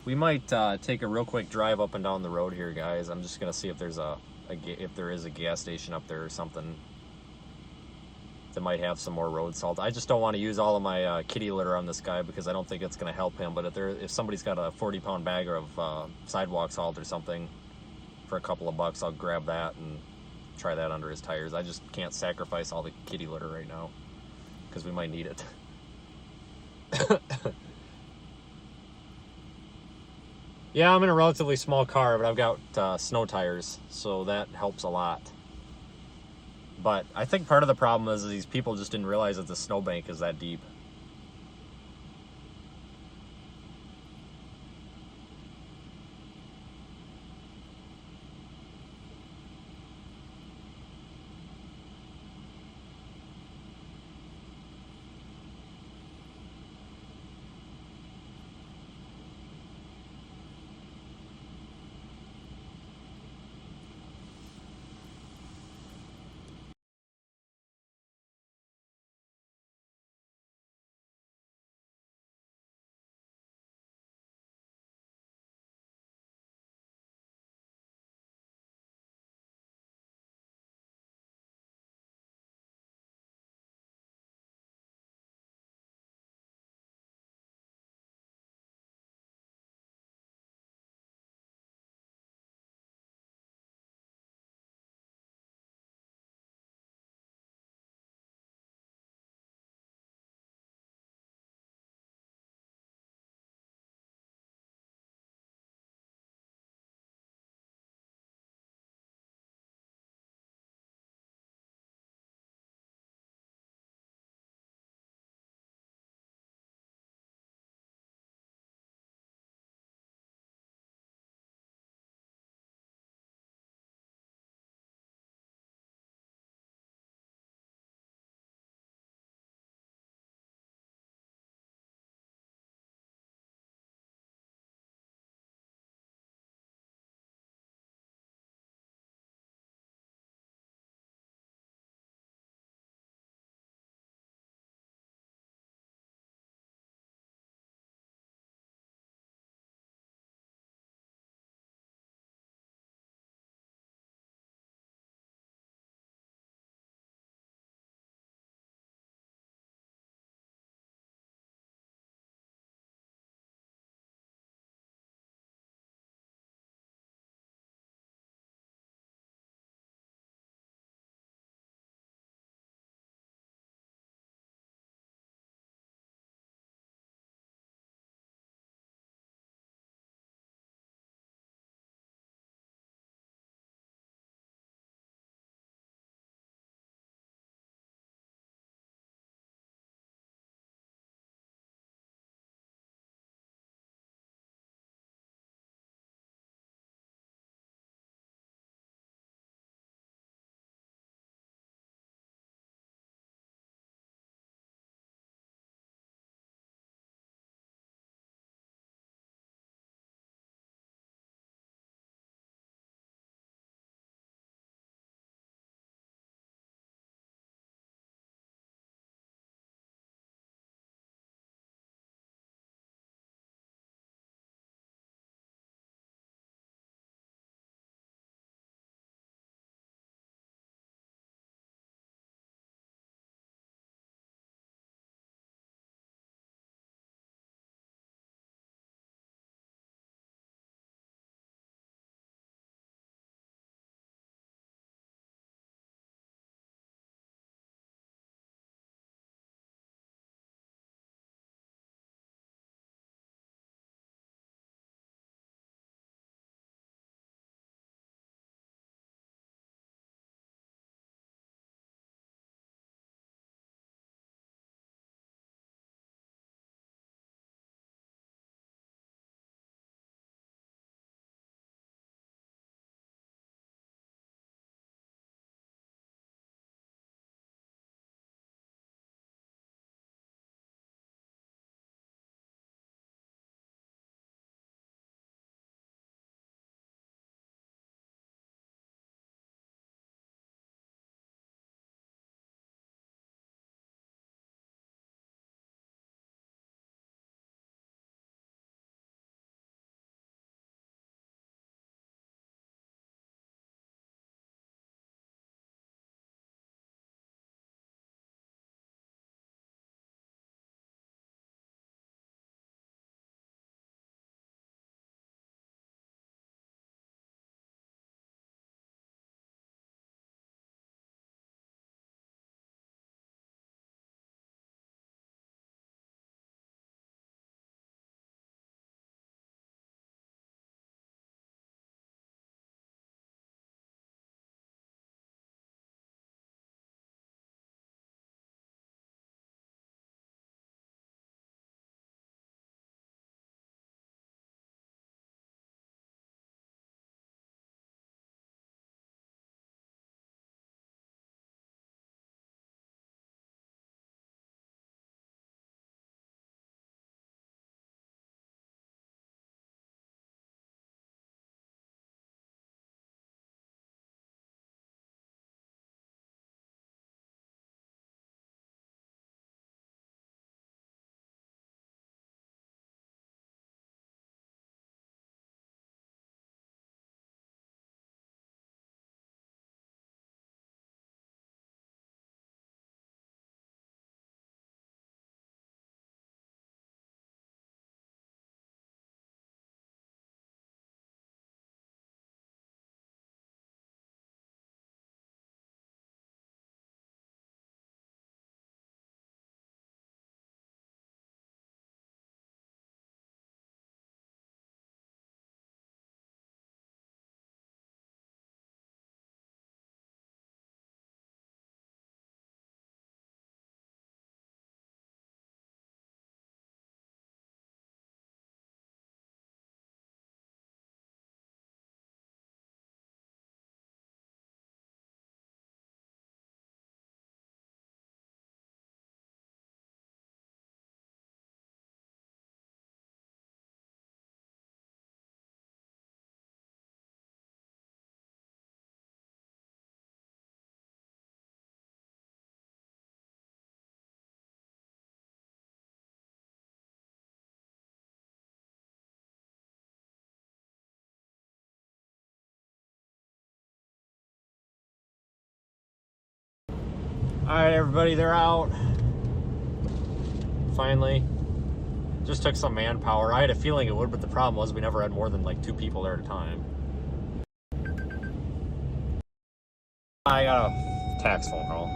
We might take a real quick drive up and down the road here, guys. I'm just gonna see if there's if there is a gas station up there or something that might have some more road salt. I just don't want to use all of my kitty litter on this guy because I don't think it's gonna help him. But if somebody's got a 40-pound bag of sidewalk salt or something for a couple of bucks, I'll grab that and try that under his tires. I just can't sacrifice all the kitty litter right now because we might need it. Yeah, I'm in a relatively small car, but I've got snow tires, so that helps a lot. But I think part of the problem is these people just didn't realize that the snowbank is that deep. Alright, everybody, they're out. Finally. Just took some manpower. I had a feeling it would, but the problem was we never had more than like 2 people there at a time. I got a tax phone call.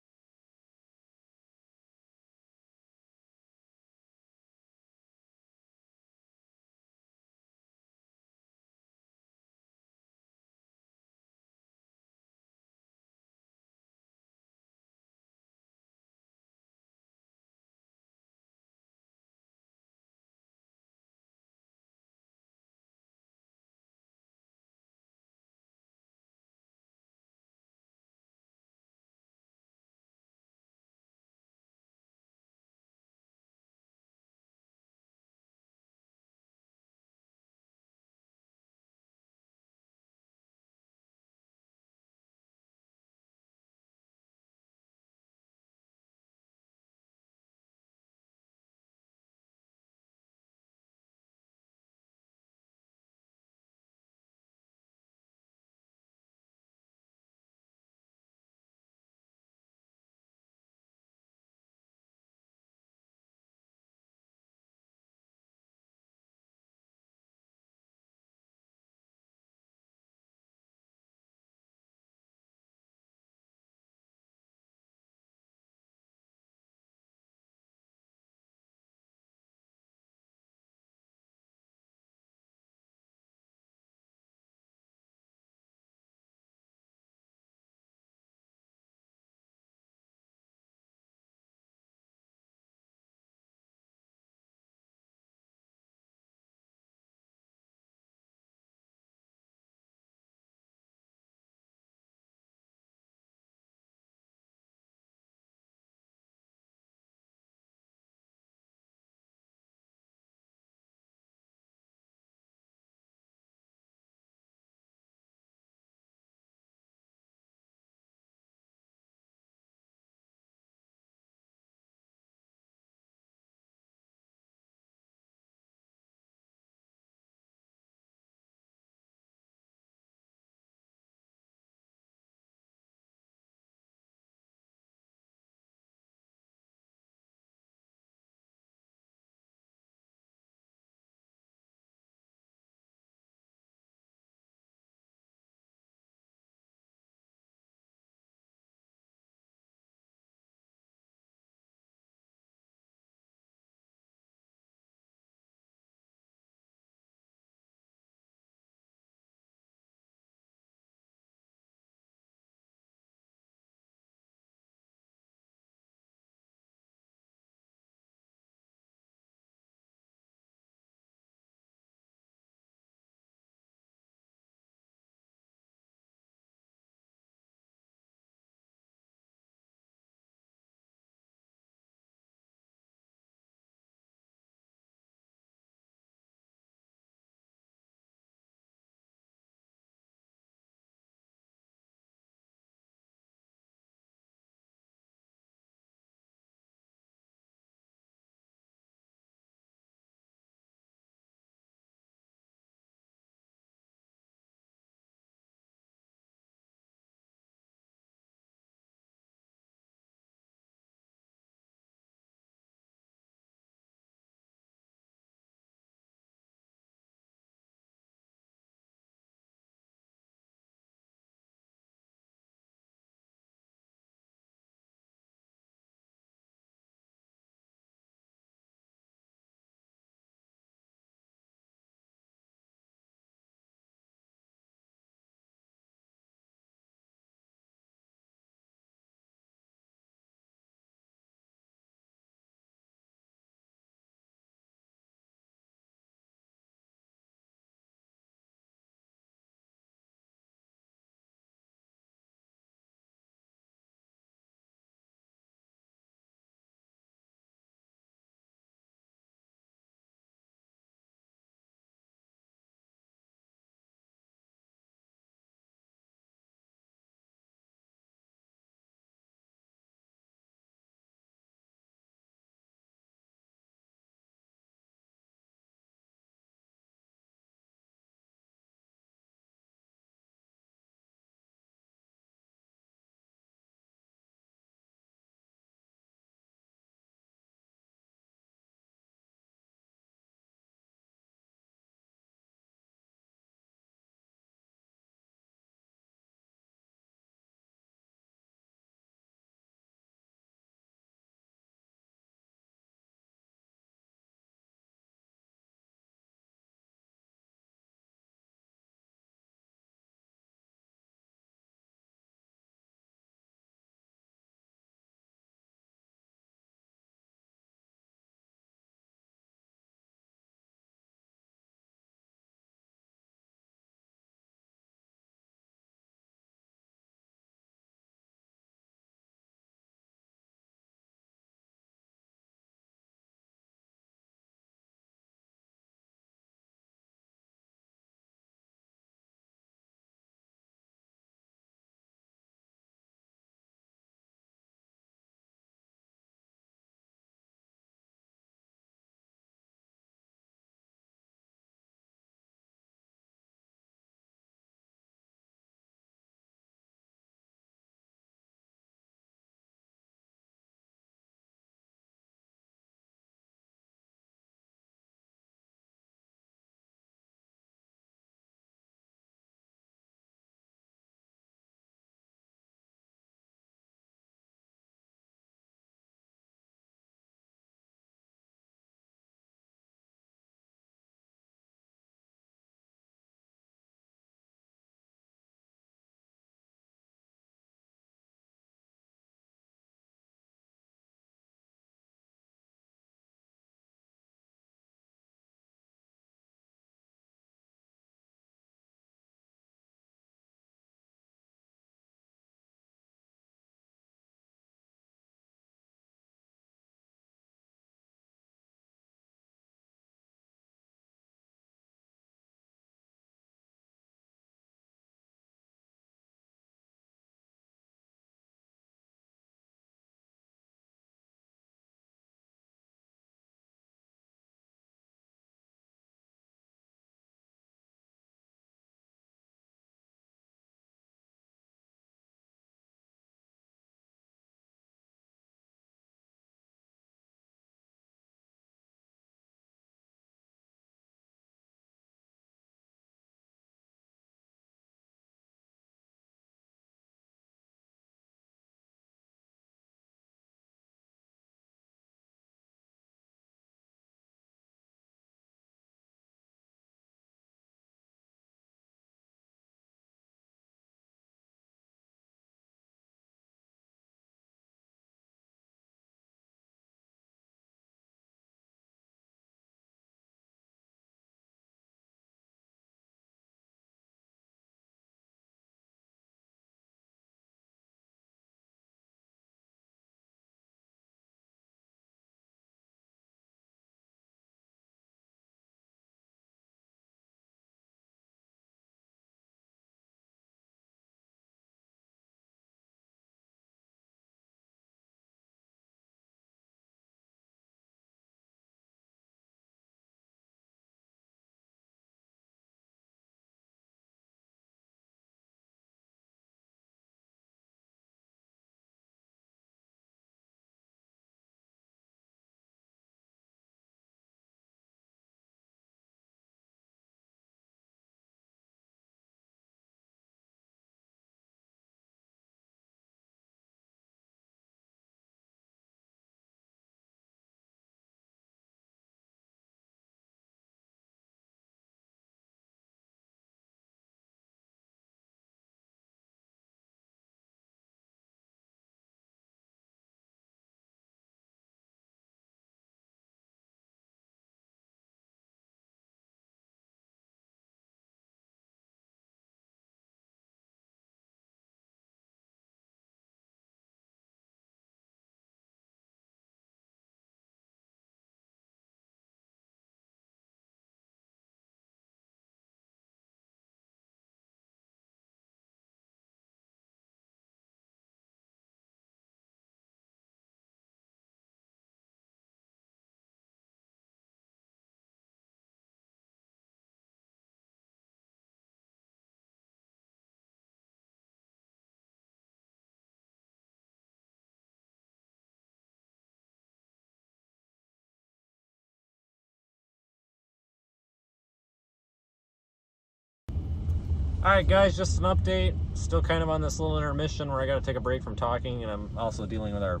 Alright guys, just an update. Still kind of on this little intermission where I gotta take a break from talking, and I'm also dealing with our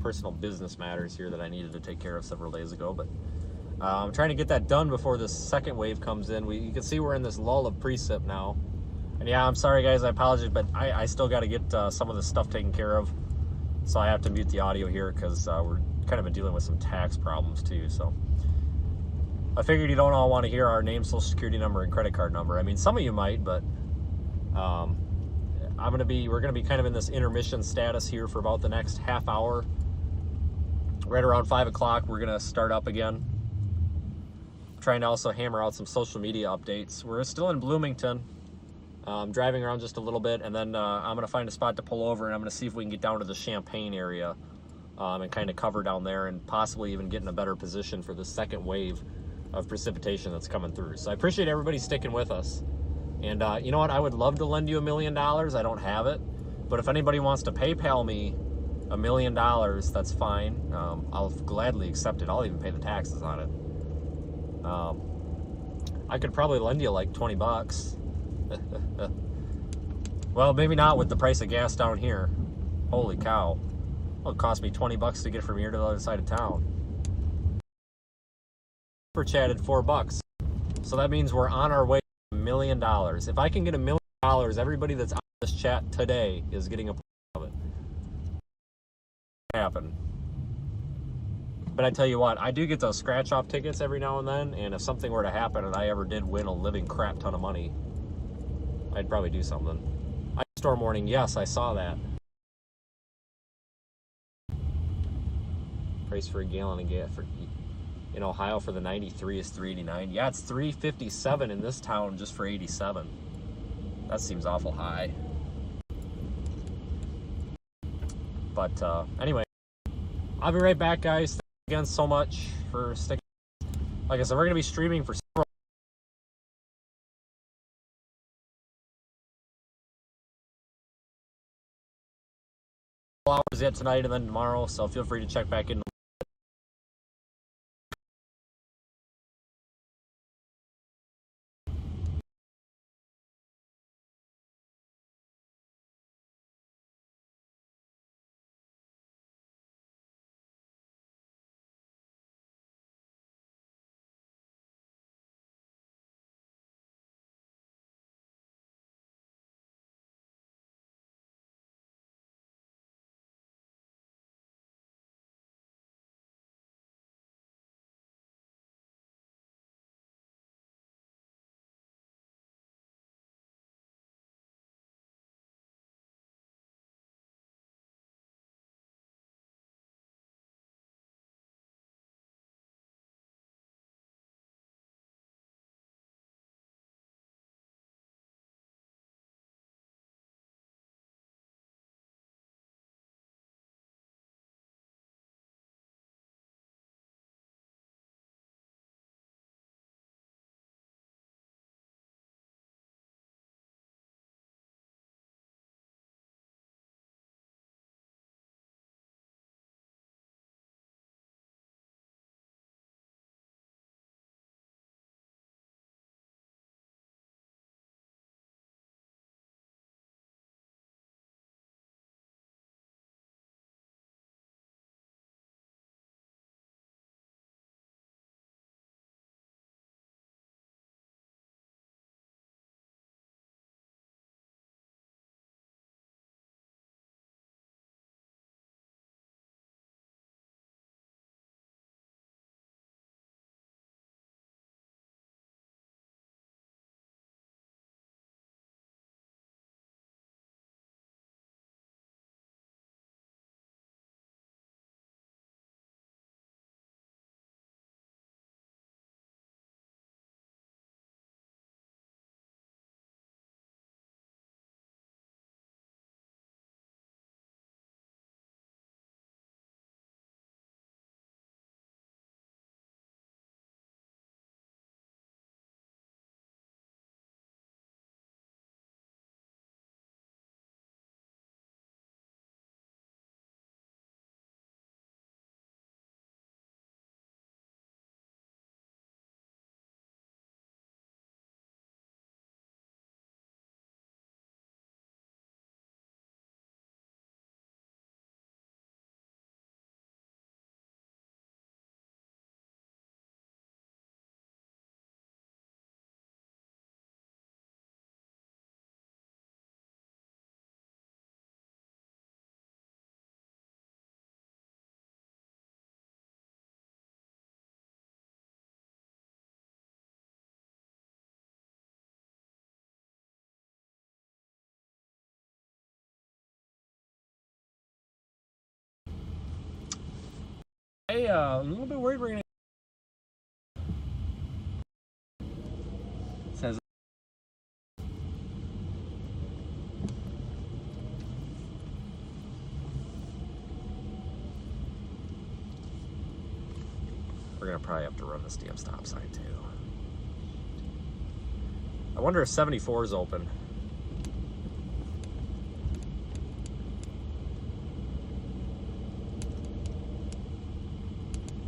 personal business matters here that I needed to take care of several days ago, but I'm trying to get that done before this second wave comes in. You can see we're in this lull of precip now. And yeah, I'm sorry guys, I apologize, but I still got to get some of this stuff taken care of. So I have to mute the audio here because we're kind of been dealing with some tax problems too. So I figured you don't all want to hear our name, social security number, and credit card number. I mean, some of you might, but we're gonna be kind of in this intermission status here for about the next half hour. Right around 5 o'clock, we're gonna start up again. Trying to also hammer out some social media updates. We're still in Bloomington. Driving around just a little bit, and then I'm going to find a spot to pull over, and I'm going to see if we can get down to the Champaign area and kind of cover down there, and possibly even get in a better position for the second wave of precipitation that's coming through. So I appreciate everybody sticking with us. And you know what? I would love to lend you $1 million. I don't have it. But if anybody wants to PayPal me $1 million, that's fine. I'll gladly accept it. I'll even pay the taxes on it. I could probably lend you like 20 bucks. Well, maybe not with the price of gas down here. Holy cow. It'll cost me 20 bucks to get from here to the other side of town. Super chatted 4 bucks. So that means we're on our way to $1 million. If I can get $1 million, everybody that's on this chat today is getting a part of it. Happen. But I tell you what, I do get those scratch-off tickets every now and then, and if something were to happen and I ever did win a living crap ton of money, I'd probably do something. Storm warning, yes, I saw that. Price for a gallon of gas in Ohio for the 93 is $3.89. Yeah, it's $3.57 in this town just for 87. That seems awful high. But anyway, I'll be right back, guys. Thanks again so much for sticking. Like I said, we're going to be streaming for several hours yet tonight and then tomorrow, so feel free to check back in. Hey, a little bit worried we're gonna. It says. We're gonna probably have to run this damn stop sign too. I wonder if 74 is open.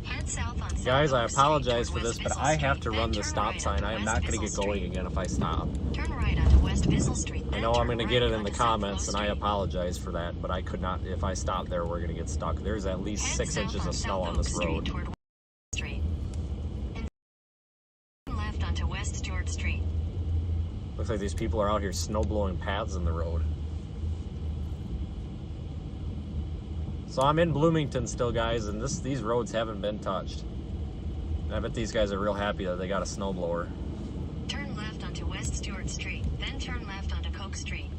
Head south on South Guys, I Oak Street apologize toward for this, West but Bissell I have Street, to then run this turn stop right sign. onto I am West not going to Bissell get going Street. again if I stop. Turn right onto West Bissell Street. I then know I'm turn going to get right it in the onto South comments, Low and I Street. apologize for that, but I could not. If I stop there, we're going to get stuck. There's at least Head 6 south inches on of snow South on Oak this Street road. toward West Street. And turn left onto West George Street. Looks like these people are out here snow blowing paths in the road. So I'm in Bloomington still, guys, and these roads haven't been touched. And I bet these guys are real happy that they got a snowblower. Turn left onto West George Street, then turn left onto Coke Street.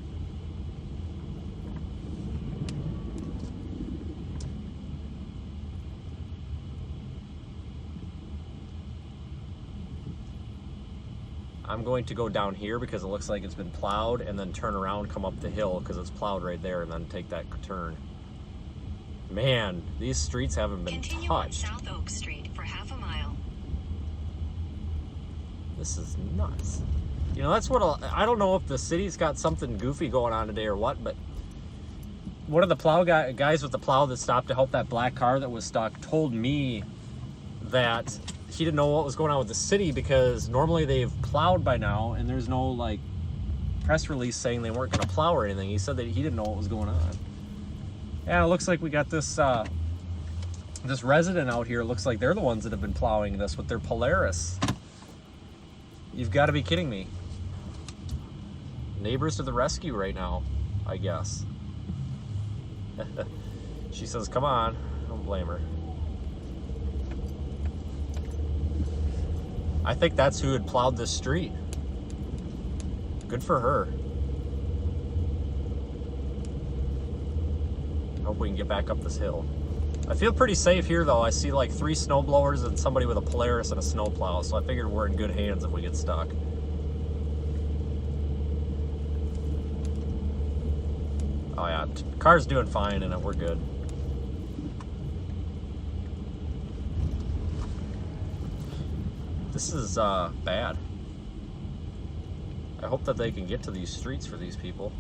I'm going to go down here because it looks like it's been plowed, and then turn around, come up the hill because it's plowed right there, and then take that turn. Man, these streets haven't been Continue on touched. South Oak Street for half a mile. This is nuts. You know, that's what I don't know if the city's got something goofy going on today or what, but one of the plow guys with the plow that stopped to help that black car that was stuck told me that he didn't know what was going on with the city because normally they've plowed by now and there's no like press release saying they weren't going to plow or anything. He said that he didn't know what was going on. Yeah, it looks like we got this this resident out here. It looks like they're the ones that have been plowing this with their Polaris. You've got to be kidding me. Neighbors to the rescue right now, I guess. She says, come on. I don't blame her. I think that's who had plowed this street. Good for her. I hope we can get back up this hill. I feel pretty safe here though. I see like 3 snow blowers and somebody with a Polaris and a snow plow, so I figured we're in good hands if we get stuck. Oh yeah, car's doing fine and we're good. This is bad. I hope that they can get to these streets for these people.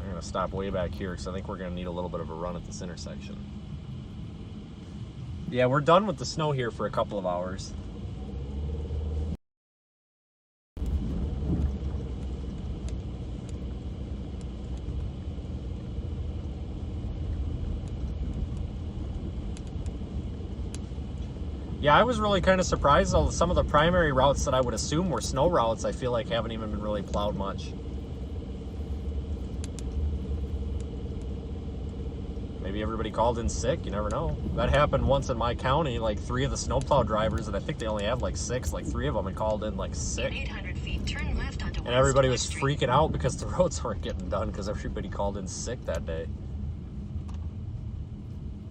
I'm gonna stop way back here because I think we're gonna need a little bit of a run at this intersection. Yeah, we're done with the snow here for a couple of hours. Yeah, I was really kind of surprised though. Some of the primary routes that I would assume were snow routes, I feel like haven't even been really plowed much. Maybe everybody called in sick, you never know. That happened once in my county, like 3 of the snowplow drivers, and I think they only have like 6, like 3 of them had called in like sick. In 800 feet, turn left onto And West everybody George was Street. freaking out because the roads weren't getting done because everybody called in sick that day.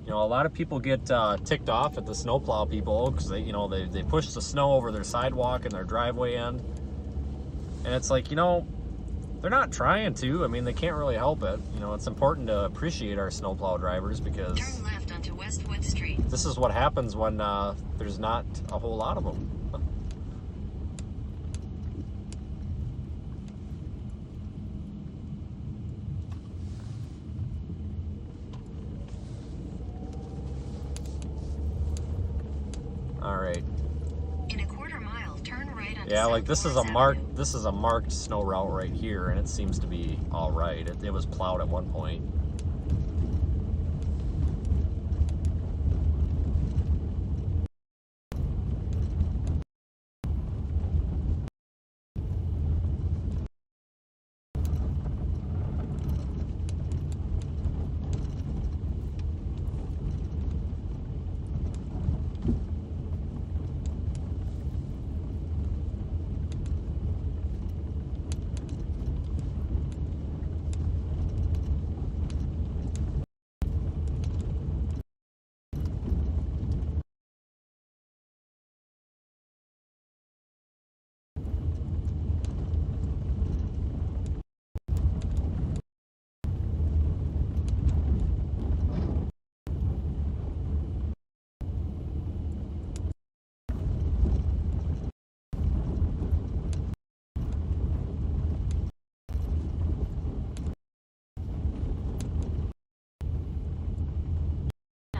You know, a lot of people get ticked off at the snowplow people because they push the snow over their sidewalk and their driveway end. And it's like, you know, they're not trying to. I mean, they can't really help it. You know, it's important to appreciate our snowplow drivers because Turn left onto Westwood Street. this is what happens when there's not a whole lot of them. All right. In a quarter mile, turn right onto Yeah, South like this is Lawrence a Avenue. marked snow route right here, and it seems to be all right. It was plowed at one point.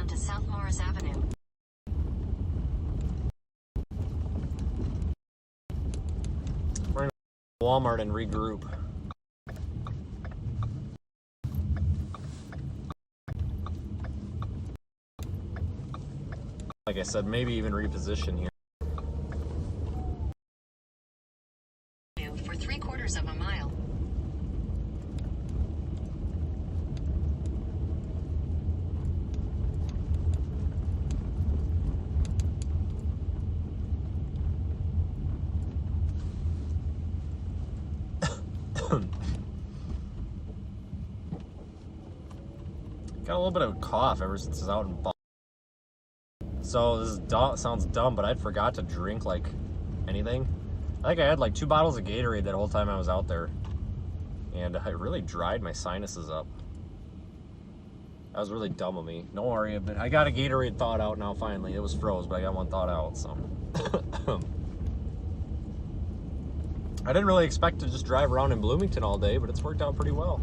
onto South Morris Avenue. We're gonna go to Walmart and regroup. Like I said, maybe even reposition here. For 3/4 of a mile. Got a little bit of a cough ever since I was out in Boston. So this is sounds dumb, but I forgot to drink like anything. I think I had like 2 bottles of Gatorade that whole time I was out there. And it really dried my sinuses up. That was really dumb of me. Don't worry, but I got a Gatorade thawed out now finally. It was froze, but I got one thawed out, so. I didn't really expect to just drive around in Bloomington all day, but it's worked out pretty well.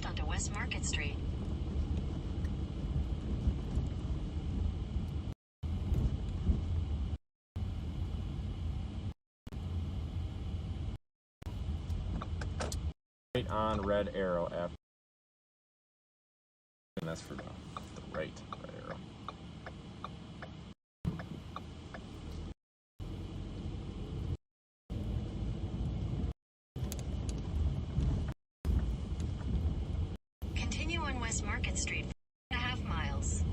Onto West Market Street. Right on red arrow after. And that's for the right arrow. Continue on West Market Street for 1.5 miles.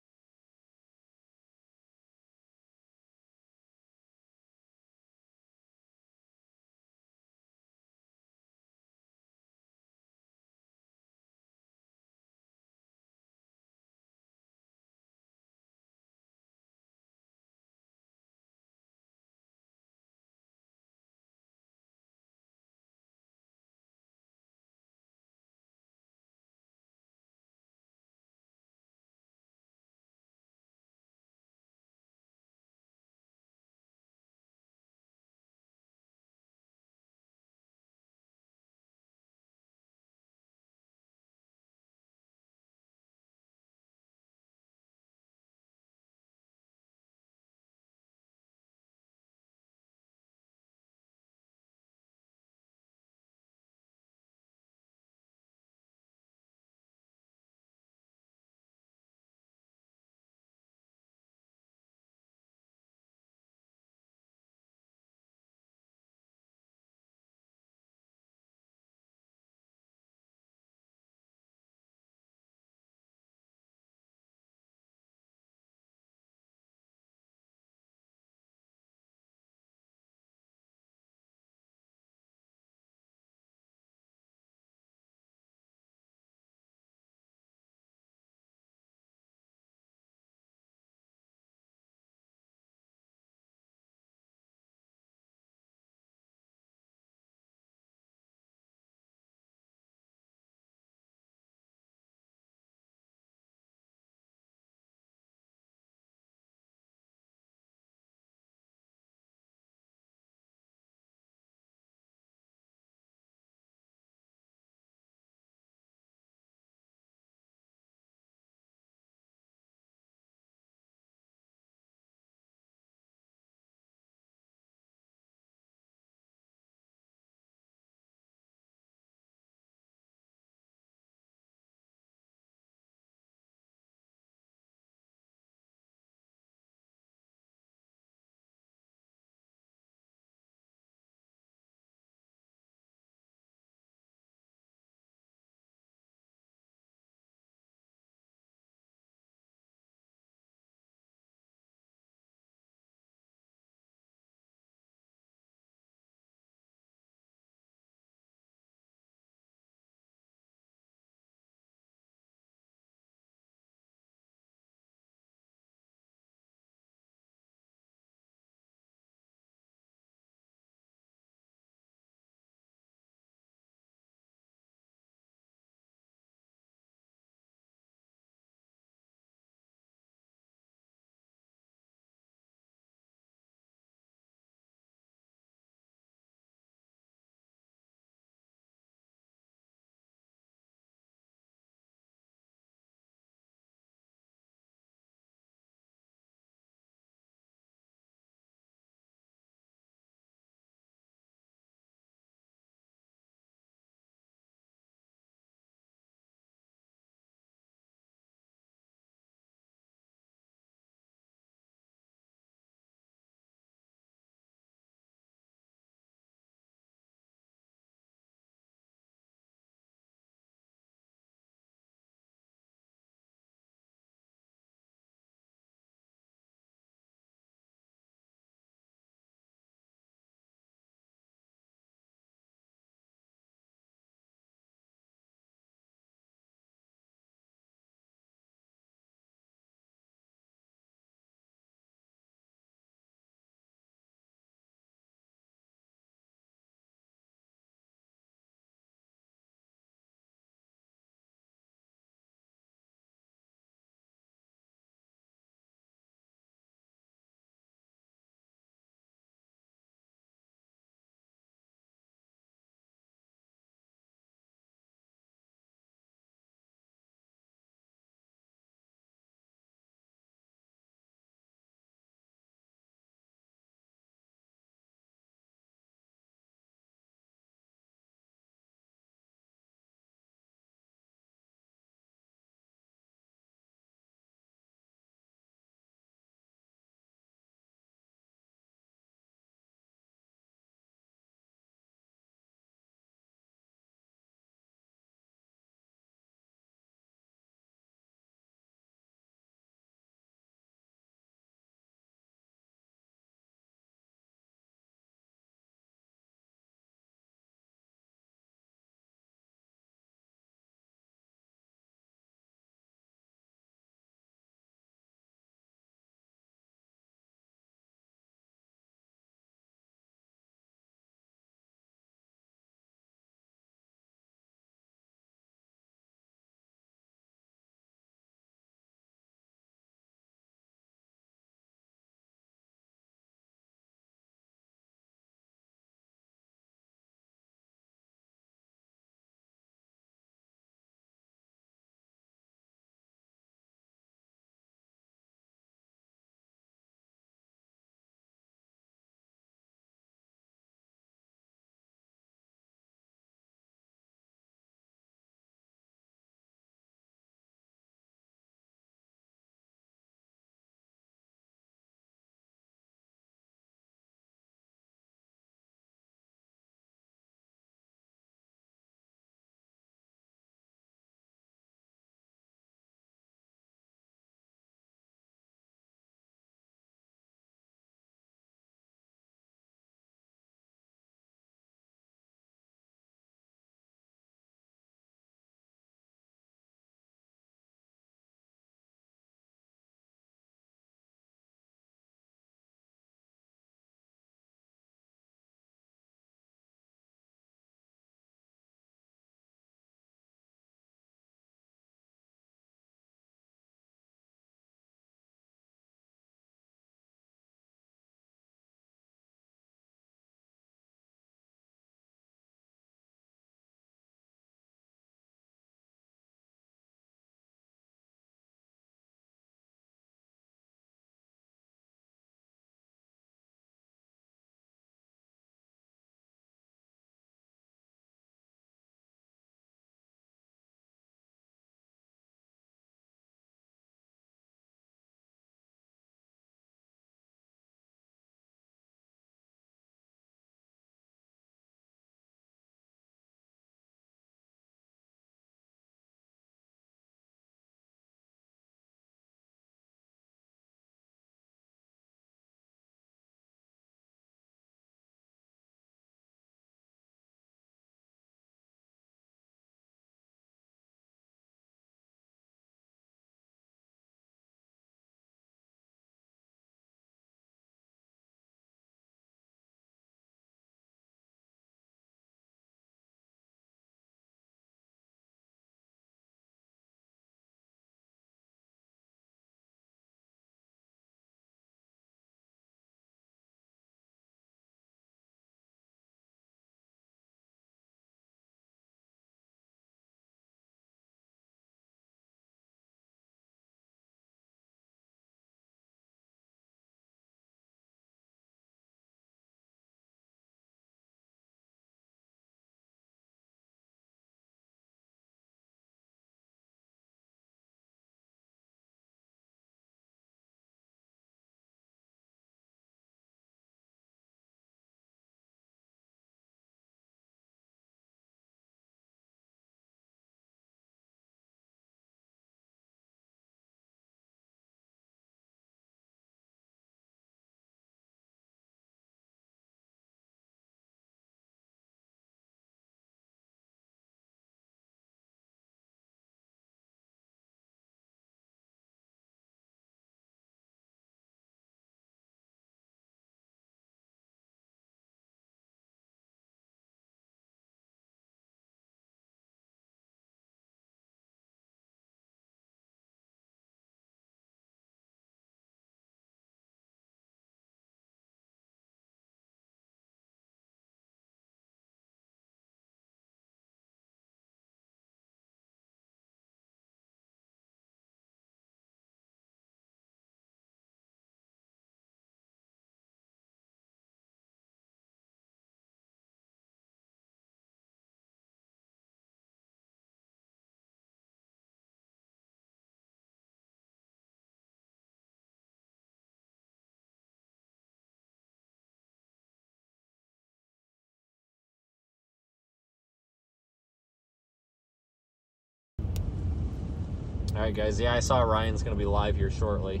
Alright guys, yeah, I saw Ryan's going to be live here shortly.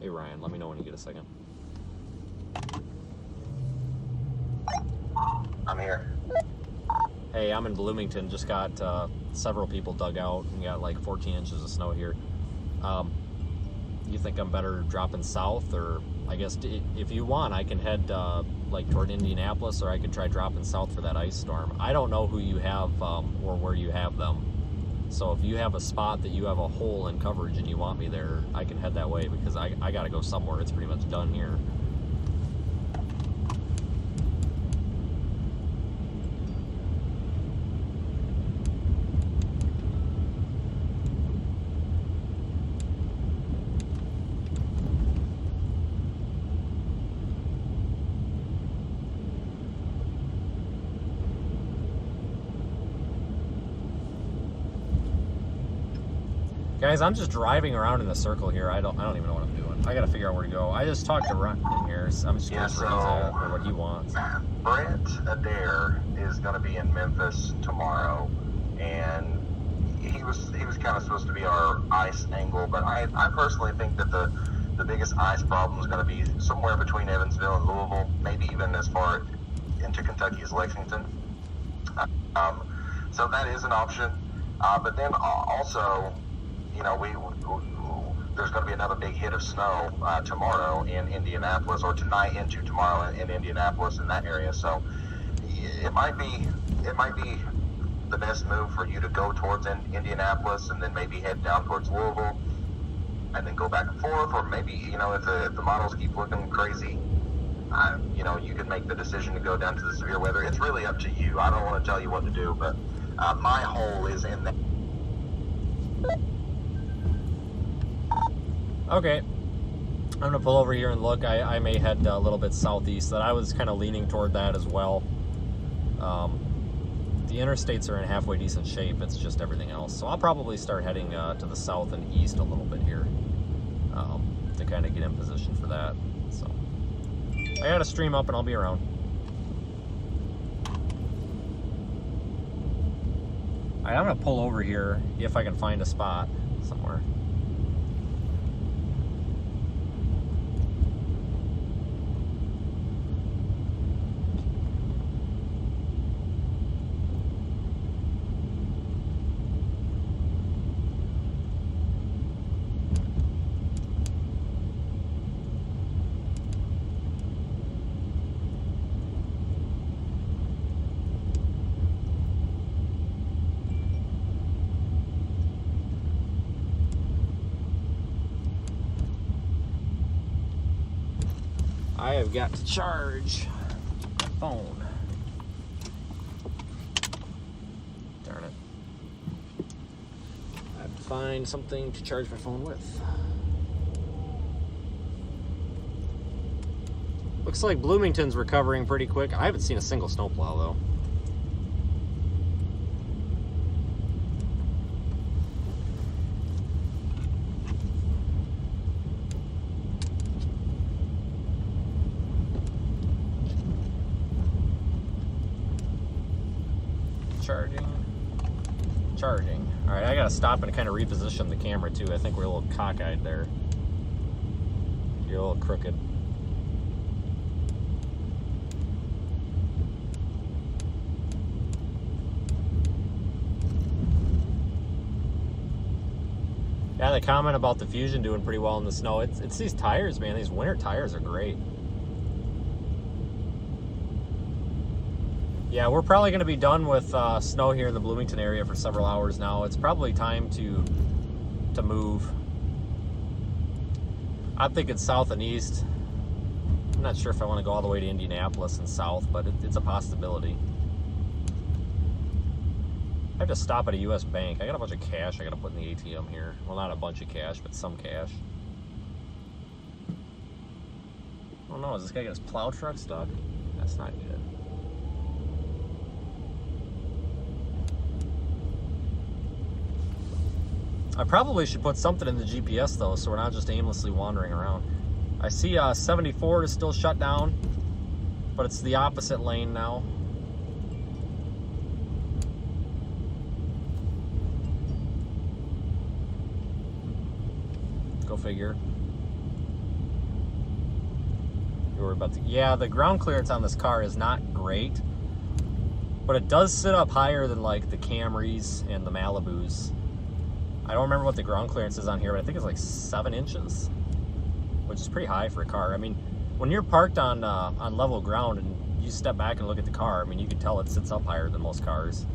Hey Ryan, let me know when you get a second. I'm here. Hey, I'm in Bloomington. Just got several people dug out. We got like 14 inches of snow here. You think I'm better dropping south, or I guess if you want, I can head like toward Indianapolis, or I could try dropping south for that ice storm. I don't know who you have or where you have them. So if you have a spot that you have a hole in coverage and you want me there, I can head that way, because I got to go somewhere. It's pretty much done here. Guys, I'm just driving around in a circle here. I don't even know what I'm doing. I gotta figure out where to go. I just talked to Ryan here. So I'm just curious where he's at or what he wants. Brent Adair is going to be in Memphis tomorrow, and he was kind of supposed to be our ice angle, but I personally think that the biggest ice problem is going to be somewhere between Evansville and Louisville, maybe even as far into Kentucky as Lexington. So that is an option. But then also, you know, there's going to be another big hit of snow tomorrow in Indianapolis, or tonight into tomorrow in Indianapolis, in that area. So it might be the best move for you to go towards Indianapolis and then maybe head down towards Louisville and then go back and forth, or maybe, you know, if the models keep looking crazy, you know, you can make the decision to go down to the severe weather. It's really up to you. I don't want to tell you what to do, but my hole is in there. Okay, I'm gonna pull over here and look. I may head a little bit southeast. That I was kind of leaning toward that as well. The interstates are in halfway decent shape. It's just everything else. So I'll probably start heading to the south and east a little bit here to kind of get in position for that. So I gotta stream up and I'll be around. I'm gonna pull over here if I can find a spot somewhere. I have got to charge my phone. Darn it. I have to find something to charge my phone with. Looks like Bloomington's recovering pretty quick. I haven't seen a single snowplow though. Charging. All right, I gotta stop and kind of reposition the camera too. I think we're a little cockeyed there. You're a little crooked. Yeah, the comment about the Fusion doing pretty well in the snow. It's these tires, man. These winter tires are great. Yeah, we're probably going to be done with snow here in the Bloomington area for several hours now. It's probably time to move. I'm thinking south and east. I'm not sure if I want to go all the way to Indianapolis and south, but it's a possibility. I have to stop at a U.S. bank. I got a bunch of cash I got to put in the ATM here. Well, not a bunch of cash, but some cash. Oh no, is this guy got his plow truck stuck? That's not good. I probably should put something in the GPS though, so we're not just aimlessly wandering around. I see 74 is still shut down, but it's the opposite lane now. Go figure. You worry about yeah, the ground clearance on this car is not great, but it does sit up higher than like the Camrys and the Malibus. I don't remember what the ground clearance is on here, but I think it's like 7 inches, which is pretty high for a car. I mean, when you're parked on level ground and you step back and look at the car, I mean, you can tell it sits up higher than most cars,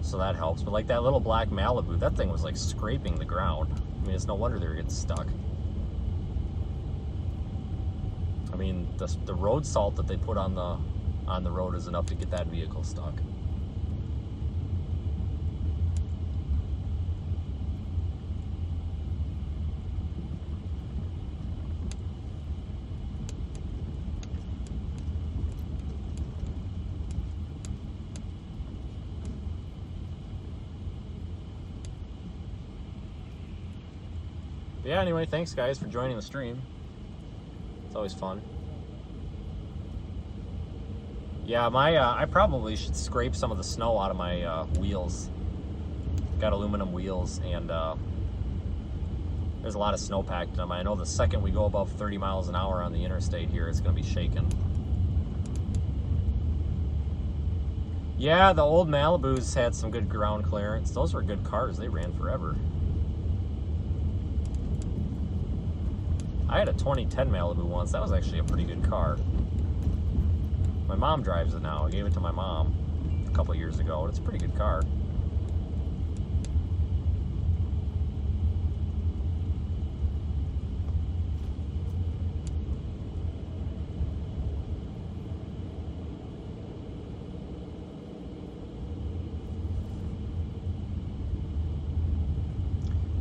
so that helps. But like that little black Malibu, that thing was like scraping the ground. I mean, it's no wonder they were getting stuck. I mean, the road salt that they put on the road is enough to get that vehicle stuck. Yeah, anyway, thanks guys for joining the stream. It's always fun. Yeah, I probably should scrape some of the snow out of my wheels. Got aluminum wheels, and there's a lot of snow packed in them. I know the second we go above 30 miles an hour on the interstate here, it's going to be shaking. Yeah, the old Malibus had some good ground clearance. Those were good cars. They ran forever. I had a 2010 Malibu once. That was actually a pretty good car. My mom drives it now. I gave it to my mom a couple years ago. It's a pretty good car.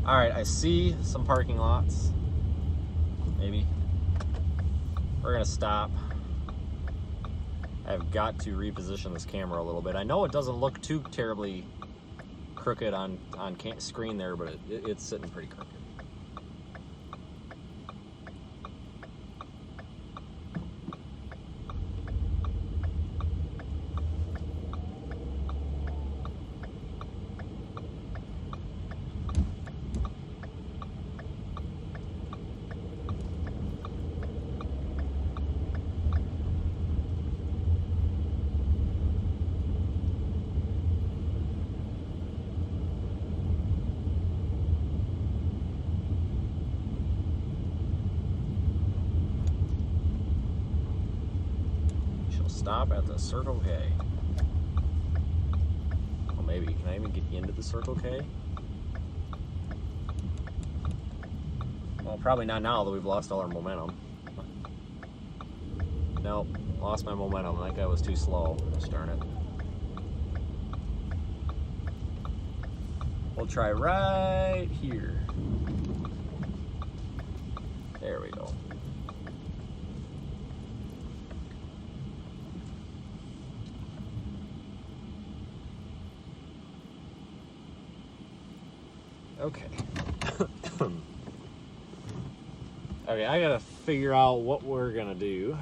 All right, I see some parking lots. Maybe. We're gonna stop. I've got to reposition this camera a little bit. I know it doesn't look too terribly crooked on screen there, but it's sitting pretty crooked. Stop at the Circle K. Well, maybe. Can I even get into the Circle K? Well, probably not now that we've lost all our momentum. Nope, lost my momentum. That guy was too slow. Gosh darn it. We'll try right here. There we go. Okay. Okay, I gotta figure out what we're gonna do.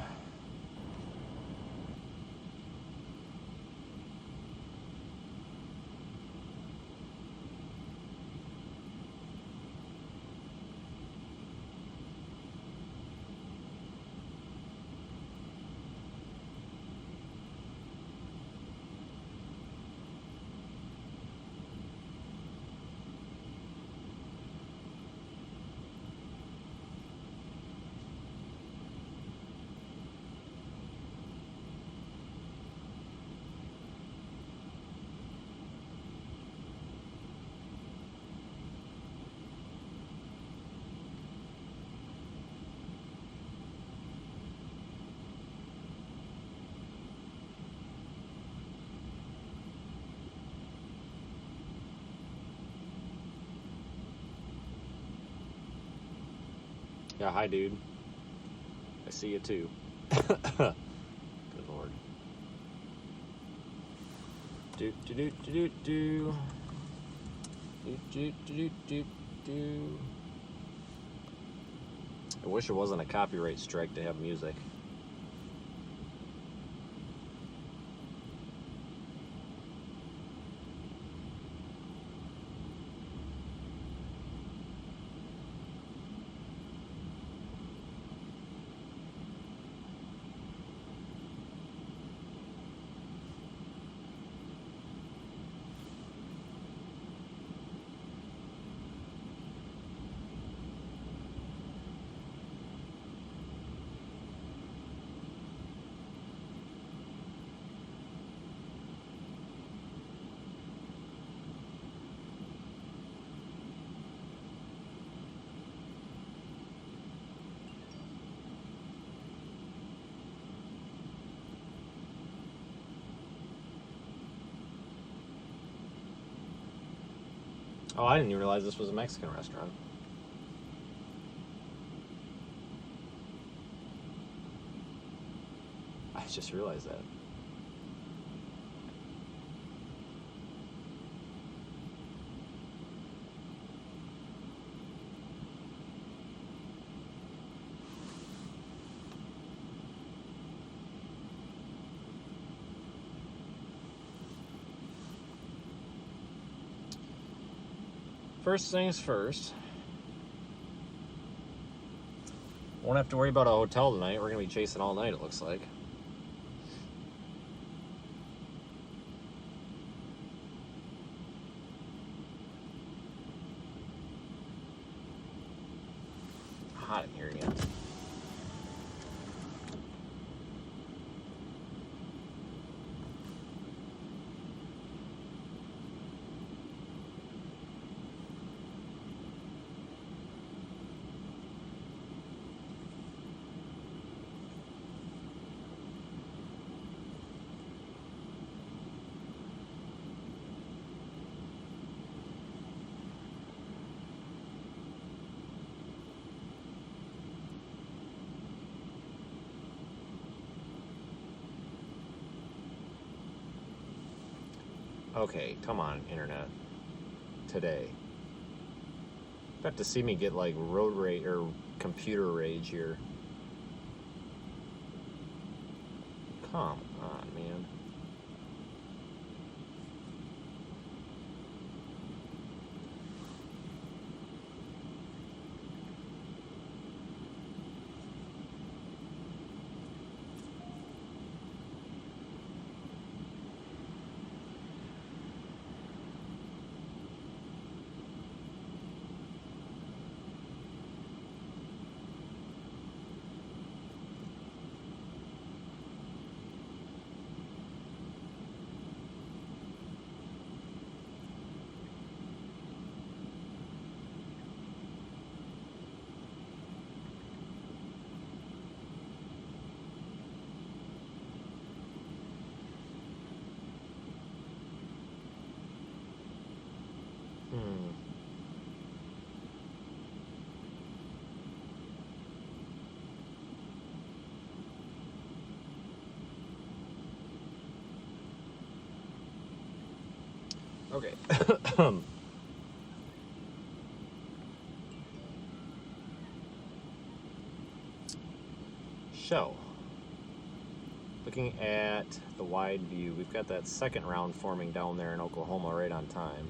Yeah, hi, dude. I see you too. Good Lord. Do do do do do do. Do do do do do. I wish it wasn't a copyright strike to have music. Oh, I didn't even realize this was a Mexican restaurant. I just realized that. First things first. Won't have to worry about a hotel tonight. We're going to be chasing all night, it looks like. Hot in here again. Okay, come on, internet. Today. You have to see me get like road rage or computer rage here. Come on, man. Okay. So, looking at the wide view, we've got that second round forming down there in Oklahoma right on time.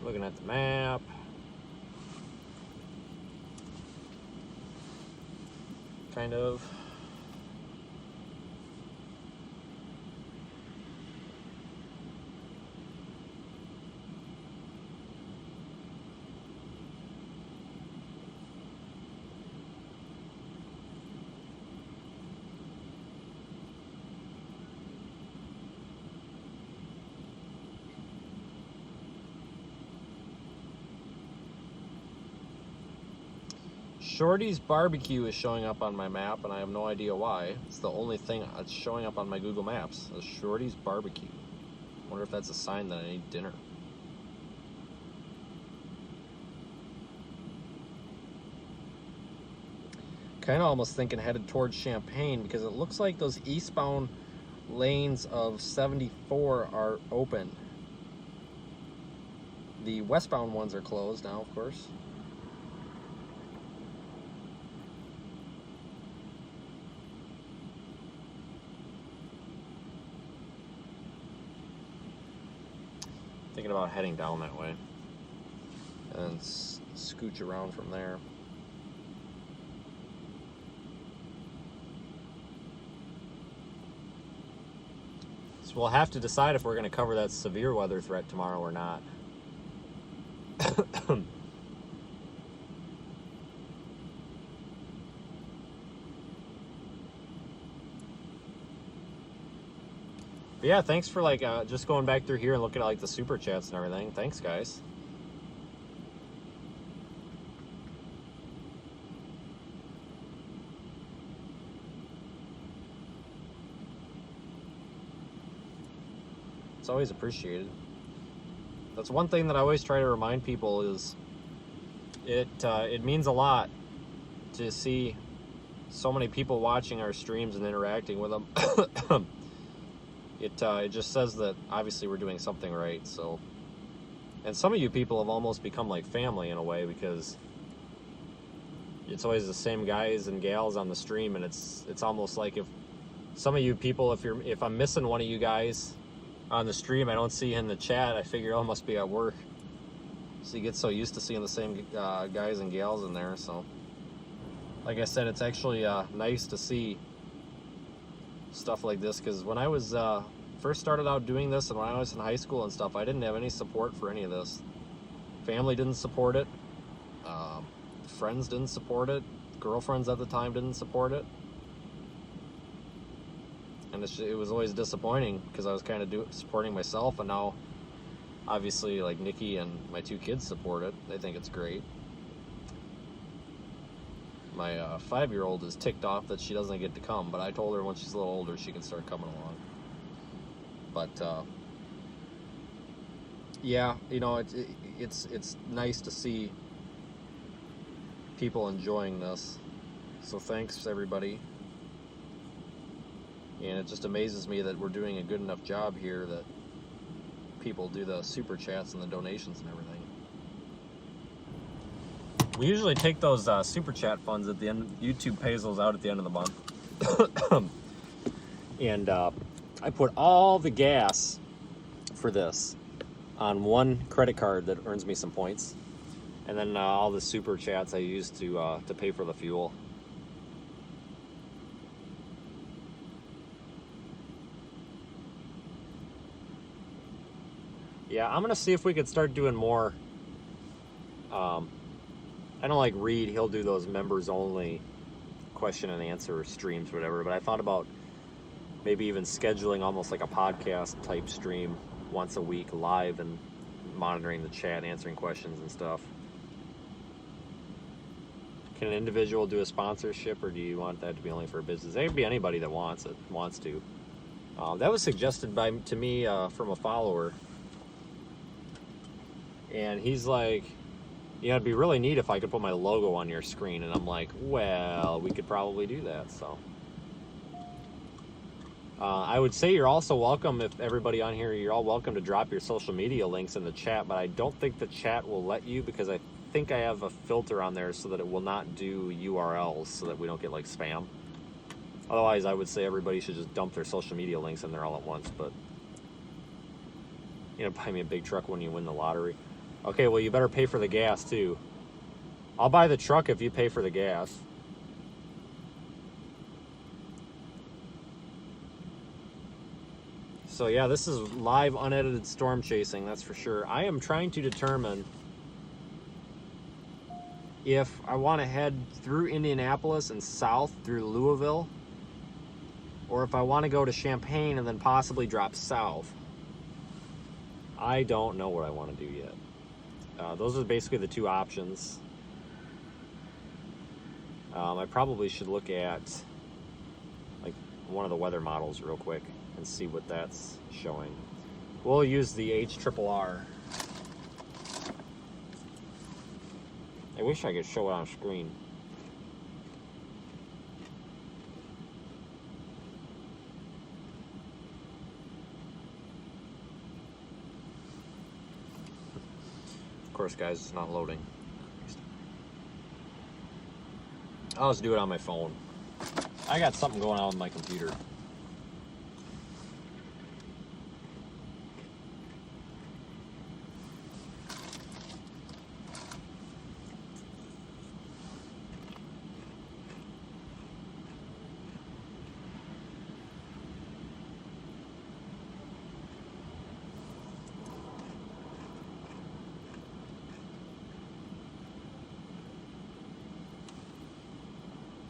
Looking at the map. Kind of. Shorty's Barbecue is showing up on my map, and I have no idea why. It's the only thing that's showing up on my Google Maps, is Shorty's Barbecue. I wonder if that's a sign that I need dinner. Kind of almost thinking headed towards Champaign, because it looks like those eastbound lanes of 74 are open. The westbound ones are closed now, of course. Thinking about heading down that way and scooch around from there. So we'll have to decide if we're going to cover that severe weather threat tomorrow or not. But yeah, thanks for like just going back through here and looking at like the super chats and everything. Thanks, guys. It's always appreciated. That's one thing that I always try to remind people is it means a lot to see so many people watching our streams and interacting with them. It just says that obviously we're doing something right. So, and some of you people have almost become like family in a way, because it's always the same guys and gals on the stream, and it's almost like if some of you people, if I'm missing one of you guys on the stream, I don't see you in the chat, I figure, oh, must be at work. So you get so used to seeing the same guys and gals in there. So like I said, it's actually nice to see stuff like this, because when I was first started out doing this and when I was in high school and stuff, I didn't have any support for any of this. Family didn't support it, friends didn't support it, girlfriends at the time didn't support it, and it was always disappointing because I was kind of supporting myself. And now obviously like Nikki and my 2 kids support it. They think it's great. My 5-year-old is ticked off that she doesn't get to come, but I told her when she's a little older she can start coming along. But yeah, you know, it's nice to see people enjoying this. So thanks everybody. And it just amazes me that we're doing a good enough job here that people do the super chats and the donations and everything. We usually take those super chat funds at the end. YouTube pays those out at the end of the month. And I put all the gas for this on one credit card that earns me some points. And then all the super chats I use to pay for the fuel. Yeah, I'm gonna see if we could start doing more. I don't like Reed, he'll do those members only question and answer streams or whatever, but I thought about maybe even scheduling almost like a podcast type stream once a week live and monitoring the chat, answering questions and stuff. Can an individual do a sponsorship, or do you want that to be only for a business? It could be anybody that wants to. That was suggested to me from a follower. And he's like, you know, it'd be really neat if I could put my logo on your screen. And I'm like, well, we could probably do that. So I would say you're also welcome, if everybody on here, you're all welcome to drop your social media links in the chat, but I don't think the chat will let you, because I think I have a filter on there so that it will not do URLs, so that we don't get like spam. Otherwise, I would say everybody should just dump their social media links in there all at once. But, you know, buy me a big truck when you win the lottery. Okay, well, you better pay for the gas, too. I'll buy the truck if you pay for the gas. So, yeah, this is live, unedited storm chasing, that's for sure. I am trying to determine if I want to head through Indianapolis and south through Louisville, or if I want to go to Champaign and then possibly drop south. I don't know what I want to do yet. Those are basically the 2 options. I probably should look at like one of the weather models real quick and see what that's showing. We'll use the HRRR. I wish I could show it on screen. Of course, guys, it's not loading. I'll just do it on my phone. I got something going on with my computer.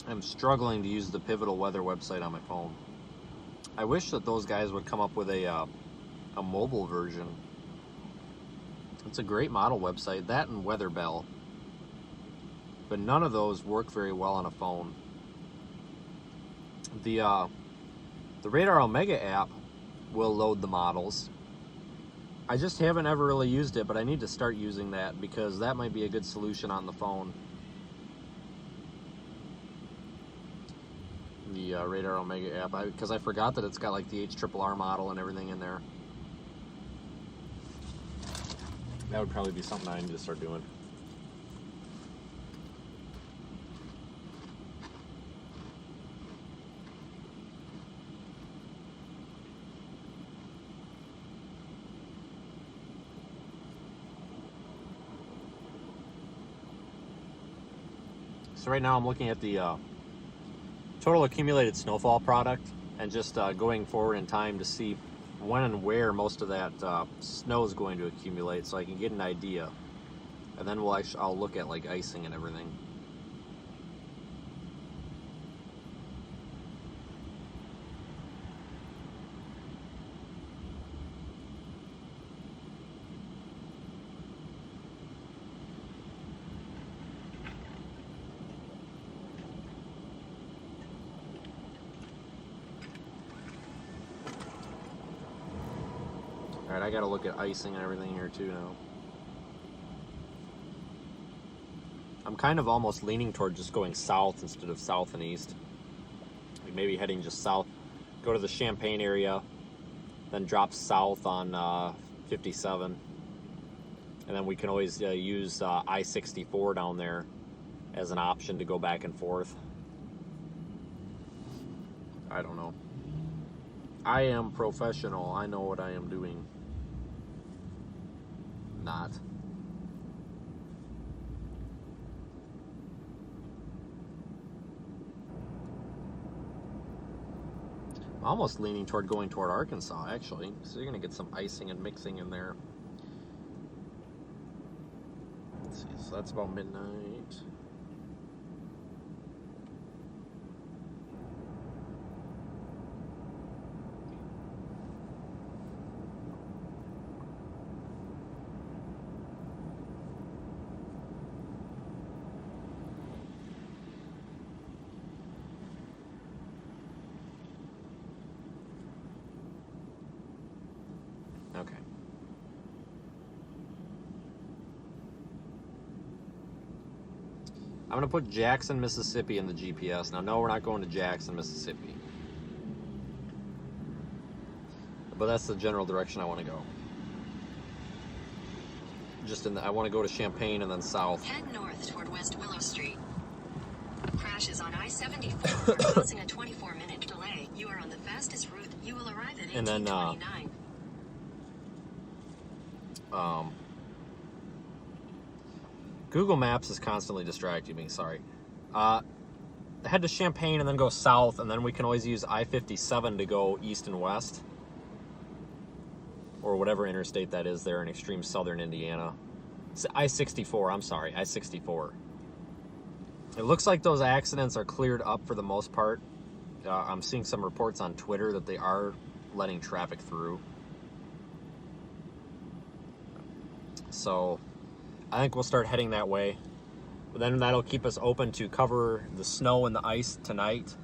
I'm struggling to use the Pivotal Weather website on my phone. I wish that those guys would come up with a mobile version. It's a great model website, that and Weather Bell. But none of those work very well on a phone. The Radar Omega app will load the models. I just haven't ever really used it, but I need to start using that because that might be a good solution on the phone. The Radar Omega app, because I forgot that it's got like the HRRR model and everything in there. That would probably be something I need to start doing. So right now I'm looking at the total accumulated snowfall product and just going forward in time to see when and where most of that snow is going to accumulate so I can get an idea. And then I'll look at like icing and everything. Alright, I gotta look at icing and everything here too now. I'm kind of almost leaning toward just going south instead of south and east. Like maybe heading just south, go to the Champaign area, then drop south on 57. And then we can always use I-64 down there as an option to go back and forth. I don't know. I am professional. I know what I am doing. Not. I'm almost leaning toward going toward Arkansas, actually. So you're going to get some icing and mixing in there. Let's see, so that's about midnight. Okay. I'm going to put Jackson, Mississippi in the GPS. Now, no, we're not going to Jackson, Mississippi. But that's the general direction I want to go. I want to go to Champaign and then south. Head north toward West Willow Street. Crashes on I-74 are causing a 24-minute delay. You are on the fastest route. You will arrive at 1829. Google Maps is constantly distracting me, sorry. Head to Champaign and then go south, and then we can always use I-57 to go east and west. Or whatever interstate that is there in extreme southern Indiana. It's I-64, I'm sorry, I-64. It looks like those accidents are cleared up for the most part. I'm seeing some reports on Twitter that they are letting traffic through. So I think we'll start heading that way. then that'll keep us open to cover the snow and the ice tonight,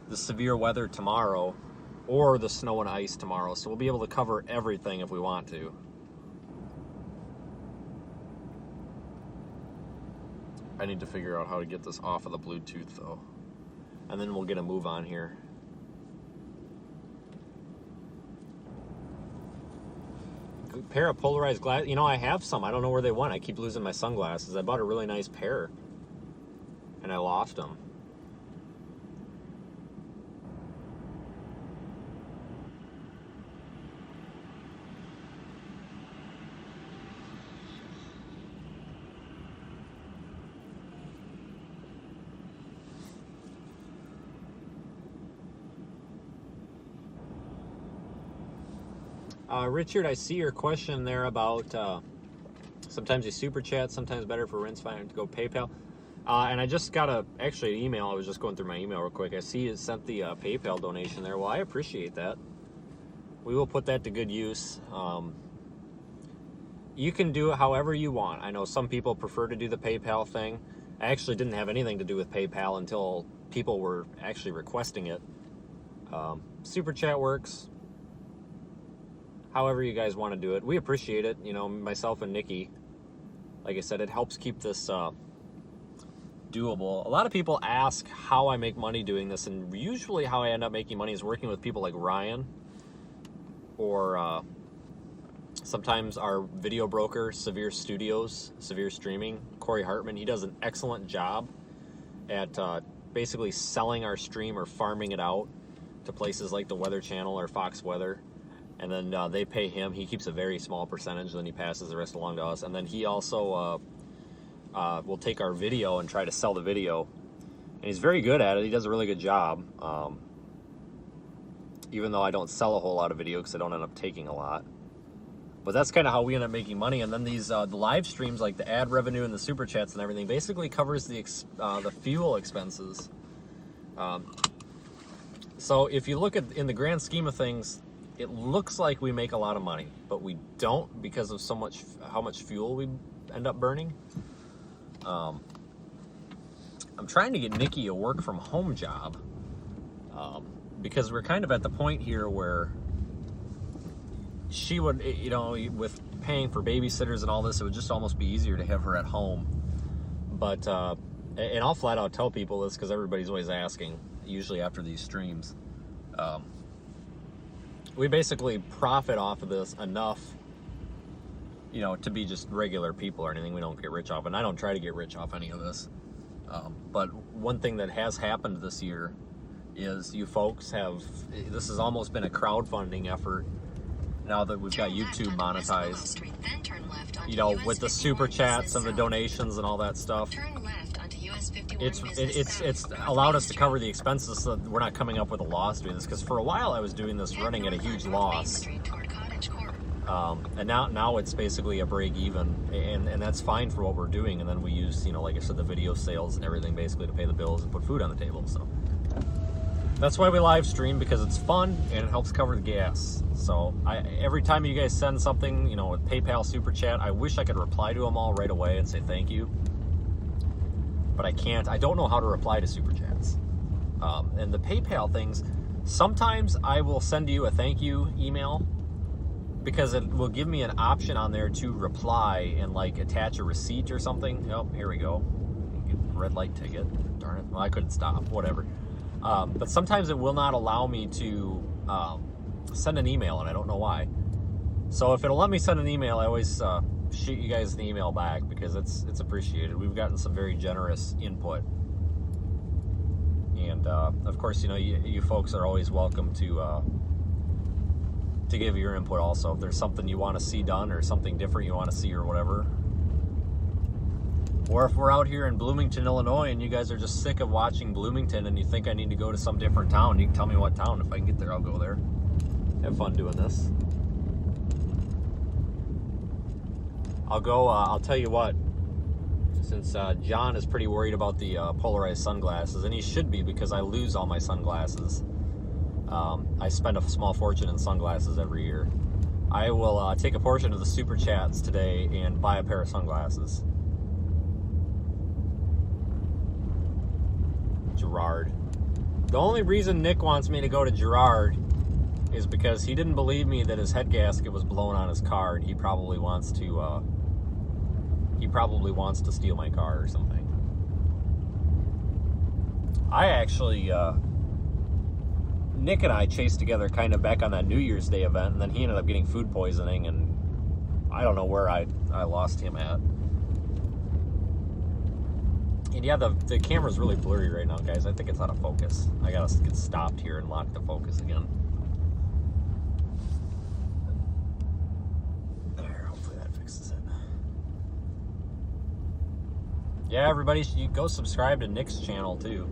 the severe weather tomorrow, or the snow and ice tomorrow. So we'll be able to cover everything if we want to. I need to figure out how to get this off of the Bluetooth though, and then we'll get a move on here. Good pair of polarized glasses. You know, I have some. I don't know where they went. I keep losing my sunglasses. I bought a really nice pair, and I lost them. Richard, I see your question there about sometimes you super chat, sometimes better for rinse fine to go PayPal. And I just got actually an email. I was just going through my email real quick. I see it sent the PayPal donation there. Well, I appreciate that. We will put that to good use. You can do it however you want. I know some people prefer to do the PayPal thing. I actually didn't have anything to do with PayPal until people were actually requesting it. Super chat works. However you guys want to do it. We appreciate it. You know, myself and Nikki, like I said, it helps keep this doable. A lot of people ask how I make money doing this, and usually how I end up making money is working with people like Ryan, or sometimes our video broker, Severe Studios, Severe Streaming, Corey Hartman. He does an excellent job at basically selling our stream or farming it out to places like the Weather Channel or Fox Weather. And then they pay him. He keeps a very small percentage, then he passes the rest along to us. And then he also will take our video and try to sell the video. And he's very good at it. He does a really good job. Even though I don't sell a whole lot of video because I don't end up taking a lot. But that's kind of how we end up making money. And then these the live streams, like the ad revenue and the super chats and everything, basically covers the fuel expenses. So if you look at in the grand scheme of things, it looks like we make a lot of money, but we don't because of how much fuel we end up burning. I'm trying to get Nikki a work from home job because we're kind of at the point here where she would, you know, with paying for babysitters and all this, it would just almost be easier to have her at home. But, and I'll flat out tell people this because everybody's always asking, usually after these streams. We basically profit off of this enough, you know, to be just regular people or anything. We don't get rich off, and I don't try to get rich off any of this. But one thing that has happened this year is you folks this has almost been a crowdfunding effort now that we've got YouTube monetized. You know, with the super chats and the donations and all that stuff. It's allowed us to cover the expenses so that we're not coming up with a loss doing this, because for a while I was doing this running at a huge loss, and now it's basically a break even, and that's fine for what we're doing. And then we use, you know, like I said, the video sales and everything basically to pay the bills and put food on the table. So that's why we live stream, because it's fun and it helps cover the gas. So every time you guys send something, you know, with PayPal super chat, I wish I could reply to them all right away and say thank you. But I can't. I don't know how to reply to super chats. And the PayPal things, sometimes I will send you a thank you email because it will give me an option on there to reply and like attach a receipt or something. Oh, here we go. Red light ticket. Darn it. Well, I couldn't stop. Whatever. But sometimes it will not allow me to send an email, and I don't know why. So if it'll let me send an email, I always shoot you guys an email back because it's appreciated. We've gotten some very generous input, and of course, you know, you folks are always welcome to give your input also. If there's something you want to see done or something different you want to see or whatever, or if we're out here in Bloomington, Illinois, and you guys are just sick of watching Bloomington and you think I need to go to some different town, you can tell me what town. If I can get there, I'll go there. Have fun doing this. I'll go, I'll tell you what, since John is pretty worried about the polarized sunglasses, and he should be because I lose all my sunglasses. I spend a small fortune in sunglasses every year. I will take a portion of the super chats today and buy a pair of sunglasses. Girard. The only reason Nick wants me to go to Girard is because he didn't believe me that his head gasket was blown on his car, and he probably wants to steal my car or something. I actually, Nick and I chased together kind of back on that New Year's Day event, and then he ended up getting food poisoning, and I don't know where I lost him at. And yeah, the camera's really blurry right now, guys. I think it's out of focus. I gotta get stopped here and lock the focus again. There, hopefully that fixes it. Yeah, everybody, you go subscribe to Nick's channel too.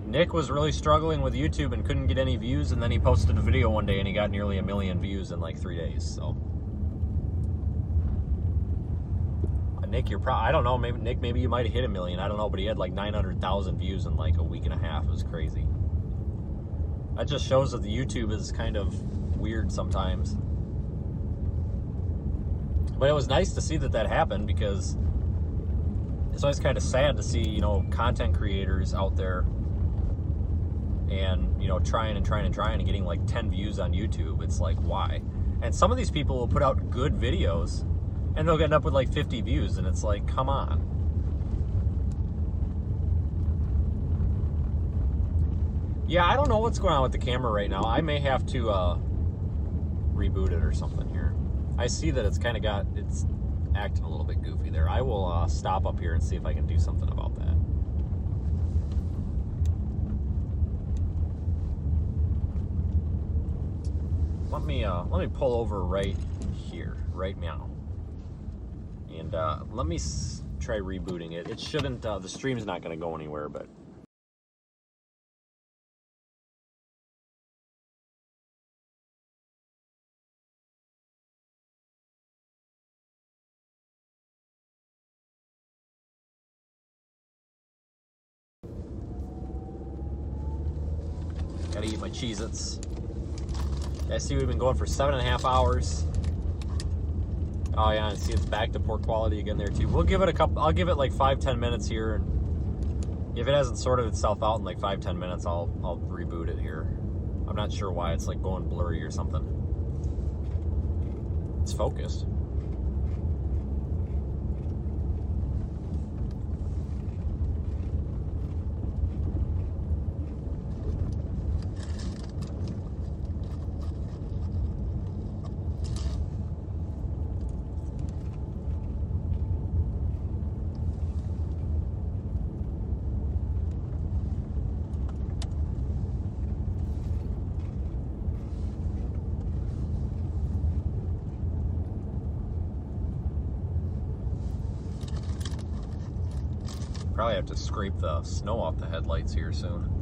Nick was really struggling with YouTube and couldn't get any views, and then he posted a video one day and he got nearly 1 million views in like 3 days. So Nick, I don't know, maybe you might have hit 1 million, I don't know, but he had like 900,000 views in like a week and a half. It was crazy. That just shows that the YouTube is kind of weird sometimes. But it was nice to see that happened, because it's always kind of sad to see, you know, content creators out there and, you know, trying and getting like 10 views on YouTube. It's like, why? And some of these people will put out good videos and they'll end up with like 50 views, and it's like, come on. Yeah, I don't know what's going on with the camera right now. I may have to reboot it or something here. I see that it's acting a little bit goofy there. I will stop up here and see if I can do something about that. Let me pull over right here, right now. And let me try rebooting it. It shouldn't, the stream's not going to go anywhere, but... Gotta eat my Cheez-Its. I see we've been going for 7.5 hours. Oh yeah, and see it's back to poor quality again there too. We'll give it I'll give it like 5-10 minutes here, and if it hasn't sorted itself out in like 5-10 minutes, I'll reboot it here. I'm not sure why it's like going blurry or something. It's focused. Probably have to scrape the snow off the headlights here soon.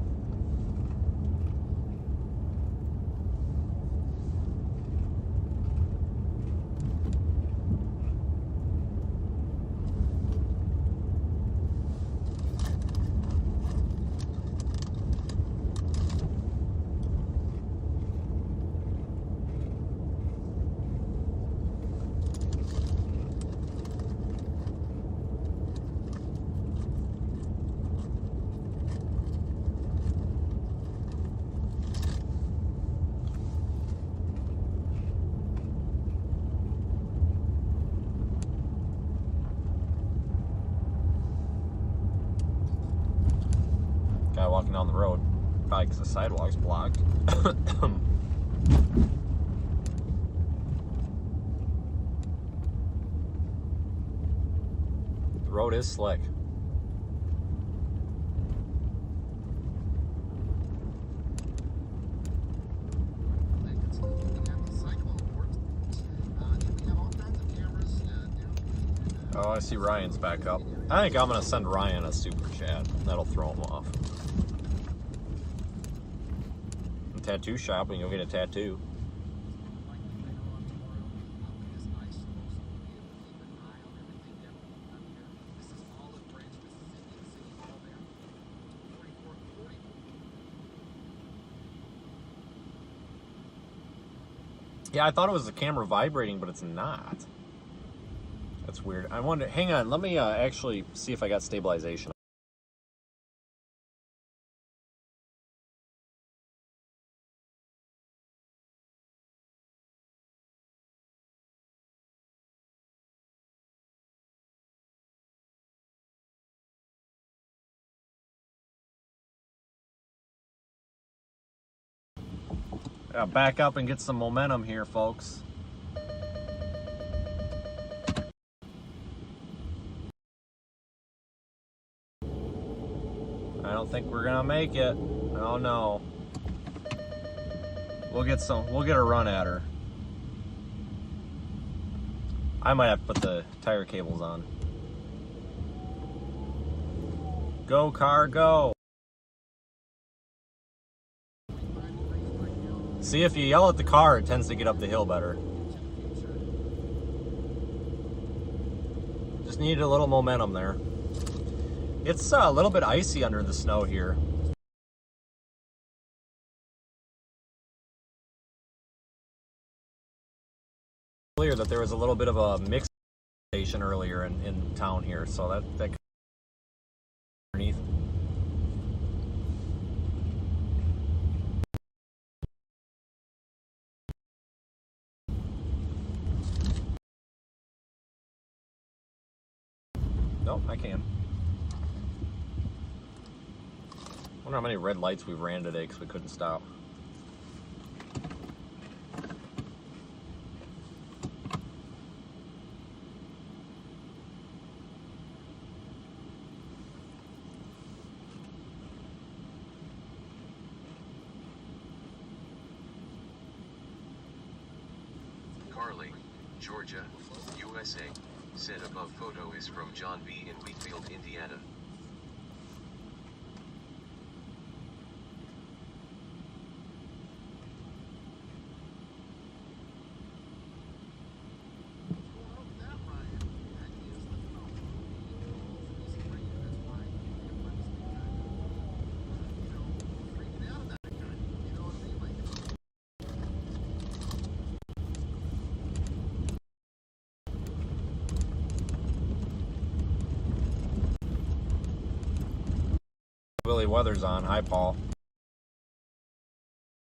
Guy walking down the road, probably because the sidewalk's blocked. The road is slick. Oh, I see Ryan's back up. I think I'm going to send Ryan a super chat. That'll throw him off. Tattoo shop and you'll get a tattoo. Yeah, I thought it was the camera vibrating, but it's not. That's weird. I wonder, hang on, let me actually see if I got stabilization. Back up and get some momentum here, folks. I don't think we're gonna make it. Oh no. We'll get a run at her. I might have to put the tire cables on. Go, car, go. See, if you yell at the car, it tends to get up the hill better. Just needed a little momentum there. It's a little bit icy under the snow here. Clear that there was a little bit of a mix station earlier in town here, so that underneath. Nope, I can. I wonder how many red lights we ran today because we couldn't stop. Carly, Georgia, USA. Said above photo is from John B. in Wheatfield, Indiana. Willie Weather's on. Hi, Paul.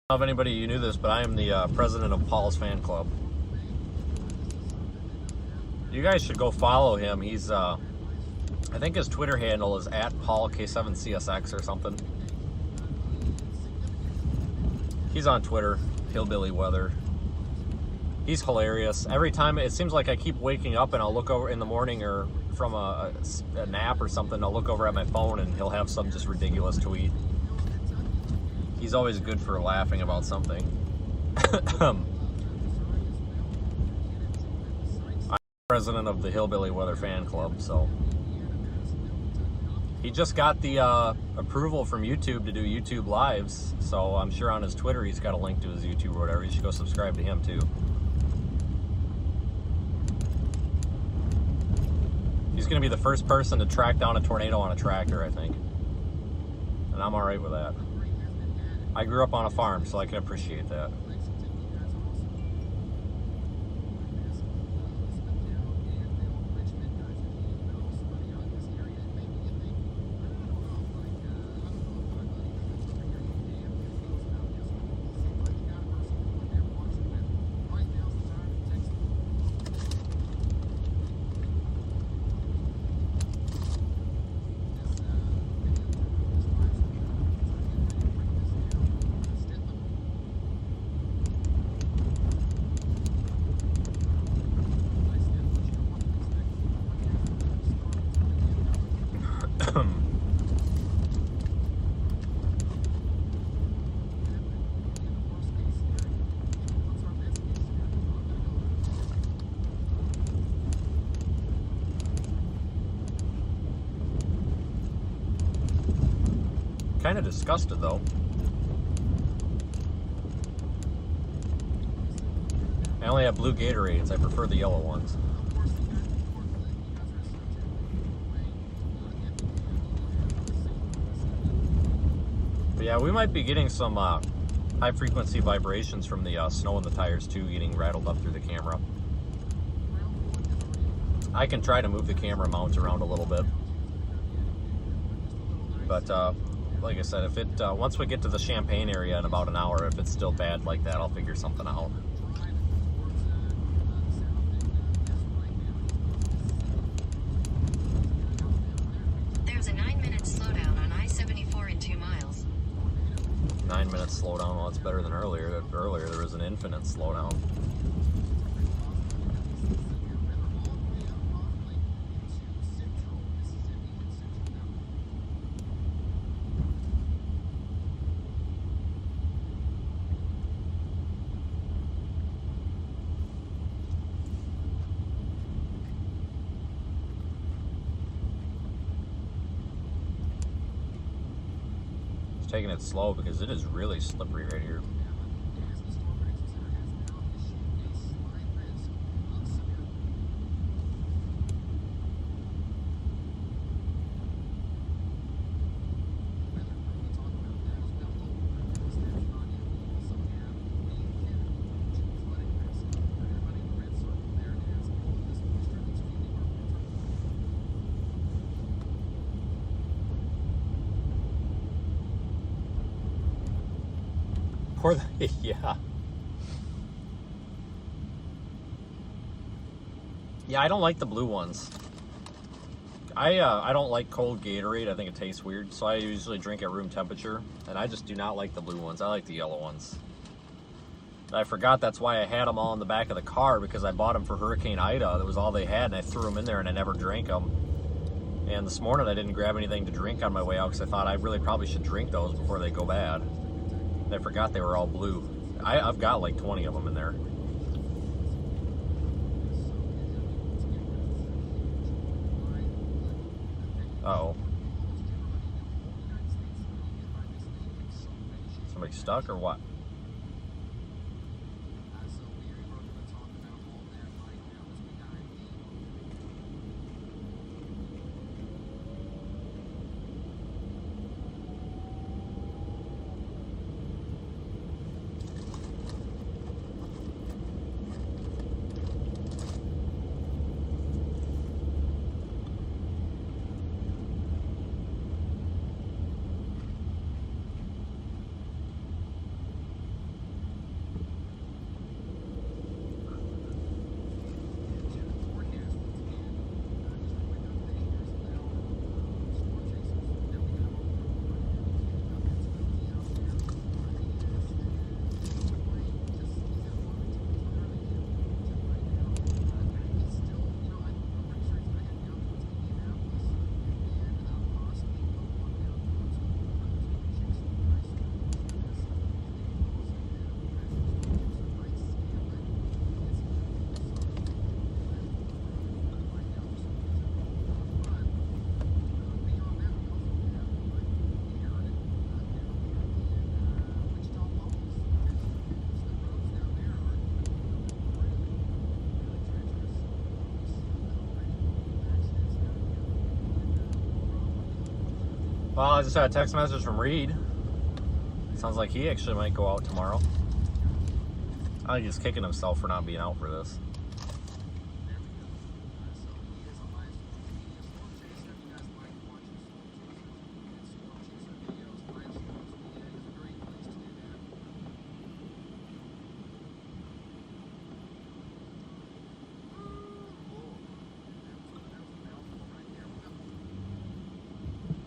I don't know if anybody you knew this, but I am the president of Paul's fan club. You guys should go follow him. He's, I think his Twitter handle is @PaulK7CSX or something. He's on Twitter, Hillbilly Weather. He's hilarious. Every time, it seems like I keep waking up and I'll look over in the morning or from a nap or something, I'll look over at my phone and he'll have some just ridiculous tweet. He's always good for laughing about something. I'm president of the Hillbilly Weather fan club, so he just got the approval from YouTube to do YouTube lives, so I'm sure on his Twitter he's got a link to his YouTube or whatever. You should go subscribe to him too. He's going to be the first person to track down a tornado on a tractor, I think. And I'm alright with that. I grew up on a farm, so I can appreciate that. Kind of disgusted though. I only have blue Gatorades. I prefer the yellow ones. But yeah, we might be getting some high frequency vibrations from the snow in the tires too, getting rattled up through the camera. I can try to move the camera mount around a little bit. But like I said, if it once we get to the Champaign area in about an hour, if it's still bad like that, I'll figure something out. There's a 9-minute slowdown on I-74 in 2 miles. 9 minutes slowdown. Well, it's better than earlier. Earlier there was an infinite slowdown. Taking it slow because it is really slippery right here. Or yeah. Yeah, I don't like the blue ones. I don't like cold Gatorade. I think it tastes weird, so I usually drink at room temperature, and I just do not like the blue ones. I like the yellow ones. I forgot that's why I had them all in the back of the car, because I bought them for Hurricane Ida. That was all they had, and I threw them in there, and I never drank them. And this morning I didn't grab anything to drink on my way out because I thought I really probably should drink those before they go bad. I forgot they were all blue. I've got like 20 of them in there. Uh-oh. Somebody stuck or what? Well, I just got a text message from Reed. Sounds like he actually might go out tomorrow. I think he's kicking himself for not being out for this.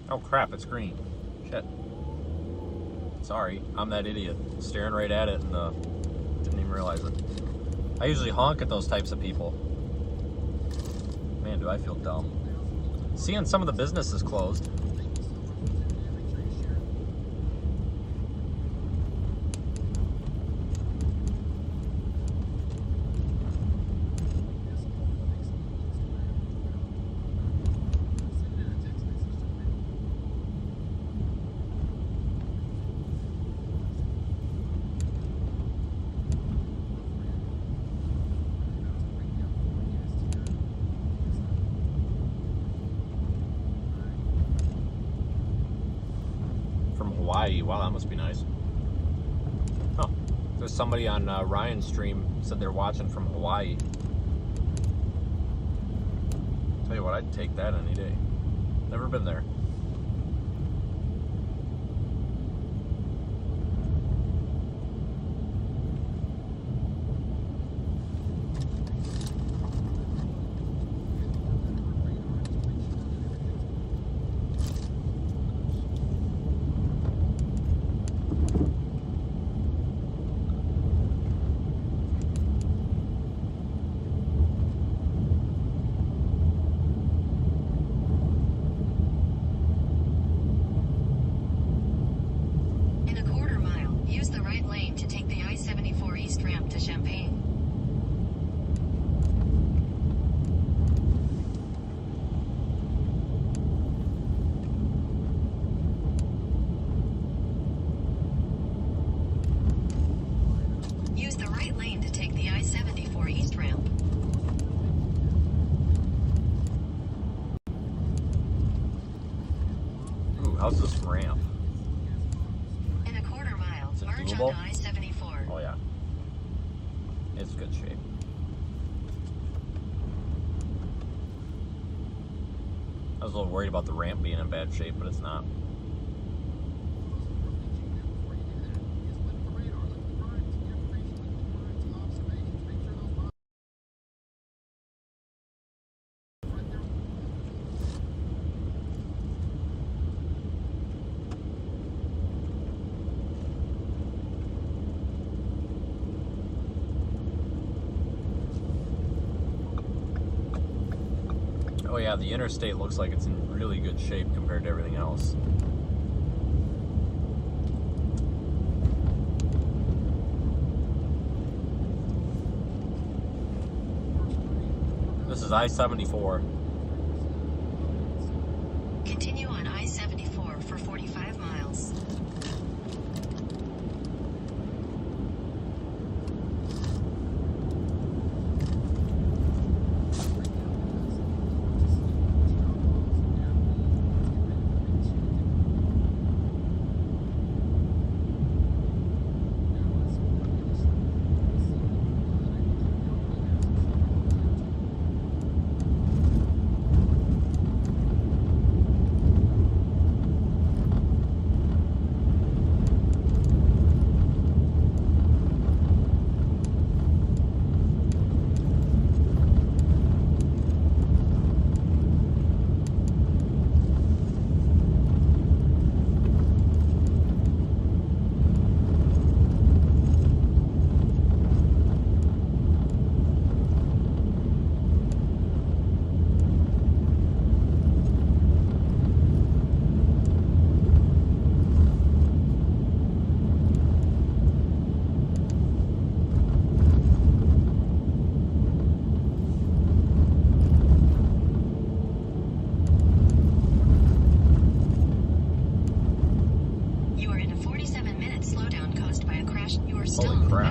Oh crap, it's green. Shit. Sorry, I'm that idiot. Staring right at it and didn't even realize it. I usually honk at those types of people. Man, do I feel dumb. Seeing some of the businesses closed. Hawaii. Wow, that must be nice. Oh, there's somebody on Ryan's stream said they're watching from Hawaii. Tell you what, I'd take that any day. Never been there. How's this ramp? In a quarter mile, Is it merge doable? onto I-74. Oh yeah. It's good shape. I was a little worried about the ramp being in bad shape, but it's not. Oh yeah, the interstate looks like it's in really good shape compared to everything else. This is I-74. Continue on I-74 for 45 miles.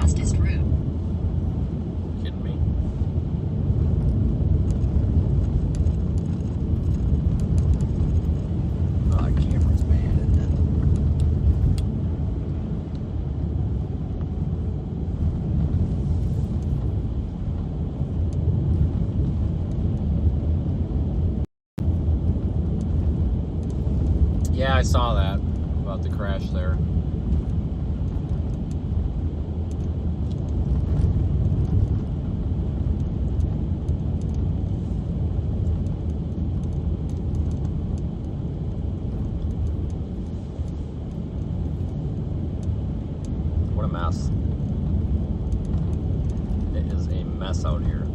fastest route. Kidding me? Oh, that camera's bad, isn't it? Yeah, I saw that about the crash there. What a mess. It is a mess out here.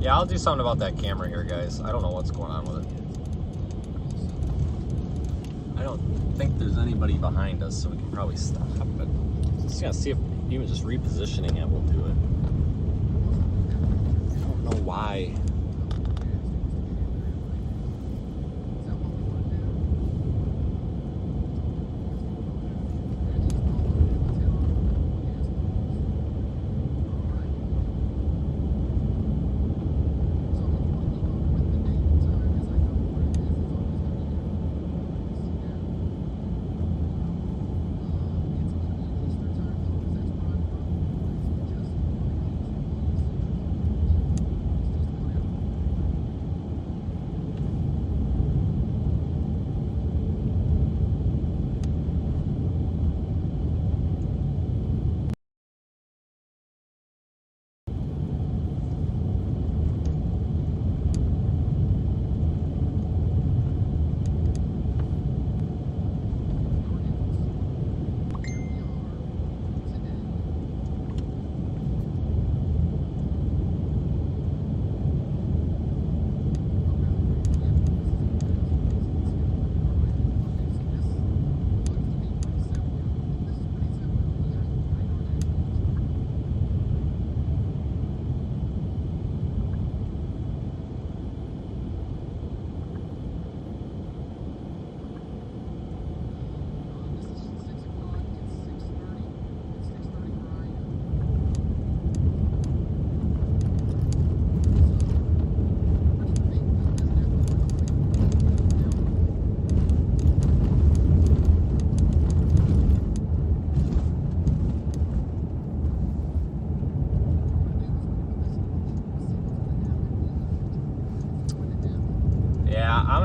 Yeah, I'll do something about that camera here, guys. I don't know what's going on with it. I don't think there's anybody behind us, so we can probably stop. But just gonna see if even just repositioning it will do it. I don't know why.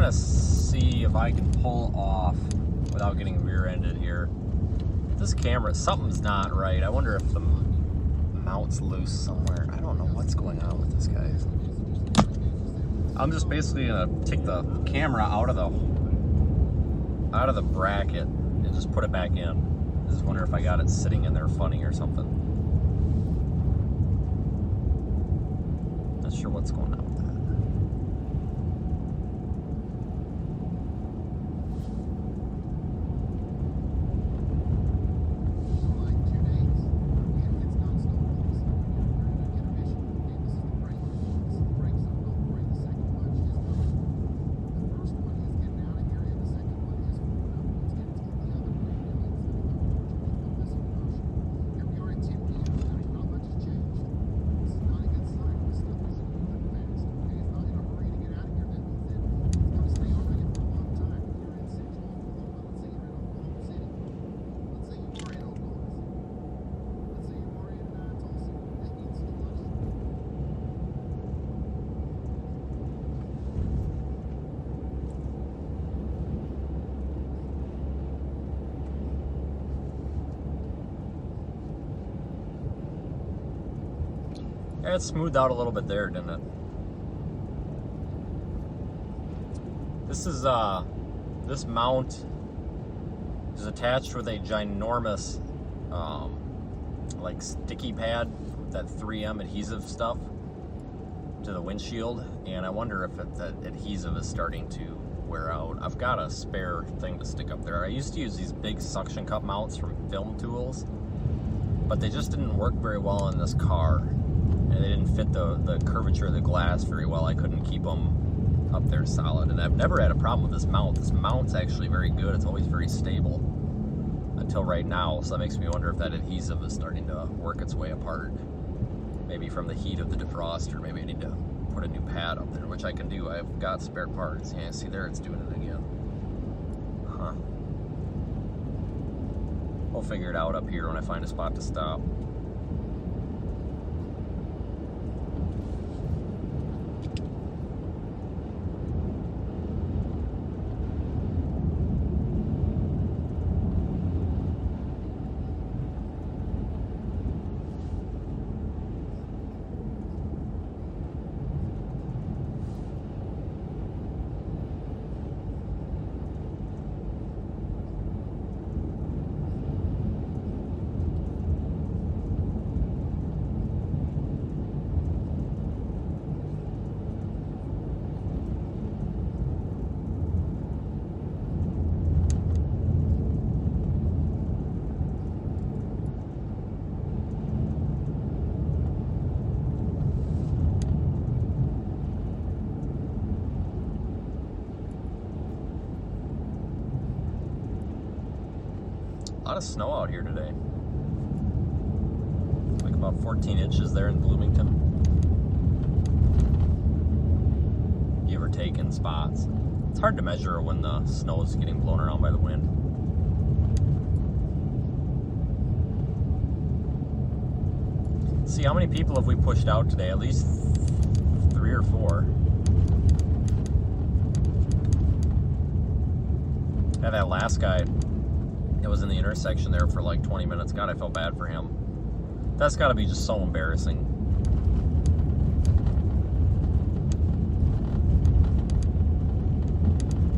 to see if I can pull off without getting rear-ended here. This camera, something's not right. I wonder if the mount's loose somewhere. I don't know what's going on with this, guys. I'm just basically gonna take the camera out of the bracket and just put it back in. I just wonder if I got it sitting in there funny or something. Not sure what's going on with that. It smoothed out a little bit there, didn't it? This is this mount is attached with a ginormous like sticky pad, that 3M adhesive stuff to the windshield, and I wonder if that adhesive is starting to wear out. I've got a spare thing to stick up there. I used to use these big suction cup mounts from Film Tools, but they just didn't work very well in this car. And they didn't fit the curvature of the glass very well. I couldn't keep them up there solid. And I've never had a problem with this mount. This mount's actually very good. It's always very stable until right now. So that makes me wonder if that adhesive is starting to work its way apart. Maybe from the heat of the defroster. Maybe I need to put a new pad up there, which I can do. I've got spare parts. Yeah, see there, it's doing it again. Huh. We'll figure it out up here when I find a spot to stop. A lot of snow out here today. Like about 14 inches there in Bloomington. Give or take in spots. It's hard to measure when the snow is getting blown around by the wind. See, how many people have we pushed out today? At least 3 or 4. Yeah, that last guy, it was in the intersection there for like 20 minutes. God, I felt bad for him. That's got to be just so embarrassing.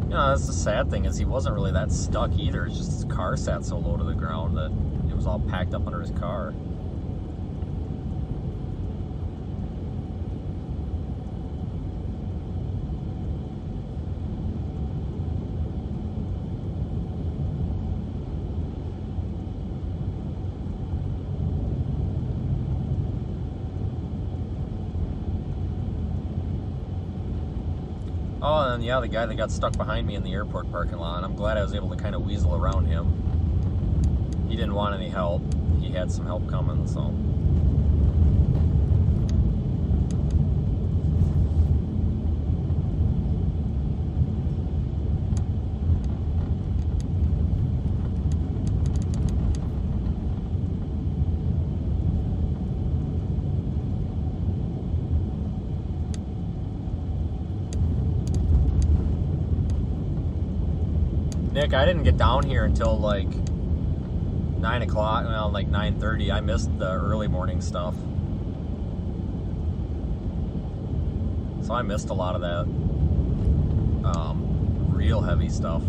You know, that's the sad thing, is he wasn't really that stuck either. It's just his car sat so low to the ground that it was all packed up under his car. Oh, and yeah, the guy that got stuck behind me in the airport parking lot, I'm glad I was able to kind of weasel around him. He didn't want any help. He had some help coming, so. Nick, I didn't get down here until like 9 o'clock, well, like 9:30. I missed the early morning stuff. So I missed a lot of that real heavy stuff.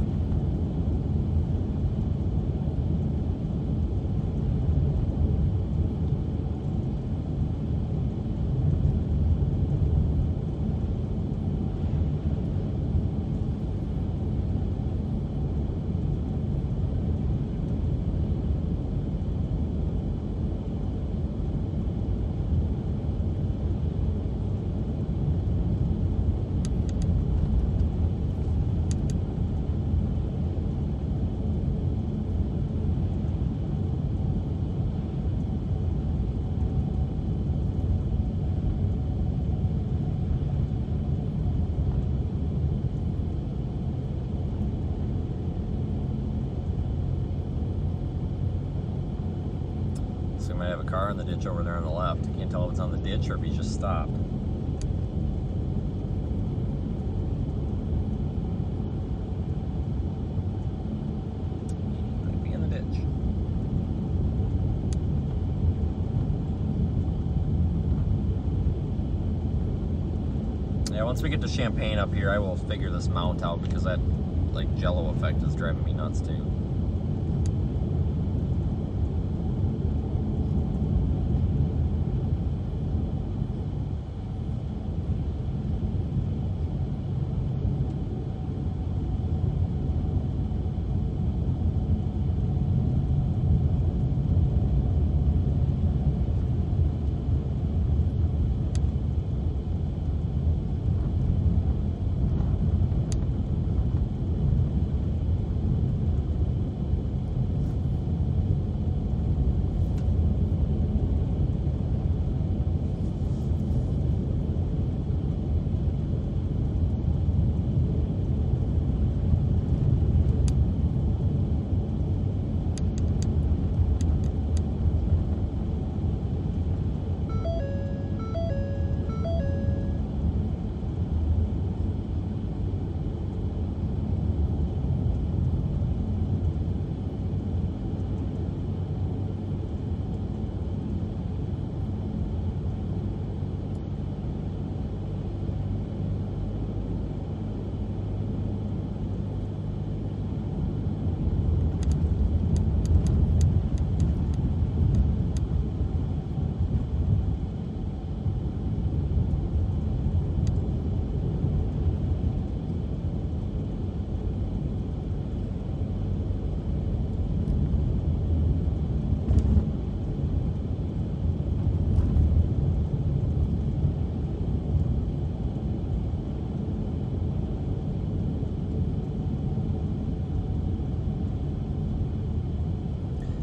So we might have a car in the ditch over there on the left. Can't tell if it's on the ditch or if he just stopped. Might be in the ditch. Yeah, once we get to Champaign up here, I will figure this mount out because that like jello effect is driving me nuts too.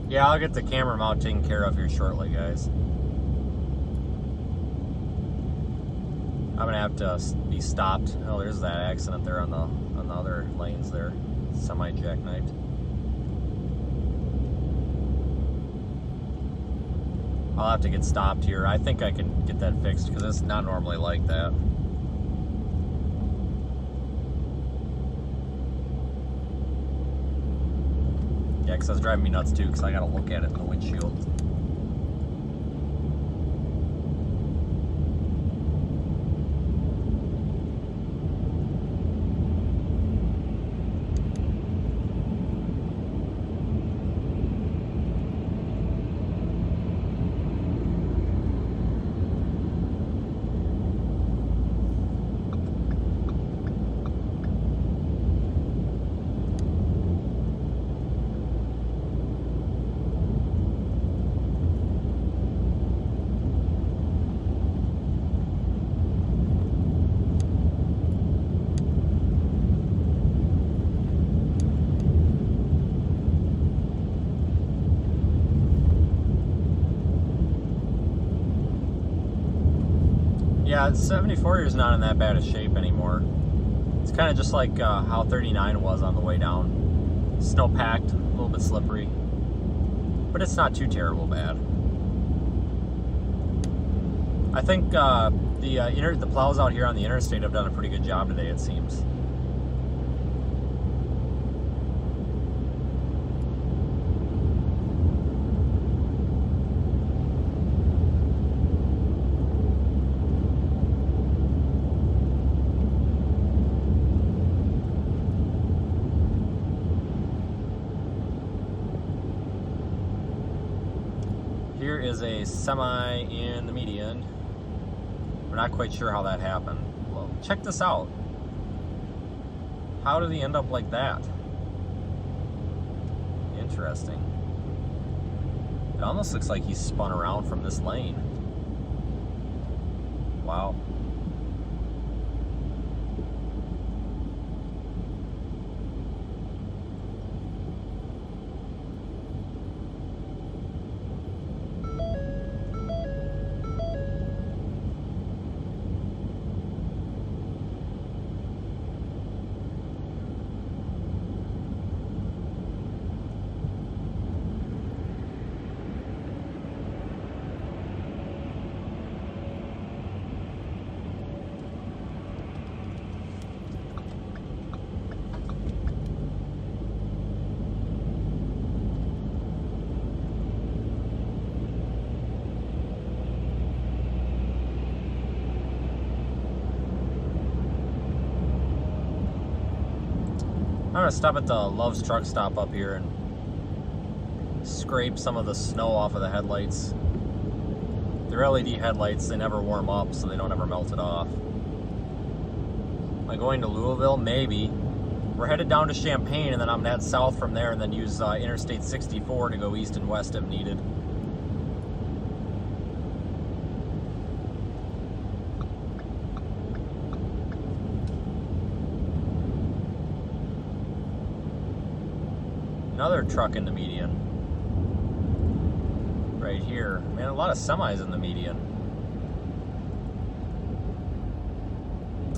Yeah, I'll get the camera mount taken care of here shortly, guys. I'm gonna have to be stopped. Oh, there's that accident there on the other lanes there. Semi-jackknifed. I'll have to get stopped here. I think I can get that fixed because it's not normally like that. Yeah, because that's driving me nuts too, because I gotta look at it in the windshield. Yeah, 74 is not in that bad a shape anymore. It's kind of just like how 39 was on the way down. Snow packed, a little bit slippery, but it's not too terrible bad. I think the plows out here on the interstate have done a pretty good job today, it seems. there is a semi in the median. We're not quite sure how that happened. Well, check this out. How did he end up like that? Interesting. It almost looks like he spun around from this lane. Wow. I'm gonna stop at the Love's truck stop up here and scrape some of the snow off of the headlights. They're LED headlights, they never warm up, so they don't ever melt it off. Am I going to Louisville? Maybe. We're headed down to Champaign, and then I'm gonna head south from there and then use Interstate 64 to go east and west if needed. Another truck in the median. Right here. Man, a lot of semis in the median.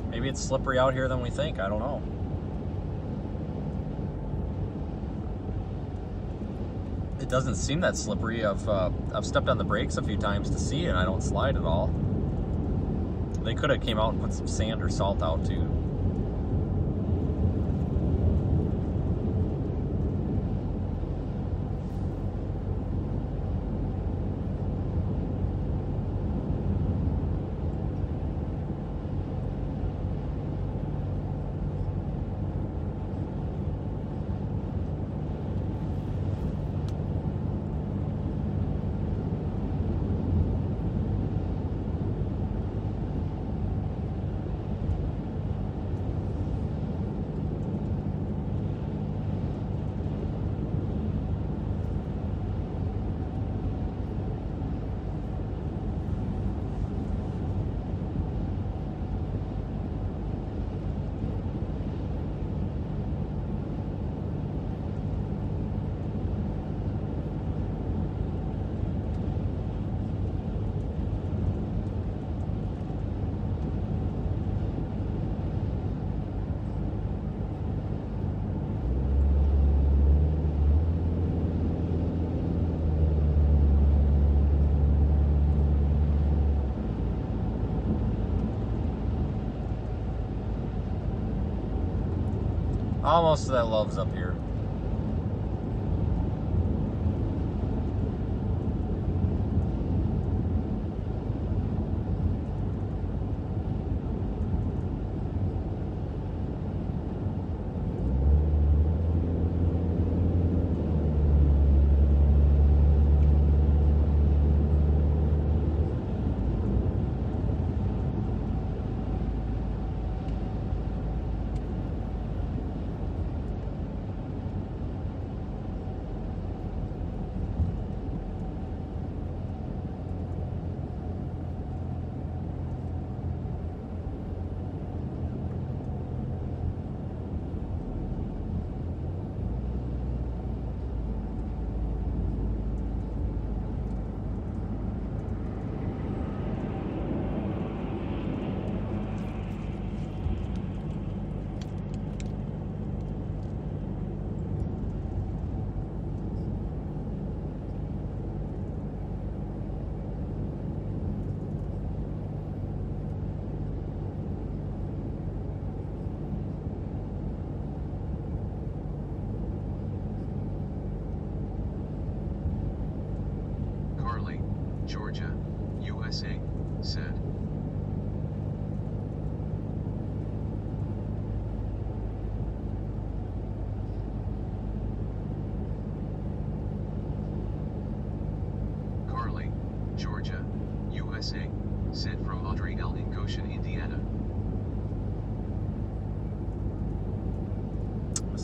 Maybe it's slippery out here than we think. I don't know. It doesn't seem that slippery. I've stepped on the brakes a few times to see it, and I don't slide at all. They could have came out and put some sand or salt out too. Almost to that Love's up here.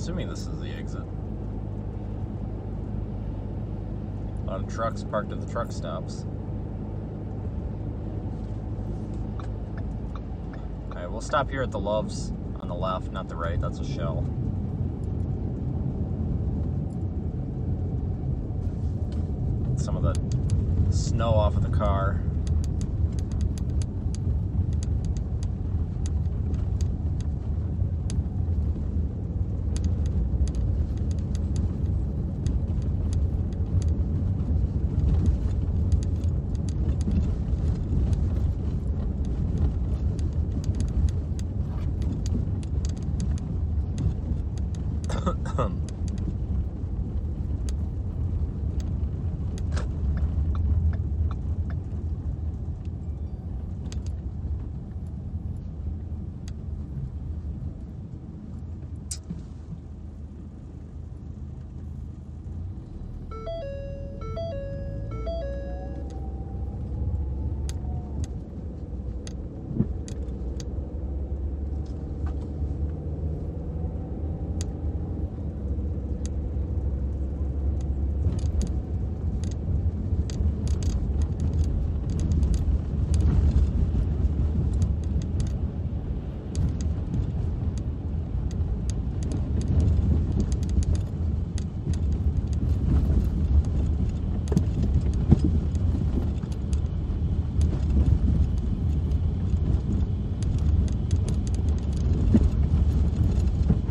assuming this is the exit. A lot of trucks parked at the truck stops. Alright, we'll stop here at the Loves on the left, not the right. That's a Shell. Some of the snow off of the car.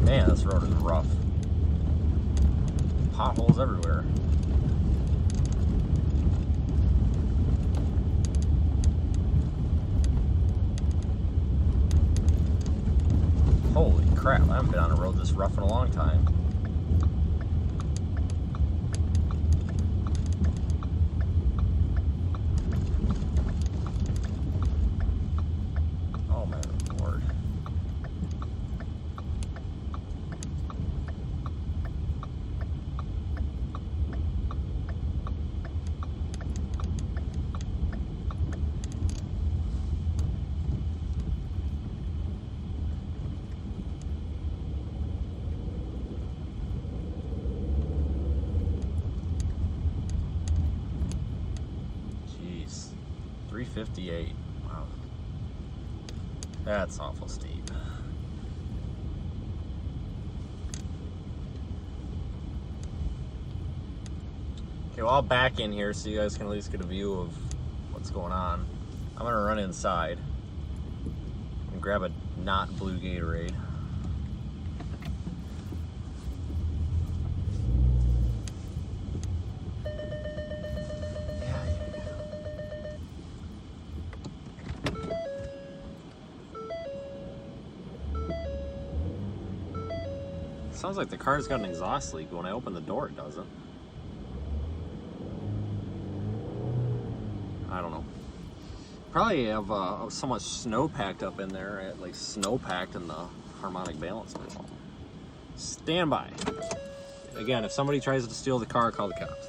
Man, this road is rough. Potholes everywhere. Holy crap, I haven't been on a road this rough in a long time. Oh my lord. Jeez. 358. Wow. That's awful steep. Okay, well, I'll back in here so you guys can at least get a view of what's going on. I'm gonna run inside and grab a not blue Gatorade. Sounds like the car's got an exhaust leak. When I open the door, it doesn't. I don't know. Probably have so much snow packed up in there, like snow packed in the harmonic balancer. Stand by. Again, if somebody tries to steal the car, call the cops.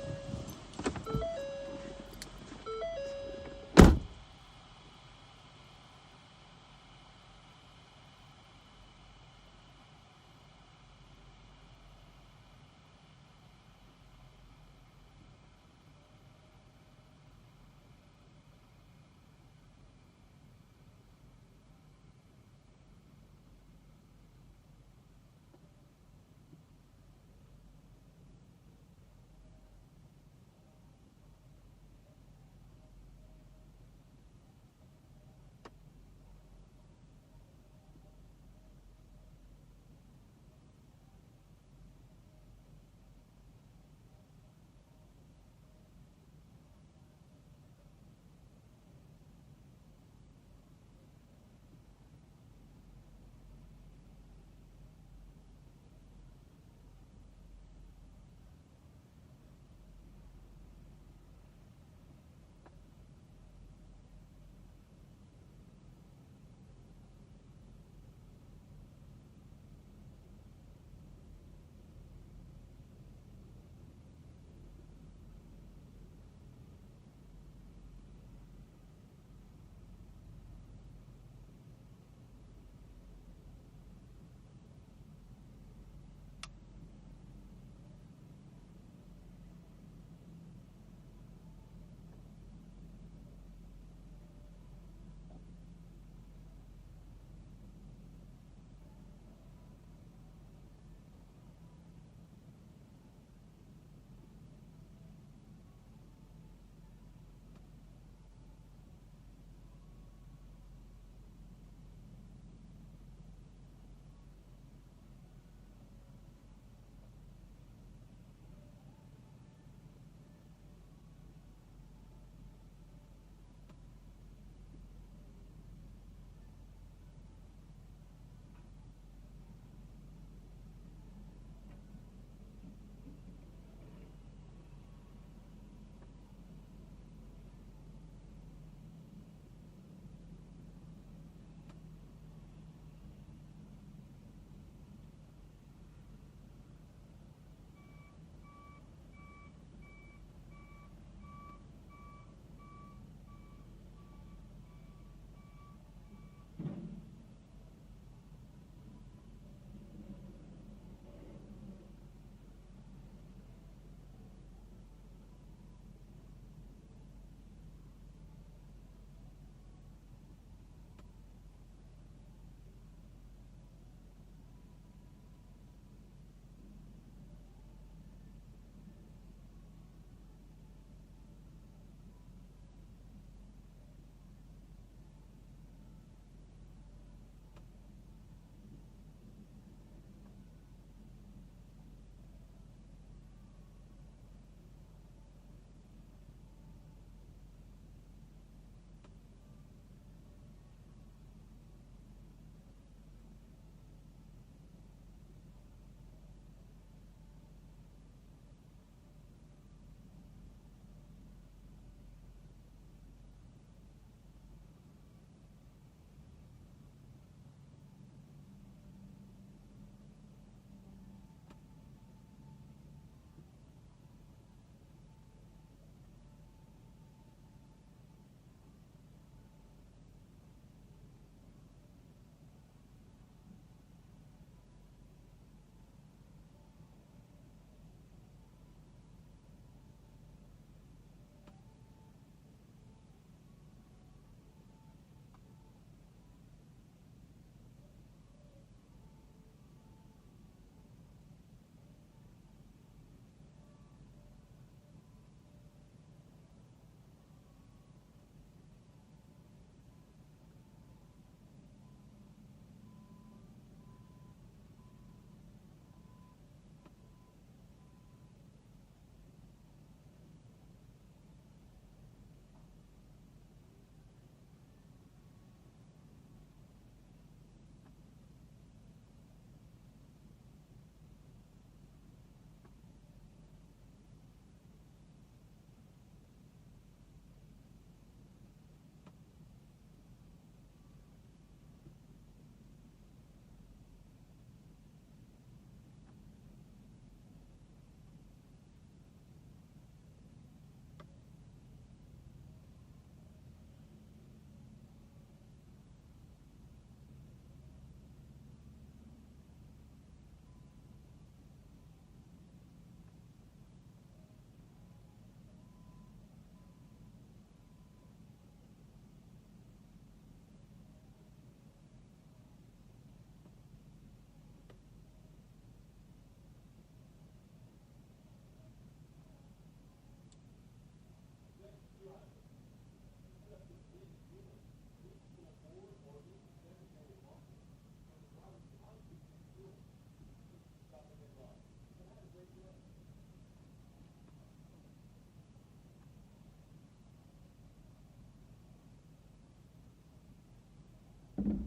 Well,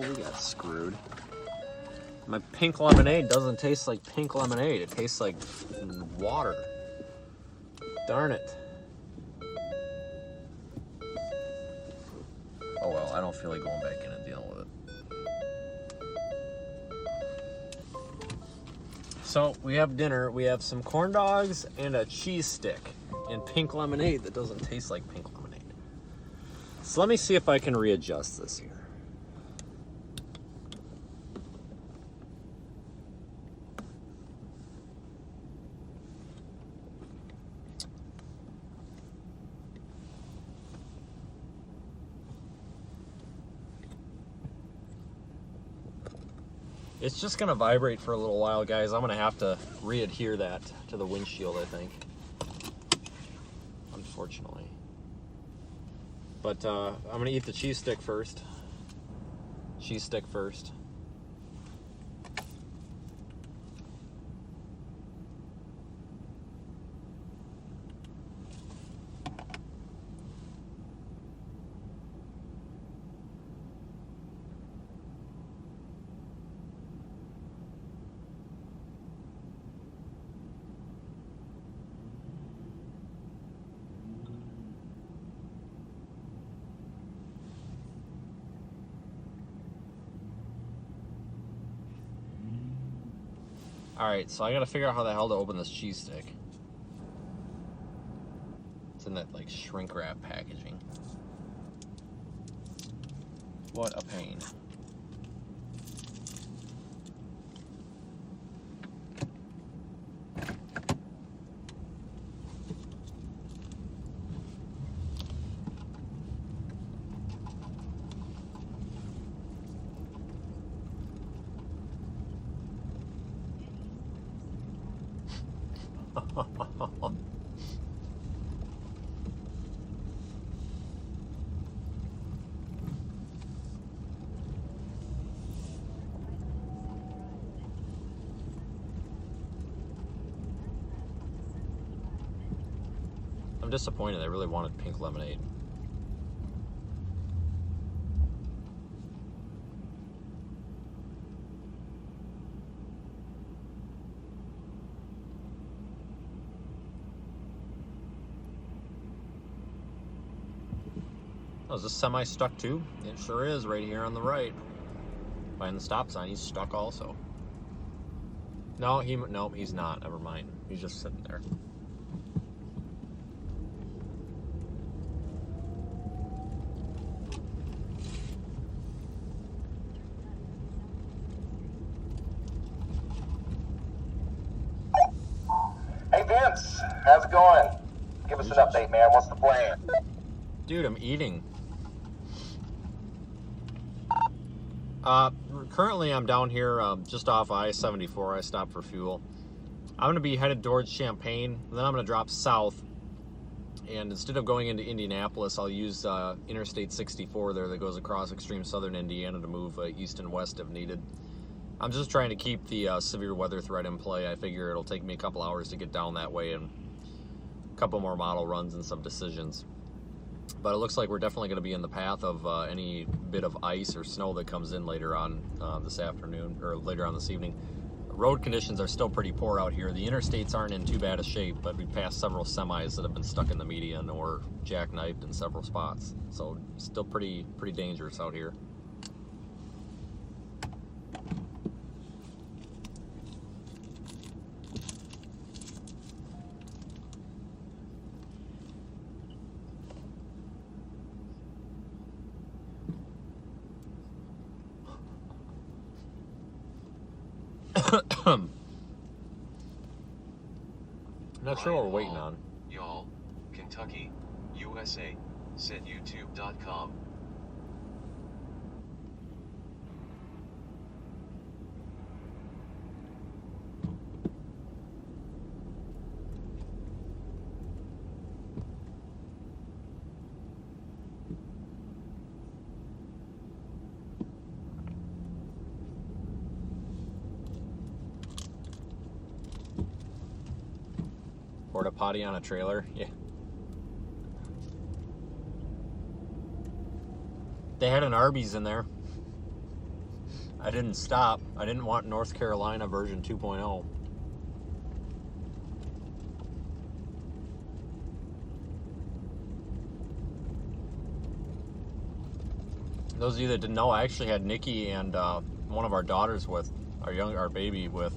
we got screwed. My pink lemonade doesn't taste like pink lemonade. It tastes like water. Darn it. Oh well, I don't feel like going back in and dealing with it. So we have dinner. We have some corn dogs and a cheese stick and pink lemonade that doesn't taste like pink lemonade. So let me see if I can readjust this here. It's just gonna vibrate for a little while, guys. I'm gonna have to re-adhere that to the windshield, I think. Unfortunately. But I'm gonna eat the cheese stick first. Cheese stick first. Alright, so I gotta figure out how the hell to open this cheese stick. It's in that, like, shrink wrap packaging. What a pain. I'm disappointed. I really wanted pink lemonade. Oh, is this semi stuck too? It sure is, right here on the right. Behind the stop sign, he's stuck also. No, he's not. Never mind. He's just sitting there. Hey Vince, how's it going? Give us an update, man. What's the plan? Dude, I'm eating. Currently I'm down here just off I-74. I stopped for fuel. I'm going to be headed towards Champaign, and then I'm going to drop south, and instead of going into Indianapolis, I'll use Interstate 64 there that goes across extreme southern Indiana to move east and west if needed. I'm just trying to keep the severe weather threat in play. I figure it'll take me a couple hours to get down that way and a couple more model runs and some decisions. But it looks like we're definitely going to be in the path of any bit of ice or snow that comes in later on this afternoon, or later on this evening. Road conditions are still pretty poor out here. The interstates aren't in too bad a shape, but we passed several semis that have been stuck in the median or jackknifed in several spots. So still pretty dangerous out here. Not sure what we're waiting on. Y'all, Kentucky, USA, said YouTube.com. potty on a trailer. Yeah. They had an Arby's in there. I didn't stop. I didn't want North Carolina version 2.0. Those of you that didn't know, I actually had Nikki and one of our daughters with, our baby with,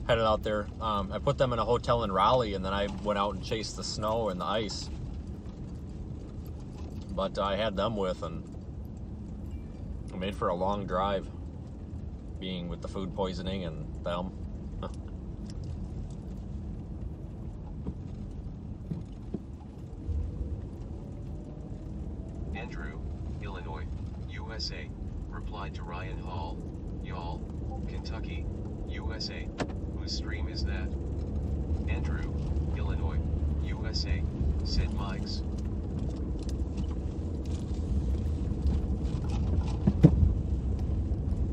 headed out there. I put them in a hotel in Raleigh, and then I went out and chased the snow and the ice. But I had them with, and I made for a long drive, being with the food poisoning and them. Andrew, Illinois, USA, replied to Ryan Hall, y'all, Kentucky, USA. Whose stream is that? Andrew, Illinois, USA, said Mike's.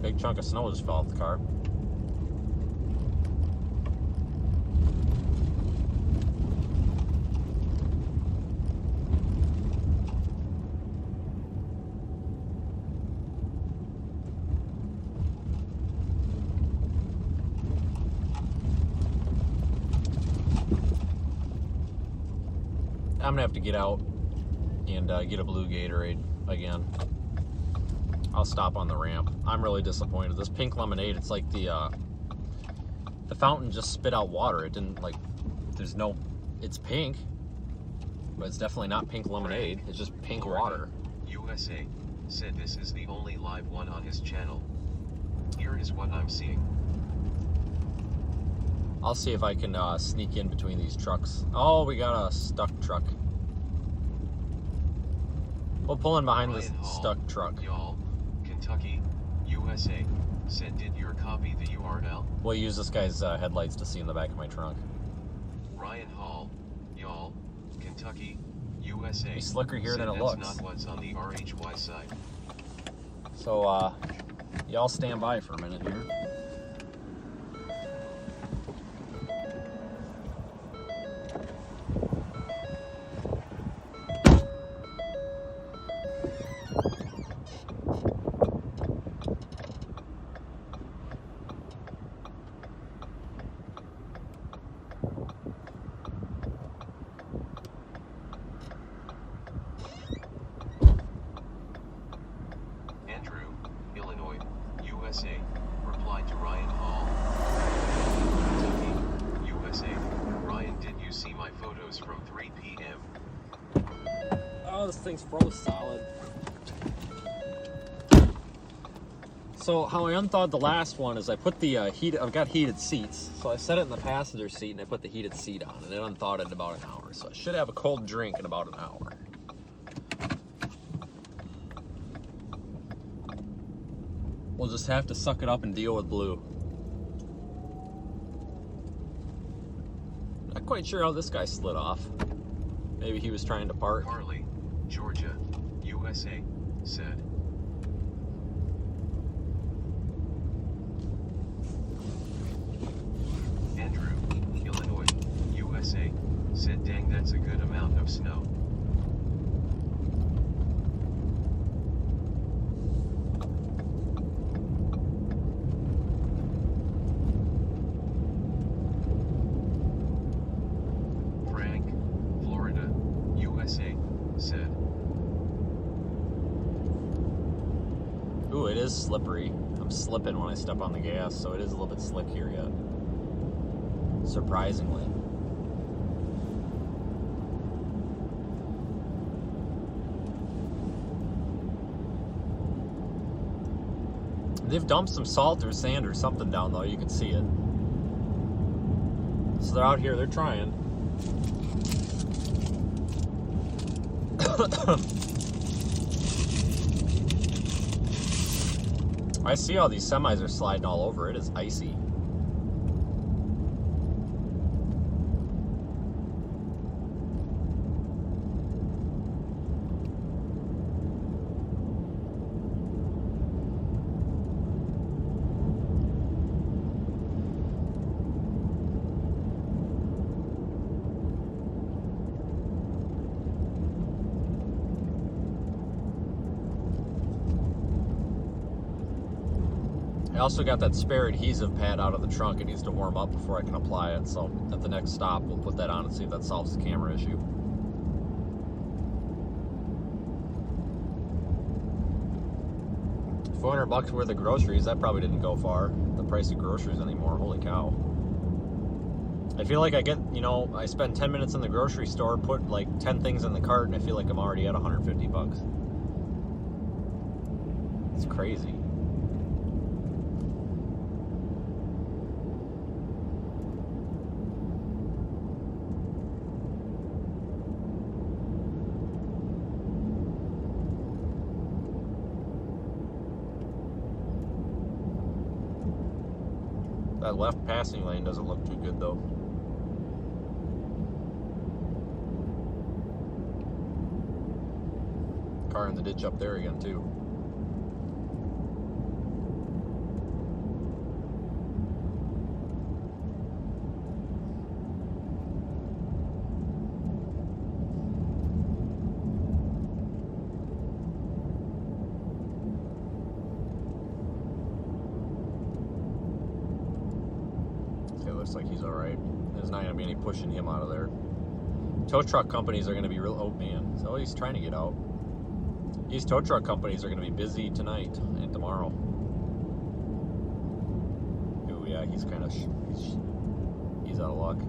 Big chunk of snow just fell off the car. I'm gonna have to get out and get a blue Gatorade again. I'll stop on the ramp. I'm really disappointed. This pink lemonade, it's like the fountain just spit out water. It didn't, like, there's no, it's pink, but it's definitely not pink lemonade. It's just pink water. USA said this is the only live one on his channel. Here is what I'm seeing. I'll see if I can sneak in between these trucks. Oh, we got a stuck truck. We'll pull in behind this stuck truck. Y'all, Kentucky, USA, said did you copy the URL? We'll use this guy's headlights to see in the back of my trunk. Ryan Hall, y'all, Kentucky, USA. It's slicker here than it looks. That's not what's on the RHY side. So, y'all stand by for a minute here. USA, replied to Ryan Hall. Kentucky, USA. Ryan, did you see my photos from 3 p.m.? Oh, this thing's froze solid. So how I unthawed the last one is I put the I've got heated seats. So I set it in the passenger seat and I put the heated seat on, and it unthawed it in about an hour. So I should have a cold drink in about an hour. We'll just have to suck it up and deal with blue. Not quite sure how this guy slid off. Maybe he was trying to park. Farley, Georgia, USA, said. Andrew, Illinois, USA, said dang, that's a good amount of snow. Said. Ooh, it is slippery. I'm slipping when I step on the gas, so it is a little bit slick here yet. Surprisingly. They've dumped some salt or sand or something down though, you can see it. So they're out here, they're trying. I see how these semis are sliding all over. It is icy. I also got that spare adhesive pad out of the trunk. It needs to warm up before I can apply it. So at the next stop, we'll put that on and see if that solves the camera issue. $400 worth of groceries. That probably didn't go far. The price of groceries anymore. Holy cow. I feel like I get, you know, I spend 10 minutes in the grocery store, put like 10 things in the cart, and I feel like I'm already at $150. It's crazy. That left passing lane doesn't look too good though. Car in the ditch up there again too. Okay, looks like he's alright. There's not gonna be any pushing him out of there. Tow truck companies are gonna be real, oh man, so he's trying to get out. These tow truck companies are going to be busy tonight and tomorrow. Oh yeah, he's kind of he's out of luck.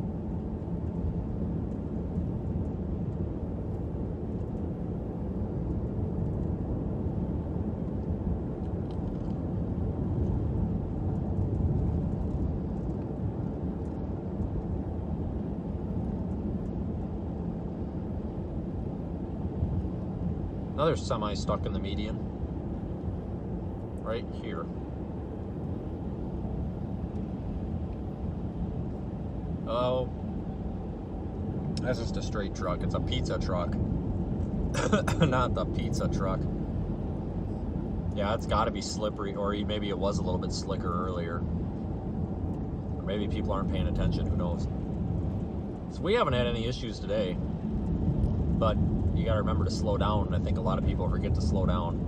Another semi stuck in the median. Right here. Oh. That's just a straight truck. It's a pizza truck. Not the pizza truck. Yeah, it's got to be slippery. Or maybe it was a little bit slicker earlier. Or maybe people aren't paying attention. Who knows? So we haven't had any issues today. But you got to remember to slow down. I think a lot of people forget to slow down.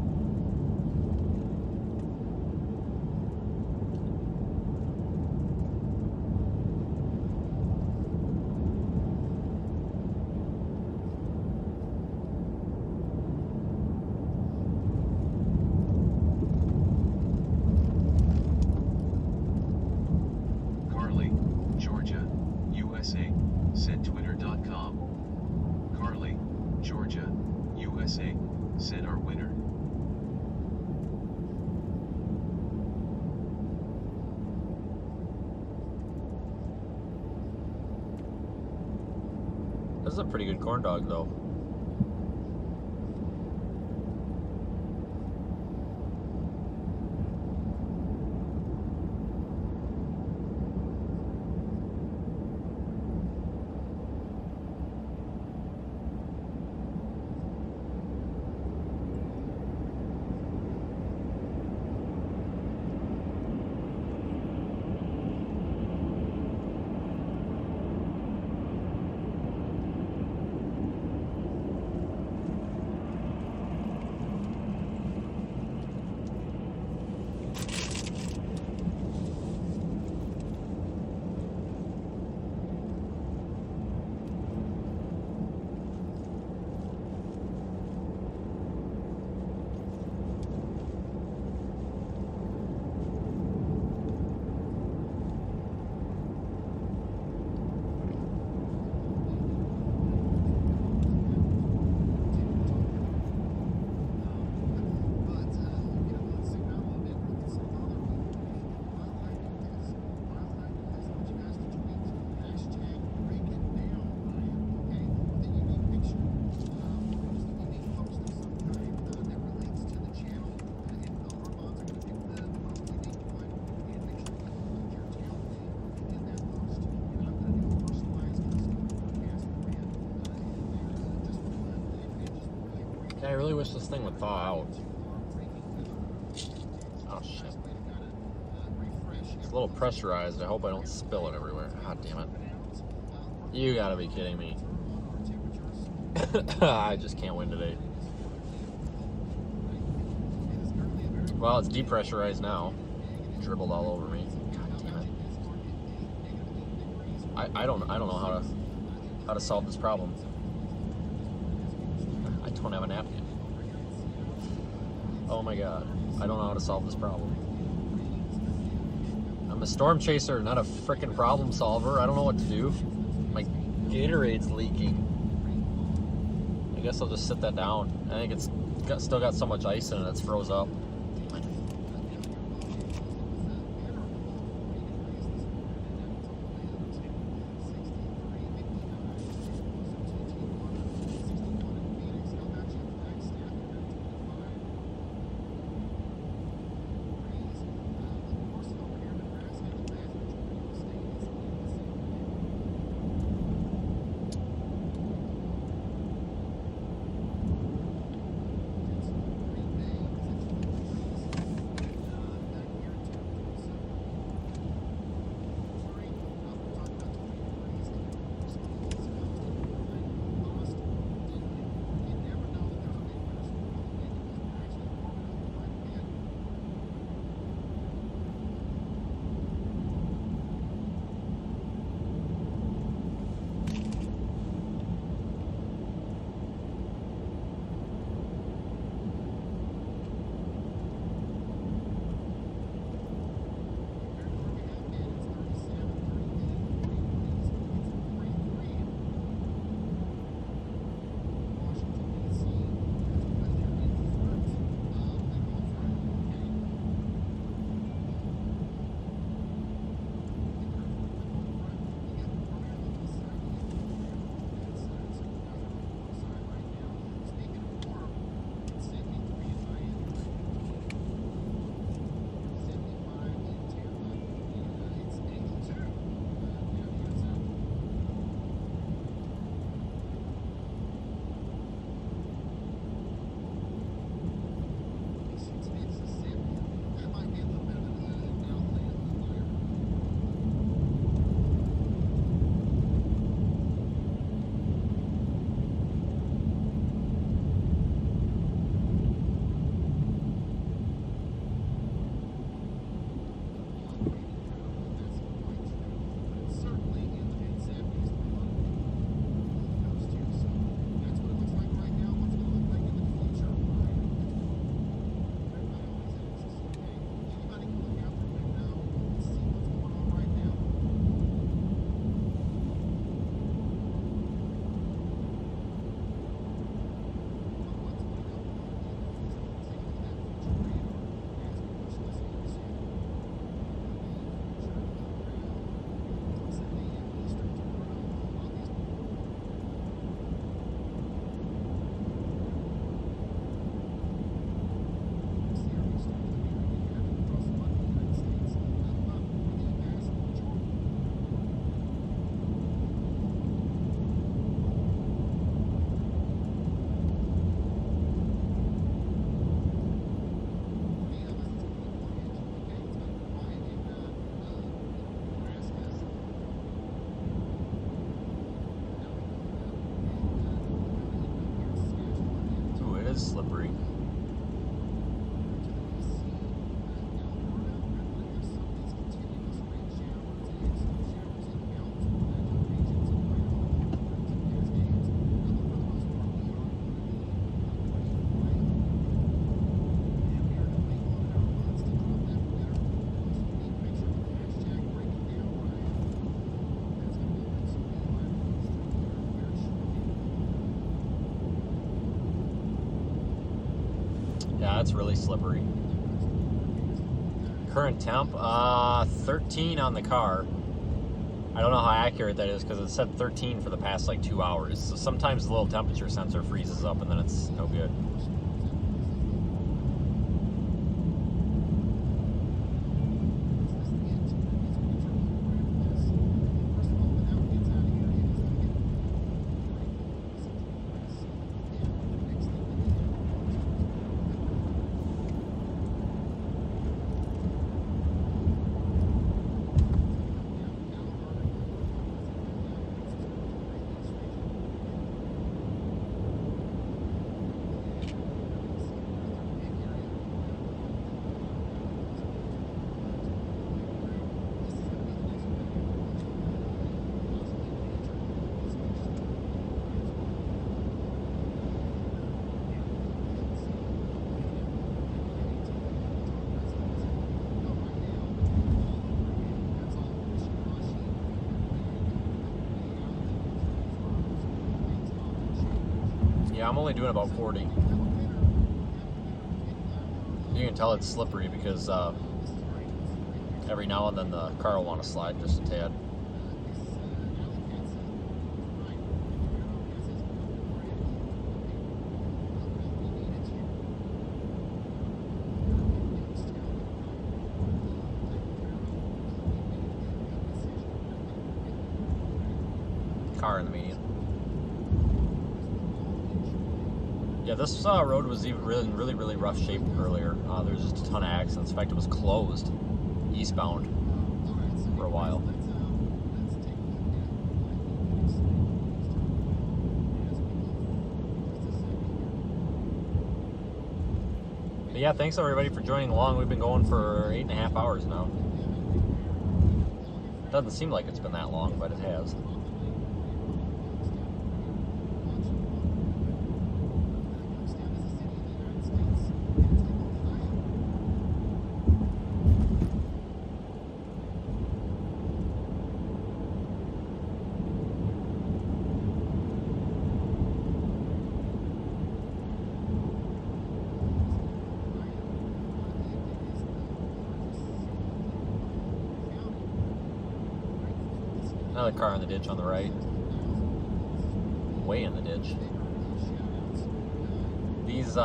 Carly, Georgia, USA, said Twitter.com. Carly, Georgia, USA, said our winner. This is a pretty good corn dog though. I really wish this thing would thaw out. Oh shit. It's a little pressurized. I hope I don't spill it everywhere. God damn it. You gotta be kidding me. I just can't win today. Well, it's depressurized now. dribbled all over me. God damn it. I don't know how to solve this problem. I don't have a napkin. Oh my god. I don't know how to solve this problem. I'm a storm chaser, not a freaking problem solver. I don't know what to do. My Gatorade's leaking. I guess I'll just sit that down. I think it's still got so much ice in it, it's froze up. Slippery. Yeah, it's really slippery. Current temp, 13 on the car. I don't know how accurate that is because it said 13 for the past like 2 hours. So sometimes the little temperature sensor freezes up and then it's no good. Yeah, I'm only doing about 40. You can tell it's slippery because every now and then the car will want to slide just a tad. Car in the median. Yeah, this road was even really rough shape earlier. There was just a ton of accidents. In fact, it was closed eastbound for a while. But yeah, thanks everybody for joining along. We've been going for 8.5 hours now. Doesn't seem like it's been that long, but it has. Another car in the ditch on the right. Way in the ditch. These,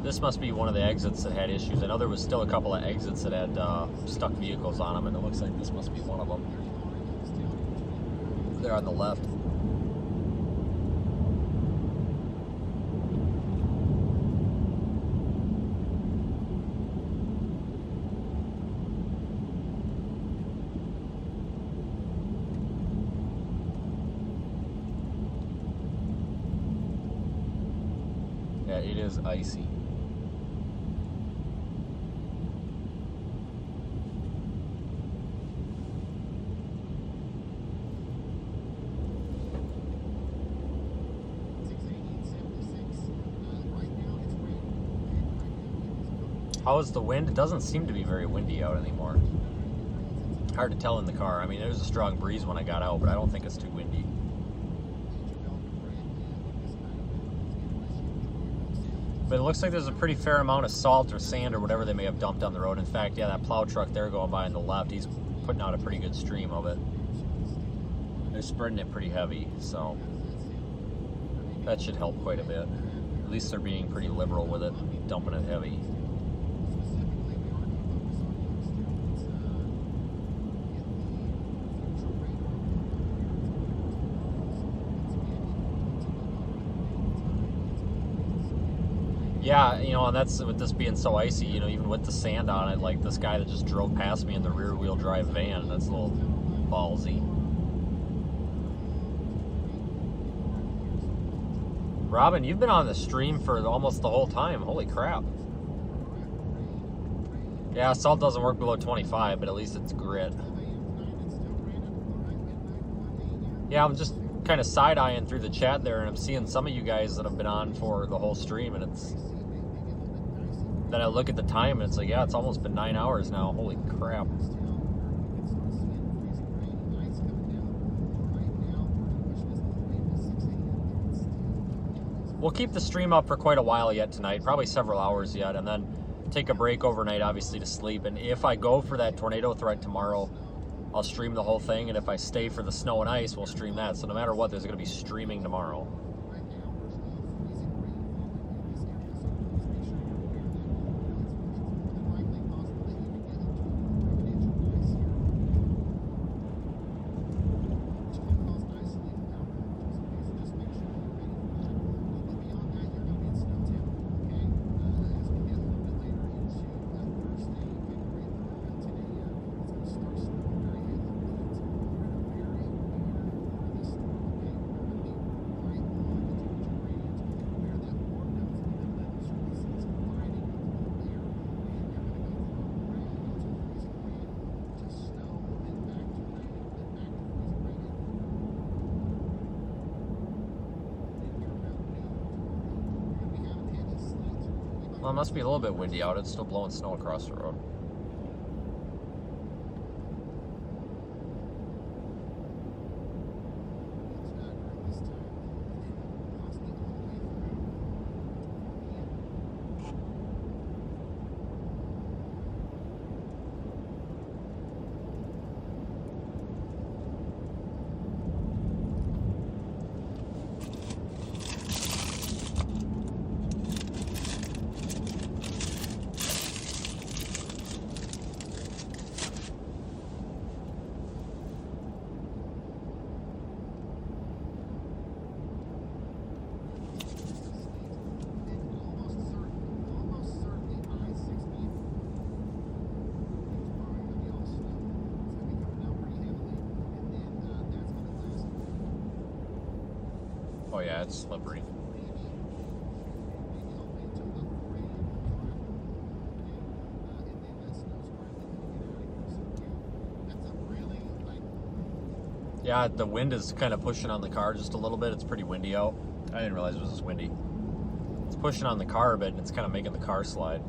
this must be one of the exits that had issues. I know there was still a couple of exits that had stuck vehicles on them, and it looks like this must be one of them. They're on the left. Yeah, it is icy. How is the wind? It doesn't seem to be very windy out anymore. Hard to tell in the car. I mean, there was a strong breeze when I got out, but I don't think it's too windy. But it looks like there's a pretty fair amount of salt or sand or whatever they may have dumped on the road. In fact, yeah, that plow truck there going by on the left, he's putting out a pretty good stream of it. They're spreading it pretty heavy, so that should help quite a bit. At least they're being pretty liberal with it, dumping it heavy. Yeah, you know, and that's with this being so icy, you know, even with the sand on it, like this guy that just drove past me in the rear wheel drive van, that's a little ballsy. Robin, you've been on the stream for almost the whole time. Holy crap. Yeah, salt doesn't work below 25, but at least it's grit. Yeah, I'm just kind of side-eyeing through the chat there, and I'm seeing some of you guys that have been on for the whole stream, and it's... Then I look at the time, and it's like, yeah, it's almost been 9 hours now. Holy crap. We'll keep the stream up for quite a while yet tonight, probably several hours yet, and then take a break overnight, obviously, to sleep. And if I go for that tornado threat tomorrow, I'll stream the whole thing, and if I stay for the snow and ice, we'll stream that. So no matter what, there's going to be streaming tomorrow. Well, it must be a little bit windy out. It's still blowing snow across the road. Oh yeah, it's slippery. Yeah, the wind is kind of pushing on the car just a little bit. It's pretty windy out. I didn't realize it was this windy. It's pushing on the car a bit, and it's kind of making the car slide.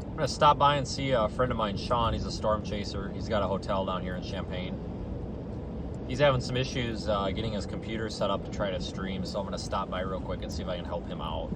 I'm gonna stop by and see a friend of mine, Sean. He's a storm chaser. He's got a hotel down here in Champaign. He's having some issues getting his computer set up to try to stream, so I'm gonna stop by real quick and see if I can help him out.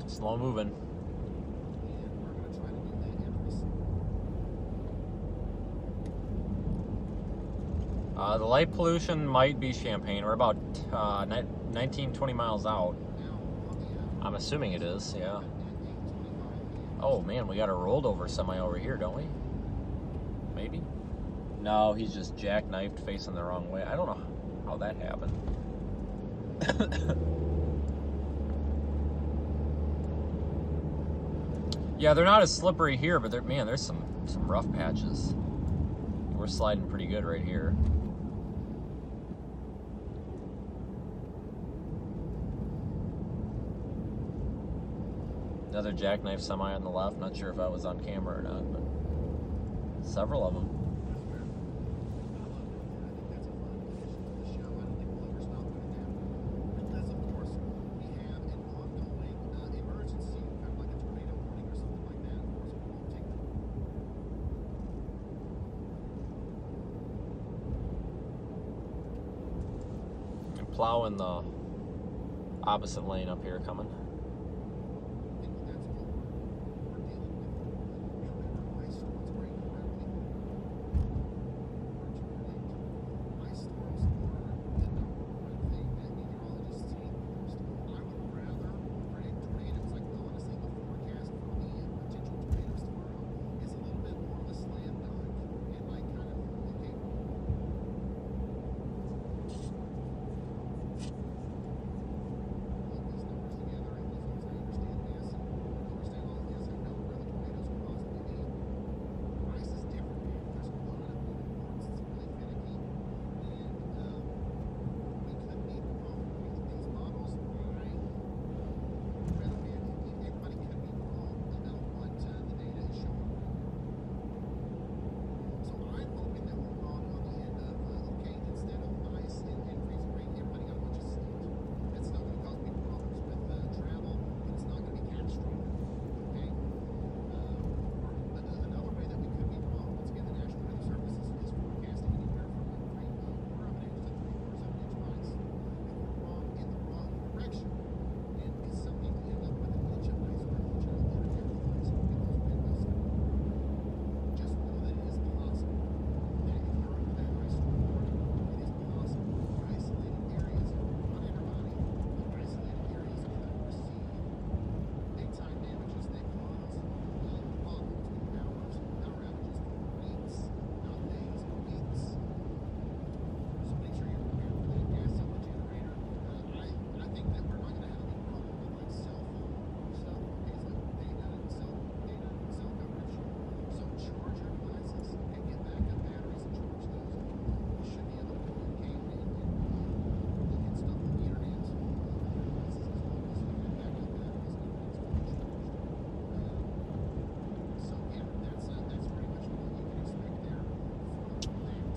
Slow moving. The light pollution might be Champaign. We're about 19, 20 miles out. I'm assuming it is, yeah. Oh man, we got a rolled over semi over here, don't we? Maybe? No, he's just jackknifed facing the wrong way. I don't know how that happened. Yeah, they're not as slippery here, but man, there's some rough patches. We're sliding pretty good right here. Another jackknife semi on the left. Not sure if I was on camera or not, but several of them. Plowing the opposite lane up here coming.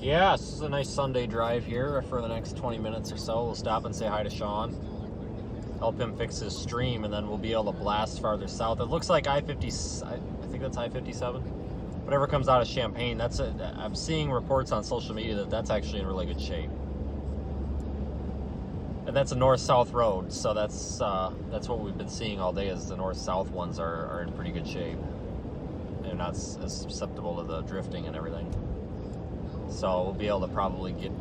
Yeah, this is a nice Sunday drive here for the next 20 minutes or so. We'll stop and say hi to Sean, help him fix his stream, and then we'll be able to blast farther south. It looks like I-50, I think that's I-57. Whatever comes out of Champaign, I'm seeing reports on social media that that's actually in really good shape. And that's a north-south road, so that's what we've been seeing all day, is the north-south ones are in pretty good shape. They're not as susceptible to the drifting and everything. So we'll be able to probably get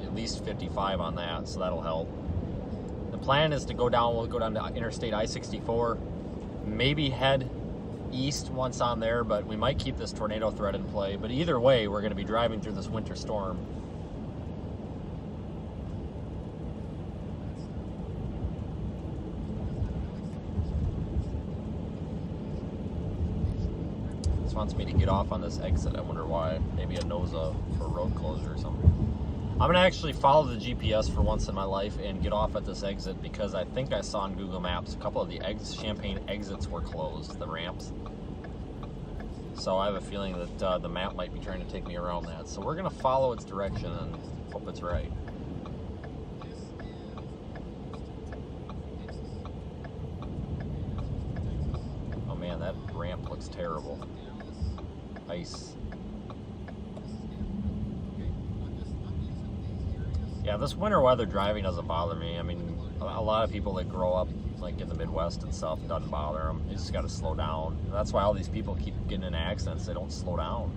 at least 55 on that, so that'll help. The plan is to we'll go down to Interstate I-64, maybe head east once on there, but we might keep this tornado threat in play. But either way, we're going to be driving through this winter storm. This wants me to get off on this exit. I wonder why. Maybe it knows for road closure or something. I'm gonna actually follow the GPS for once in my life and get off at this exit, because I think I saw on Google Maps a couple of the Champaign exits were closed, the ramps. So I have a feeling that the map might be trying to take me around that. So we're gonna follow its direction and hope it's right. Oh man, that ramp looks terrible. Ice. Yeah, this winter weather driving doesn't bother me. I mean, a lot of people that grow up like in the Midwest and stuff, it doesn't bother them. You just got to slow down. That's why all these people keep getting in accidents. They don't slow down.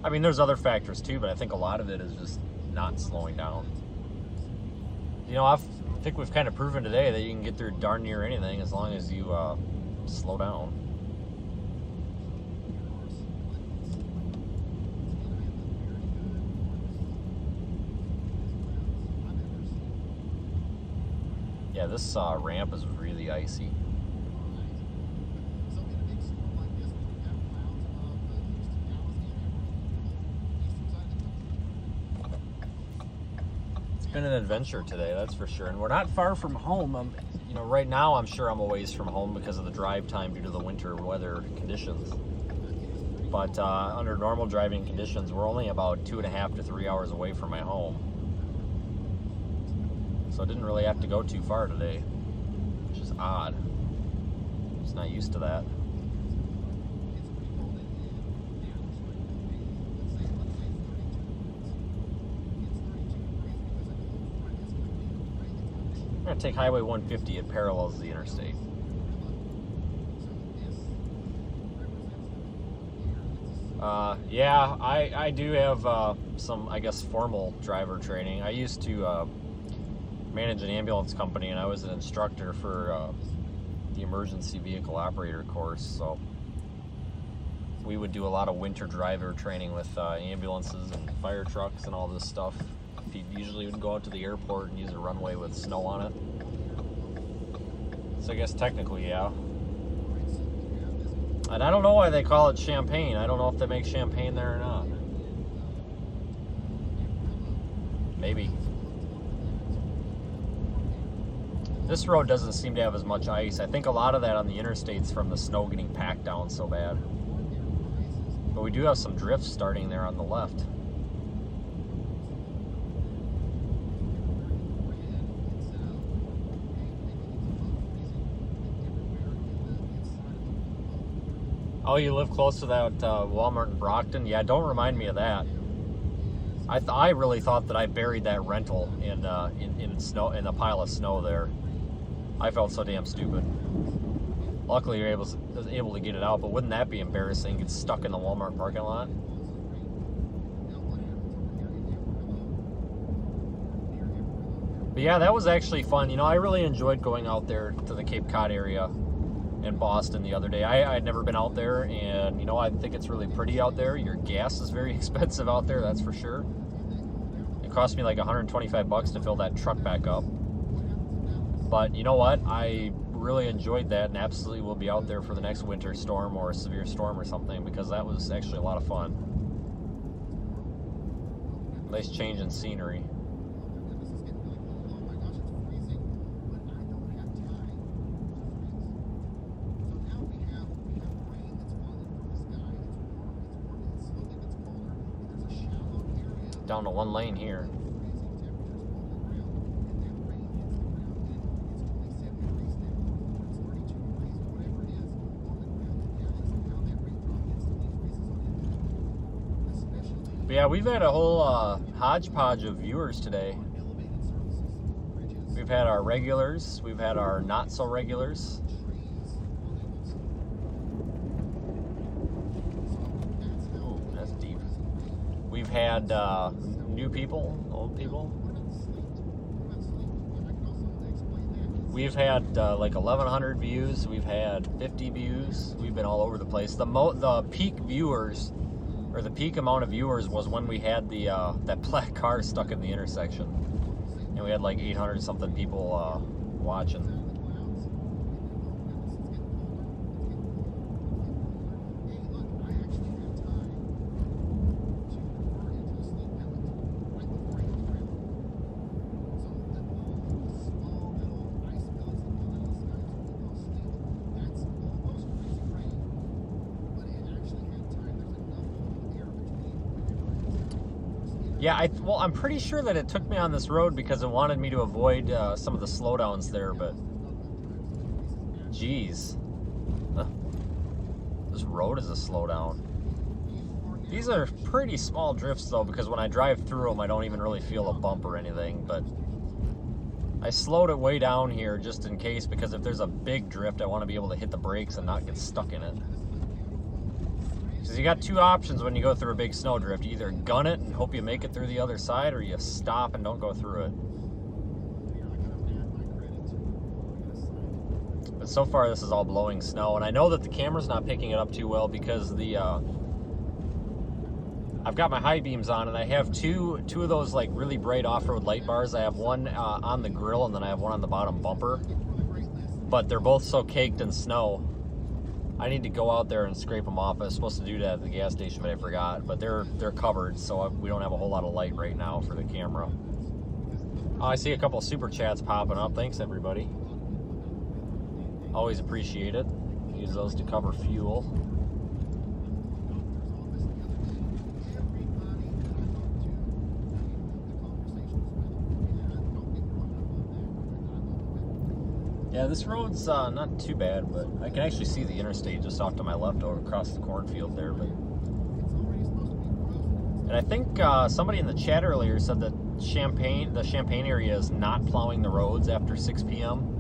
I mean, there's other factors too, but I think a lot of it is just not slowing down. You know, I think we've kind of proven today that you can get through darn near anything as long as you slow down. Yeah, this ramp is really icy. It's been an adventure today, that's for sure. And we're not far from home. You know, right now I'm sure I'm a ways from home because of the drive time due to the winter weather conditions. But under normal driving conditions, we're only about 2.5 to 3 hours away from my home. So I didn't really have to go too far today, which is odd. Just not used to that. I'm going to take Highway 150. It parallels the interstate. Yeah, I do have some, I guess, formal driver training. I used to manage an ambulance company, and I was an instructor for the emergency vehicle operator course. So we would do a lot of winter driver training with ambulances and fire trucks and all this stuff. You usually would go out to the airport and use a runway with snow on it. So I guess technically, yeah. And I don't know why they call it Champaign. I don't know if they make champagne there or not. Maybe. This road doesn't seem to have as much ice. I think a lot of that on the interstate's from the snow getting packed down so bad. But we do have some drifts starting there on the left. Oh, you live close to that Walmart in Brockton? Yeah, don't remind me of that. I really thought that I buried that rental in snow, in a pile of snow there. I felt so damn stupid. Luckily, you're able to get it out, but wouldn't that be embarrassing? Get stuck in the Walmart parking lot. But yeah, that was actually fun. You know, I really enjoyed going out there to the Cape Cod area in Boston the other day. I had never been out there, and you know, I think it's really pretty out there. Your gas is very expensive out there, that's for sure. It cost me like $125 to fill that truck back up. But you know what? I really enjoyed that, and absolutely will be out there for the next winter storm or a severe storm or something, because that was actually a lot of fun. Nice change in scenery. Down to one lane here. But yeah, we've had a whole hodgepodge of viewers today. We've had our regulars, we've had our not so regulars. Ooh, that's deep. We've had new people, old people. We've had like 1,100 views. We've had 50 views. We've been all over the place. The peak viewers, or the peak amount of viewers, was when we had the that black car stuck in the intersection, and we had like 800 something people watching. Yeah, well, I'm pretty sure that it took me on this road because it wanted me to avoid some of the slowdowns there, but geez. This road is a slowdown. These are pretty small drifts, though, because when I drive through them, I don't even really feel a bump or anything, but I slowed it way down here just in case, because if there's a big drift, I want to be able to hit the brakes and not get stuck in it. Because you got two options when you go through a big snow drift. You either gun it and hope you make it through the other side, or you stop and don't go through it. But so far this is all blowing snow, and I know that the camera's not picking it up too well because the I've got my high beams on, and I have two of those like really bright off-road light bars. I have one on the grill, and then I have one on the bottom bumper, but they're both so caked in snow. I need to go out there and scrape them off. I was supposed to do that at the gas station, but I forgot. But they're covered, so we don't have a whole lot of light right now for the camera. Oh, I see a couple of super chats popping up. Thanks, everybody. Always appreciate it. Use those to cover fuel. Yeah, this road's not too bad, but I can actually see the interstate just off to my left over across the cornfield there. But and I think somebody in the chat earlier said that the Champaign area is not plowing the roads after 6 p.m.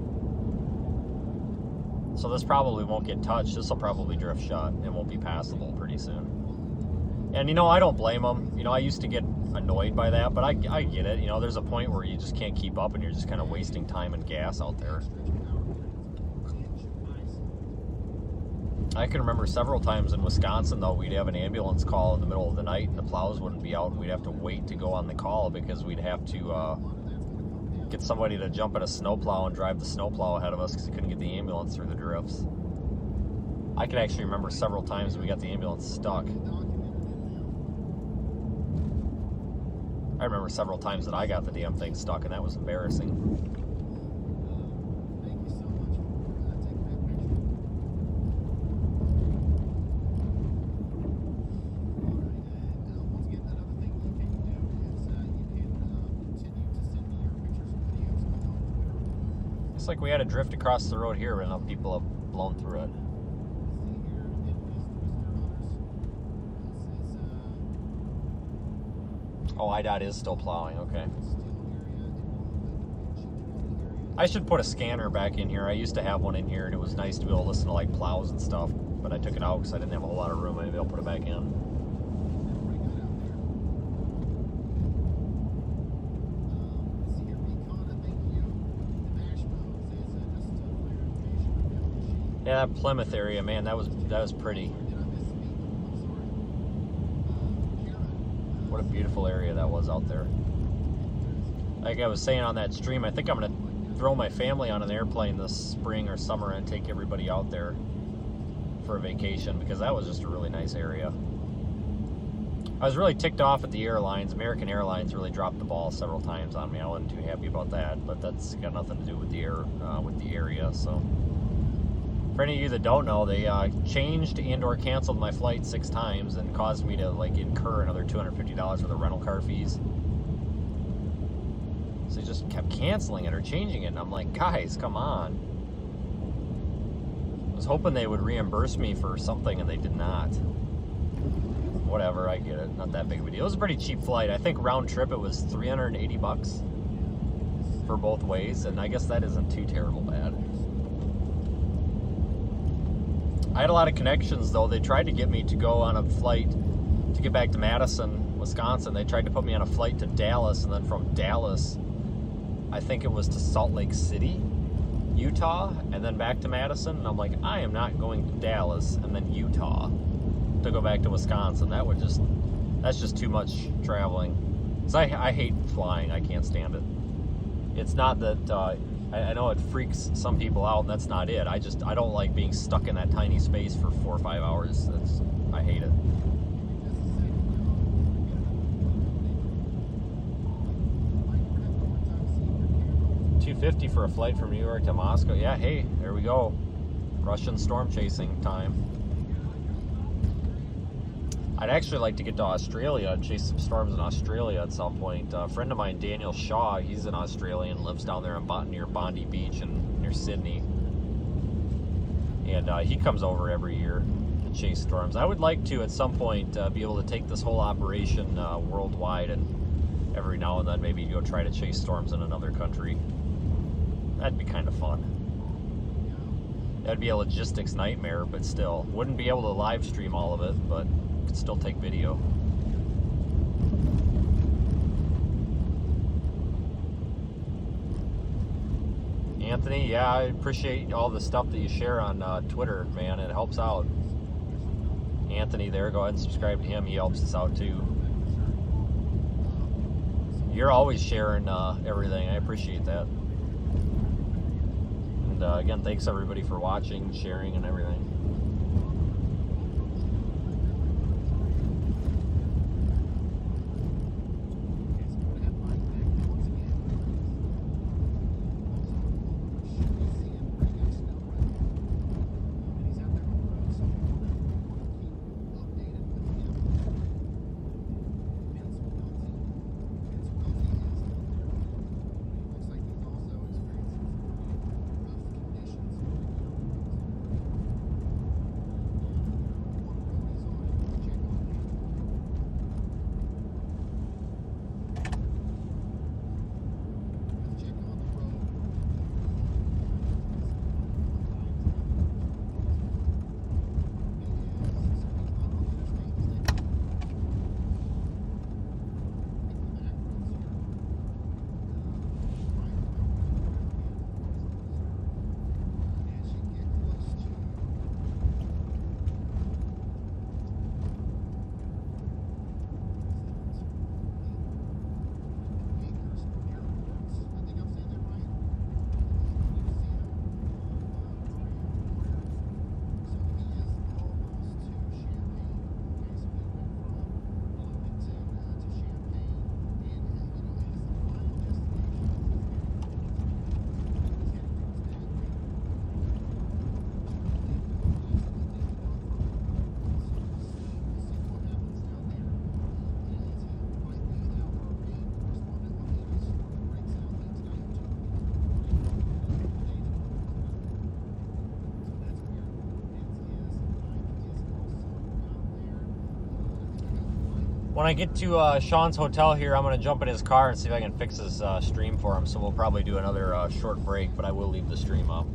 So this probably won't get touched. This will probably drift shut and won't be passable pretty soon. And you know, I don't blame them. You know, I used to get annoyed by that, but I get it. You know, there's a point where you just can't keep up and you're just kind of wasting time and gas out there. I can remember several times in Wisconsin, though, we'd have an ambulance call in the middle of the night and the plows wouldn't be out, and we'd have to wait to go on the call because we'd have to get somebody to jump in a snowplow and drive the snowplow ahead of us because we couldn't get the ambulance through the drifts. I can actually remember several times we got the ambulance stuck. I remember several times that I got the damn thing stuck, and that was embarrassing. Looks like we had a drift across the road here, but enough people have blown through it. Oh, IDOT is still plowing, okay. I should put a scanner back in here. I used to have one in here, and it was nice to be able to listen to like plows and stuff, but I took it out because I didn't have a whole lot of room. Maybe I'll put it back in. Yeah, that Plymouth area, man, that was pretty. What a beautiful area that was out there. Like I was saying on that stream, I think I'm gonna throw my family on an airplane this spring or summer and take everybody out there for a vacation, because that was just a really nice area. I was really ticked off at the airlines. American Airlines really dropped the ball several times on me. I wasn't too happy about that, but that's got nothing to do with the area, so. For any of you that don't know, they changed and or canceled my flight 6 times and caused me to like incur another $250 worth of rental car fees. So they just kept canceling it or changing it, and I'm like, guys, come on. I was hoping they would reimburse me for something, and they did not. Whatever, I get it. Not that big of a deal. It was a pretty cheap flight. I think round trip it was $380 for both ways, and I guess that isn't too terrible bad. I had a lot of connections, though. They tried to get me to go on a flight to get back to Madison, Wisconsin. They tried to put me on a flight to Dallas, and then from Dallas, I think it was to Salt Lake City, Utah, and then back to Madison. And I'm like, I am not going to Dallas and then Utah to go back to Wisconsin. That's just too much traveling. 'Cause I hate flying. I can't stand it. It's not that, I know it freaks some people out, and that's not it. I don't like being stuck in that tiny space for 4 or 5 hours. I hate it. $250 for a flight from New York to Moscow. Yeah, hey, there we go. Russian storm chasing time. I'd actually like to get to Australia and chase some storms in Australia at some point. A friend of mine, Daniel Shaw, he's an Australian, lives down there near Bondi Beach and near Sydney. And he comes over every year to chase storms. I would like to, at some point, be able to take this whole operation worldwide, and every now and then maybe go try to chase storms in another country. That'd be kind of fun. That'd be a logistics nightmare, but still. Wouldn't be able to live stream all of it, but could still take video. Anthony, yeah, I appreciate all the stuff that you share on Twitter, man. It helps out. Anthony there, go ahead and subscribe to him. He helps us out too. You're always sharing everything. I appreciate that. And again, thanks everybody for watching, sharing, and everything. When I get to Sean's hotel here, I'm going to jump in his car and see if I can fix his stream for him. So we'll probably do another short break, but I will leave the stream up.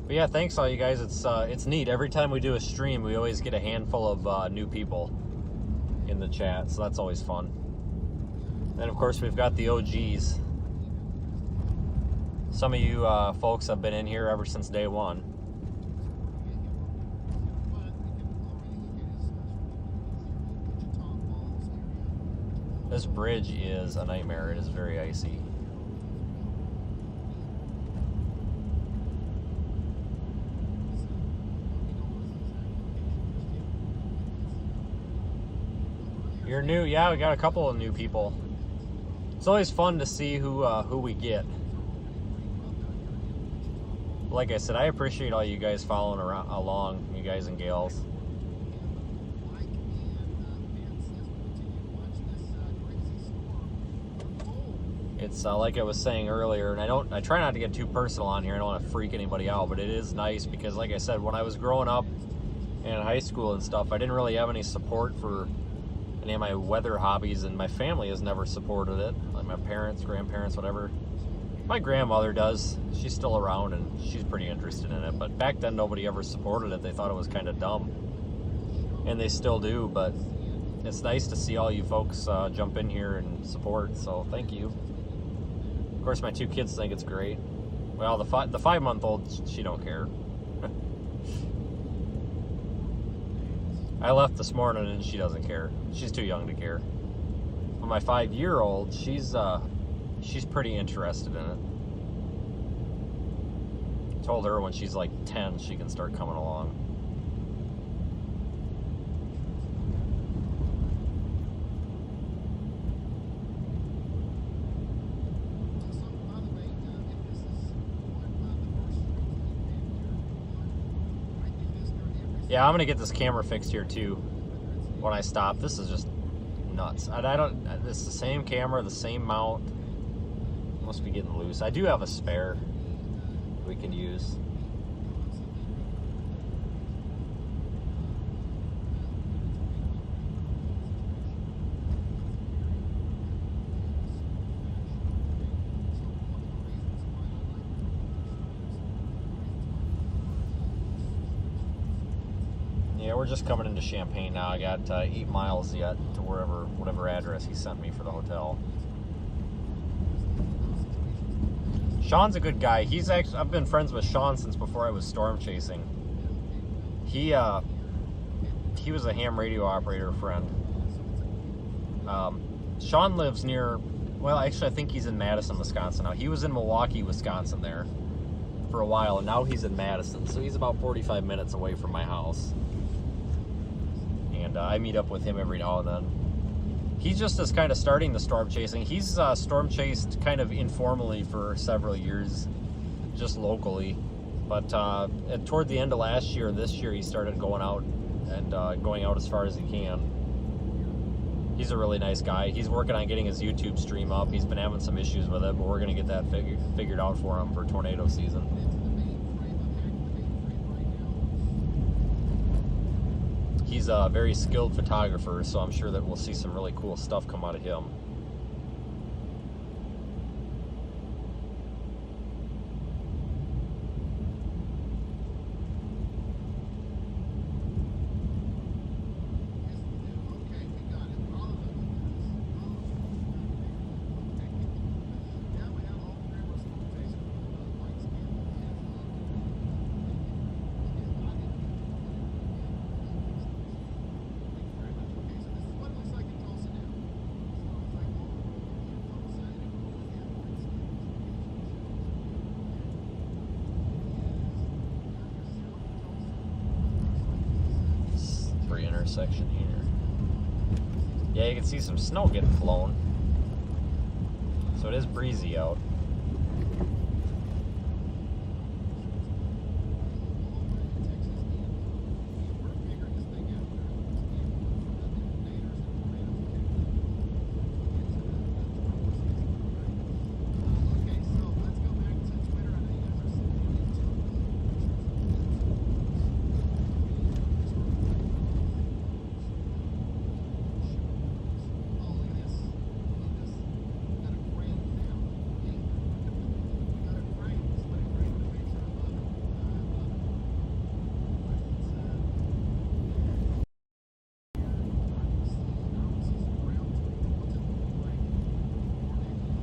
But yeah, thanks all you guys. It's neat. Every time we do a stream, we always get a handful of new people in the chat, so that's always fun. And of course, we've got the OGs. Some of you folks have been in here ever since day one. This bridge is a nightmare. It is very icy. You're new? Yeah, we got a couple of new people. It's always fun to see who we get. Like I said, I appreciate all you guys following along, you guys and gals. It's like I was saying earlier, and I try not to get too personal on here. I don't want to freak anybody out, but it is nice because, like I said, when I was growing up in high school and stuff, I didn't really have any support for any of my weather hobbies, and my family has never supported it. Like my parents, grandparents, whatever. My grandmother does. She's still around, and she's pretty interested in it. But back then, nobody ever supported it. They thought it was kind of dumb, and they still do. But it's nice to see all you folks jump in here and support. So thank you. Of course, my 2 kids think it's great. Well, the 5-month-old, she don't care. I left this morning and she doesn't care. She's too young to care. But my 5-year-old, she's pretty interested in it. Told her when she's like 10, she can start coming along. Yeah, I'm gonna get this camera fixed here too when I stop. This is just nuts. It's the same camera, the same mount. Must be getting loose. I do have a spare we can use. Yeah, we're just coming into Champaign now. I got 8 miles yet to whatever address he sent me for the hotel. Sean's a good guy. I've been friends with Sean since before I was storm chasing. He was a ham radio operator friend. Sean lives near, well, actually I think he's in Madison, Wisconsin now. He was in Milwaukee, Wisconsin there for a while, and now he's in Madison. So he's about 45 minutes away from my house. And I meet up with him every now and then. He's just kind of starting the storm chasing. He's storm chased kind of informally for several years, just locally. But toward the end of last year and this year, he started going out and going out as far as he can. He's a really nice guy. He's working on getting his YouTube stream up. He's been having some issues with it, but we're going to get that figured out for him for tornado season. He's a very skilled photographer, so I'm sure that we'll see some really cool stuff come out of him. Intersection here. Yeah, you can see some snow getting flown. So it is breezy out.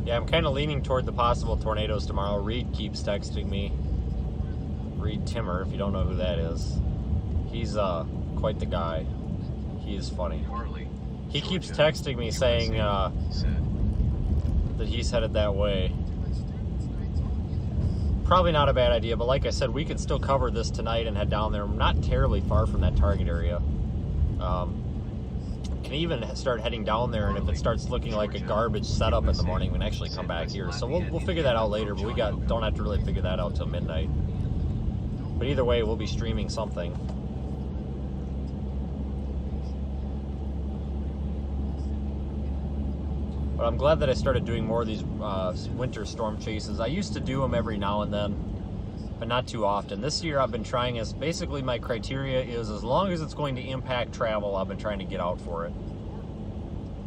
Yeah, I'm kind of leaning toward the possible tornadoes tomorrow. Reed keeps texting me. Reed Timmer, if you don't know who that is. He's quite the guy. He is funny. He keeps texting me saying that he's headed that way. Probably not a bad idea, but like I said, we can still cover this tonight and head down there. I'm not terribly far from that target area. Can even start heading down there, and if it starts looking like a garbage setup in the morning, we can actually come back here. So we'll figure that out later, but don't have to really figure that out till midnight. But either way, we'll be streaming something. But I'm glad that I started doing more of these winter storm chases. I used to do them every now and then, but not too often. This year I've been trying, as basically my criteria is as long as it's going to impact travel, I've been trying to get out for it.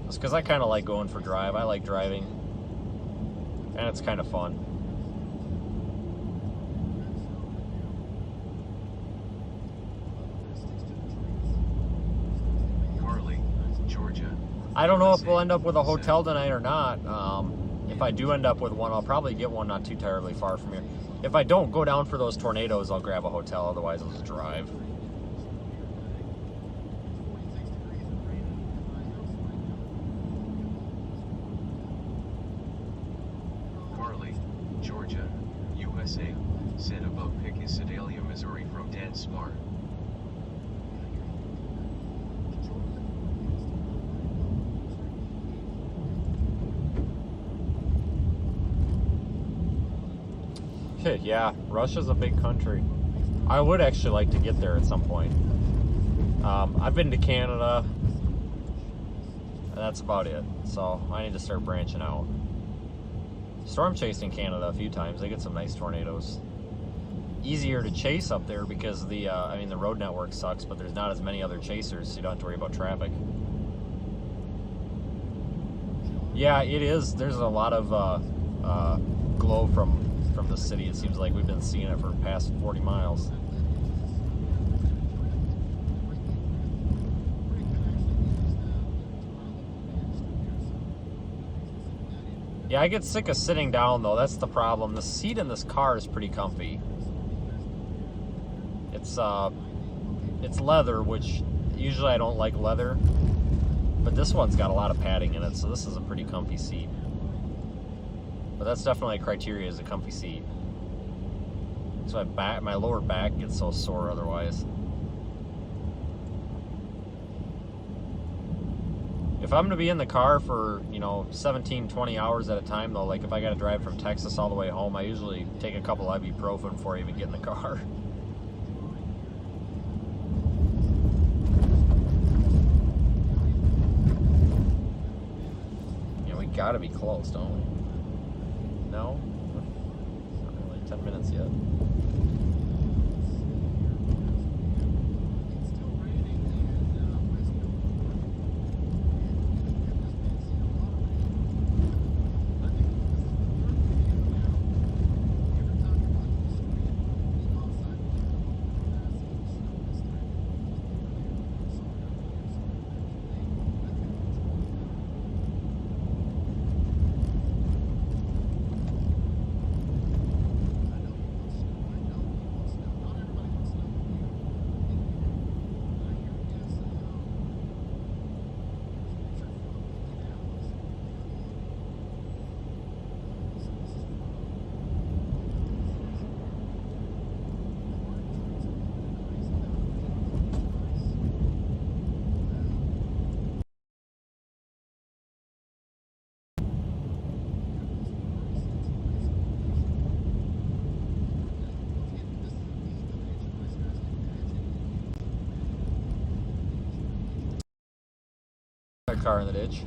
Just because I kind of like going for drive. I like driving, and it's kind of fun. I don't know if we'll end up with a hotel tonight or not. If I do end up with one, I'll probably get one not too terribly far from here. If I don't go down for those tornadoes, I'll grab a hotel. Otherwise, I'll just drive. Carly, Georgia, USA. Said above pick is Sedalia, Missouri from Dan Smart. Yeah, Russia's a big country. I would actually like to get there at some point. I've been to Canada, and that's about it. So I need to start branching out. Storm chased in Canada a few times. They get some nice tornadoes. Easier to chase up there because the road network sucks, but there's not as many other chasers, so you don't have to worry about traffic. Yeah, it is. There's a lot of glow from the city. It seems like we've been seeing it for the past 40 miles. Yeah, I get sick of sitting down though. That's the problem. The seat in this car is pretty comfy. It's leather, which usually I don't like leather, but this one's got a lot of padding in it, so this is a pretty comfy seat. But that's definitely a criteria, is a comfy seat. So my lower back gets so sore otherwise. If I'm going to be in the car for, 17, 20 hours at a time though, like if I got to drive from Texas all the way home, I usually take a couple ibuprofen before I even get in the car. Yeah, we got to be close, don't we? No? Not really 10 minutes yet. Car in the ditch.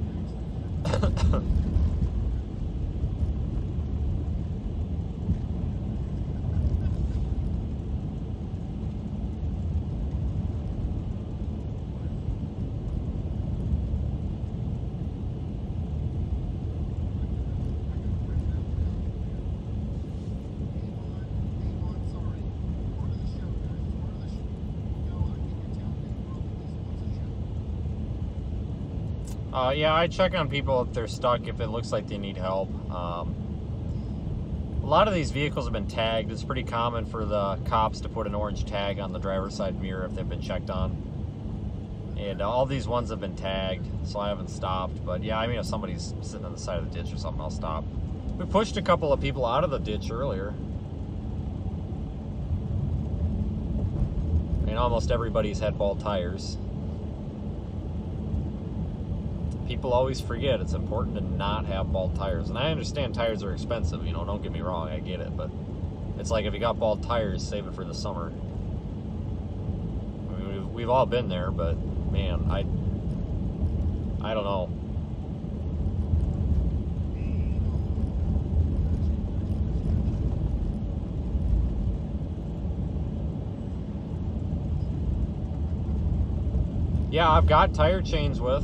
Yeah, I check on people if they're stuck, if it looks like they need help. A lot of these vehicles have been tagged. It's pretty common for the cops to put an orange tag on the driver's side mirror if they've been checked on. And all these ones have been tagged, so I haven't stopped. But yeah, if somebody's sitting on the side of the ditch or something, I'll stop. We pushed a couple of people out of the ditch earlier. Almost everybody's had bald tires. People always forget it's important to not have bald tires. And I understand tires are expensive, don't get me wrong, I get it. But It's like if you got bald tires, save it for the summer. I mean, we've all been there, but man, I don't know. Yeah, I've got tire chains with,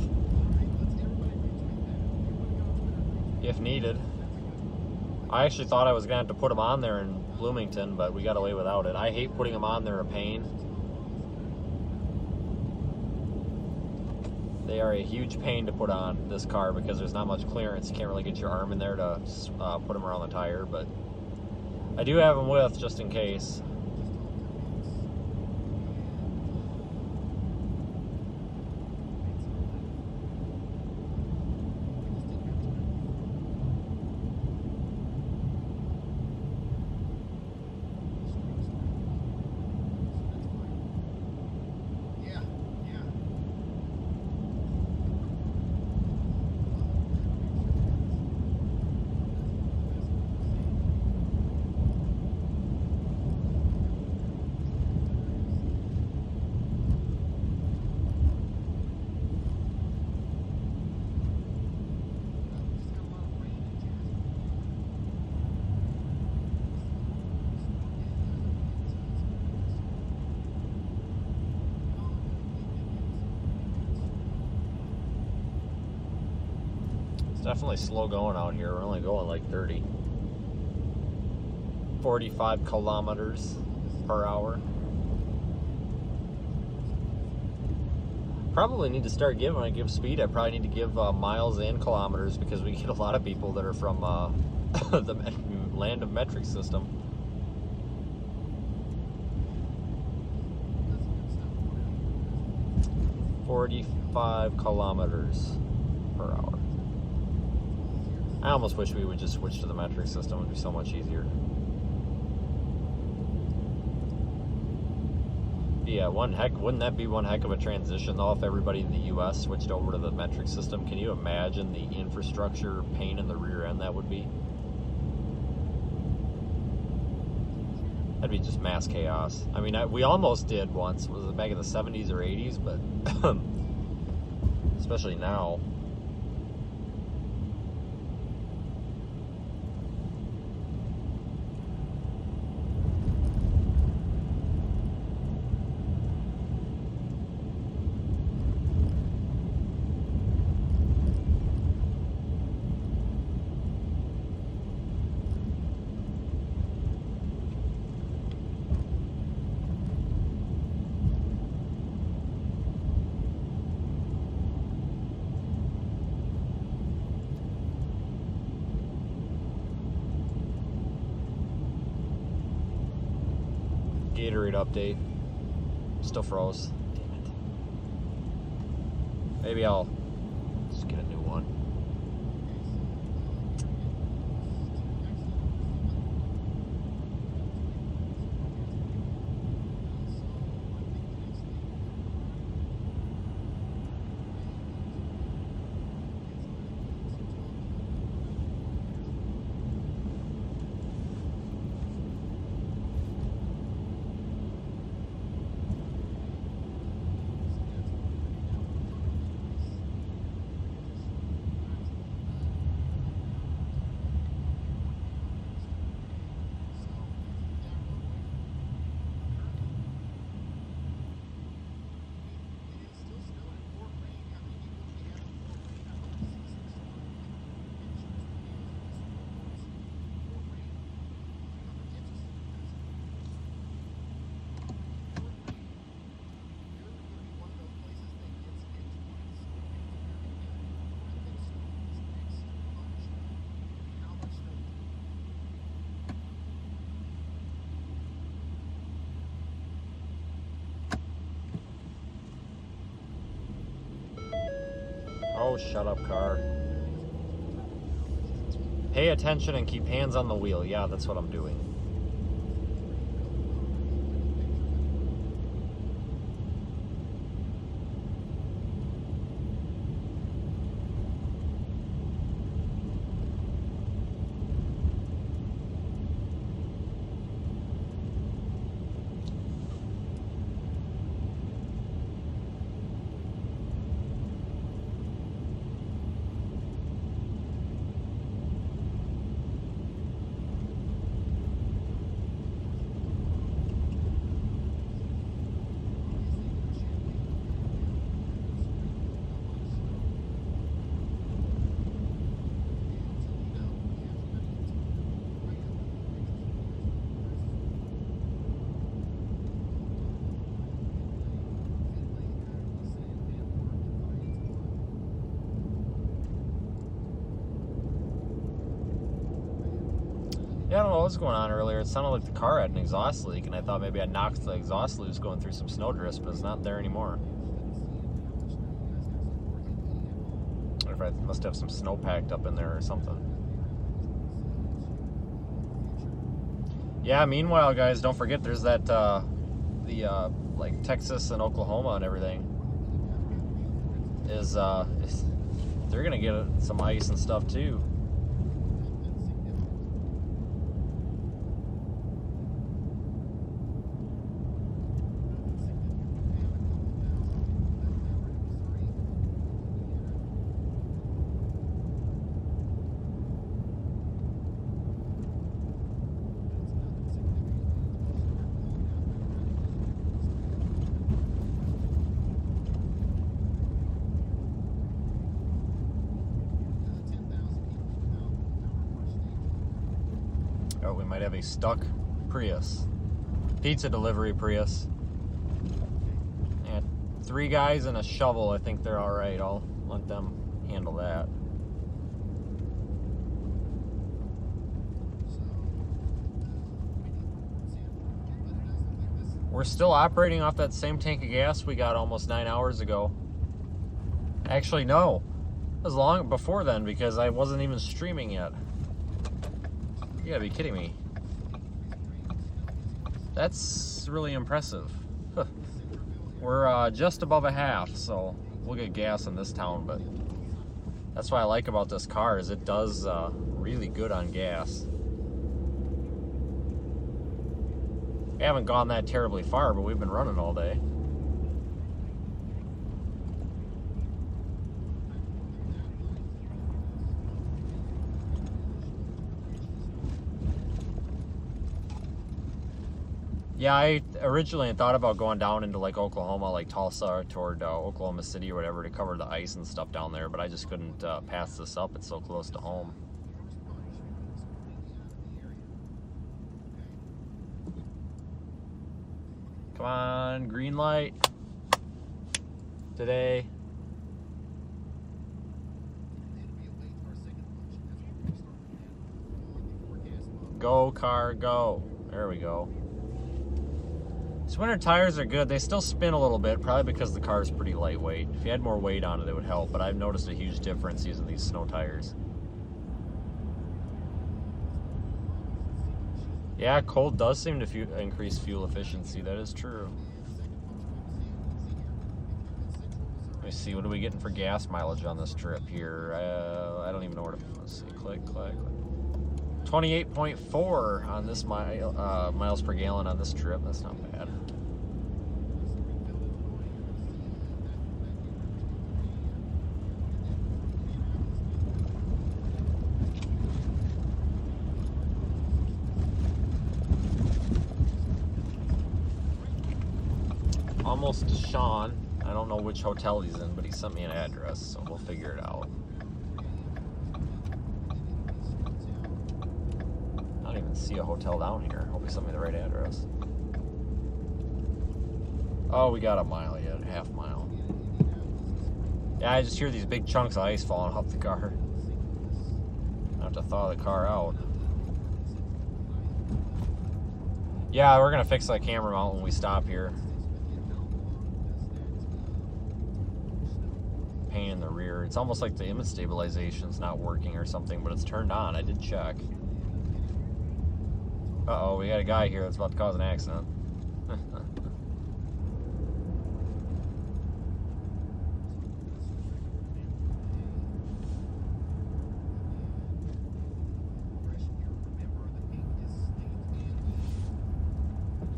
if needed. I actually thought I was going to have to put them on there in Bloomington, but we got away without it. I hate putting them on there, a pain. They are a huge pain to put on this car because there's not much clearance. You can't really get your arm in there to put them around the tire, but I do have them with just in case. Definitely slow going out here. We're only going like 30. 45 kilometers per hour. Probably need to start giving, when I give speed, I probably need to give miles and kilometers, because we get a lot of people that are from the land of metric system. "45 kilometers per hour. I almost wish we would just switch to the metric system. It would be so much easier. Yeah, wouldn't that be one heck of a transition though if everybody in the US switched over to the metric system? Can you imagine the infrastructure pain in the rear end that would be? That'd be just mass chaos. I mean, we almost did once. Was it back in the 70s or 80s? But especially now. Gatorade update. Still froze. Damn it. Maybe I'll just get a new one. Oh, shut up, car. Pay attention and keep hands on the wheel. Yeah, that's what I'm doing. I don't know what was going on earlier. It sounded like the car had an exhaust leak, and I thought maybe I knocked the exhaust loose going through some snow drifts, but it's not there anymore. Or if I must have some snow packed up in there or something. Yeah, meanwhile, guys, don't forget there's that, like Texas and Oklahoma and everything is, they're gonna get some ice and stuff too. Oh, we might have a stuck Prius. Pizza delivery Prius. Yeah, 3 guys and a shovel. I think they're alright. I'll let them handle that. We're still operating off that same tank of gas we got almost 9 hours ago. Actually, no. It was long before then because I wasn't even streaming yet. You gotta be kidding me. That's really impressive. Huh. We're just above a half, so we'll get gas in this town, but that's what I like about this car is it does really good on gas. We haven't gone that terribly far, but we've been running all day. Yeah, I originally thought about going down into like Oklahoma, like Tulsa, toward Oklahoma City or whatever to cover the ice and stuff down there, but I just couldn't pass this up. It's so close to home. Come on, green light. Today. Go, car, go. There we go. These winter tires are good. They still spin a little bit, probably because the car is pretty lightweight. If you had more weight on it, it would help, but I've noticed a huge difference using these snow tires. Yeah, cold does seem to increase fuel efficiency. That is true. Let me see, what are we getting for gas mileage on this trip here? I don't even know where to, let's see, click. 28.4 on this miles per gallon on this trip. That's not bad. Almost to Sean. I don't know which hotel he's in, but he sent me an address, so we'll figure it out. I don't even see a hotel down here. Hope he sent me the right address. Oh, we got a mile yet, half mile. Yeah, I just hear these big chunks of ice falling off the car. I have to thaw the car out. Yeah, we're gonna fix that camera mount when we stop here. Pain in the rear. It's almost like the image stabilization's not working or something, but it's turned on. I did check. Uh-oh, we got a guy here that's about to cause an accident.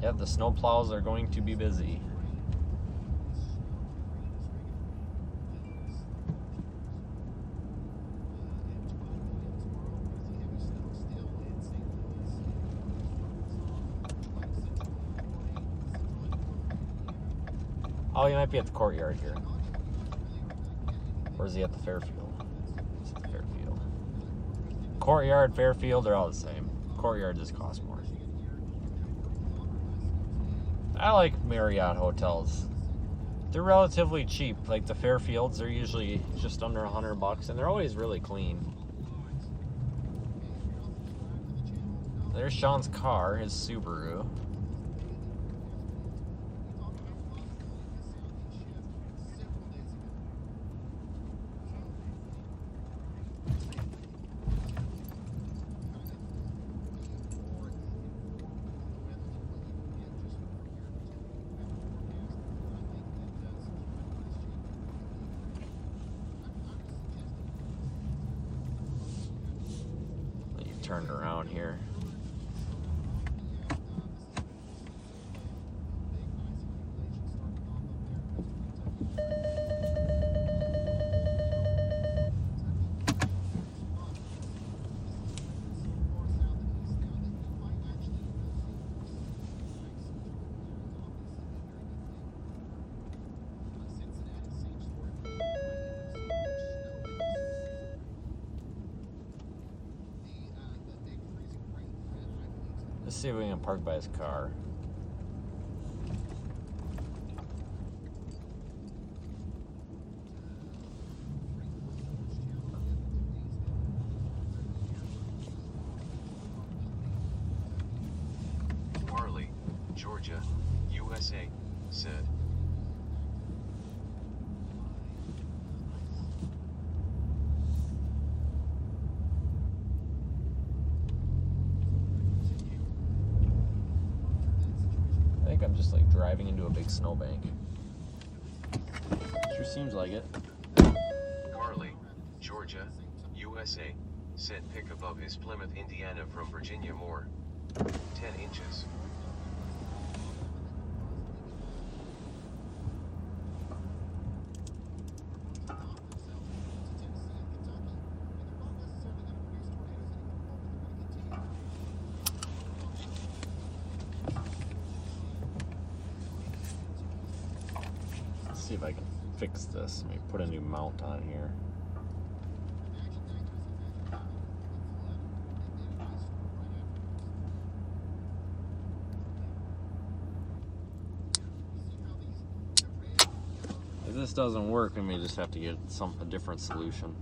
Yep, the snow plows are going to be busy. Oh, he might be at the courtyard here. Or is he at the Fairfield? He's at the Fairfield. Courtyard, Fairfield, they're all the same. Courtyard just costs more. I like Marriott hotels. They're relatively cheap. Like the Fairfields, they're usually just under $100, and they're always really clean. There's Sean's car, his Subaru. Turned around here. Let's see if we can park by his car. Marley, Georgia, USA, said. I think I'm just like driving into a big snowbank. Sure seems like it. Marley, Georgia, USA, said pick above is Plymouth, Indiana from Virginia more. 10 inches. Let's see if I can fix this. Let me put a new mount on here. If this doesn't work, we may just have to get a different solution.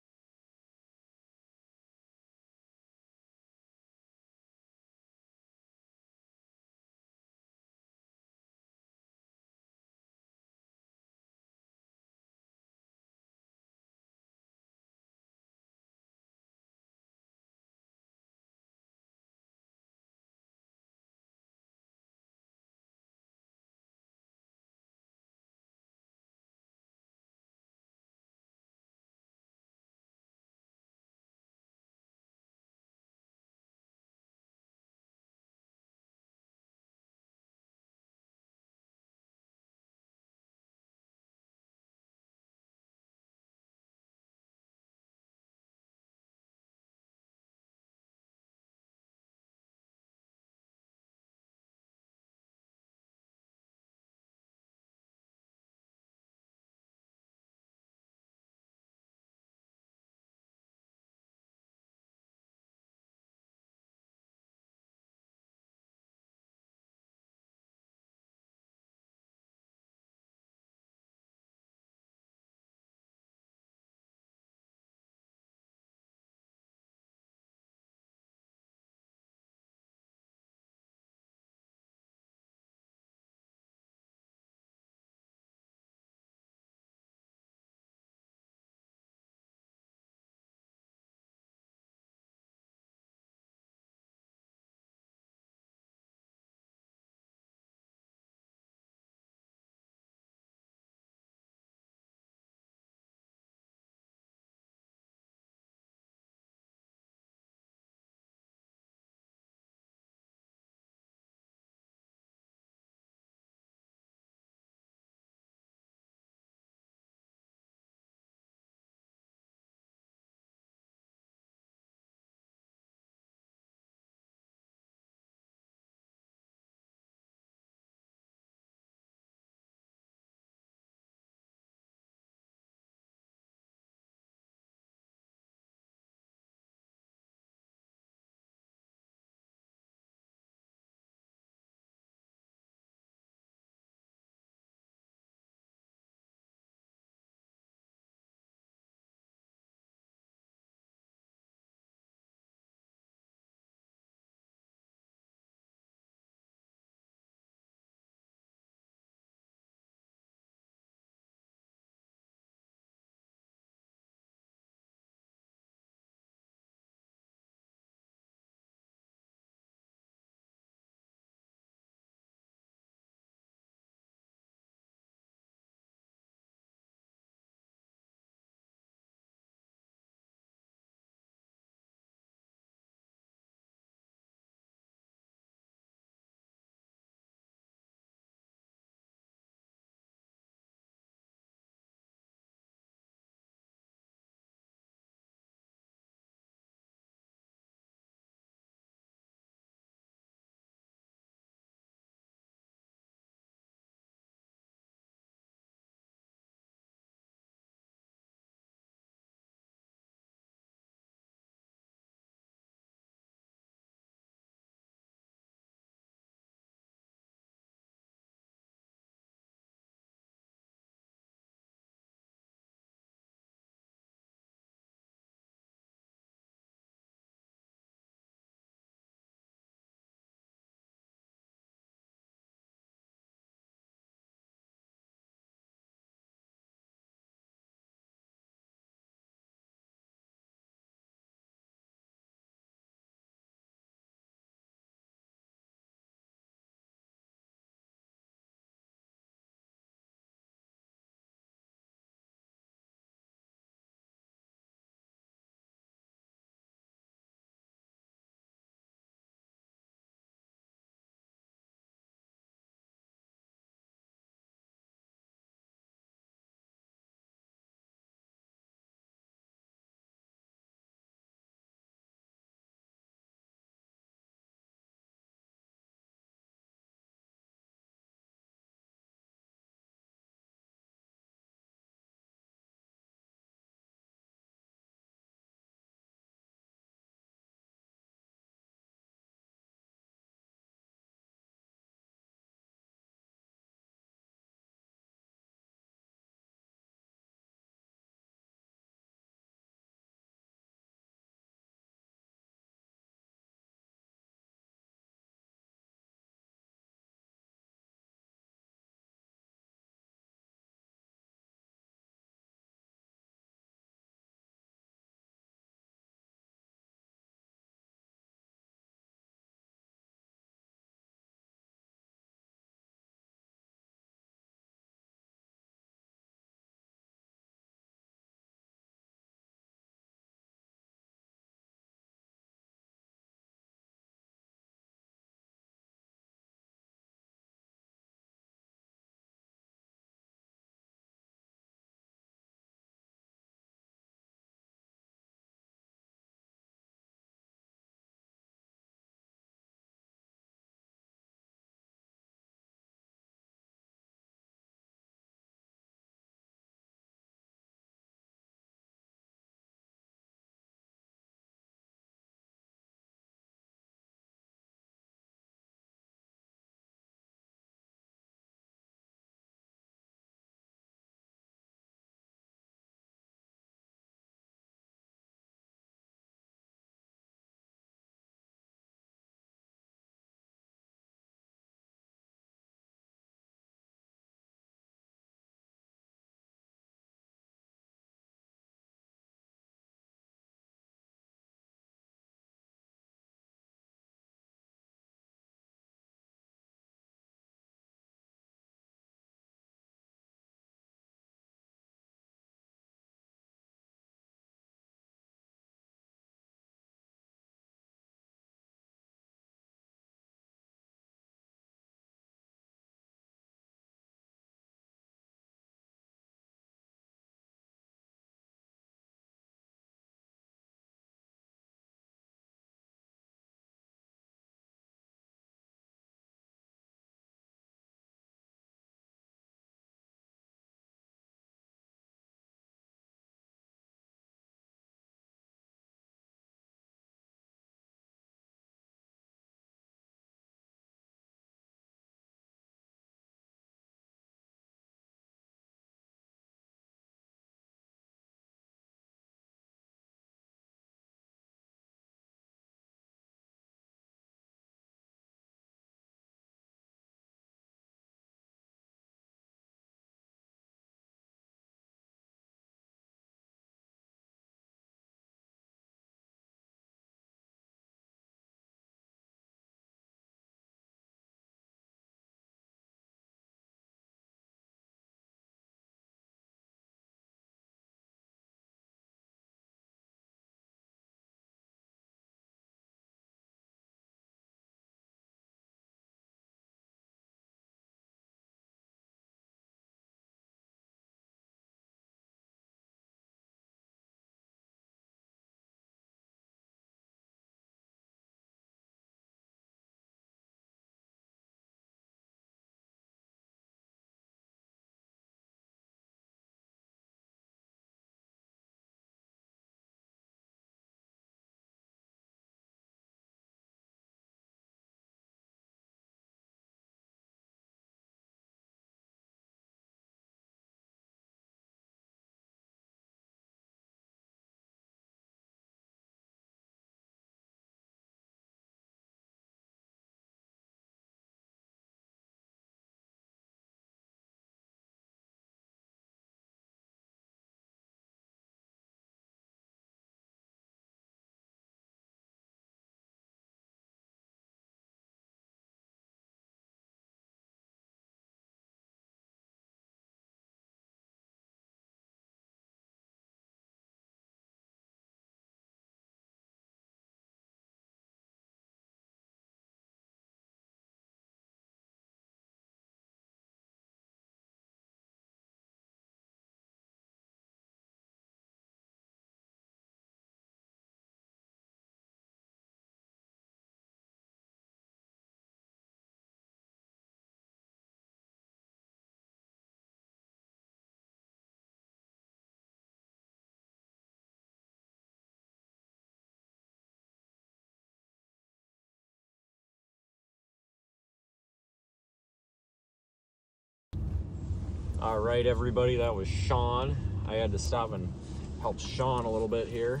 All right, everybody, that was Sean. I had to stop and help Sean a little bit here.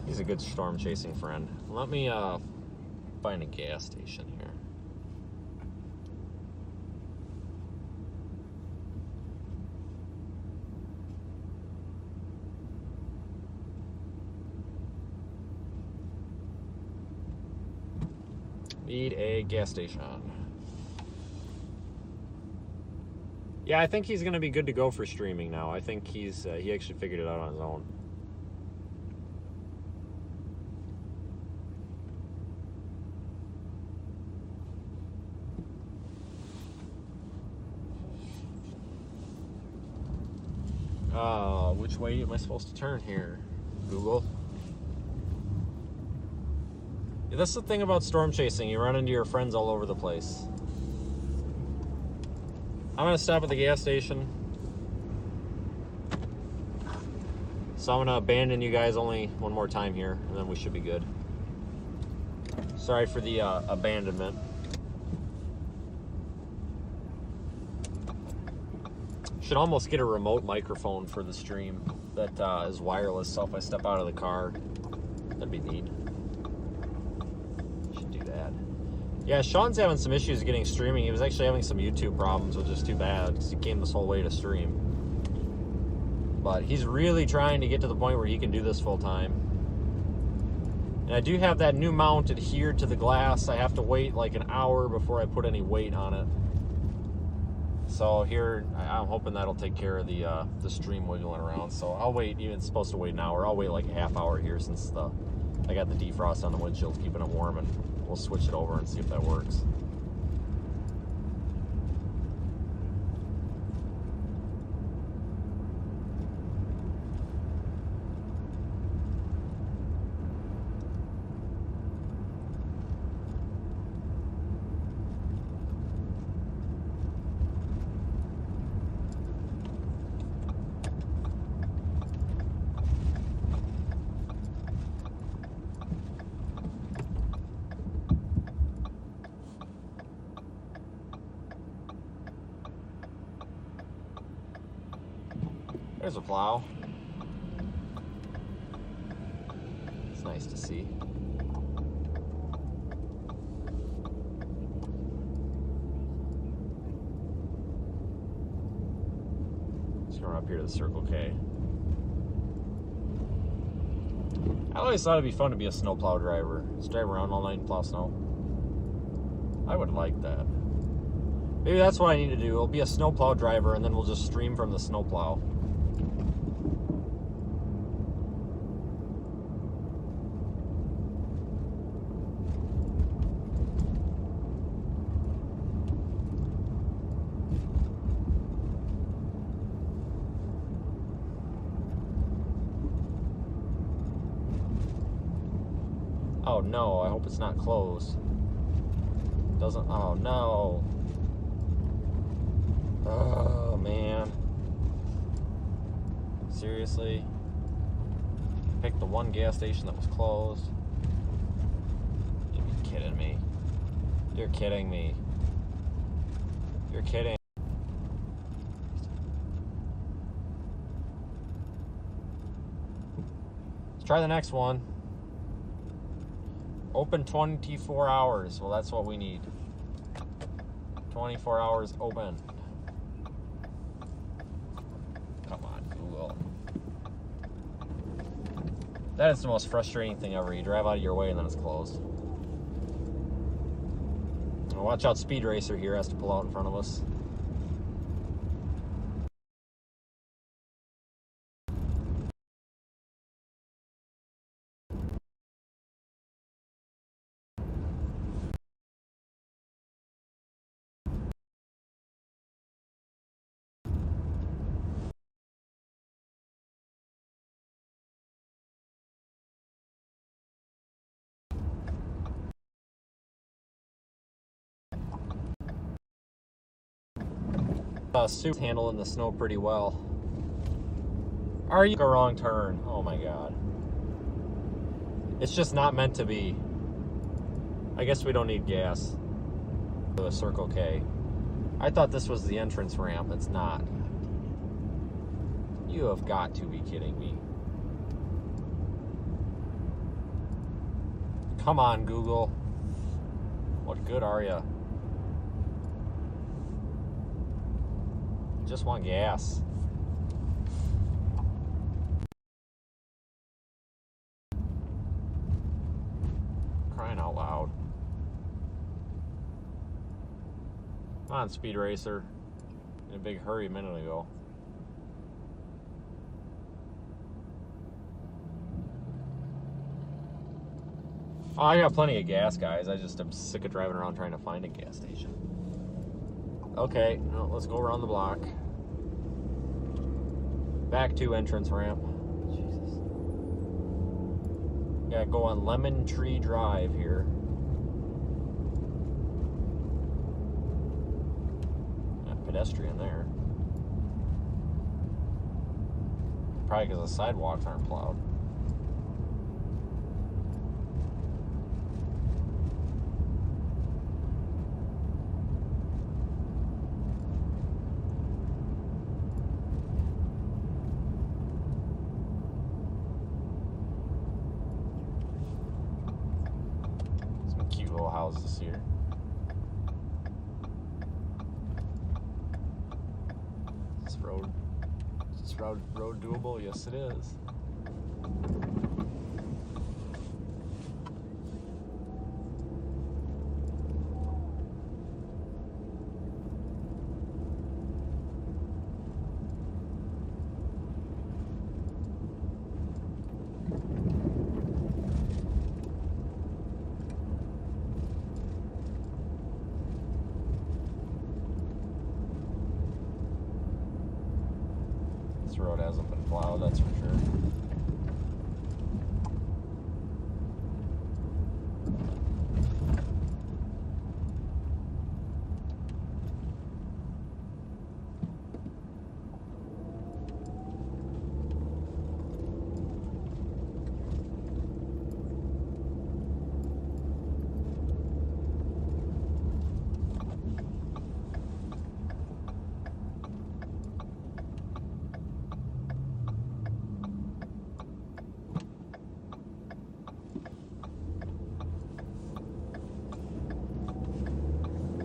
He's a good storm chasing friend. Let me find a gas station here. Need a gas station. Yeah, I think he's going to be good to go for streaming now. I think he actually figured it out on his own. Which way am I supposed to turn here, Google? Yeah, that's the thing about storm chasing. You run into your friends all over the place. I'm going to stop at the gas station. So I'm going to abandon you guys only one more time here, and then we should be good. Sorry for the abandonment. Should almost get a remote microphone for the stream that is wireless, so if I step out of the car, that'd be neat. Should do that. Yeah, Sean's having some issues getting streaming. He was actually having some YouTube problems, which is too bad because he came this whole way to stream. But he's really trying to get to the point where he can do this full time. And I do have that new mount adhered to the glass. I have to wait like an hour before I put any weight on it. So here, I'm hoping that'll take care of the stream wiggling around. So I'll wait, even it's supposed to wait an hour. I'll wait like a half hour here since I got the defrost on the windshield keeping it warm, and we'll switch it over and see if that works. There's a plow. It's nice to see. Just going up here to the Circle K. I always thought it'd be fun to be a snowplow driver. Just drive around all night and plow snow. I would like that. Maybe that's what I need to do. I'll be a snowplow driver, and then we'll just stream from the snowplow. Oh no, I hope it's not closed. Doesn't, oh no. Oh man. Seriously? Picked the one gas station that was closed. You'd be kidding me. You're kidding me. You're kidding. Let's try the next one. Open 24 hours. Well, that's what we need. 24 hours open. Come on, Google. That is the most frustrating thing ever. You drive out of your way and then it's closed. Now watch out, Speed Racer here has to pull out in front of us. Suit's handling the snow pretty well. Are you a wrong turn? Oh my god. It's just not meant to be. I guess we don't need gas. The Circle K. I thought this was the entrance ramp. It's not. You have got to be kidding me. Come on, Google. What good are you? Just want gas. Crying out loud. Come on, Speed Racer. In a big hurry a minute ago. Oh, I got plenty of gas, guys. I just am sick of driving around trying to find a gas station. Okay, well, let's go around the block. Back to entrance ramp. Jesus. Yeah, go on Lemon Tree Drive here. Pedestrian there. Probably because the sidewalks aren't plowed. Some cute little houses here. Is this road doable? Yes, it is. This road hasn't been plowed, that's for sure.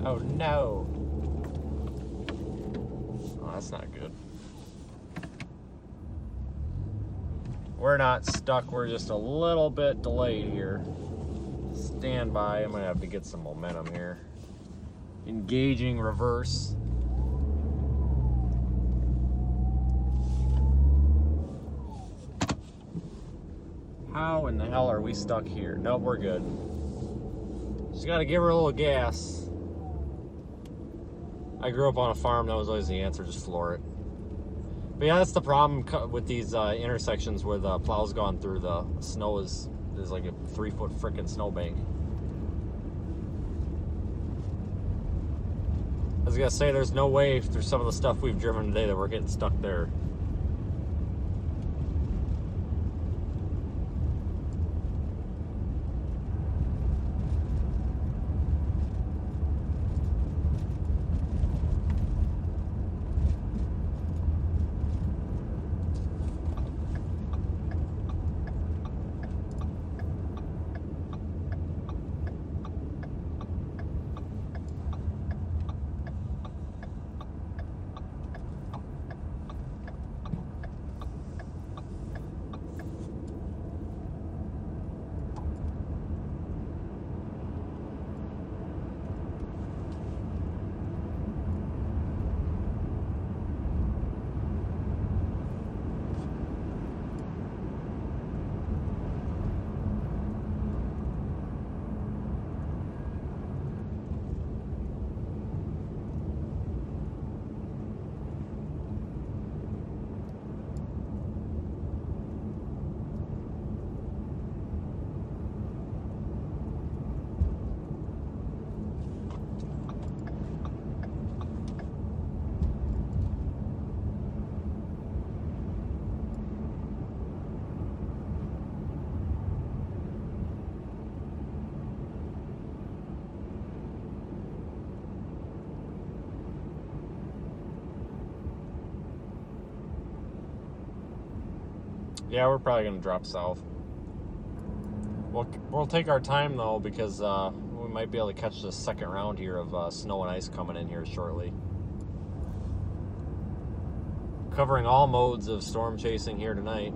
Oh no! Oh, that's not good. We're not stuck, we're just a little bit delayed here. Stand by, I'm gonna have to get some momentum here. Engaging reverse. How in the hell are we stuck here? Nope, we're good. Just gotta give her a little gas. I grew up on a farm, that was always the answer, just floor it. But yeah, that's the problem with these intersections where the plow's gone through. The snow is like a 3-foot frickin' snowbank. I was gonna say, there's no way through some of the stuff we've driven today that we're getting stuck there. Yeah, we're probably gonna drop south. We'll take our time though, because we might be able to catch the second round here of snow and ice coming in here shortly. Covering all modes of storm chasing here tonight.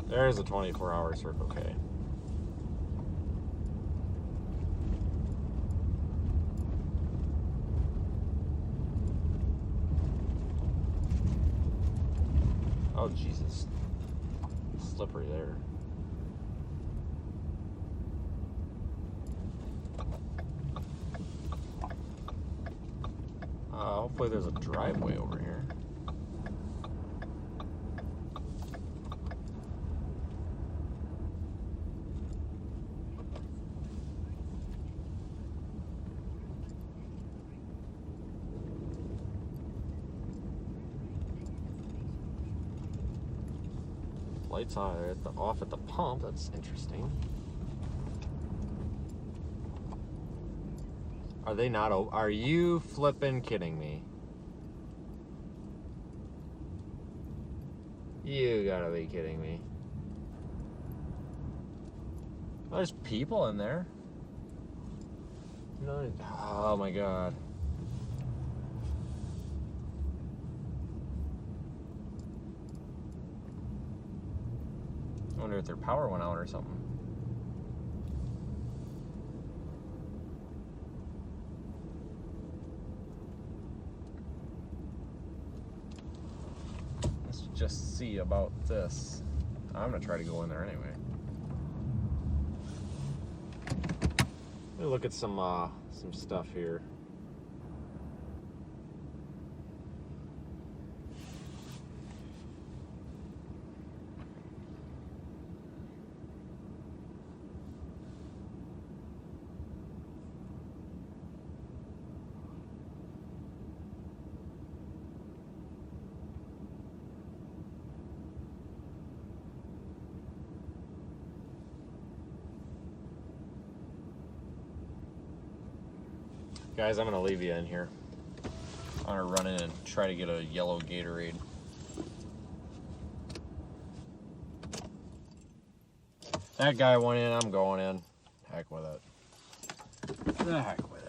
There's a 24-hour Circle K. Oh, Jesus. Slippery there. Hopefully there's a driveway over here. Lights on off at the pump. That's interesting. Are they not? Are you flipping kidding me? You gotta be kidding me. Oh, there's people in there. No. Oh my God. I wonder if their power went out or something. Let's just see about this. I'm gonna try to go in there anyway. Let me look at some stuff here. Guys, I'm gonna leave you in here. I'm gonna run in and try to get a yellow Gatorade. That guy went in, I'm going in. Heck with it. The heck with it.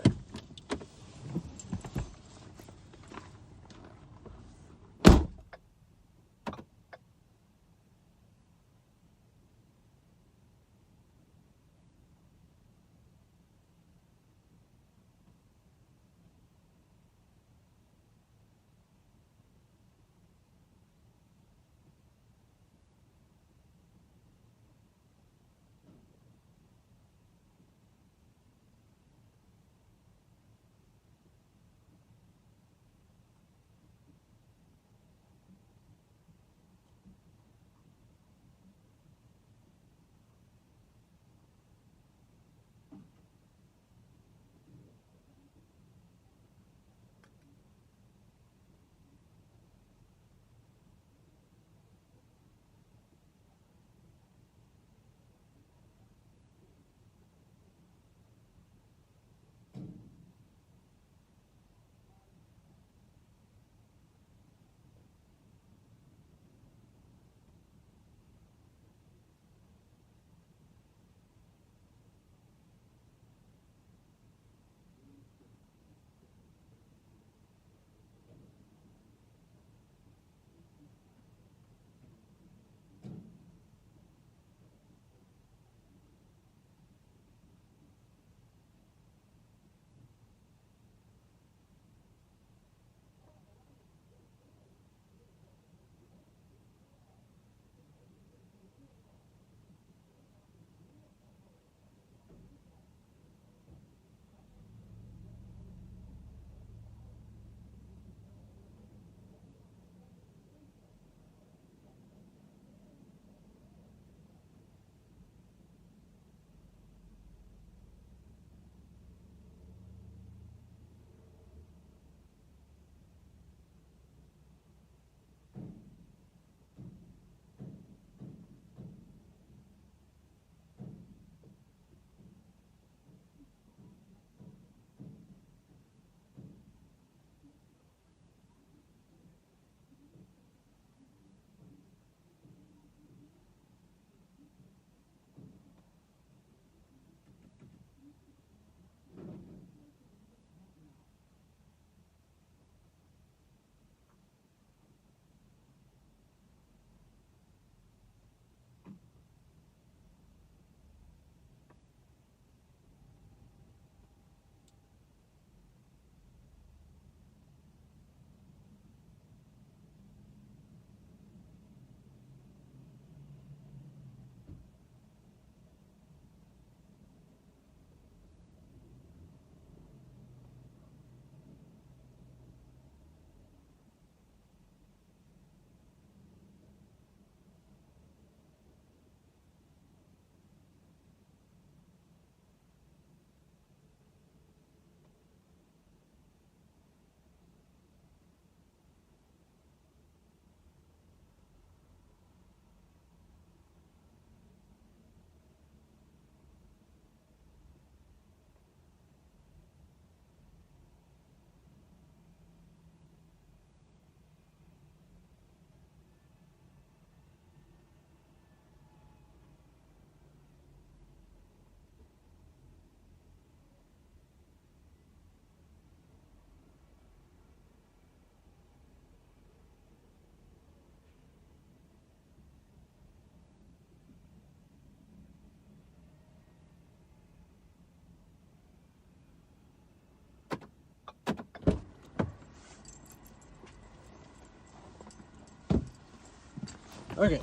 Okay.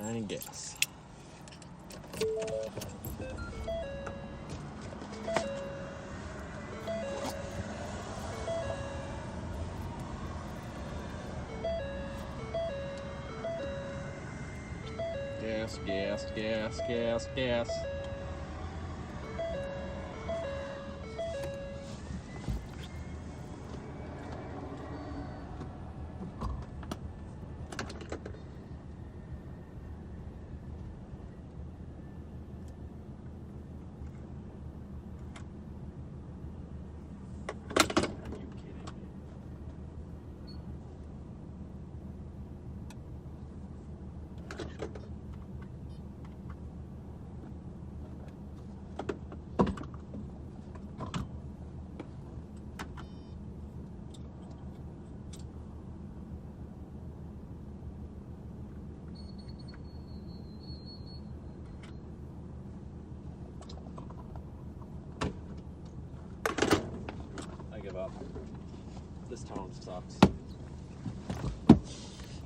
I need gas. Gas. Up. This town sucks.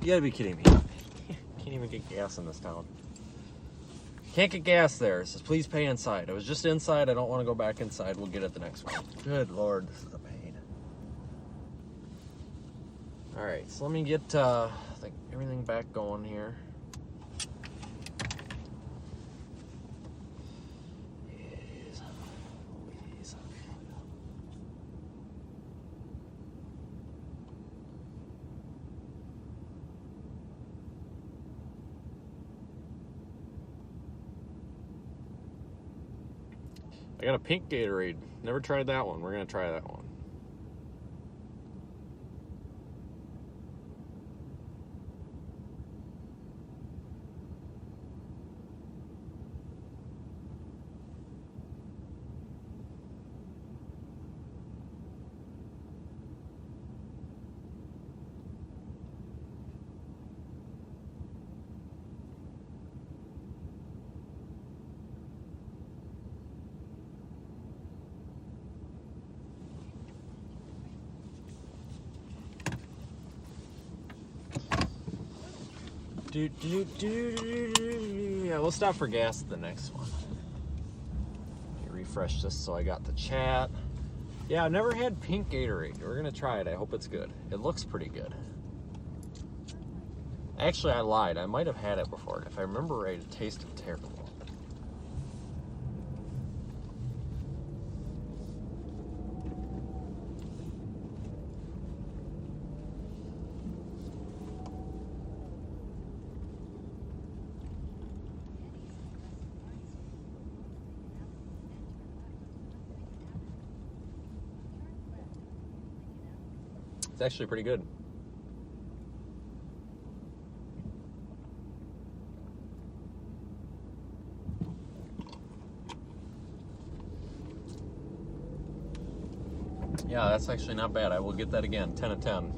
You gotta be kidding me. Can't even get gas in this town. Can't get gas there. It says please pay inside. I was just inside. I don't want to go back inside. We'll get it the next one. Good Lord, this is a pain. Alright, so let me get everything back going here. I got a pink Gatorade. Never tried that one. We're going to try that one. Yeah, we'll stop for gas at the next one. Let me refresh this so I got the chat. Yeah, I've never had pink Gatorade. We're gonna try it. I hope it's good. It looks pretty good. Actually, I lied. I might have had it before. If I remember right, it tasted terrible. It's actually pretty good. Yeah, that's actually not bad. I will get that again. 10 of 10.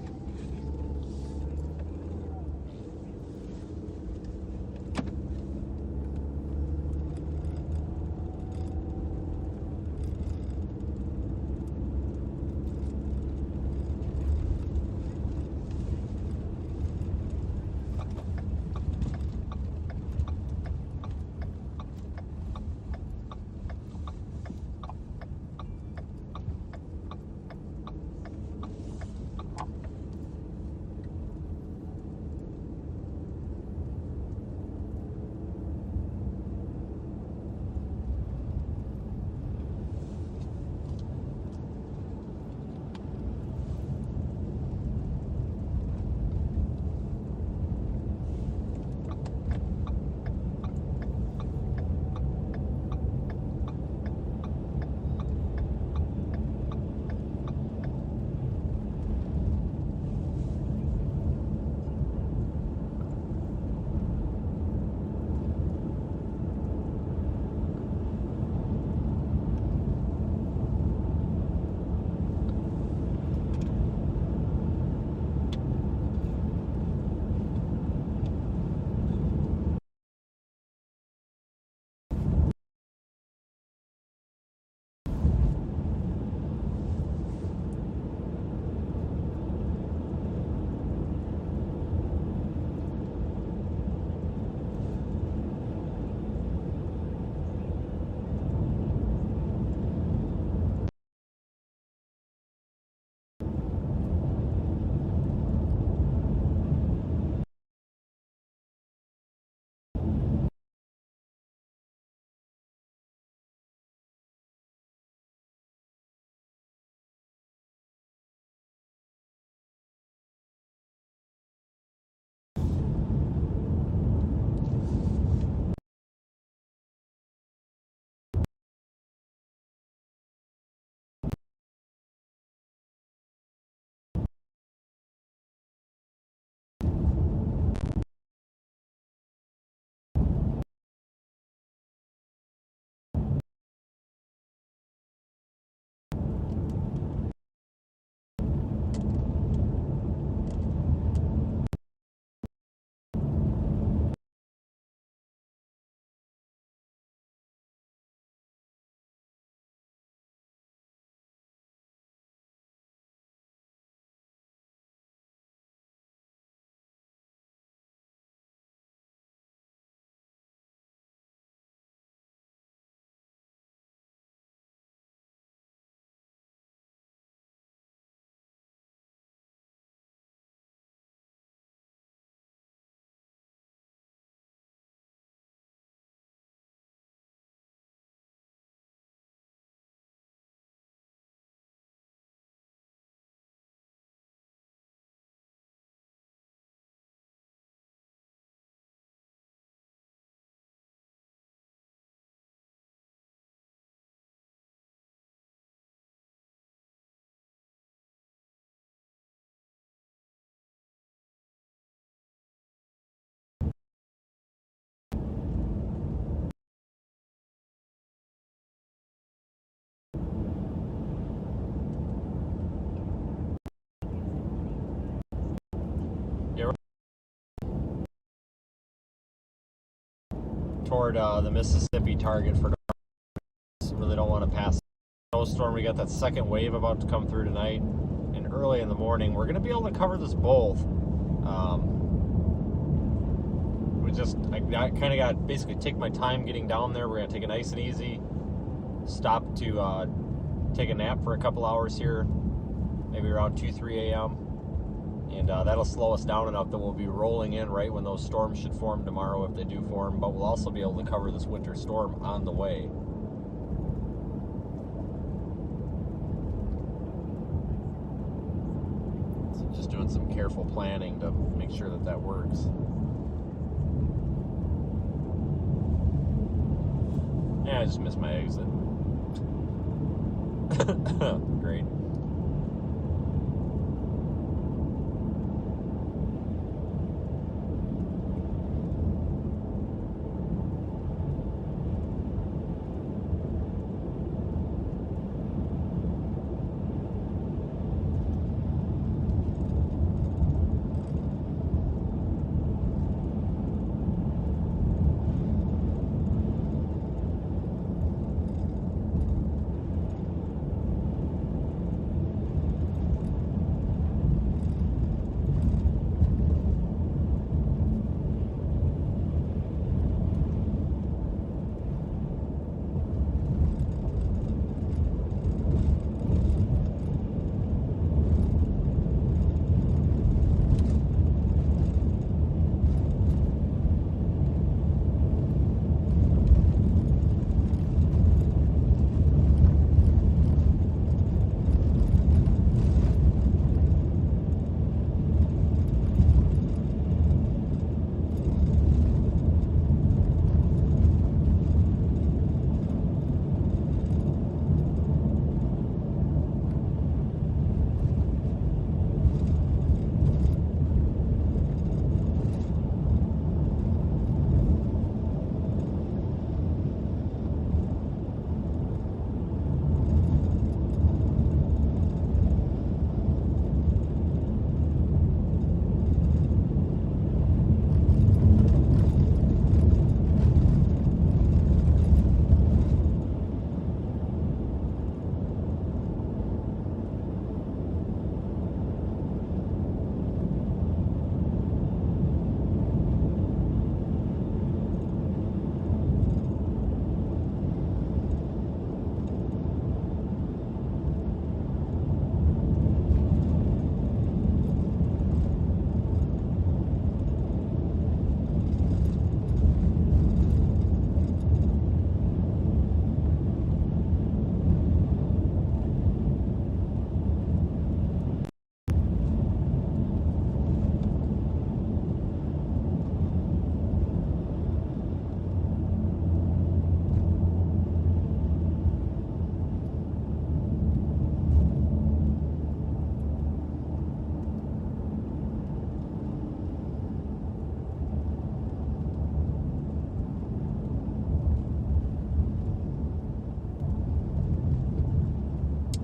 toward the Mississippi target for tomorrow. Really don't want to pass the snowstorm. We got that second wave about to come through tonight, and early in the morning. We're going to be able to cover this both. I kind of got basically take my time getting down there. We're going to take it nice and easy. Stop to take a nap for a couple hours here, maybe around 2-3 a.m. And that'll slow us down enough that we'll be rolling in right when those storms should form tomorrow, if they do form. But we'll also be able to cover this winter storm on the way. So just doing some careful planning to make sure that that works. Yeah, I just missed my exit. Great.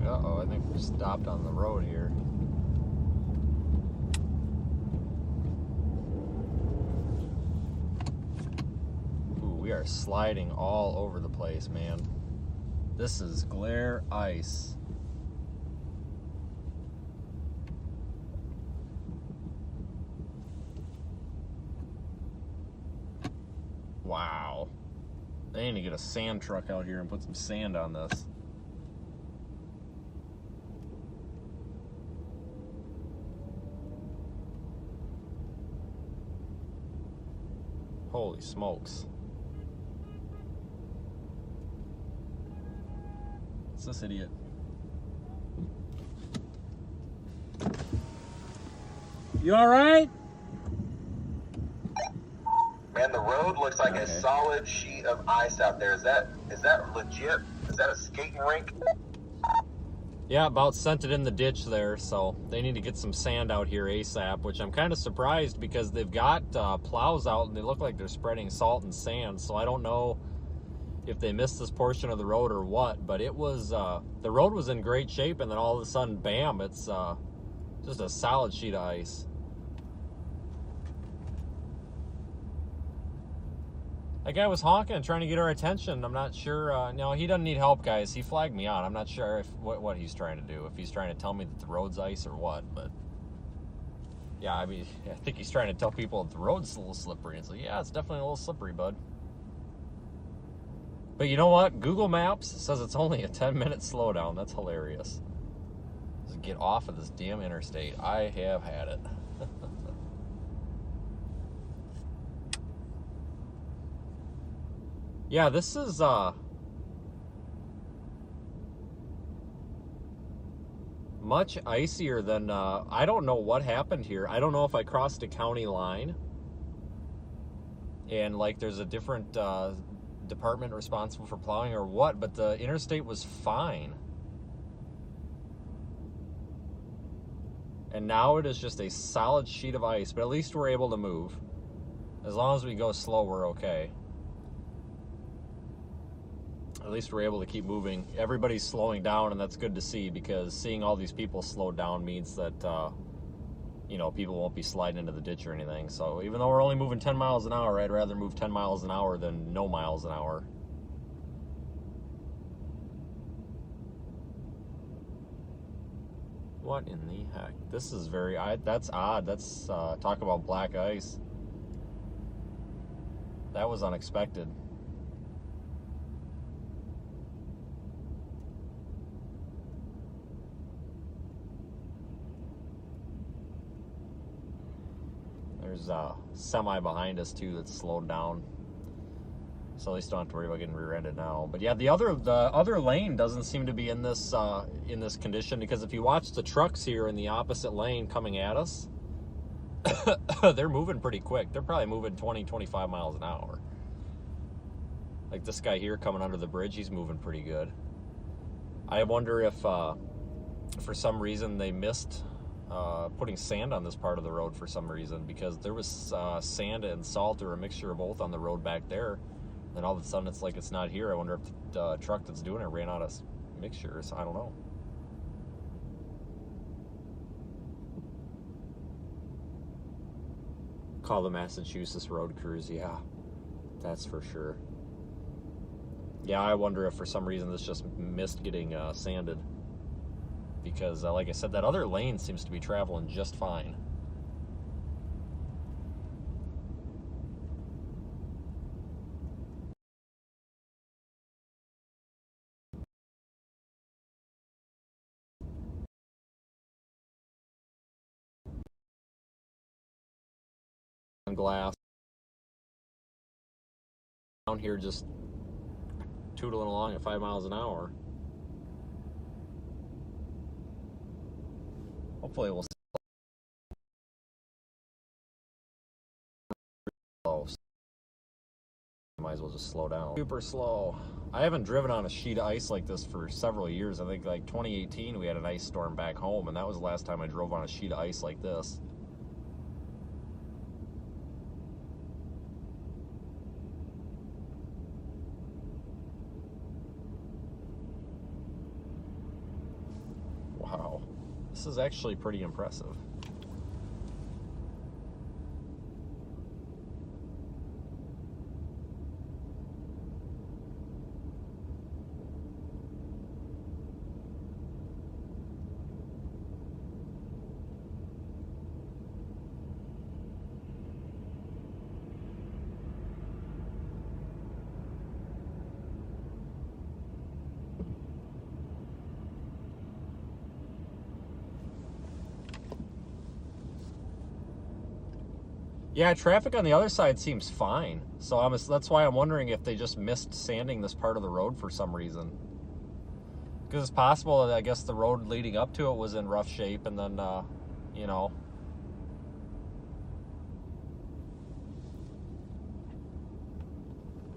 I think we're stopped on the road here. Ooh, we are sliding all over the place, man. This is glare ice. Wow. They need to get a sand truck out here and put some sand on this. Holy smokes. What's this idiot? You alright? Man, the road looks like a solid sheet of ice out there. Is that legit? Is that a skating rink? Yeah, about sent it in the ditch there, so they need to get some sand out here ASAP, which I'm kind of surprised because they've got plows out and they look like they're spreading salt and sand, so I don't know if they missed this portion of the road or what, but it was, the road was in great shape, and then all of a sudden, bam, it's just a solid sheet of ice. That guy was honking and trying to get our attention. I'm not sure. No, he doesn't need help, guys. He flagged me out. I'm not sure if what he's trying to do. If he's trying to tell me that the road's ice or what. But yeah, I mean, I think he's trying to tell people that the road's a little slippery. It's like, yeah, it's definitely a little slippery, bud. But you know what? Google Maps says it's only a 10-minute slowdown. That's hilarious. Just get off of this damn interstate. I have had it. Yeah, this is much icier than I don't know what happened here. I don't know if I crossed a county line and like there's a different department responsible for plowing or what, but the interstate was fine. And now it is just a solid sheet of ice, but at least we're able to move. As long as we go slow, we're okay. At least we're able to keep moving. Everybody's slowing down, and that's good to see, because seeing all these people slow down means that, you know, people won't be sliding into the ditch or anything. So even though we're only moving 10 miles an hour, I'd rather move 10 miles an hour than no miles an hour. What in the heck? This is very, that's odd. That's, talk about black ice. That was unexpected. There's a semi behind us too that's slowed down, so at least don't have to worry about getting rear-ended now. But yeah, the other lane doesn't seem to be in this condition, because if you watch the trucks here in the opposite lane coming at us, they're moving pretty quick. They're probably moving 20-25 miles an hour. Like this guy here coming under the bridge, he's moving pretty good. I wonder if for some reason they missed putting sand on this part of the road for some reason, because there was sand and salt, or a mixture of both, on the road back there. Then all of a sudden it's like it's not here. I wonder if the truck that's doing it ran out of mixtures. I don't know. Call the Massachusetts road crews. Yeah, that's for sure. Yeah, I wonder if for some reason this just missed getting sanded. Because, like I said, that other lane seems to be traveling just fine. Glass. Down here just tootling along at 5 miles an hour. Hopefully we'll slow. Might as well just slow down. Super slow. I haven't driven on a sheet of ice like this for several years. I think like 2018 we had an ice storm back home, and that was the last time I drove on a sheet of ice like this. Wow. This is actually pretty impressive. Yeah, traffic on the other side seems fine. So that's why I'm wondering if they just missed sanding this part of the road for some reason. Because it's possible that I guess the road leading up to it was in rough shape, and then, you know.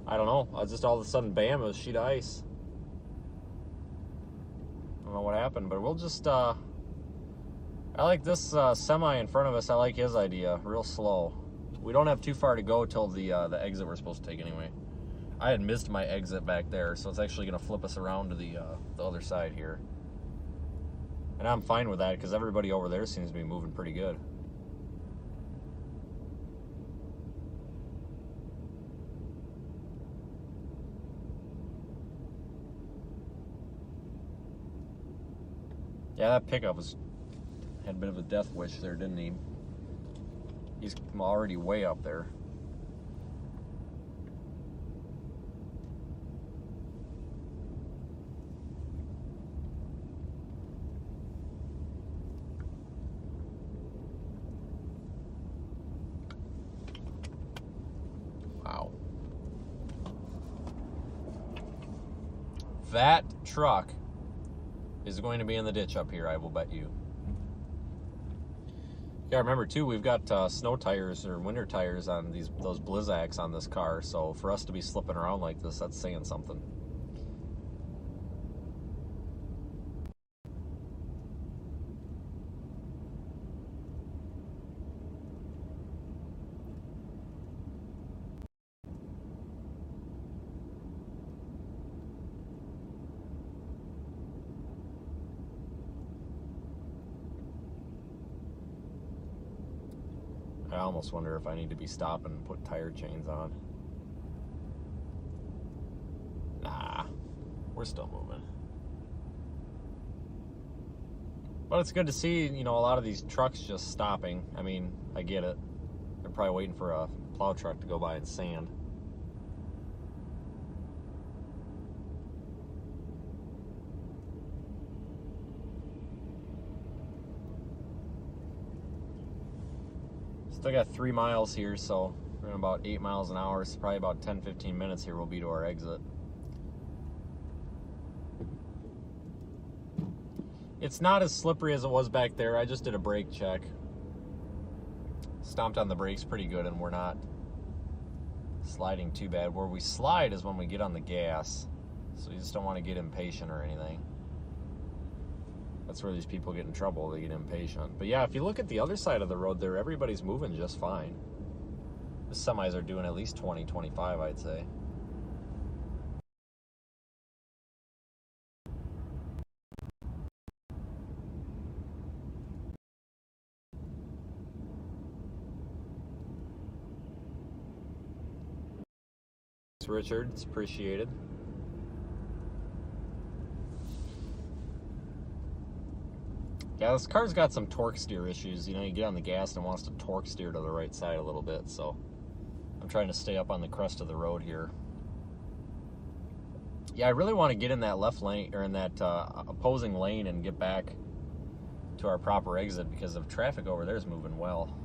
I don't know. Just all of a sudden, bam, it was a sheet of ice. I don't know what happened, but we'll just, I like this semi in front of us. I like his idea. Real slow. We don't have too far to go till the exit we're supposed to take anyway. I had missed my exit back there, so it's actually going to flip us around to the other side here. And I'm fine with that, because everybody over there seems to be moving pretty good. Yeah, that pickup had a bit of a death wish there, didn't he? He's already way up there. Wow. That truck is going to be in the ditch up here, I will bet you. Yeah, remember too, we've got snow tires or winter tires on those Blizzaks on this car, so for us to be slipping around like this, that's saying something. I almost wonder if I need to be stopping and put tire chains on. Nah, we're still moving. But it's good to see, you know, a lot of these trucks just stopping. I mean, I get it. They're probably waiting for a plow truck to go by and sand. Still got 3 miles here, so we're in about 8 miles an hour. So probably about 10-15 minutes here we'll be to our exit. It's not as slippery as it was back there. I just did a brake check. Stomped on the brakes pretty good, and we're not sliding too bad. Where we slide is when we get on the gas. So you just don't want to get impatient or anything. That's where these people get in trouble. They get impatient. But yeah, if you look at the other side of the road there, everybody's moving just fine. The semis are doing at least 20, 25, I'd say. Thanks, Richard. It's appreciated. Yeah, this car's got some torque steer issues. You know, you get on the gas and it wants to torque steer to the right side a little bit, so I'm trying to stay up on the crest of the road here. Yeah, I really want to get in that left lane, or in that opposing lane, and get back to our proper exit, because the traffic over there is moving well.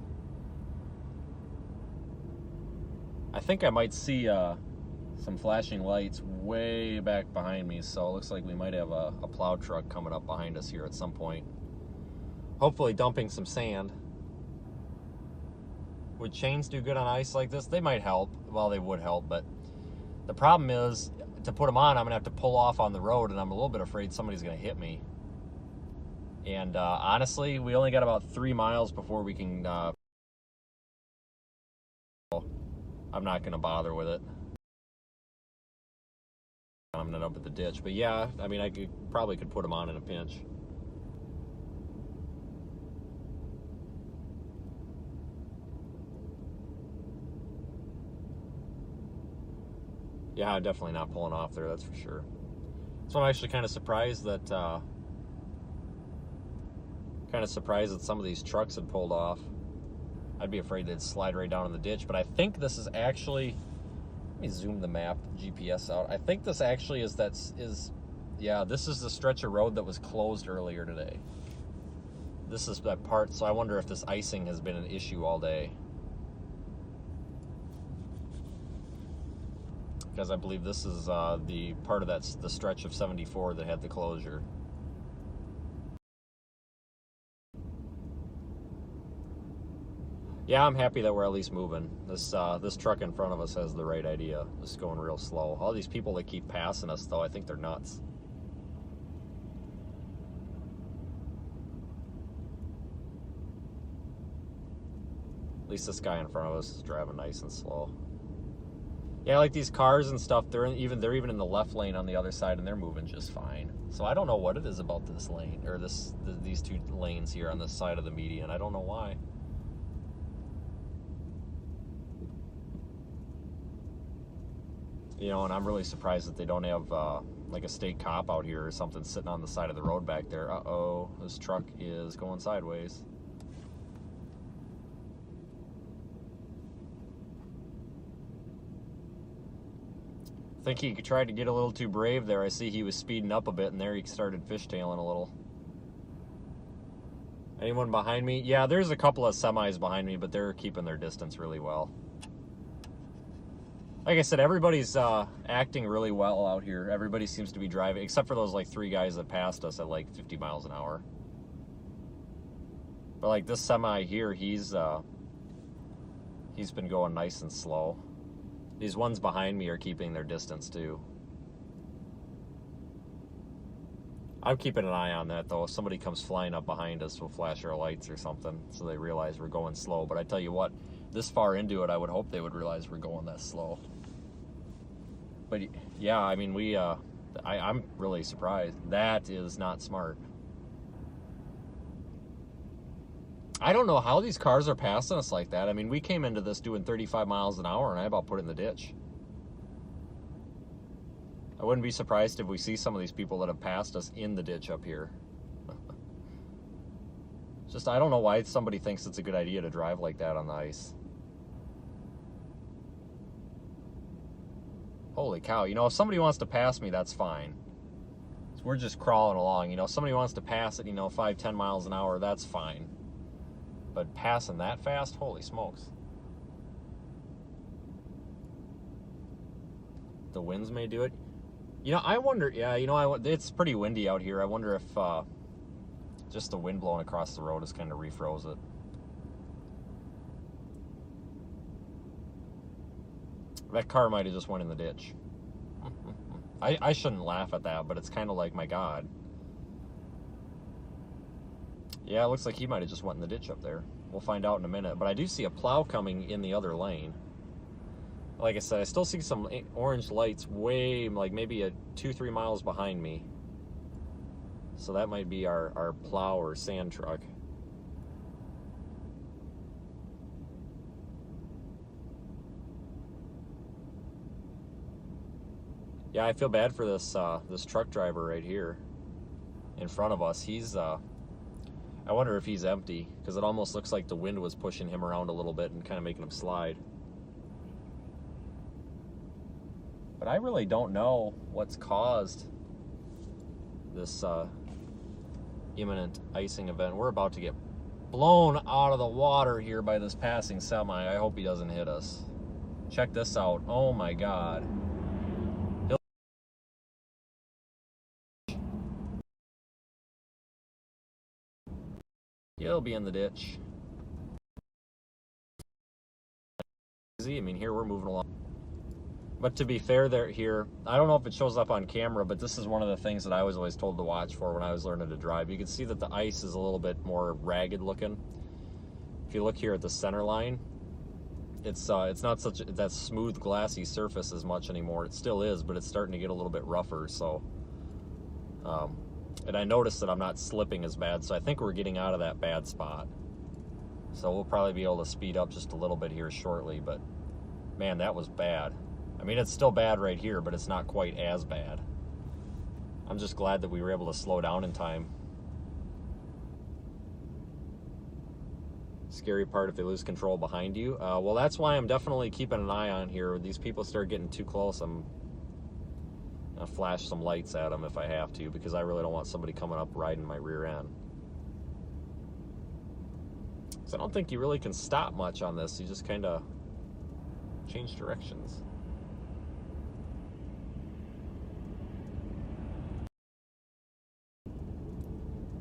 I think I might see some flashing lights way back behind me, so it looks like we might have a plow truck coming up behind us here at some point. Hopefully dumping some sand. Would chains do good on ice like this? They might help. Well, they would help, but the problem is, to put them on, I'm going to have to pull off on the road, and I'm a little bit afraid somebody's going to hit me. And honestly, we only got about 3 miles before we can... I'm not going to bother with it. I'm going to end up at the ditch. But yeah, I mean, I probably could put them on in a pinch. Yeah, I'm definitely not pulling off there, that's for sure. So I'm actually kind of surprised that some of these trucks had pulled off. I'd be afraid they'd slide right down in the ditch, but I think this is actually, let me zoom the map, GPS out. I think this actually yeah, this is the stretch of road that was closed earlier today. This is that part, so I wonder if this icing has been an issue all day. Because I believe this is the part of the stretch of 74 that had the closure. Yeah, I'm happy that we're at least moving. This truck in front of us has the right idea. Just going real slow. All these people that keep passing us, though, I think they're nuts. At least this guy in front of us is driving nice and slow. Yeah, like these cars and stuff, they're even in the left lane on the other side, and they're moving just fine. So I don't know what it is about this lane, or these two lanes here on this side of the median. I don't know why. You know, and I'm really surprised that they don't have like a state cop out here or something sitting on the side of the road back there. Uh-oh, this truck is going sideways. I think he tried to get a little too brave there. I see he was speeding up a bit, and there he started fishtailing a little. Anyone behind me? Yeah, there's a couple of semis behind me, but they're keeping their distance really well. Like I said, everybody's acting really well out here. Everybody seems to be driving, except for those like 3 guys that passed us at like 50 miles an hour. But like this semi here, he's been going nice and slow. These ones behind me are keeping their distance too. I'm keeping an eye on that though. If somebody comes flying up behind us, we'll flash our lights or something so they realize we're going slow. But I tell you what, this far into it, I would hope they would realize we're going that slow. But yeah, I mean, I'm really surprised. That is not smart. I don't know how these cars are passing us like that. I mean, we came into this doing 35 miles an hour and I about put it in the ditch. I wouldn't be surprised if we see some of these people that have passed us in the ditch up here. Just, I don't know why somebody thinks it's a good idea to drive like that on the ice. Holy cow, you know, if somebody wants to pass me, that's fine. We're just crawling along, you know, if somebody wants to pass at, you know, 5-10 miles an hour, that's fine. But passing that fast, holy smokes. The winds may do it. You know, I wonder, yeah, you know, it's pretty windy out here. I wonder if just the wind blowing across the road has kind of refroze it. That car might have just went in the ditch. I shouldn't laugh at that, but it's kind of like, my God. Yeah, it looks like he might have just went in the ditch up there. We'll find out in a minute. But I do see a plow coming in the other lane. Like I said, I still see some orange lights way, like maybe 2-3 miles behind me. So that might be our plow or sand truck. Yeah, I feel bad for this this truck driver right here in front of us. He's I wonder if he's empty, because it almost looks like the wind was pushing him around a little bit and kind of making him slide. But I really don't know what's caused this imminent icing event. We're about to get blown out of the water here by this passing semi. I hope he doesn't hit us. Check this out. Oh my God. He'll be in the ditch. I mean, here we're moving along. But to be fair, here, I don't know if it shows up on camera, but this is one of the things that I was always told to watch for when I was learning to drive. You can see that the ice is a little bit more ragged looking. If you look here at the center line, it's not such that smooth, glassy surface as much anymore. It still is, but it's starting to get a little bit rougher. So, and I noticed that I'm not slipping as bad, so I think we're getting out of that bad spot. So we'll probably be able to speed up just a little bit here shortly, but man, that was bad. I mean, it's still bad right here, but it's not quite as bad. I'm just glad that we were able to slow down in time. Scary part if they lose control behind you. Well, that's why I'm definitely keeping an eye on here. When these people start getting too close, I'm gonna flash some lights at them if I have to, because I really don't want somebody coming up riding my rear end. So I don't think you really can stop much on this. You just kind of change directions.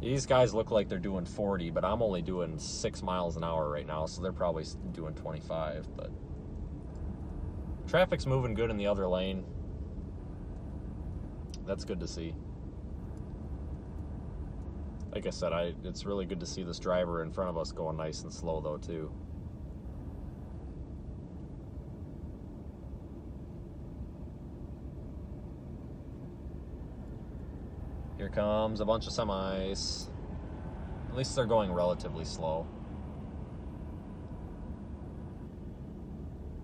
These guys look like they're doing 40, but I'm only doing 6 miles an hour right now, so they're probably doing 25. But traffic's moving good in the other lane. That's good to see. Like I said, it's really good to see this driver in front of us going nice and slow, though, too. Here comes a bunch of semis. At least they're going relatively slow.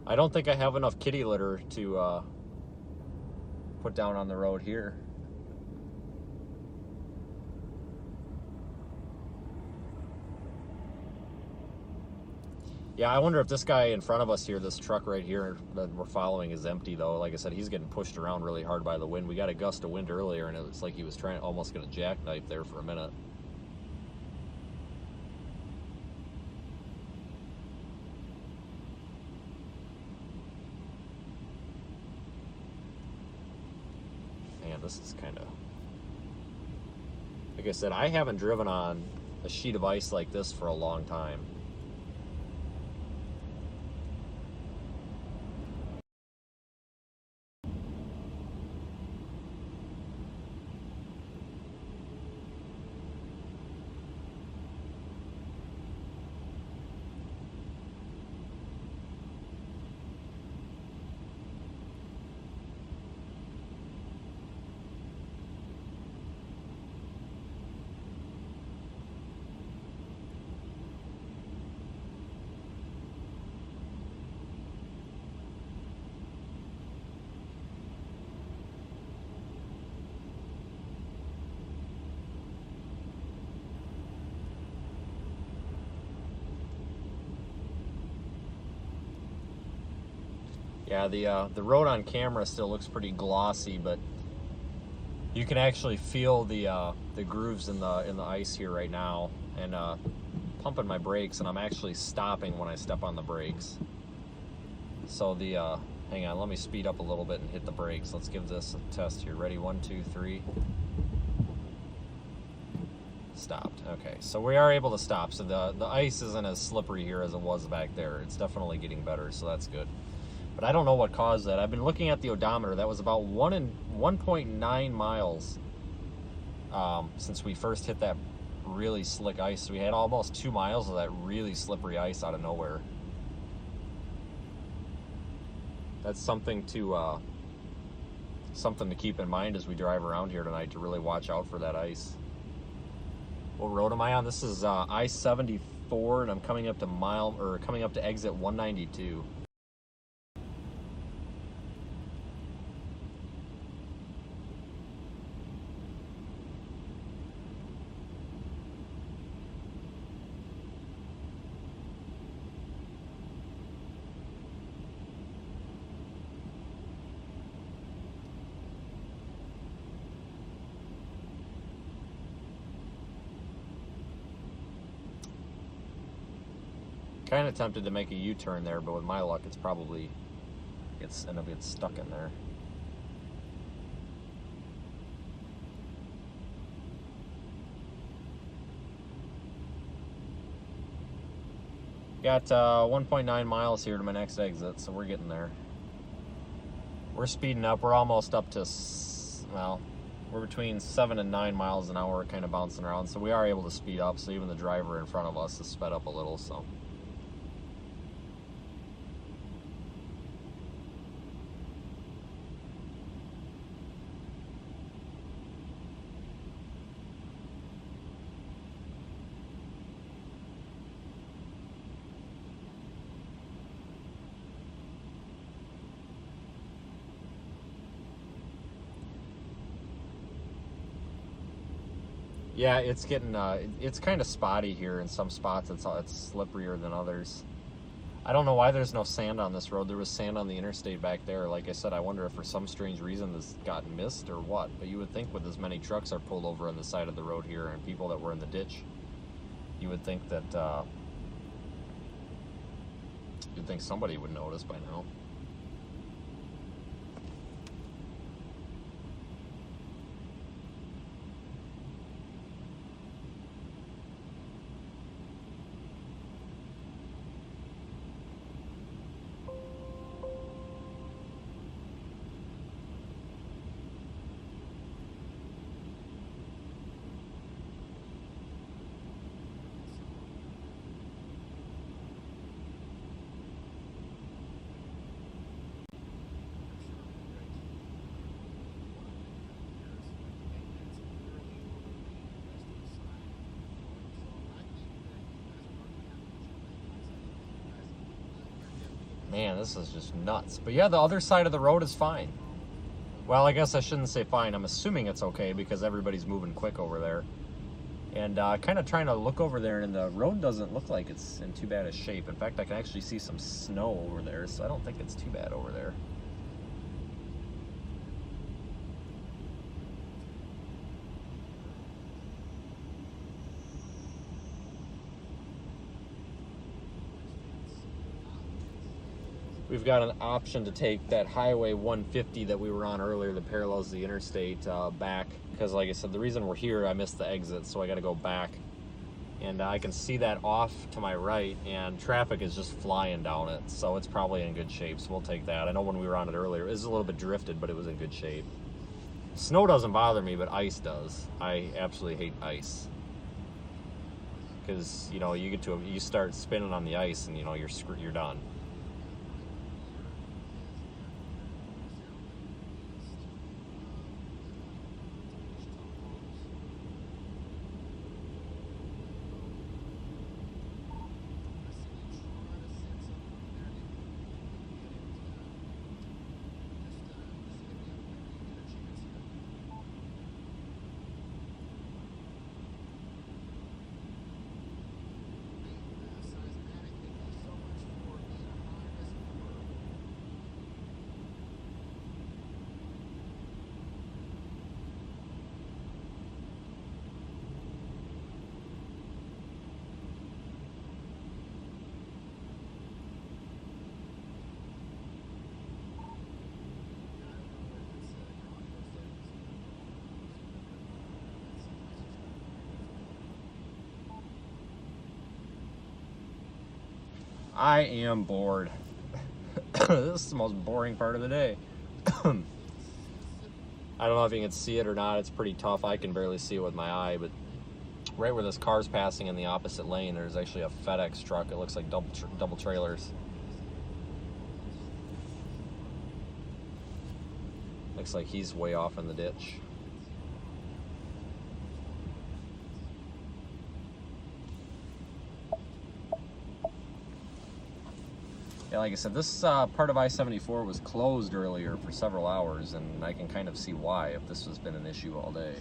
I don't think I have enough kitty litter to put down on the road here. Yeah, I wonder if this guy in front of us here, this truck right here that we're following, is empty though. Like I said, he's getting pushed around really hard by the wind. We got a gust of wind earlier, and it looks like he was trying, almost going to jackknife there for a minute. Man, this is kind of... Like I said, I haven't driven on a sheet of ice like this for a long time. Yeah, the road on camera still looks pretty glossy, but you can actually feel the grooves in the ice here right now. And pumping my brakes, and I'm actually stopping when I step on the brakes. So hang on, let me speed up a little bit and hit the brakes. Let's give this a test here. Ready? 1, 2, 3. Stopped. Okay, so we are able to stop. So the ice isn't as slippery here as it was back there. It's definitely getting better, so that's good. But I don't know what caused that. I've been looking at the odometer. That was about 1.9 miles since we first hit that really slick ice. So we had almost 2 miles of that really slippery ice out of nowhere. That's something to keep in mind as we drive around here tonight, to really watch out for that ice. What road am I on? This is I-74, and I'm coming up to exit 192. Kind of tempted to make a U-turn there, but with my luck, it's probably end up getting stuck in there. Got 1.9 miles here to my next exit, so we're getting there. We're speeding up. We're almost up to, well, we're between 7 and 9 miles an hour, kind of bouncing around, so we are able to speed up. So even the driver in front of us has sped up a little. So. Yeah, it's getting, it's kind of spotty here in some spots. It's slipperier than others. I don't know why there's no sand on this road. There was sand on the interstate back there. Like I said, I wonder if for some strange reason this got missed or what. But you would think with as many trucks are pulled over on the side of the road here and people that were in the ditch, you would think that, you'd think somebody would notice by now. Man, this is just nuts. But yeah, the other side of the road is fine. Well, I guess I shouldn't say fine. I'm assuming it's okay because everybody's moving quick over there. And kind of trying to look over there, and the road doesn't look like it's in too bad a shape. In fact, I can actually see some snow over there, so I don't think it's too bad over there. We've got an option to take that Highway 150 that we were on earlier that parallels the interstate back, because like I said, the reason we're here, I missed the exit, so I got to go back. And I can see that off to my right, and traffic is just flying down it, so it's probably in good shape, so we'll take that. I know when we were on it earlier, it was a little bit drifted, but it was in good shape. Snow doesn't bother me, but ice does. I absolutely hate ice. Because, you know, you start spinning on the ice, and, you know, you're done. I am bored. This is the most boring part of the day. I don't know if you can see it or not. It's pretty tough. I can barely see it with my eye, but right where this car's passing in the opposite lane, there's actually a FedEx truck. It looks like double trailers. Looks like he's way off in the ditch. Yeah, like I said, this part of I-74 was closed earlier for several hours, and I can kind of see why if this has been an issue all day.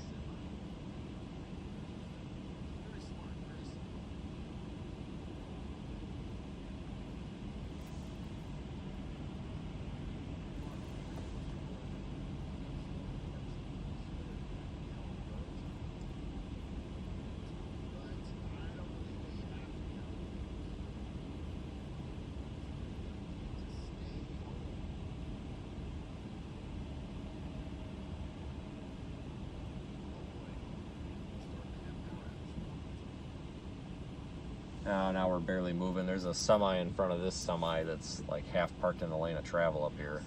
Now we're barely moving. There's a semi in front of this semi that's like half parked in the lane of travel up here.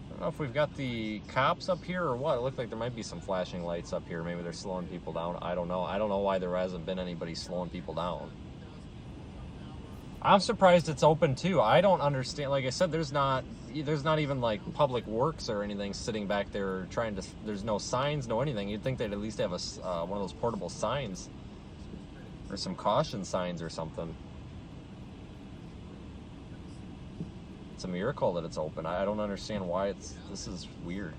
I don't know if we've got the cops up here or what. It looked like there might be some flashing lights up here. Maybe they're slowing people down. I don't know. I don't know why there hasn't been anybody slowing people down. I'm surprised it's open too. I don't understand. Like I said, there's not even like public works or anything sitting back there trying to. There's no signs, no anything. You'd think they'd at least have a one of those portable signs or some caution signs or something. It's a miracle that it's open. I don't understand why this is weird.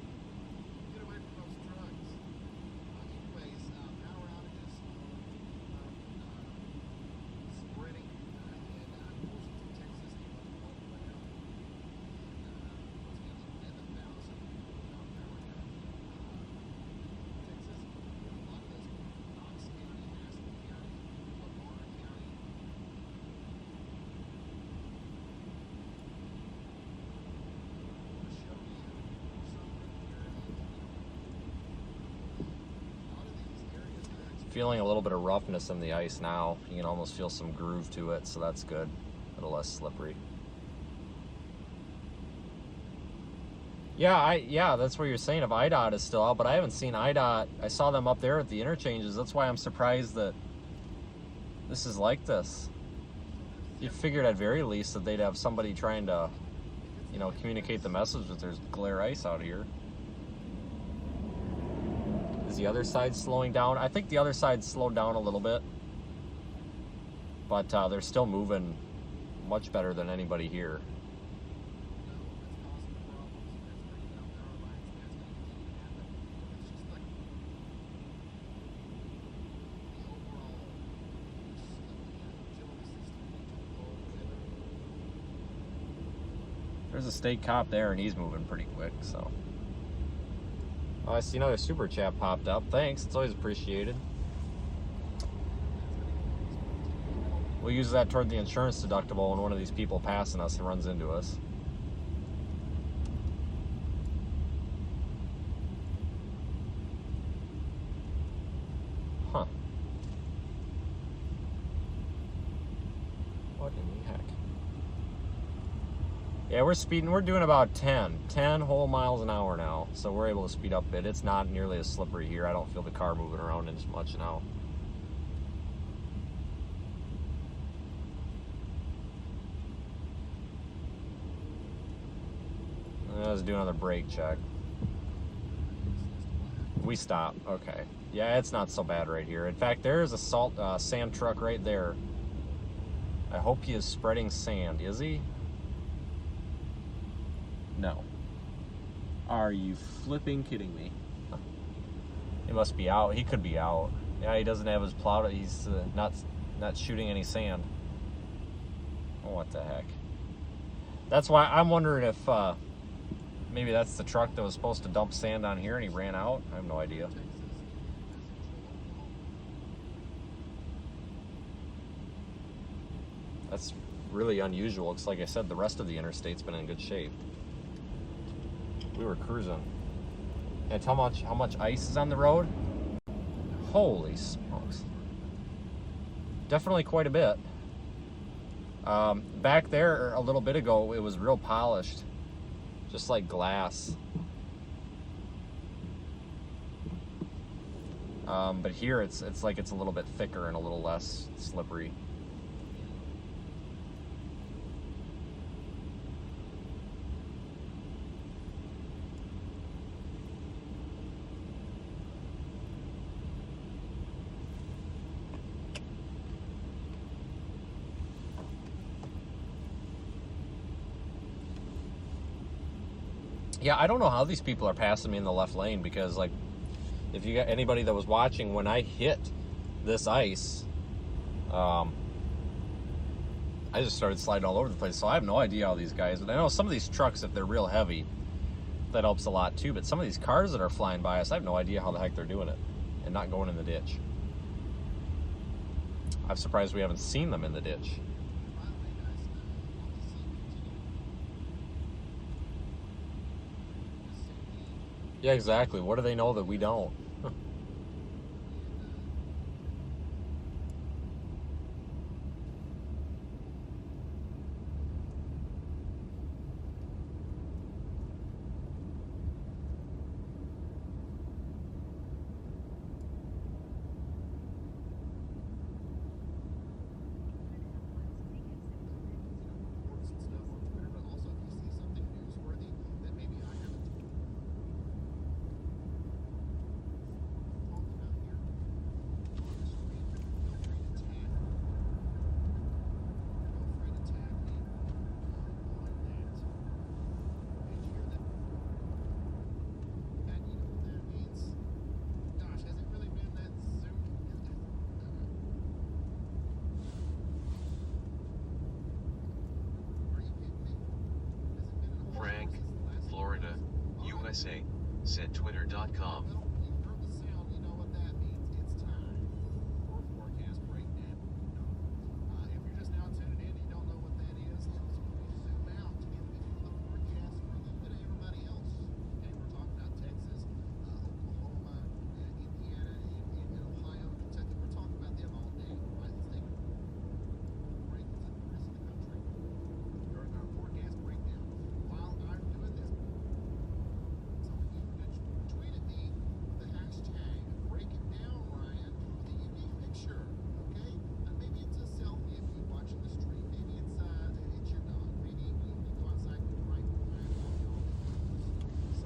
Feeling a little bit of roughness in the ice now. You can almost feel some groove to it, so that's good. A little less slippery. Yeah, that's what you're saying. If IDOT is still out, but I haven't seen IDOT. I saw them up there at the interchanges. That's why I'm surprised that this is like this. You figured at very least that they'd have somebody trying to, you know, communicate the message that there's glare ice out here. Is the other side slowing down? I think the other side slowed down a little bit. but they're still moving much better than anybody here. There's a state cop there, and he's moving pretty quick, so. Oh, I see another super chat popped up. Thanks, it's always appreciated. We'll use that toward the insurance deductible when one of these people passing us and runs into us. Huh. What in the heck? Yeah, we're speeding. We're doing about 10 whole miles an hour now, so we're able to speed up a bit. It's not nearly as slippery here. I don't feel the car moving around as much now. Let's do another brake check. We stop. Okay. Yeah, it's not so bad right here. In fact, there is a sand truck right there. I hope he is spreading sand. Is he? No. Are you flipping kidding me? He must be out. He could be out. Yeah, he doesn't have his plow. He's not shooting any sand. Oh, what the heck? That's why I'm wondering if maybe that's the truck that was supposed to dump sand on here and he ran out. I have no idea. That's really unusual. It's like I said, the rest of the interstate's been in good shape. We were cruising. And how much ice is on the road? Holy smokes. Definitely quite a bit. Back there a little bit ago, it was real polished. Just like glass. But here it's like it's a little bit thicker and a little less slippery. Yeah, I don't know how these people are passing me in the left lane because, like, if you got anybody that was watching when I hit this ice, I just started sliding all over the place. So I have no idea how these guys, and I know some of these trucks, if they're real heavy, that helps a lot too. But some of these cars that are flying by us, I have no idea how the heck they're doing it and not going in the ditch. I'm surprised we haven't seen them in the ditch. Yeah, exactly. What do they know that we don't? USA, said Twitter.com.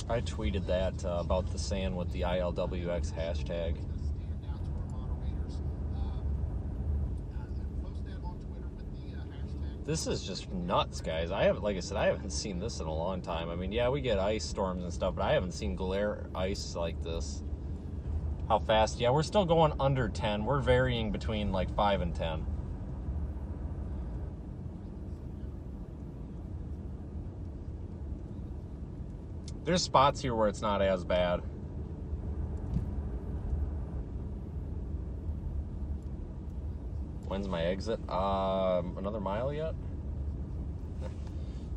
I tweeted that about the sand with the ILWX hashtag. This is just nuts, guys. Like I said, I haven't seen this in a long time. I mean, yeah, we get ice storms and stuff, but I haven't seen glare ice like this. How fast? Yeah, we're still going under 10. We're varying between like 5 and 10. There's spots here where it's not as bad. When's my exit? Another mile yet?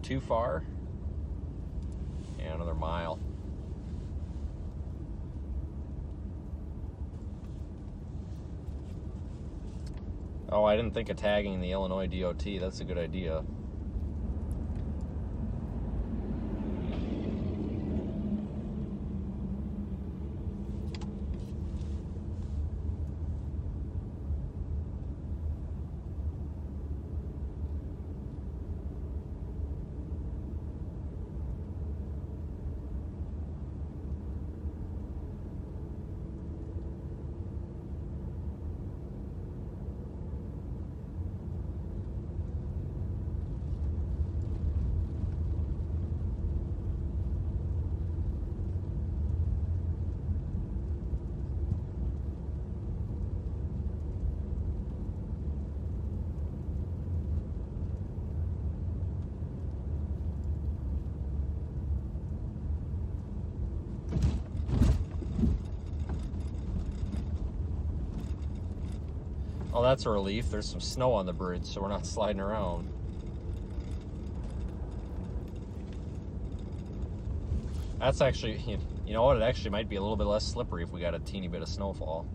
Too far? Yeah, another mile. Oh, I didn't think of tagging the Illinois DOT. That's a good idea. Oh, that's a relief. There's some snow on the bridge, so we're not sliding around. That's actually, you know what? It actually might be a little bit less slippery if we got a teeny bit of snowfall.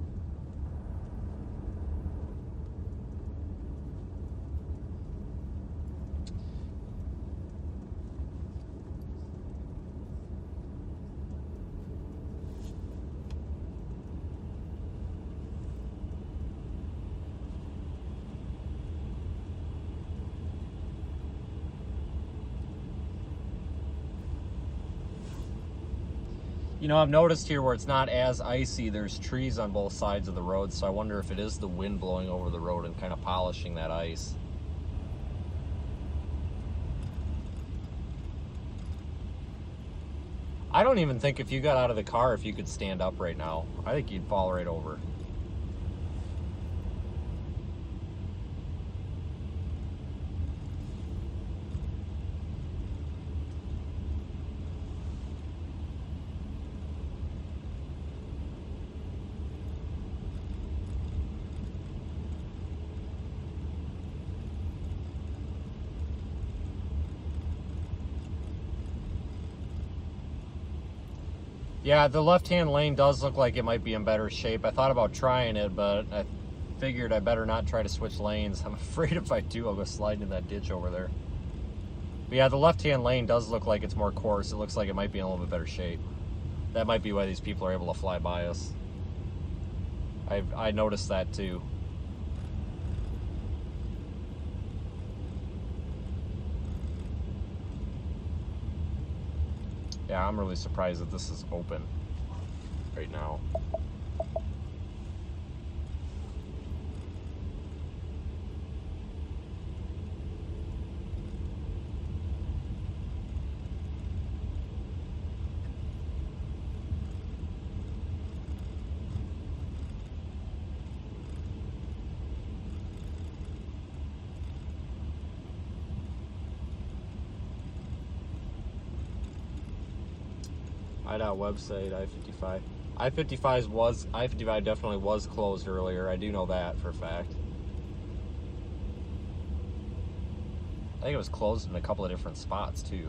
You know, I've noticed here where it's not as icy, there's trees on both sides of the road, so I wonder if it is the wind blowing over the road and kind of polishing that ice. I don't even think if you got out of the car, if you could stand up right now. I think you'd fall right over. Yeah, the left-hand lane does look like it might be in better shape. I thought about trying it, but I figured I better not try to switch lanes. I'm afraid if I do, I'll go slide in that ditch over there. But yeah, the left-hand lane does look like it's more coarse. It looks like it might be in a little bit better shape. That might be why these people are able to fly by us. I noticed that too. Yeah, I'm really surprised that this is open right now. IDOT website, I-55. I-55 definitely was closed earlier. I do know that for a fact. I think it was closed in a couple of different spots too.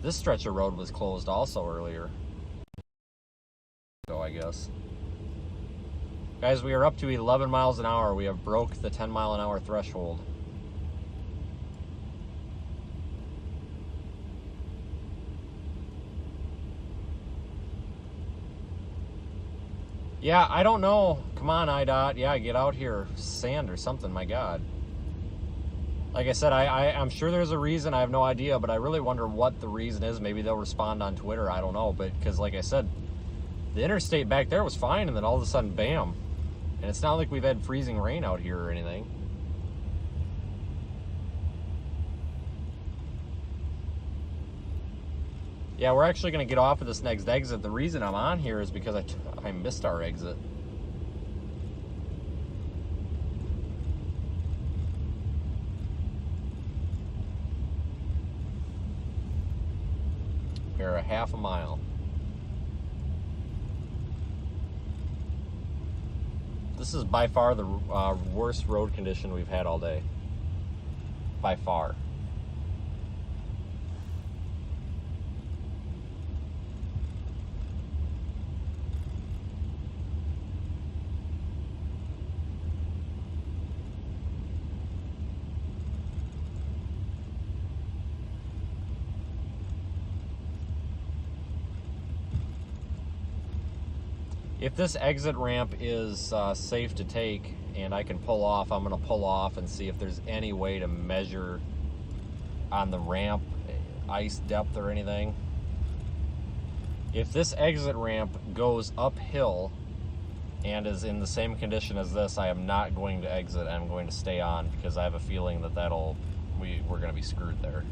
This stretch of road was closed also earlier. So I guess. Guys, we are up to 11 miles an hour. We have broke the 10 mile an hour threshold. Yeah, I don't know. Come on, IDOT. Yeah, get out here. Sand or something, my God. Like I said, I'm sure there's a reason. I have no idea, but I really wonder what the reason is. Maybe they'll respond on Twitter. I don't know. But because, like I said, the interstate back there was fine, and then all of a sudden, bam. And it's not like we've had freezing rain out here or anything. Yeah, we're actually going to get off of this next exit. The reason I'm on here is because I missed our exit. We're a half a mile. This is by far the worst road condition we've had all day. By far. If this exit ramp is safe to take and I can pull off, I'm going to pull off and see if there's any way to measure on the ramp ice depth or anything. If this exit ramp goes uphill and is in the same condition as this, I am not going to exit. I'm going to stay on because I have a feeling that we're going to be screwed there.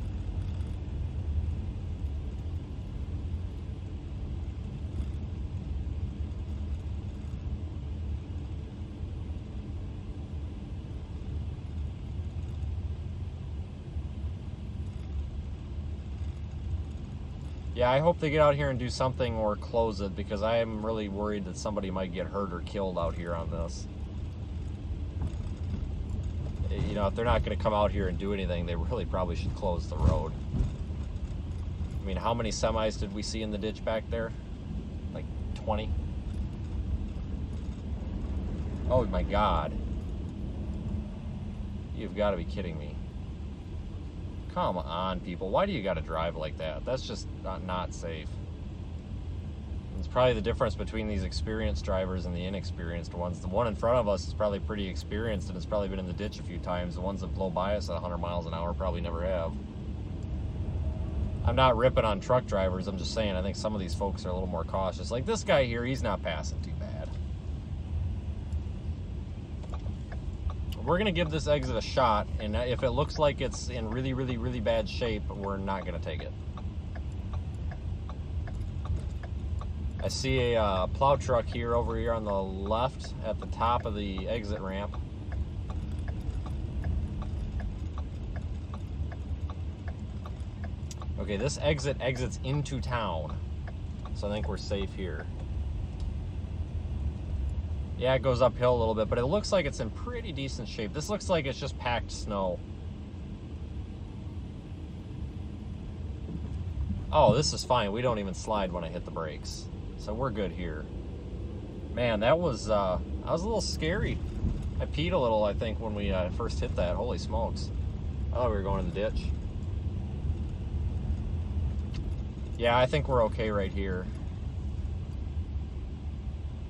Yeah, I hope they get out here and do something or close it because I am really worried that somebody might get hurt or killed out here on this. You know, if they're not going to come out here and do anything, they really probably should close the road. I mean, how many semis did we see in the ditch back there? Like 20? Oh my God. You've got to be kidding me. Come on, people. Why do you got to drive like that? That's just not safe. It's probably the difference between these experienced drivers and the inexperienced ones. The one in front of us is probably pretty experienced and has probably been in the ditch a few times. The ones that blow by us at 100 miles an hour probably never have. I'm not ripping on truck drivers. I'm just saying I think some of these folks are a little more cautious. Like this guy here, he's not passing too bad. We're going to give this exit a shot, and if it looks like it's in really, really, really bad shape, we're not going to take it. I see a plow truck here over here on the left at the top of the exit ramp. Okay, this exit exits into town, so I think we're safe here. Yeah, it goes uphill a little bit, but it looks like it's in pretty decent shape. This looks like it's just packed snow. Oh, this is fine. We don't even slide when I hit the brakes. So we're good here. Man, that was a little scary. I peed a little, I think, when we first hit that. Holy smokes. I thought we were going in the ditch. Yeah, I think we're okay right here.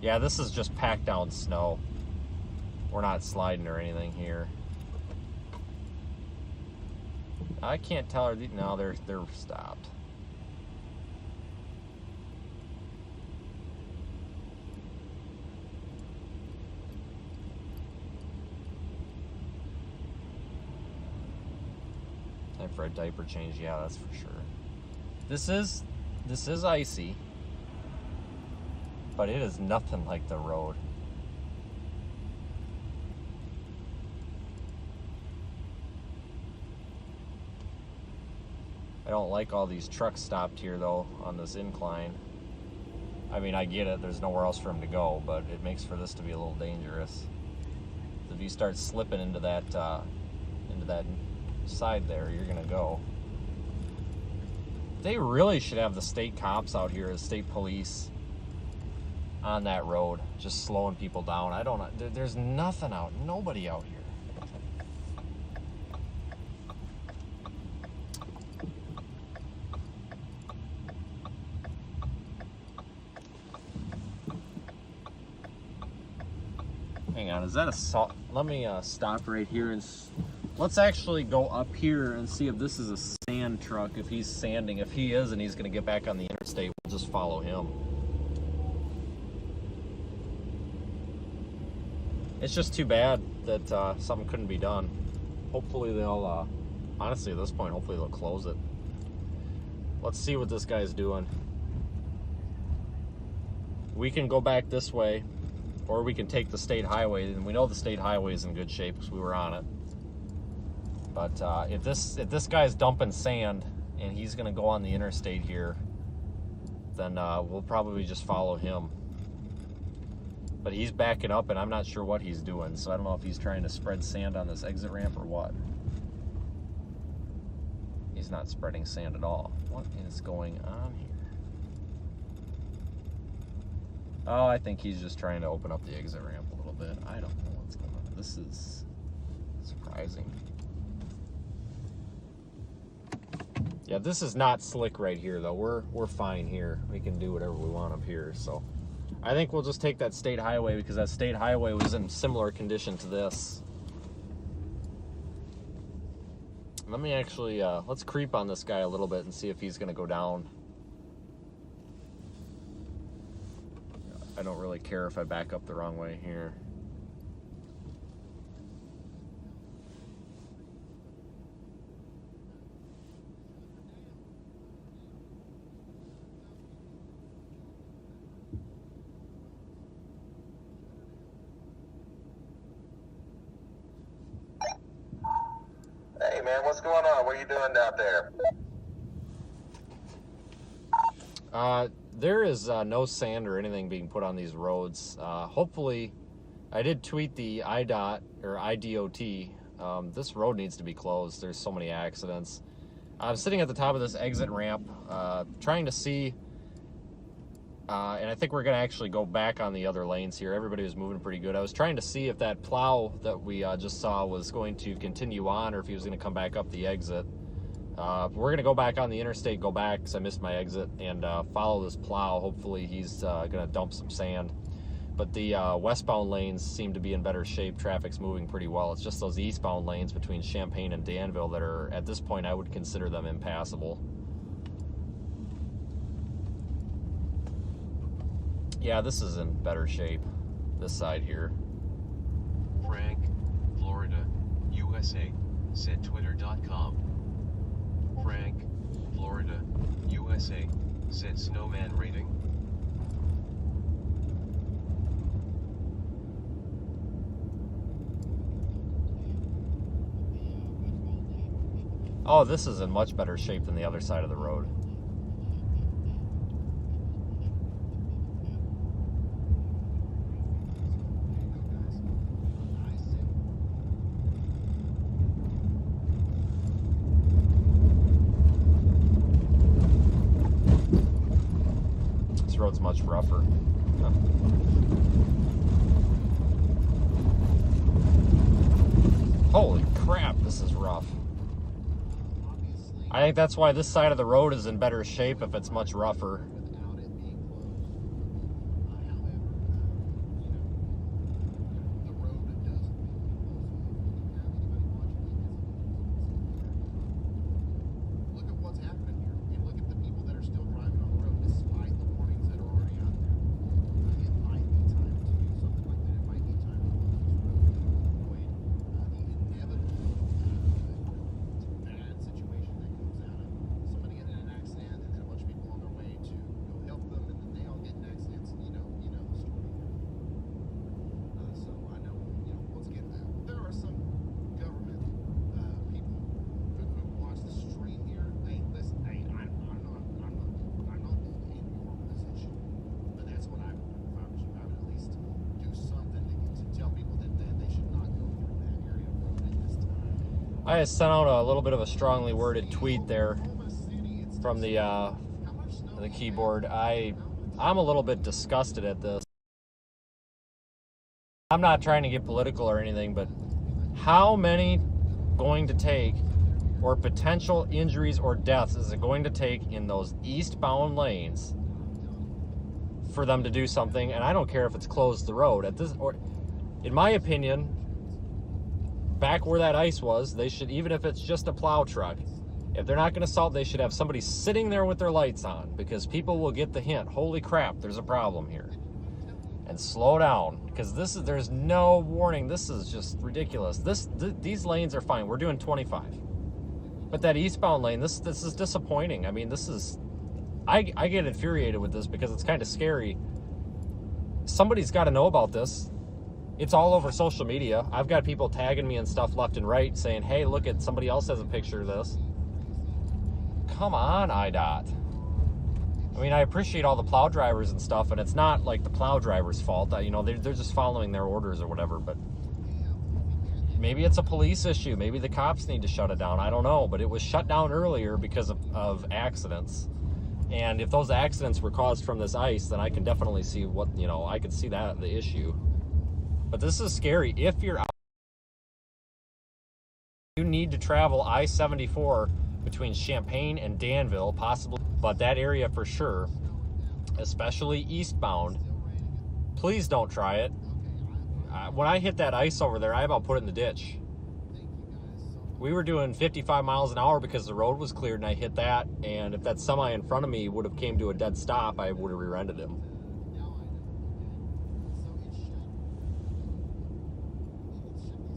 Yeah, this is just packed down snow. We're not sliding or anything here. I can't tell her. No, they're stopped. Time for a diaper change. Yeah, that's for sure. This is icy. But it is nothing like the road. I don't like all these trucks stopped here though on this incline. I mean, I get it, there's nowhere else for them to go, but it makes for this to be a little dangerous. If you start slipping into that side there, you're gonna go. They really should have the state cops out here, the state police on that road, just slowing people down. I don't know. There's nothing out, nobody out here. Hang on, is that a salt? Let me stop right here and let's actually go up here and see if this is a sand truck, if he's sanding. If he is and he's going to get back on the interstate, we'll just follow him. It's just too bad that something couldn't be done. Hopefully they'll, honestly at this point, hopefully they'll close it. Let's see what this guy's doing. We can go back this way, or we can take the state highway, and we know the state highway is in good shape because we were on it. But if this guy's dumping sand and he's gonna go on the interstate here, then we'll probably just follow him. But he's backing up, and I'm not sure what he's doing, so I don't know if he's trying to spread sand on this exit ramp or what. He's not spreading sand at all. What is going on here? Oh, I think he's just trying to open up the exit ramp a little bit. I don't know what's going on. This is surprising. Yeah, this is not slick right here, though. We're fine here. We can do whatever we want up here. So I think we'll just take that state highway, because that state highway was in similar condition to this. Let me actually, let's creep on this guy a little bit and see if he's going to go down. I don't really care if I back up the wrong way here. Hey man, what's going on? What are you doing out there? There is no sand or anything being put on these roads. Hopefully, I did tweet the IDOT or IDOT. This road needs to be closed. There's so many accidents. I'm sitting at the top of this exit ramp, trying to see, and I think we're going to actually go back on the other lanes here. Everybody was moving pretty good. I was trying to see if that plow that we just saw was going to continue on, or if he was going to come back up the exit. We're going to go back on the interstate, go back because I missed my exit, and follow this plow. Hopefully he's going to dump some sand. But the westbound lanes seem to be in better shape. Traffic's moving pretty well. It's just those eastbound lanes between Champaign and Danville that are, at this point, I would consider them impassable. Yeah, this is in better shape, this side here. Frank, Florida, USA, said Twitter.com. Frank, Florida, USA, said snowman rating. Oh, this is in much better shape than the other side of the road. This road's much rougher. Holy crap, this is rough. I think that's why this side of the road is in better shape if it's much rougher. I sent out a little bit of a strongly worded tweet there from the keyboard. I'm a little bit disgusted at this. I'm not trying to get political or anything, but how many going to take, or potential injuries or deaths is it going to take in those eastbound lanes for them to do something? And I don't care if it's closed the road at this, or in my opinion, back where that ice was, they should, even if it's just a plow truck, if they're not going to salt, they should have somebody sitting there with their lights on, because people will get the hint. Holy crap, there's a problem here. And slow down, because there's no warning. This is just ridiculous. These lanes are fine. We're doing 25. But that eastbound lane, this is disappointing. I mean, this is... I get infuriated with this because it's kind of scary. Somebody's got to know about this. It's all over social media. I've got people tagging me and stuff left and right saying, hey, look at somebody else has a picture of this. Come on, IDOT. I mean, I appreciate all the plow drivers and stuff, and it's not like the plow driver's fault. You know, they're just following their orders or whatever, but maybe it's a police issue. Maybe the cops need to shut it down. I don't know, but it was shut down earlier because of accidents. And if those accidents were caused from this ice, then I can definitely see what, you know, I could see that, the issue. But this is scary. If you're out, you need to travel I-74 between Champaign and Danville, possibly, but that area for sure, especially eastbound. Please don't try it. When I hit that ice over there, I about put it in the ditch. We were doing 55 miles an hour because the road was cleared, and I hit that, and if that semi in front of me would have came to a dead stop, I would have rear-ended him.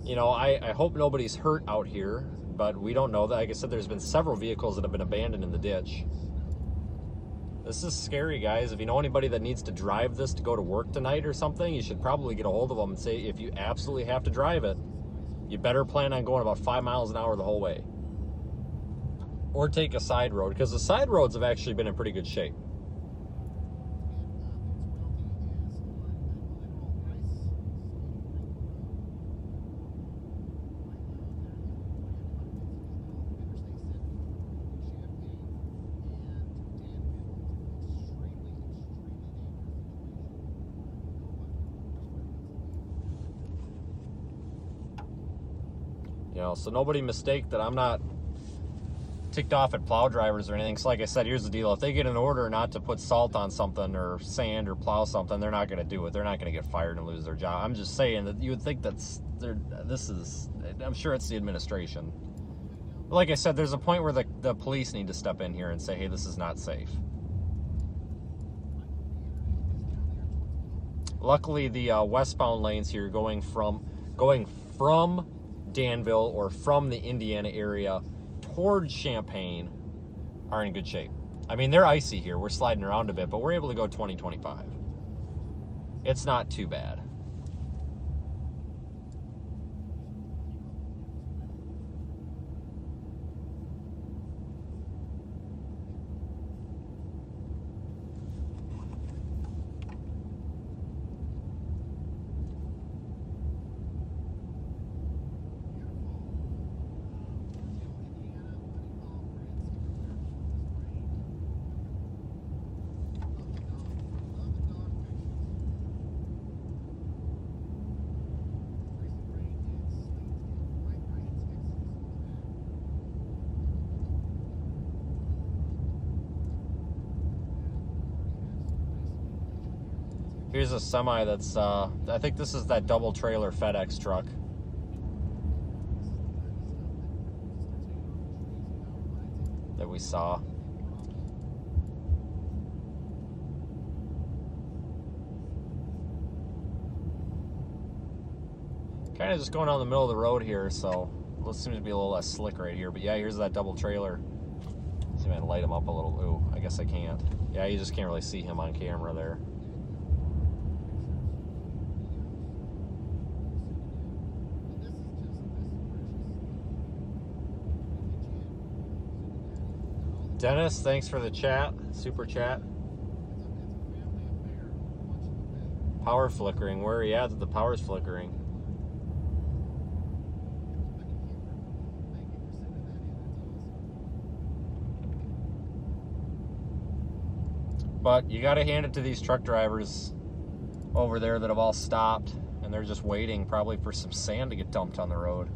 You know, I hope nobody's hurt out here, but we don't know that. Like I said, there's been several vehicles that have been abandoned in the ditch. This is scary, guys. If you know anybody that needs to drive this to go to work tonight or something, you should probably get a hold of them and say, if you absolutely have to drive it, you better plan on going about 5 miles an hour the whole way. Or take a side road, because the side roads have actually been in pretty good shape. You know, so nobody mistake that I'm not ticked off at plow drivers or anything. So like I said, here's the deal. If they get an order not to put salt on something or sand or plow something, they're not going to do it. They're not going to get fired and lose their job. I'm just saying that you would think I'm sure it's the administration. But like I said, there's a point where the police need to step in here and say, hey, this is not safe. Luckily, the westbound lanes here going from Danville or from the Indiana area towards Champaign are in good shape. I mean, they're icy here. We're sliding around a bit, but we're able to go 20, 25. It's not too bad. Here's a semi that's, I think this is that double trailer FedEx truck that we saw. Kind of just going down the middle of the road here, so it seems to be a little less slick right here. But yeah, here's that double trailer. See if I can light him up a little. Ooh, I guess I can't. Yeah, you just can't really see him on camera there. Dennis, thanks for the chat, super chat. Power flickering, where are you at that the power's flickering? But you gotta hand it to these truck drivers over there that have all stopped, and they're just waiting probably for some sand to get dumped on the road.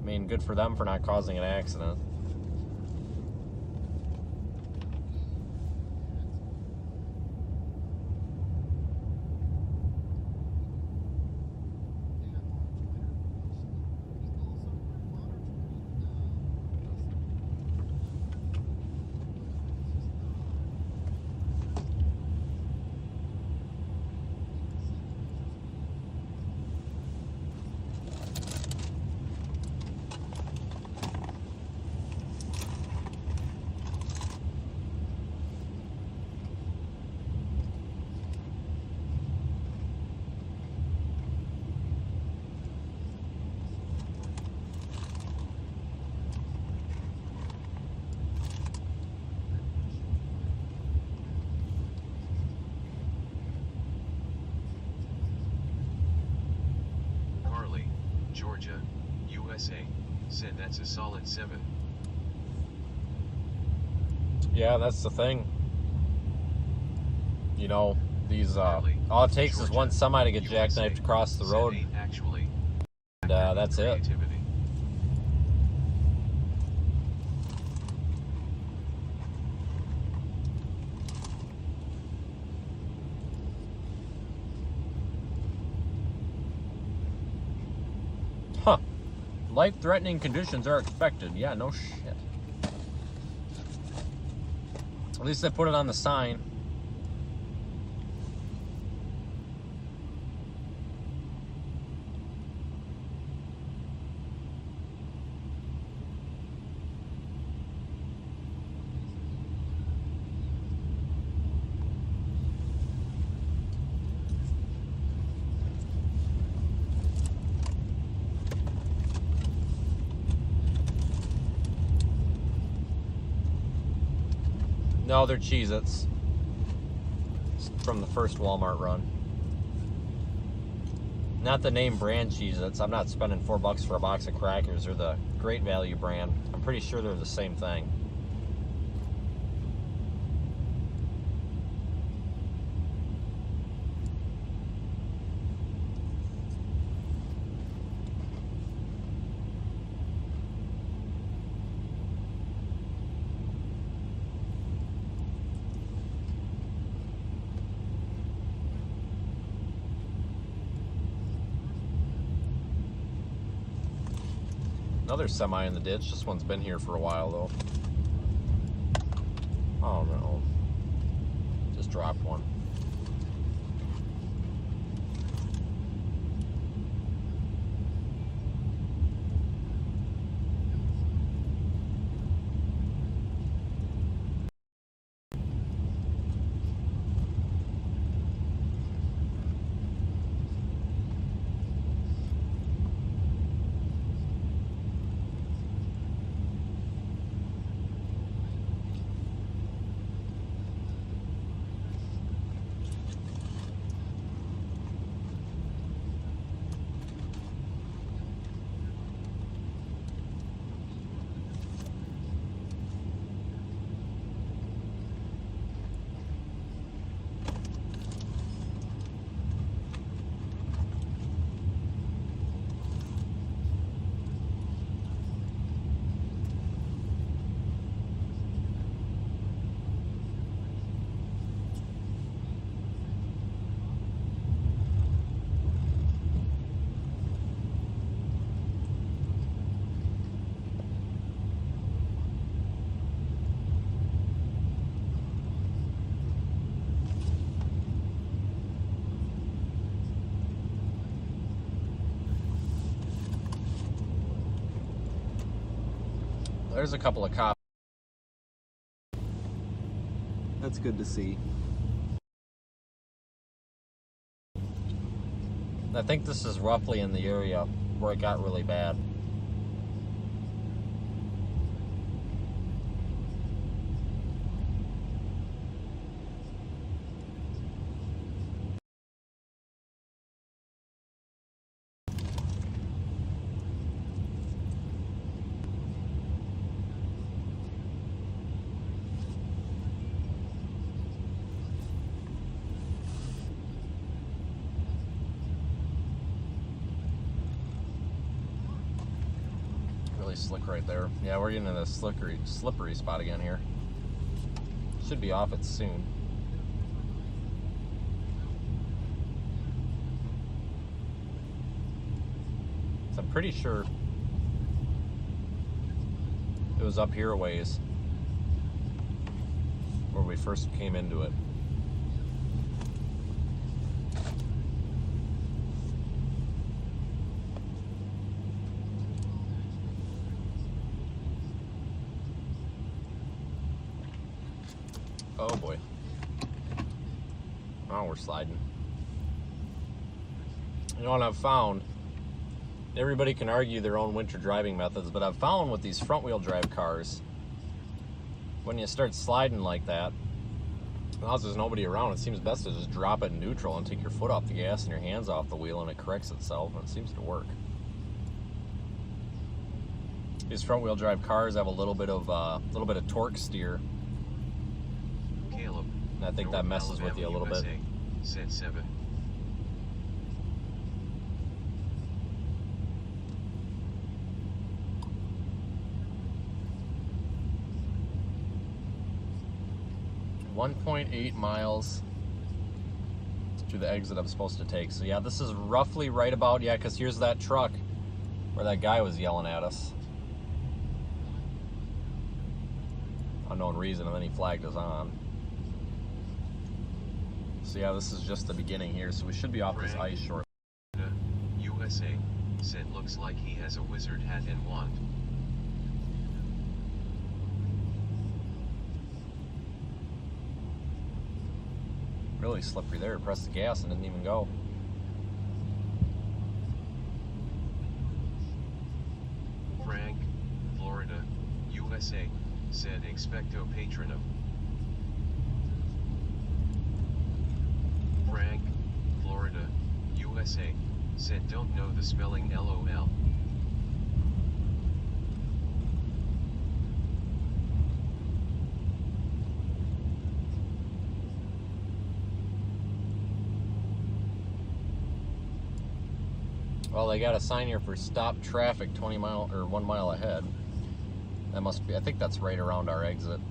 I mean, good for them for not causing an accident. Georgia, USA, said that's a solid 7. Yeah, that's the thing. You know, these, all it takes is one semi to get jackknifed across the road. Actually, And that's it. creativity. Huh. Life-threatening conditions are expected. Yeah, no shit. At least they put it on the sign. No, they're Cheez-Its. From the first Walmart run. Not the name brand Cheez-Its. I'm not spending $4 for a box of crackers or the Great Value brand. I'm pretty sure they're the same thing. Another semi in the ditch. This one's been here for a while, though. Oh, no. Just dropped one. There's a couple of cops. That's good to see. I think this is roughly in the area where it got really bad. Slick right there. Yeah, we're getting in a slippery spot again here. Should be off it soon. So I'm pretty sure it was up here a ways where we first came into it. Oh boy. Oh, we're sliding. You know what I've found? Everybody can argue their own winter driving methods, but I've found with these front wheel drive cars, when you start sliding like that, as there's nobody around, it seems best to just drop it in neutral and take your foot off the gas and your hands off the wheel, and it corrects itself, and it seems to work. These front-wheel drive cars have a little bit of torque steer. Caleb. And I think that messes with you a little bit. Set 7. .8 miles to the exit I'm supposed to take. So yeah, this is roughly right about, yeah, because here's that truck where that guy was yelling at us. Unknown reason, and then he flagged us on. So yeah, this is just the beginning here, so we should be off this ice shortly. USA. Said looks like he has a wizard hat and wand. Really slippery there. Pressed the gas and didn't even go. Frank, Florida, USA. Said expecto patronum. Frank, Florida, USA. Said don't know the spelling LOL. Well, they got a sign here for stop traffic 1 mile ahead. That must be, I think that's right around our exit.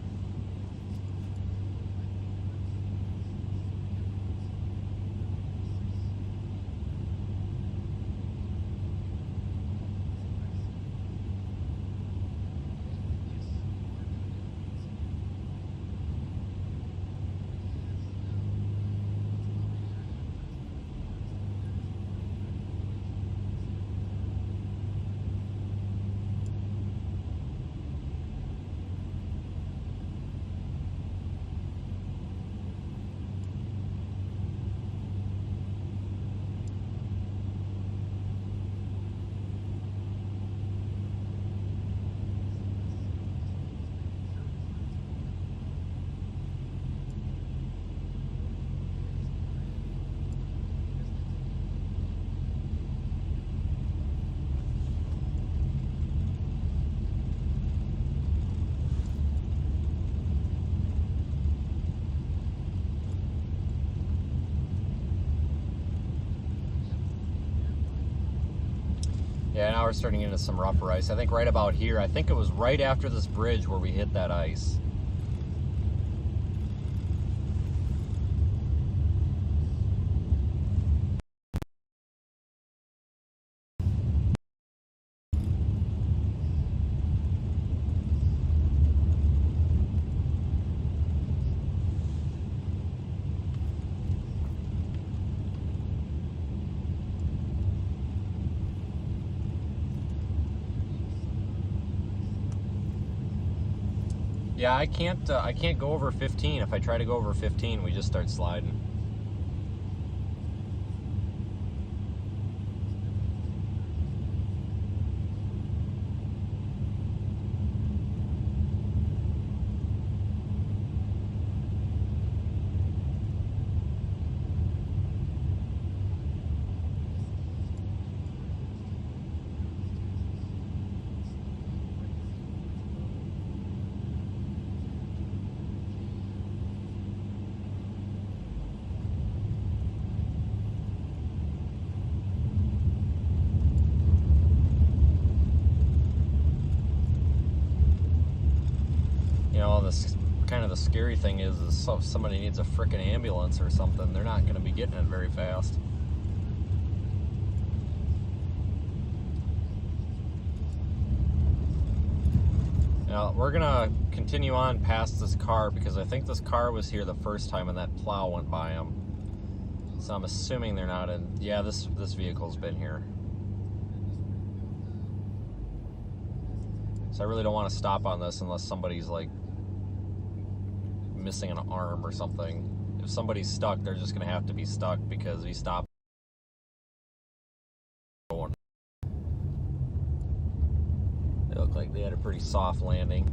Yeah, now we're starting into some rougher ice. I think right about here, I think it was right after this bridge where we hit that ice. Yeah, I can't go over 15. If I try to go over 15, we just start sliding. This kind of the scary thing is if somebody needs a frickin' ambulance or something, they're not going to be getting it very fast. Now we're gonna continue on past this car because I think this car was here the first time and that plow went by them. So I'm assuming they're not in. Yeah, this vehicle's been here. So I really don't want to stop on this unless somebody's like missing an arm or something. If somebody's stuck, they're just gonna have to be stuck because we stopped. They look like they had a pretty soft landing.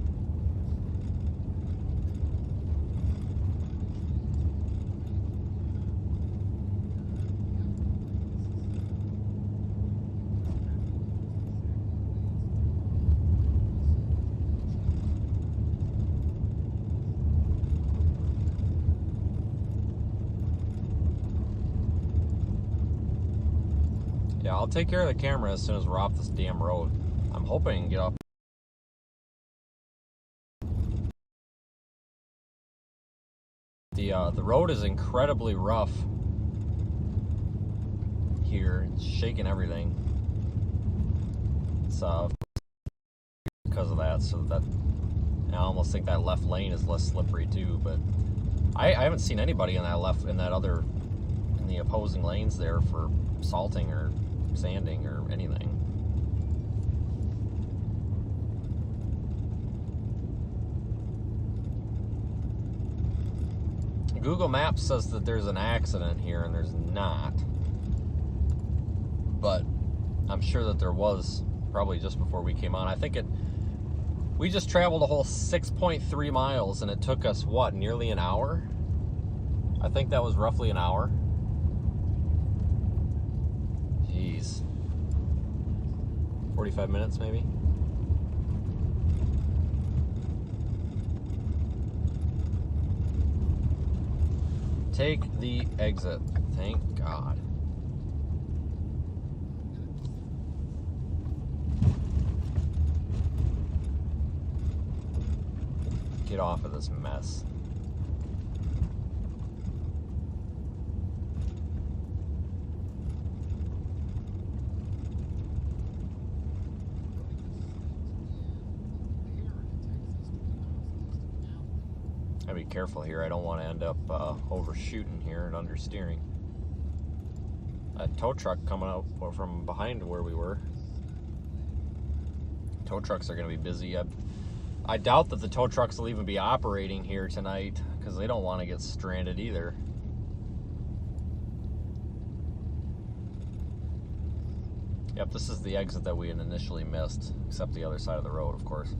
I'll take care of the camera as soon as we're off this damn road. I'm hoping I can get off. The road is incredibly rough here. It's shaking everything. It's because of that, so that I almost think that left lane is less slippery too. But I haven't seen anybody in the opposing lanes there for salting or sanding or anything. Google Maps says that there's an accident here, and there's not. But I'm sure that there was probably just before we came on. I think we just traveled a whole 6.3 miles, and it took us, what, nearly an hour? I think that was roughly an hour. Jeez. 45 minutes, maybe? Take the exit. Thank God. Get off of this mess. Gotta be careful here. I don't want to end up overshooting here and understeering. That tow truck coming out from behind where we were. Tow trucks are going to be busy. I doubt that the tow trucks will even be operating here tonight because they don't want to get stranded either. Yep, this is the exit that we had initially missed, except the other side of the road, of course.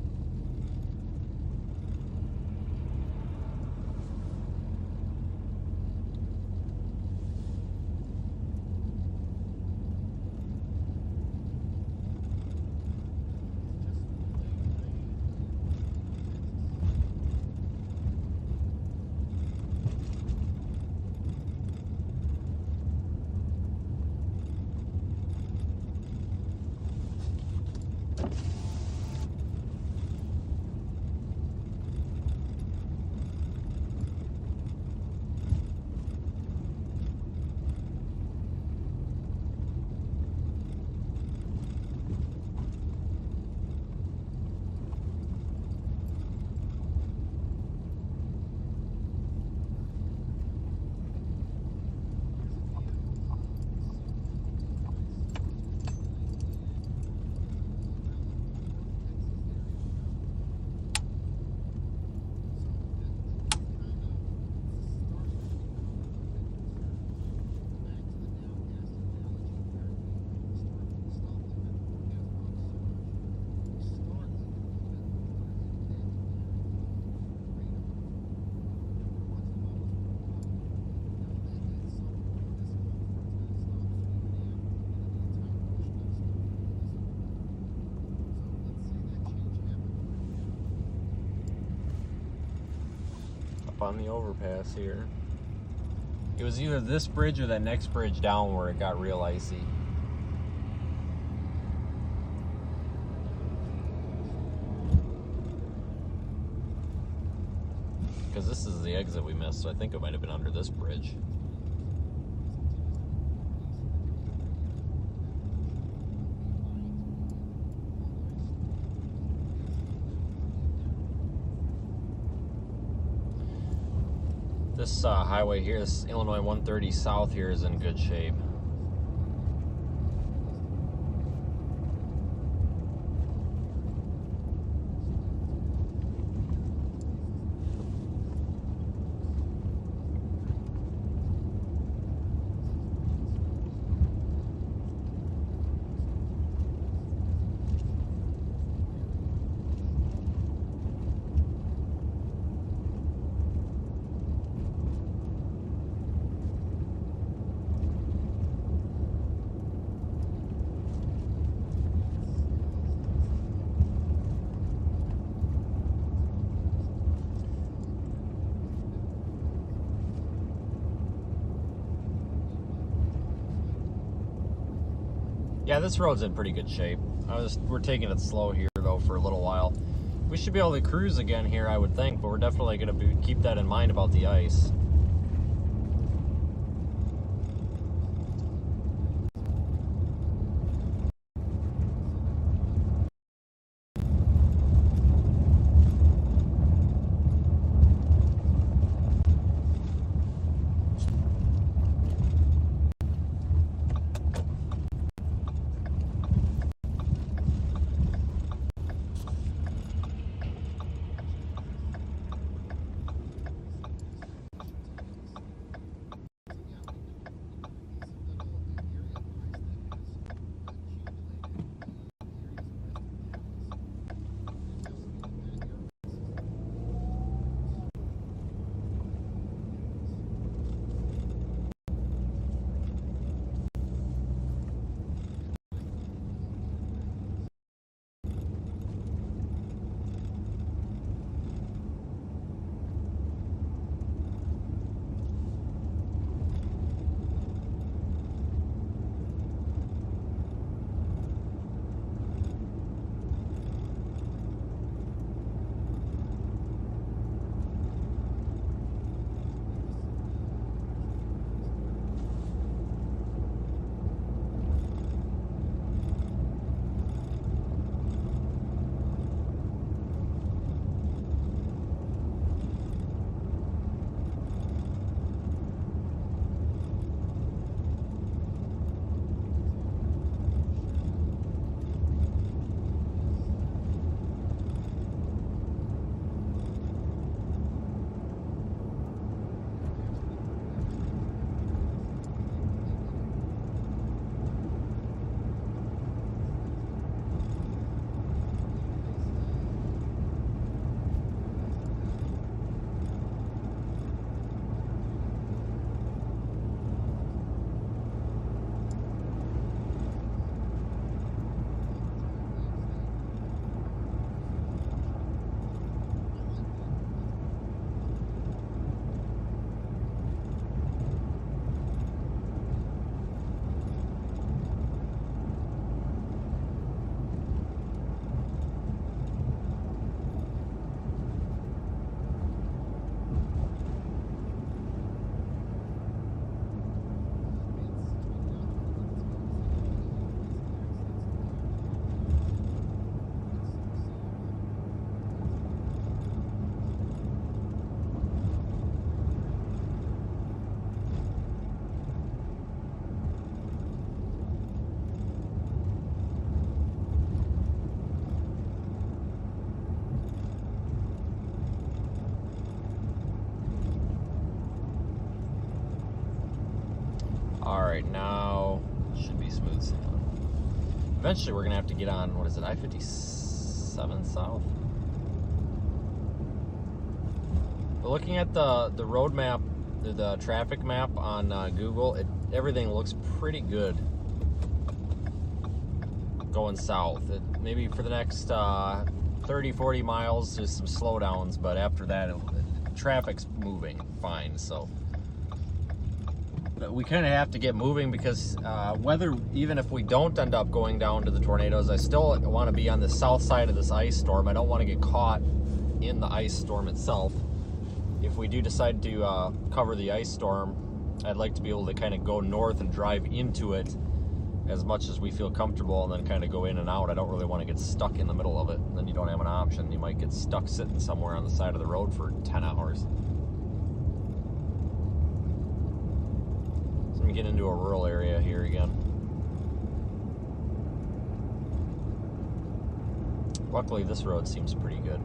On the overpass here. It was either this bridge or that next bridge down where it got real icy. Because this is the exit we missed, so I think it might have been under this bridge. This highway here, this Illinois 130 South here, is in good shape. Yeah, this road's in pretty good shape. We're taking it slow here though for a little while. We should be able to cruise again here, I would think, but we're definitely going to keep that in mind about the ice. Alright, now should be smooth sailing. Eventually we're going to have to get on, what is it, I-57 South? But looking at the road map, the traffic map on Google, everything looks pretty good going south. Maybe for the next 30, 40 miles, there's some slowdowns, but after that, traffic's moving fine, so. But we kind of have to get moving because even if we don't end up going down to the tornadoes, I still want to be on the south side of this ice storm. I don't want to get caught in the ice storm itself. If we do decide to cover the ice storm, I'd like to be able to kind of go north and drive into it as much as we feel comfortable and then kind of go in and out. I don't really want to get stuck in the middle of it. And then you don't have an option. You might get stuck sitting somewhere on the side of the road for 10 hours. So let me get into a rural area here again. Luckily, this road seems pretty good.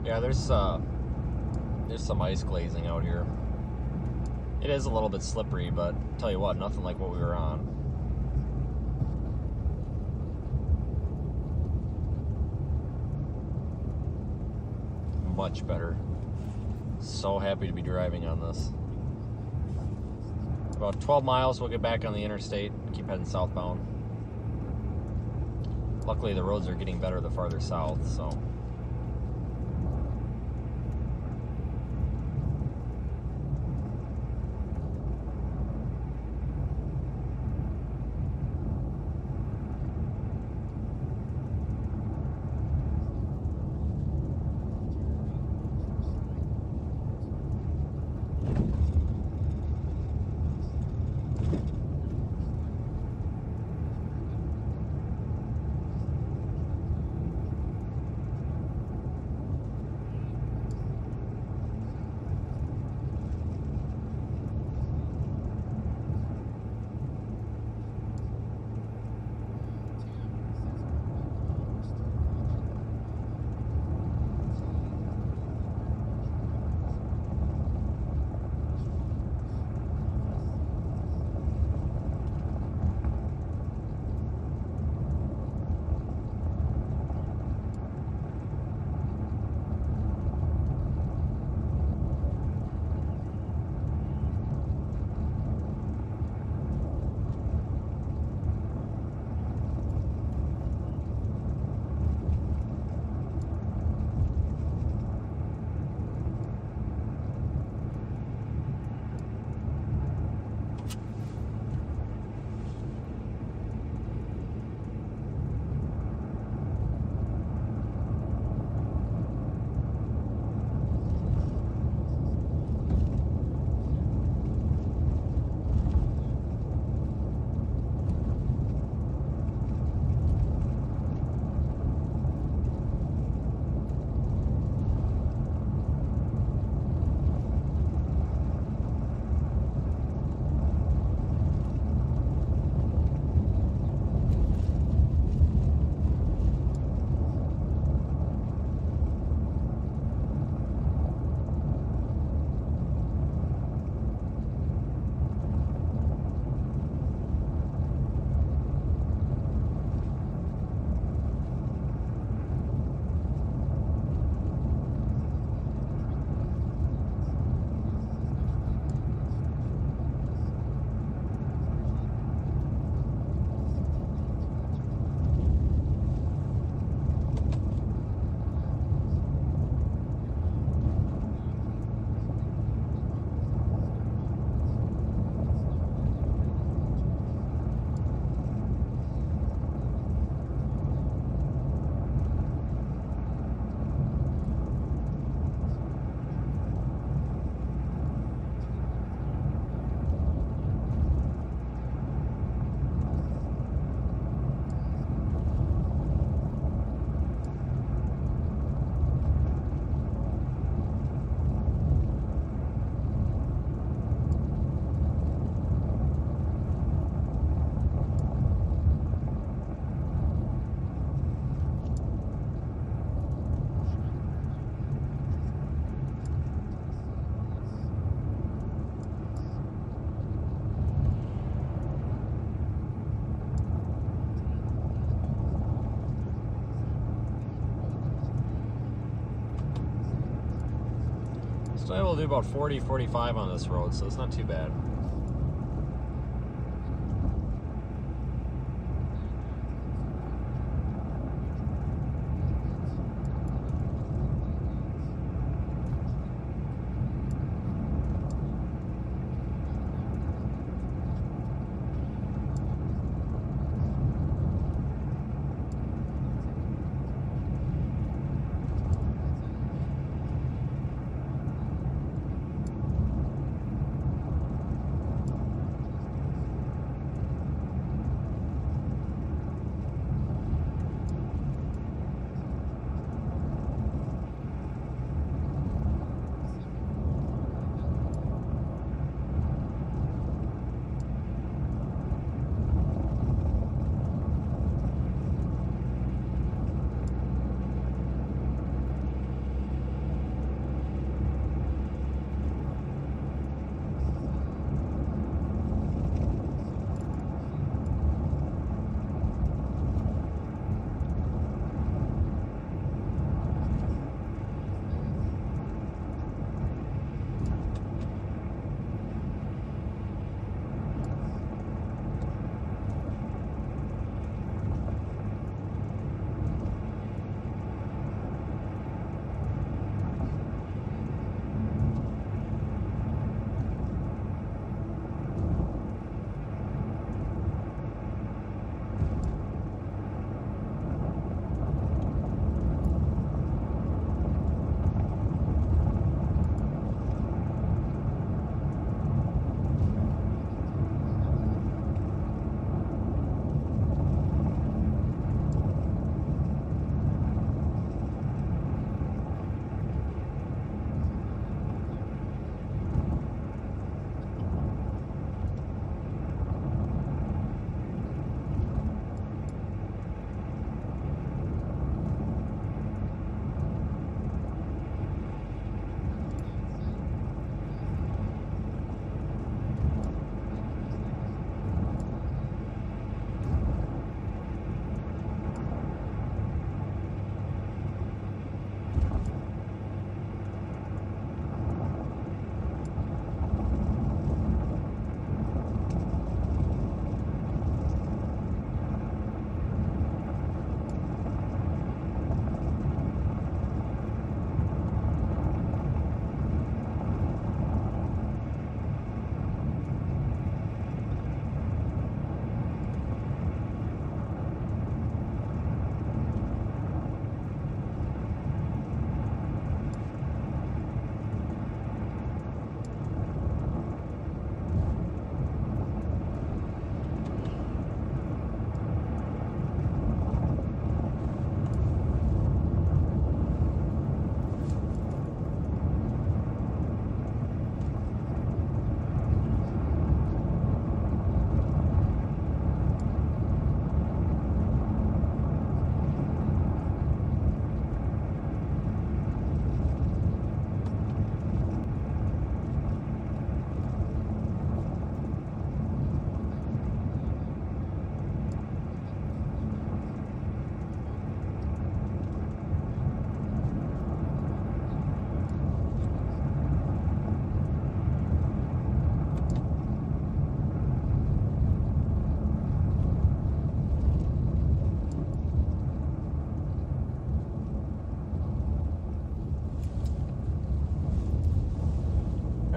Yeah, there's some ice glazing out here. It is a little bit slippery, but tell you what, nothing like what we were on. Much better. So happy to be driving on this. About 12 miles, we'll get back on the interstate, keep heading southbound. Luckily, the roads are getting better the farther south, so. Still able to do about 40, 45 on this road, so it's not too bad.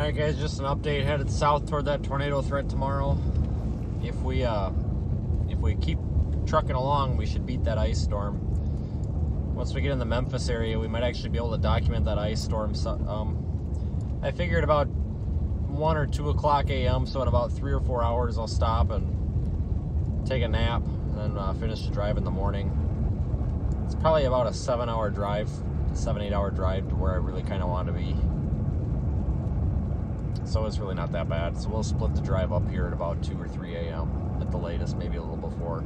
Alright guys, just an update, headed south toward that tornado threat tomorrow. If we keep trucking along, we should beat that ice storm. Once we get in the Memphis area, we might actually be able to document that ice storm. I figured about 1 or 2 o'clock a.m., so in about 3 or 4 hours I'll stop and take a nap and then finish the drive in the morning. It's probably about a 7-hour drive, 7-8 hour drive to where I really kind of want to be. So it's really not that bad. So we'll split the drive up here at about 2 or 3 a.m. at the latest, maybe a little before.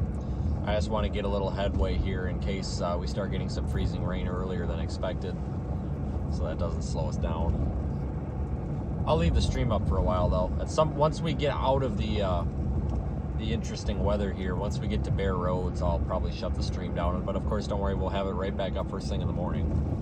I just want to get a little headway here in case we start getting some freezing rain earlier than expected, so that doesn't slow us down. I'll leave the stream up for a while though. Once we get out of the interesting weather here, once we get to bare roads, I'll probably shut the stream down. But of course, don't worry, we'll have it right back up first thing in the morning.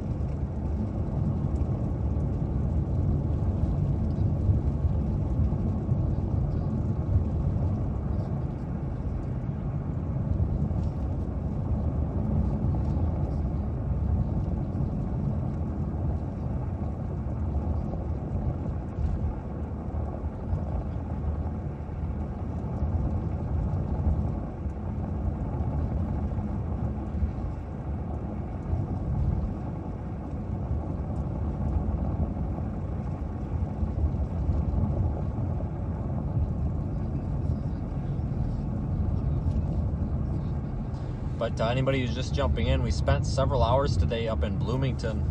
But anybody who's just jumping in, we spent several hours today up in Bloomington,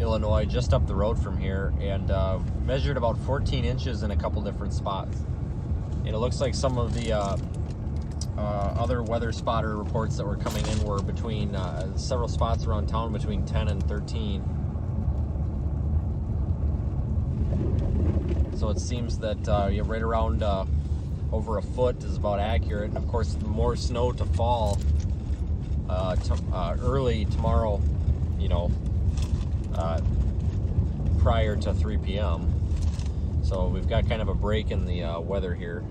Illinois, just up the road from here, and measured about 14 inches in a couple different spots. And it looks like some of the other weather spotter reports that were coming in were between several spots around town between 10 and 13. So it seems that right around over a foot is about accurate. And of course, the more snow to fall early tomorrow, prior to 3 p.m. So we've got kind of a break in the weather here.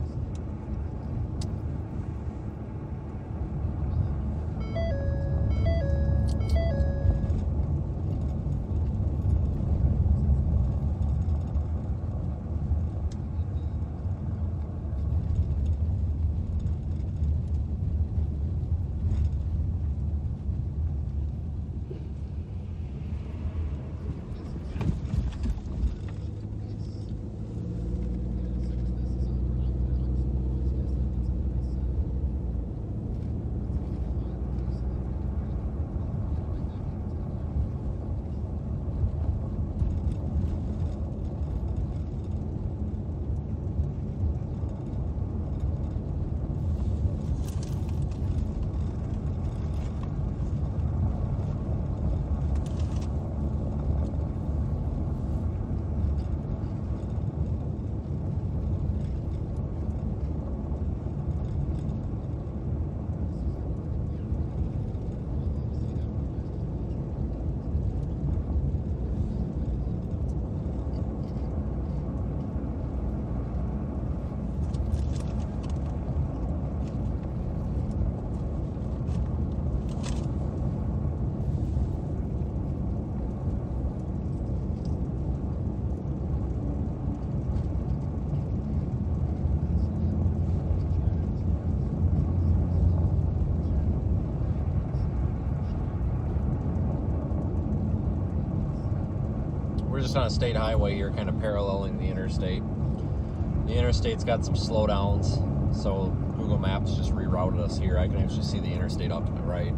We're just on a state highway here, kind of paralleling the interstate. The interstate's got some slowdowns, so Google Maps just rerouted us here. I can actually see the interstate up to my right.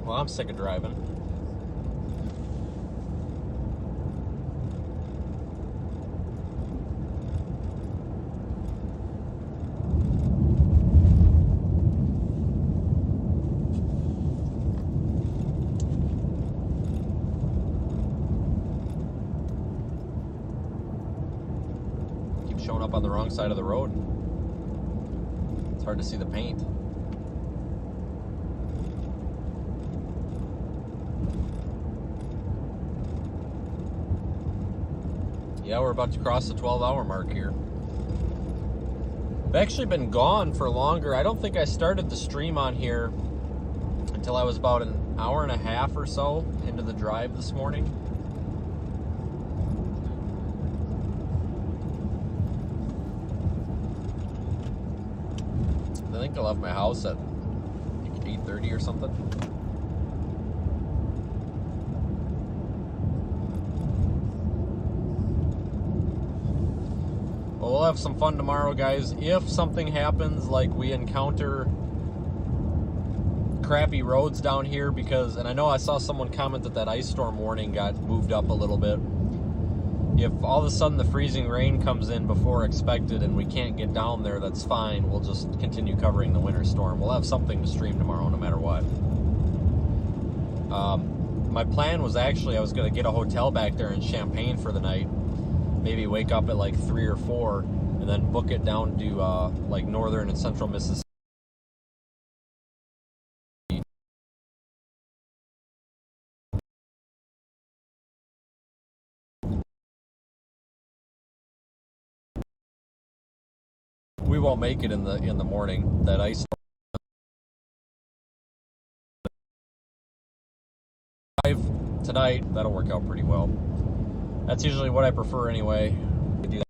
Well, I'm sick of driving. Keep showing up on the wrong side of the road. It's hard to see the paint. Yeah, we're about to cross the 12-hour mark here. I've actually been gone for longer. I don't think I started the stream on here until I was about an hour and a half or so into the drive this morning. I think I left my house at like 8:30 or something. Well, we'll have some fun tomorrow, guys. If something happens, like we encounter crappy roads down here, because, and I know I saw someone comment that ice storm warning got moved up a little bit. If all of a sudden the freezing rain comes in before expected and we can't get down there, that's fine. We'll just continue covering the winter storm. We'll have something to stream tomorrow no matter what. My plan was actually I was going to get a hotel back there in Champaign for the night. Maybe wake up at like 3 or 4 and then book it down to like northern and central Mississippi. We won't make it in the morning. That ice storm tonight, that'll work out pretty well. That's usually what I prefer anyway. We do that.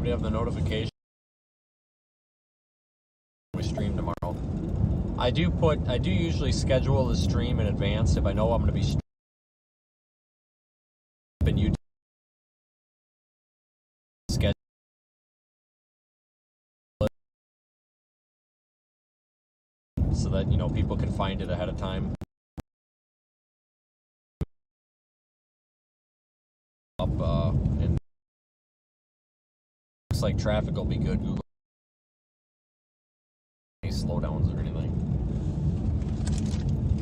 We have the notification. We stream tomorrow. I do usually schedule the stream in advance if I know I'm going to be streaming YouTube. Schedule so that people can find it ahead of time. And looks like traffic will be good. Google any slowdowns or anything.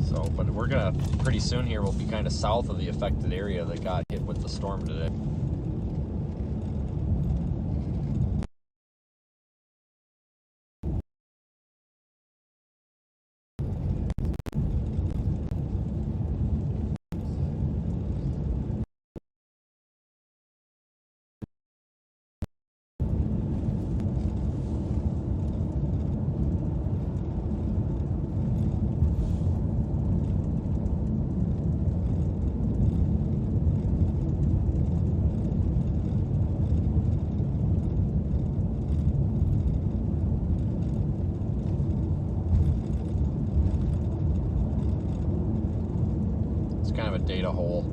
So, but we're gonna pretty soon here. We'll be kind of south of the affected area that got hit with the storm today. Kind of a data hole.